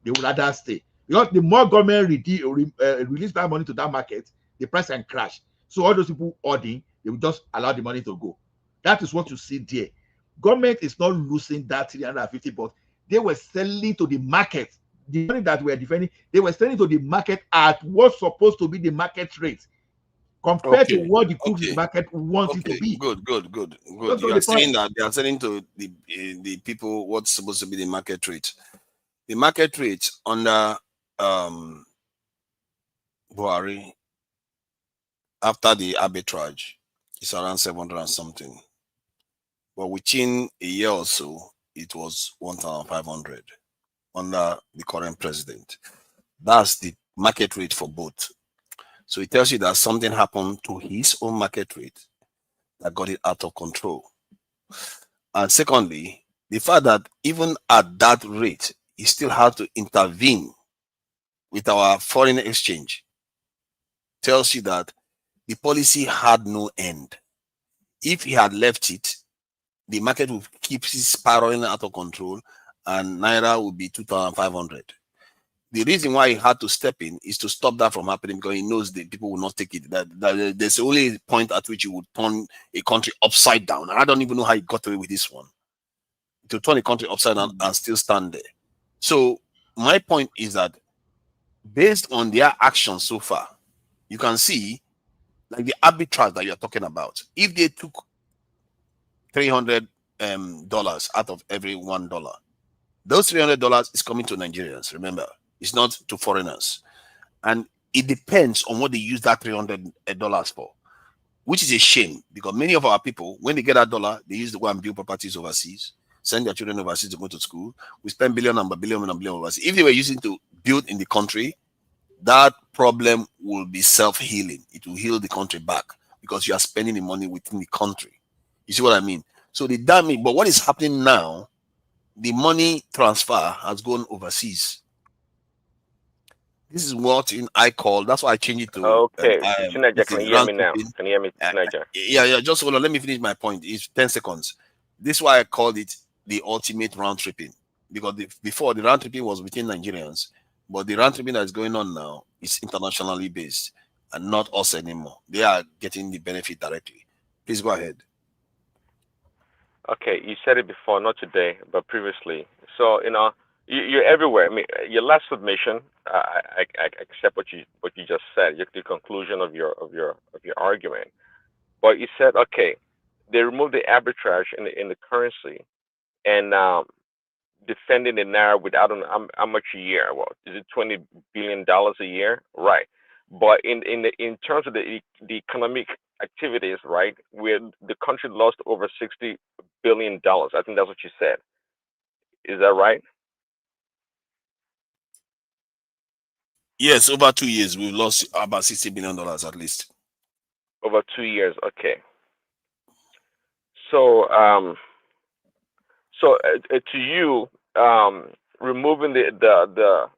They would rather stay, because the more government release that money to that market, the price can crash. So all those people hoarding, they will just allow the money to go. That is what you see there. Government is not losing that 350, but they were selling to the market. The money that we are defending, they were selling to the market at what's supposed to be the market rate, compared to what the crooks in the market want it to be. Good. That's You not are the saying point. that they are selling to the people what's supposed to be the market rate. The market rate under Buhari after the arbitrage is around 700 and something. But within a year or so, it was 1,500 under the current president. That's the market rate for both. So it tells you that something happened to his own market rate that got it out of control. And secondly, the fact that even at that rate, he still had to intervene with our foreign exchange tells you that the policy had no end. If he had left it, the market would keep spiraling out of control and Naira would be 2,500. The reason why he had to step in is to stop that from happening, because he knows that people will not take it. That there's only a point at which he would turn a country upside down. And I don't even know how he got away with this one. To turn a country upside down and still stand there. So my point is that based on their actions so far, you can see like the arbitrage that you're talking about. If they took $300 out of every $1, those $300 is coming to Nigerians. Remember, it's not to foreigners, and it depends on what they use that $300 for, which is a shame, because many of our people, when they get that dollar, they use to go and build properties overseas, send their children overseas to go to school. We spend billion overseas. If they were using to build in the country, that problem will be self-healing. It will heal the country back, because you are spending the money within the country. You see what I mean? So the damage, but what is happening now, the money transfer has gone overseas. This is what I call, that's why I changed it to Okay, Tinaja, can you hear me now? Can you hear me, Tinaja? Yeah, just hold on, let me finish my point. It's 10 seconds. This is why I called it the ultimate round tripping, because before the round tripping was within Nigerians, but the round tripping that is going on now is internationally based and not us anymore. They are getting the benefit directly. Please go ahead. Okay, you said it before, not today, but previously. So you're everywhere. I mean, your last submission, I accept what you just said, the conclusion of your argument. But you said, okay, they removed the arbitrage in the currency, and defending the naira with, I don't know how much a year. Well, is it $20 billion a year? Right. But in terms of the economic activities, right, where the country lost over $60 billion. I think that's what you said. Is that right? Yes, over 2 years we've lost about $60 billion at least. Over 2 years, okay. So to you, removing the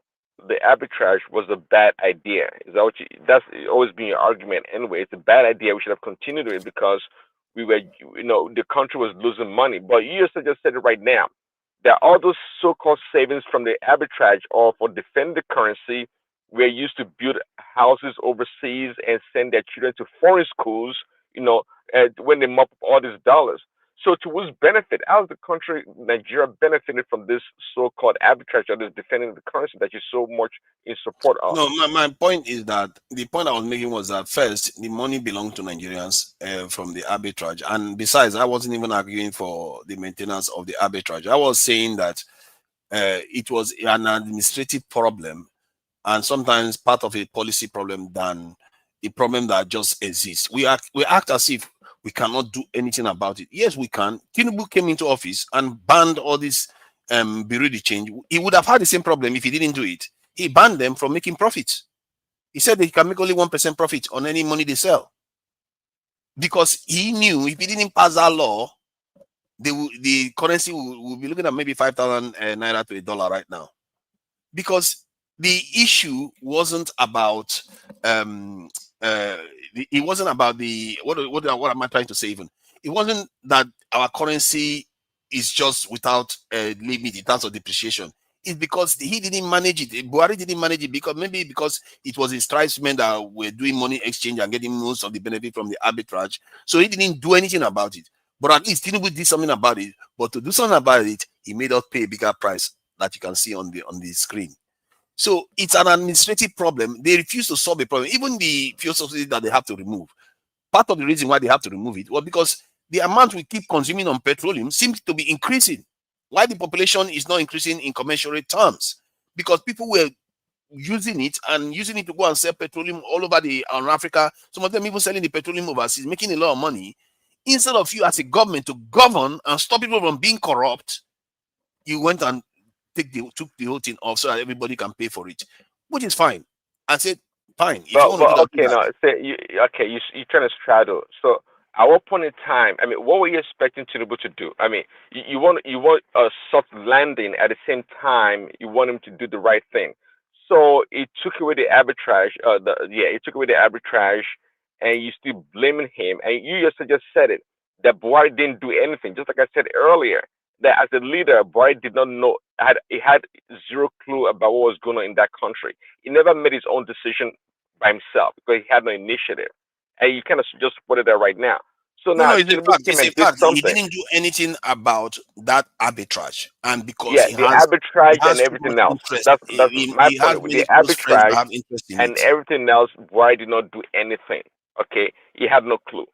arbitrage was a bad idea. Is that what that's always been your argument anyway? It's a bad idea. We should have continued it because we were, the country was losing money. But you just said it right now, that all those so-called savings from the arbitrage or for defending the currency were used to build houses overseas and send their children to foreign schools, when they mop up all these dollars. So to whose benefit? How is the country, Nigeria, benefited from this so-called arbitrage or this defending the currency that you're so much in support of? No, my point is that the point I was making was that first, the money belonged to Nigerians from the arbitrage. And besides, I wasn't even arguing for the maintenance of the arbitrage. I was saying that it was an administrative problem and sometimes part of a policy problem than a problem that just exists. We act as if we cannot do anything about it. Yes, we can. Tinubu came into office and banned all this Bureau change. He would have had the same problem if he didn't do it. He banned them from making profits. He said they can make only 1% profit on any money they sell. Because he knew if he didn't pass that law, the currency will be looking at maybe 5,000 naira to $1 right now. Because the issue wasn't about it wasn't about the what am I trying to say even? It wasn't that our currency is just without a limit in terms of depreciation. It's because he didn't manage it. Buhari didn't manage it because it was his tribesmen that were doing money exchange and getting most of the benefit from the arbitrage. So he didn't do anything about it. But at least Tinubu did something about it. But to do something about it, he made us pay a bigger price that you can see on the screen. So it's an administrative problem. They refuse to solve the problem. Even the fuel subsidy that they have to remove. Part of the reason why they have to remove it was because the amount we keep consuming on petroleum seems to be increasing. Why the population is not increasing in commensurate terms? Because people were using it to go and sell petroleum all over on Africa. Some of them even selling the petroleum overseas, making a lot of money. Instead of you as a government to govern and stop people from being corrupt, you went and took the whole thing off so that everybody can pay for it, which is fine. I said, fine. If you want to do that, you're trying to straddle. So at what point in time, I mean, what were you expecting Tinubu to do? I mean, you want a soft landing. At the same time, you want him to do the right thing. So it took away the arbitrage. It took away the arbitrage, and you still blaming him. And you yourself just said it, that Buhari didn't do anything. Just like I said earlier, that as a leader, Buhari did not know. He had zero clue about what was going on in that country. He never made his own decision by himself because he had no initiative. And you kind of just put it there right now. So now it's a fact. It's a fact. He didn't do anything about that arbitrage, and because the arbitrage and everything else. That's my point. With the arbitrage and everything else, why did not do anything? Okay, he had no clue.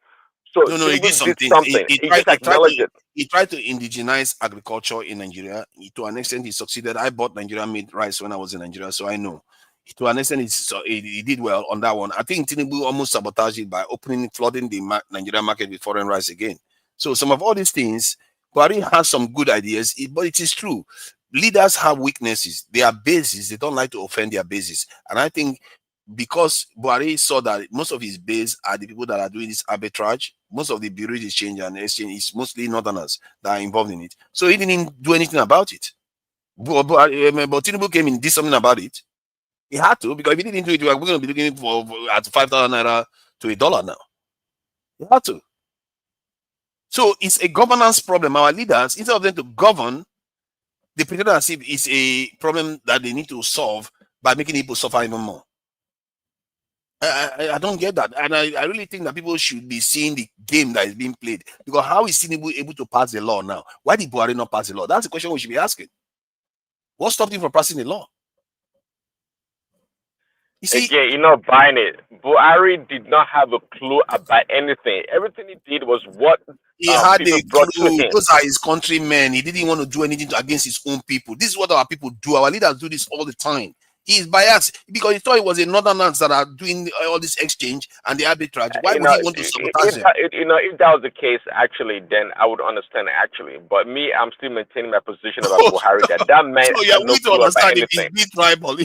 So he did something. He just acknowledged it. He tried to indigenize agriculture in Nigeria. To an extent, he succeeded. I bought Nigerian-made rice when I was in Nigeria, so I know. To an extent, he did well on that one. I think Tinubu almost sabotaged it by flooding the Nigerian market with foreign rice again. So some of all these things, Buhari has some good ideas, but it is true. Leaders have weaknesses. They are bases. They don't like to offend their bases. And I think because Buhari saw that most of his base are the people that are doing this arbitrage, most of the Bureau exchange and exchange is mostly northerners that are involved in it. So he didn't do anything about it. But Tinubu came in and did something about it. He had to, because if he didn't do it, we are going to be looking for at 5,000 naira to $1 now. He had to. So it's a governance problem. Our leaders, instead of them to govern, they pretend as if it's a problem that they need to solve by making people suffer even more. I don't get that. And I really think that people should be seeing the game that is being played. Because how is Tinubu able to pass the law now? Why did Buhari not pass the law? That's the question we should be asking. What stopped him from passing the law? You see, again, you're not buying it. Buhari did not have a clue about anything. Everything he did was what he had people a brought clue. to him. Those are his countrymen. He didn't want to do anything against his own people. This is what our people do. Our leaders do this all the time. He is biased because he thought it was the northerners that are doing all this exchange and the arbitrage. Why would he want to sabotage them? If that was the case, actually, then I would understand, actually. But me, I'm still maintaining my position about Buhari. That man so had no clue about anything. If he's tribal.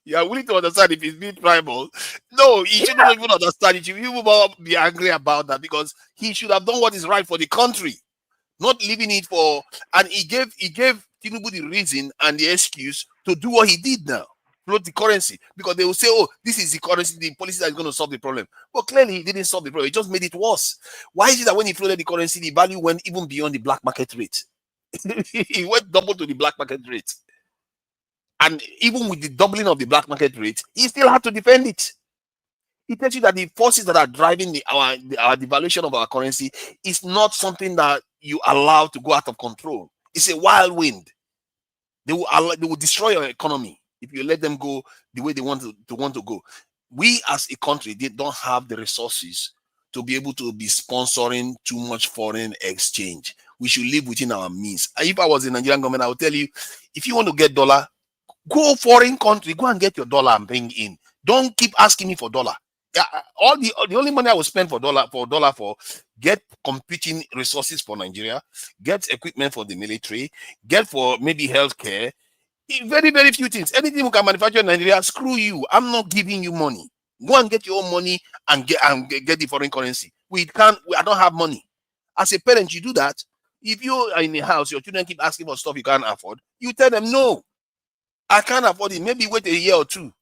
You are willing to understand if he's being tribal. No, he shouldn't even understand it. You will be angry about that because he should have done what is right for the country, not leaving it for. And he gave Tinubu the reason and the excuse to do what he did now, float the currency, because they will say, "Oh, this is the currency, the policy that is going to solve the problem." But clearly, he didn't solve the problem. He just made it worse. Why is it that when he floated the currency, the value went even beyond the black market rate? He went double to the black market rate. And even with the doubling of the black market rate, he still had to defend it. It tells you that the forces that are driving our devaluation of our currency is not something that you allow to go out of control. It's a wild wind. They will destroy your economy if you let them go the way they want to go. We as a country, they don't have the resources to be able to be sponsoring too much foreign exchange. We should live within our means. If I was in the Nigerian government, I would tell you, if you want to get dollar, go foreign country, go and get your dollar and bring in. Don't keep asking me for dollar. all the only money I will spend for get computing resources for Nigeria, get equipment for the military, get for maybe healthcare. Very, very few things. Anything we can manufacture in Nigeria, screw you. I'm not giving you money. Go and get your own money and get the foreign currency. I don't have money. As a parent, you do that. If you are in a house, your children keep asking for stuff you can't afford, you tell them, no, I can't afford it. Maybe wait a year or two.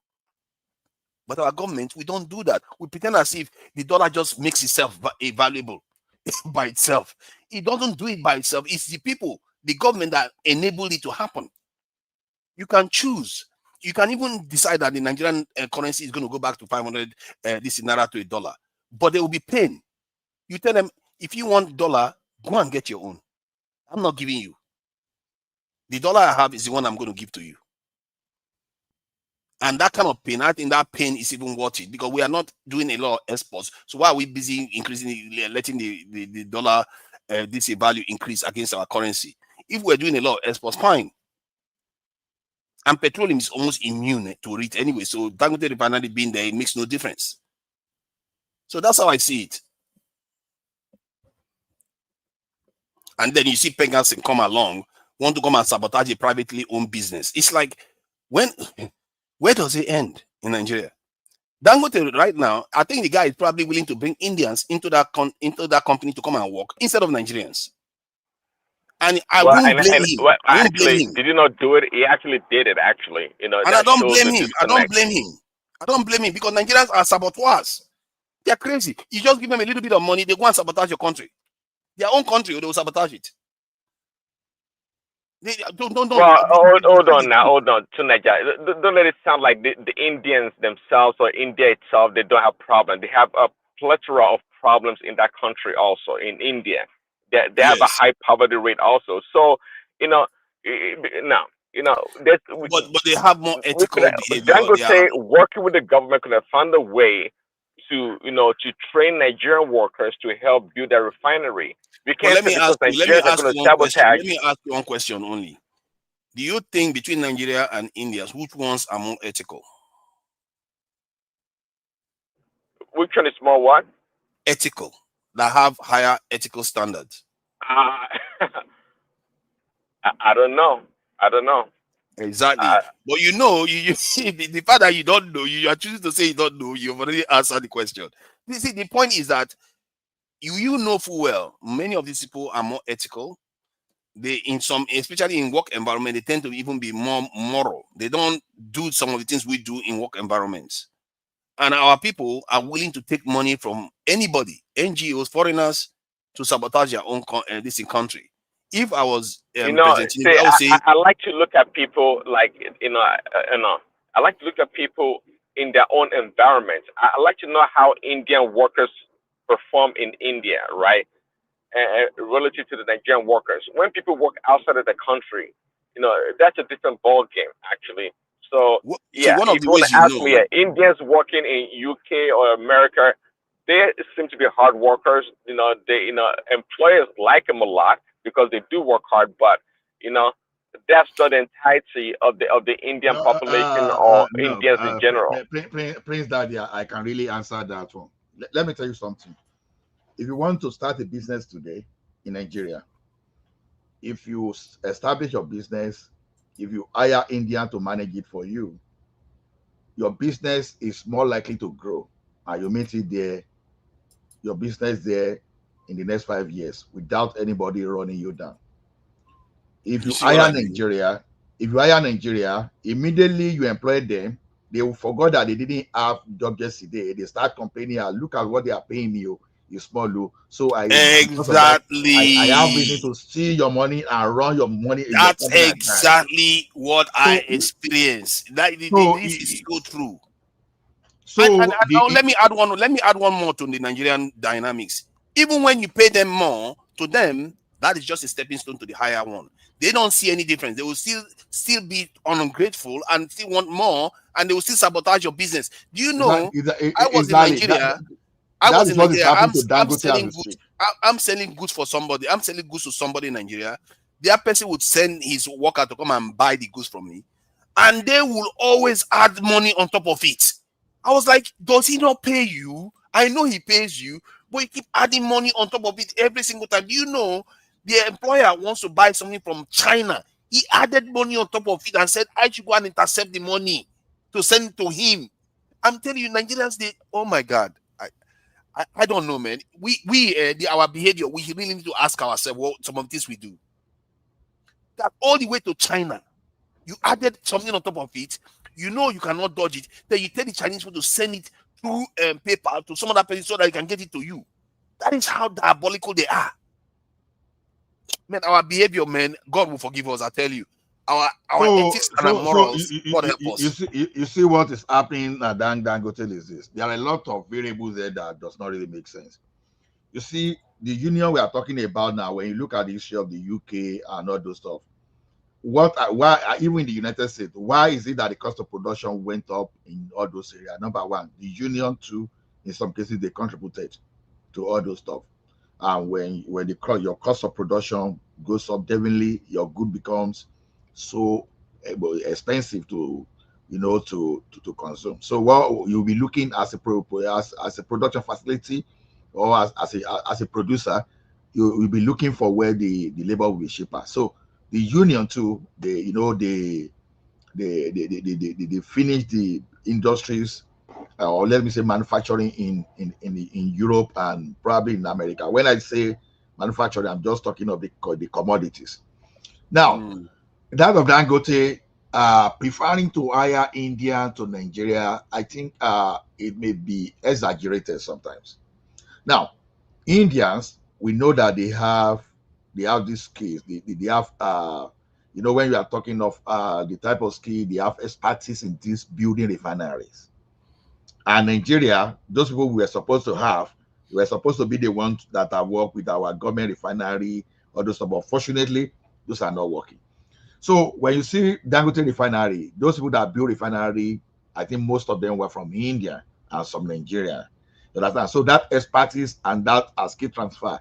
But our government, we don't do that. We pretend as if the dollar just makes itself valuable by itself. It doesn't do it by itself. It's the people, the government that enable it to happen. You can choose. You can even decide that the Nigerian currency is going to go back to 500 this naira to $1. But there will be pain. You tell them, if you want dollar, go and get your own. I'm not giving you. The dollar I have is the one I'm going to give to you. And that kind of pain, I think that pain is even worth it, because we are not doing a lot of exports. So why are we busy letting the dollar this value increase against our currency? If we're doing a lot of exports, fine. And petroleum is almost immune to it anyway. So Dangote refinery being there, it makes no difference. So that's how I see it. And then you see pagans come along, want to come and sabotage a privately owned business. It's like, where does it end in Nigeria? Dangote right now, I think the guy is probably willing to bring Indians into that company to come and work instead of Nigerians. And I won't blame him. I won't blame him. Did you not do it? He actually did it, actually. And I don't blame him. I don't blame him because Nigerians are saboteurs. They're crazy. You just give them a little bit of money, they go and sabotage your country. Their own country, they will sabotage it. Hold on. Don't let it sound like the Indians themselves or India itself, they don't have problems. They have a plethora of problems in that country also, in India. They have a high poverty rate also. So, but they have more ethical behavior. Dangote, working with the government, could have found a way to train Nigerian workers to help build their refinery. We can't let me ask you one question only. Do you think between Nigeria and India, which ones are more ethical? Which one is more what? Ethical, that have higher ethical standards. I don't know. Exactly. But you see the fact that you don't know, you are choosing to say you don't know, you've already answered the question. You see, the point is that you know full well many of these people are more ethical. They especially in work environment, they tend to even be more moral. They don't do some of the things we do in work environments. And our people are willing to take money from anybody, NGOs, foreigners, to sabotage their own this country. If I was president, I would say I like to look at people like I like to look at people in their own environment. I like to know how Indian workers perform in India, right? Relative to the Nigerian workers. When people work outside of the country, that's a different ball game, actually. So one of if the you want ways to ask me, Indians working in UK or America, they seem to be hard workers. Employers like them a lot because they do work hard, but that's not the entirety of the Indian population or Indians in general. Prince Daddy, I can really answer that one. Let me tell you something. If you want to start a business today in Nigeria, if you establish your business, if you hire Indian to manage it for you, your business is more likely to grow, and you make it there, your business there in the next 5 years without anybody running you down. If you hire Nigeria, immediately you employ them, they will forget that they didn't have job yesterday. They start complaining, look at what they are paying you. You small, so I have reason to steal your money and run your money. That's exactly what I experienced. This is so true. So let me add one more to the Nigerian dynamics. Even when you pay them more, to them that is just a stepping stone to the higher one. They don't see any difference. They will still be ungrateful and still want more, and they will still sabotage your business. Do you know? I was in Nigeria. I'm selling goods for somebody. I'm selling goods to somebody in Nigeria. That person would send his worker to come and buy the goods from me, and they will always add money on top of it. I was like, does he not pay you? I know he pays you, but you keep adding money on top of it every single time. Do you know the employer wants to buy something from China? He added money on top of it and said, I should go and intercept the money to send it to him. I'm telling you, Nigerians, oh my God. I don't know, man. Our behavior, we really need to ask ourselves what some of this we do. That all the way to China, you added something on top of it. You know you cannot dodge it. Then you tell the Chinese people to send it through PayPal to some other person so that they can get it to you. That is how diabolical they are. Man, our behavior, man, God will forgive us. I tell you, our ethics and our morals. God help us. You see what is happening at Dangote is this. There are a lot of variables there that does not really make sense. You see, the union we are talking about now, when you look at the issue of the UK and all those stuff, why even in the United States, why is it that the cost of production went up in all those areas? Number one, the union too, in some cases they contributed to all those stuff. And when your cost of production goes up, definitely your good becomes so expensive to consume. So what you'll be looking as a production facility or as a producer, you will be looking for where the labor will be cheaper. So the union too, they finish the industries, or let me say manufacturing in Europe and probably in America. When I say manufacturing, I'm just talking of the commodities. Now, that of Dangote preferring to hire India to Nigeria, I think it may be exaggerated sometimes. Now, Indians, we know that they have these skills. They have when you are talking of the type of skill, they have expertise in this building refineries. And Nigeria, those people we were supposed to be the ones that have worked with our government refinery or those stuff. But fortunately, those are not working. So when you see Dangote refinery, those people that build refinery, I think most of them were from India and some Nigeria. You understand? So that expertise and that skill transfer,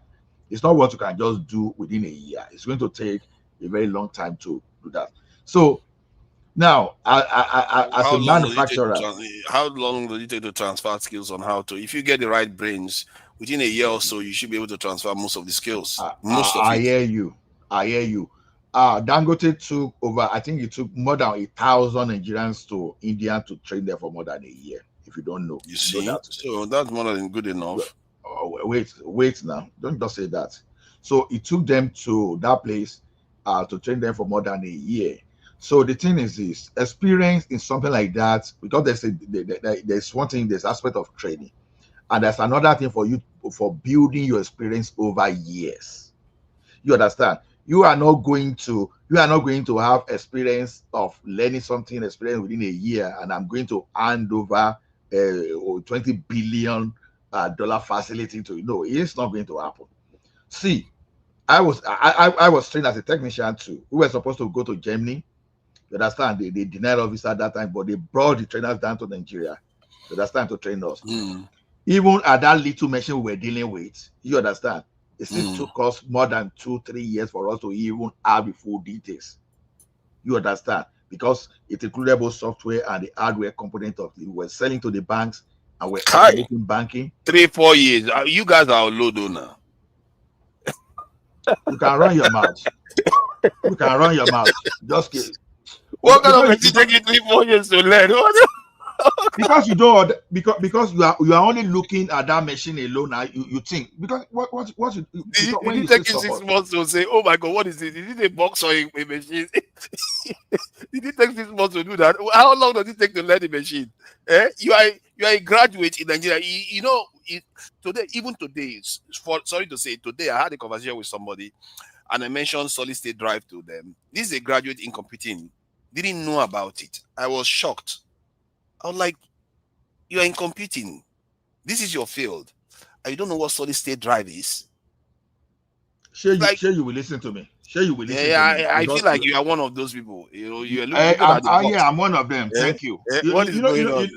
it's not what you can just do within a year. It's going to take a very long time to do that. So now, as a manufacturer, how long does it take to transfer skills on how to? If you get the right brains, within a year or so, you should be able to transfer most of the skills. I hear you. Dangote took over. I think it took more than 1,000 Nigerians to India to train there for more than a year. If you don't know, you see, so that's more than good enough. Wait now, don't just say that. So it took them to that place to train them for more than a year. So the thing is this: experience in something like that, because there's one thing, there's aspect of training, and there's another thing for building your experience over years. You understand? You are not going to have experience of learning something, experience within a year, and I'm going to hand over a $20 billion facility to you. No, it's not going to happen. See, I was trained as a technician too. We were supposed to go to Germany. You understand? They denied us at that time, but they brought the trainers down to Nigeria. You understand? To train us. Even at that little machine we were dealing with, you understand? It still took us more than 2-3 years for us to even have the full details. You understand? Because it included both software and the hardware component of it. We were selling to the banks and we're automating banking. 3-4 years. You guys are low now. You can run your mouth. You can run your mouth. Just kidding. What kind of machine take you 3-4 years to learn? Because you don't, because you are only looking at that machine alone. Now you think, because what you did it take you 6 months to say, oh my God, what is it? Is it a box or a machine? Did it take 6 months to do that? How long does it take to learn the machine? You are a graduate in Nigeria. Today, sorry to say, today I had a conversation with somebody and I mentioned solid state drive to them. This is a graduate in computing, didn't know about it. I was shocked. I was like, you are in computing. This is your field. And you don't know what solid state drive is. Sure, you will listen to me. Sure, you will listen to me. I feel like you are one of those people. You're looking at the box. Yeah, I'm one of them. Thank you. What is going on?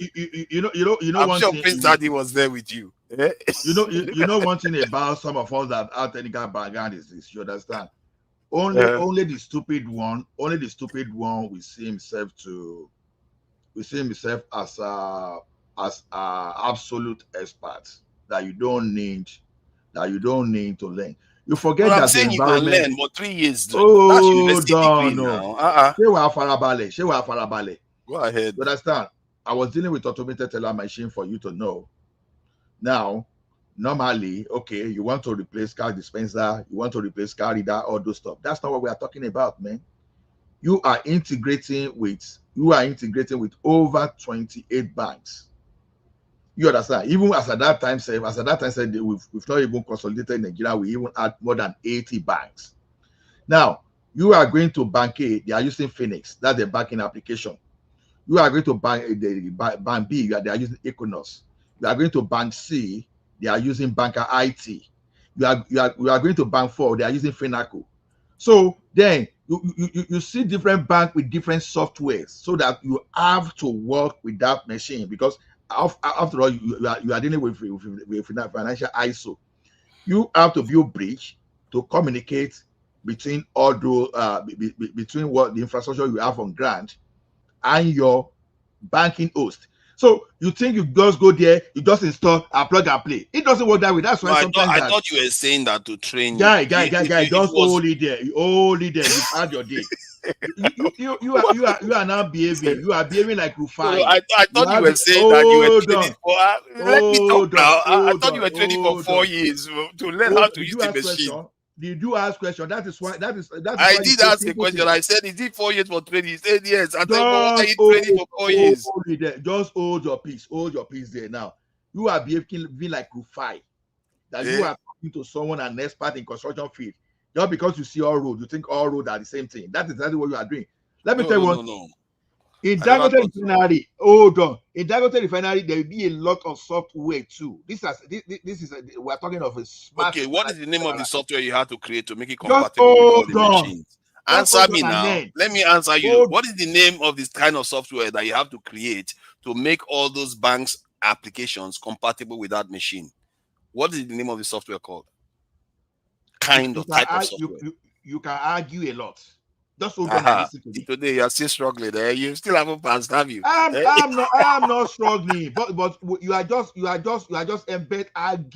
I'm one sure thing, Prince Daddy was there with you. You know one thing about some of us that our technical background is this. You understand? Only the stupid one will see himself as as absolute experts that you don't need to learn. You forget But I'm that the saying you can environment. learn, but 3 years, that's Oh, university degree no. now. Ṣé wàá farabalẹ̀? Ṣé wàá farabalẹ̀? Go ahead. You understand? I was dealing with automated teller machine for you to know. Now, normally, okay, you want to replace car dispenser, you want to replace car reader, all those stuff. That's not what we are talking about, man. You are integrating with over 28 banks. You understand? Even as at that time said, we've not even consolidated Nigeria, we even had more than 80 banks. Now, you are going to Bank A, they are using Phoenix, that's the banking application. You are going to Bank B, they are using Equinox. You are going to Bank C, they are using Banker IT. You are going to Bank 4, they are using Finaco. So then you see different banks with different softwares so that you have to work with that machine, because after all, you are dealing with financial ISO. You have to build bridge to communicate between all those between what the infrastructure you have on ground and your banking host. So you think you just go there, you just install and plug and play. It doesn't work that way. That's why No, sometimes I thought you were saying that to train you. guy, It just was, hold it there. You've had your day. You are now behaving. You are behaving like Rufai. no, I thought you were saying that you were training for. Let me talk now. I thought you were training for 4 years to learn how to use the machine. Did you ask question? That is why. I did ask a question. I said, "Is it 4 years for training?" He said, "Yes." I said, "But what are you training for 4 years?" Just hold your peace. Hold your peace there. Now you are behaving like Rufai. That you are talking to someone, an expert in construction field. Just because you see all road, you think all road are the same thing. That is exactly what you are doing. Let me tell you what. No. In Dangote refinery, hold on. In Dangote refinery, there will be a lot of software too. This is we're talking of a smart. Okay, what is the name of the software you had to create to make it Just compatible with all the hold on. machines? Answer me now. Let me answer you. What is the name of this kind of software that you have to create to make all those banks applications compatible with that machine? What is the name of the software called? Type of software. You can argue a lot. Just hold on and listen to me. Today you are still struggling. You still haven't passed, have you? I'm not struggling, but you are just embed argue.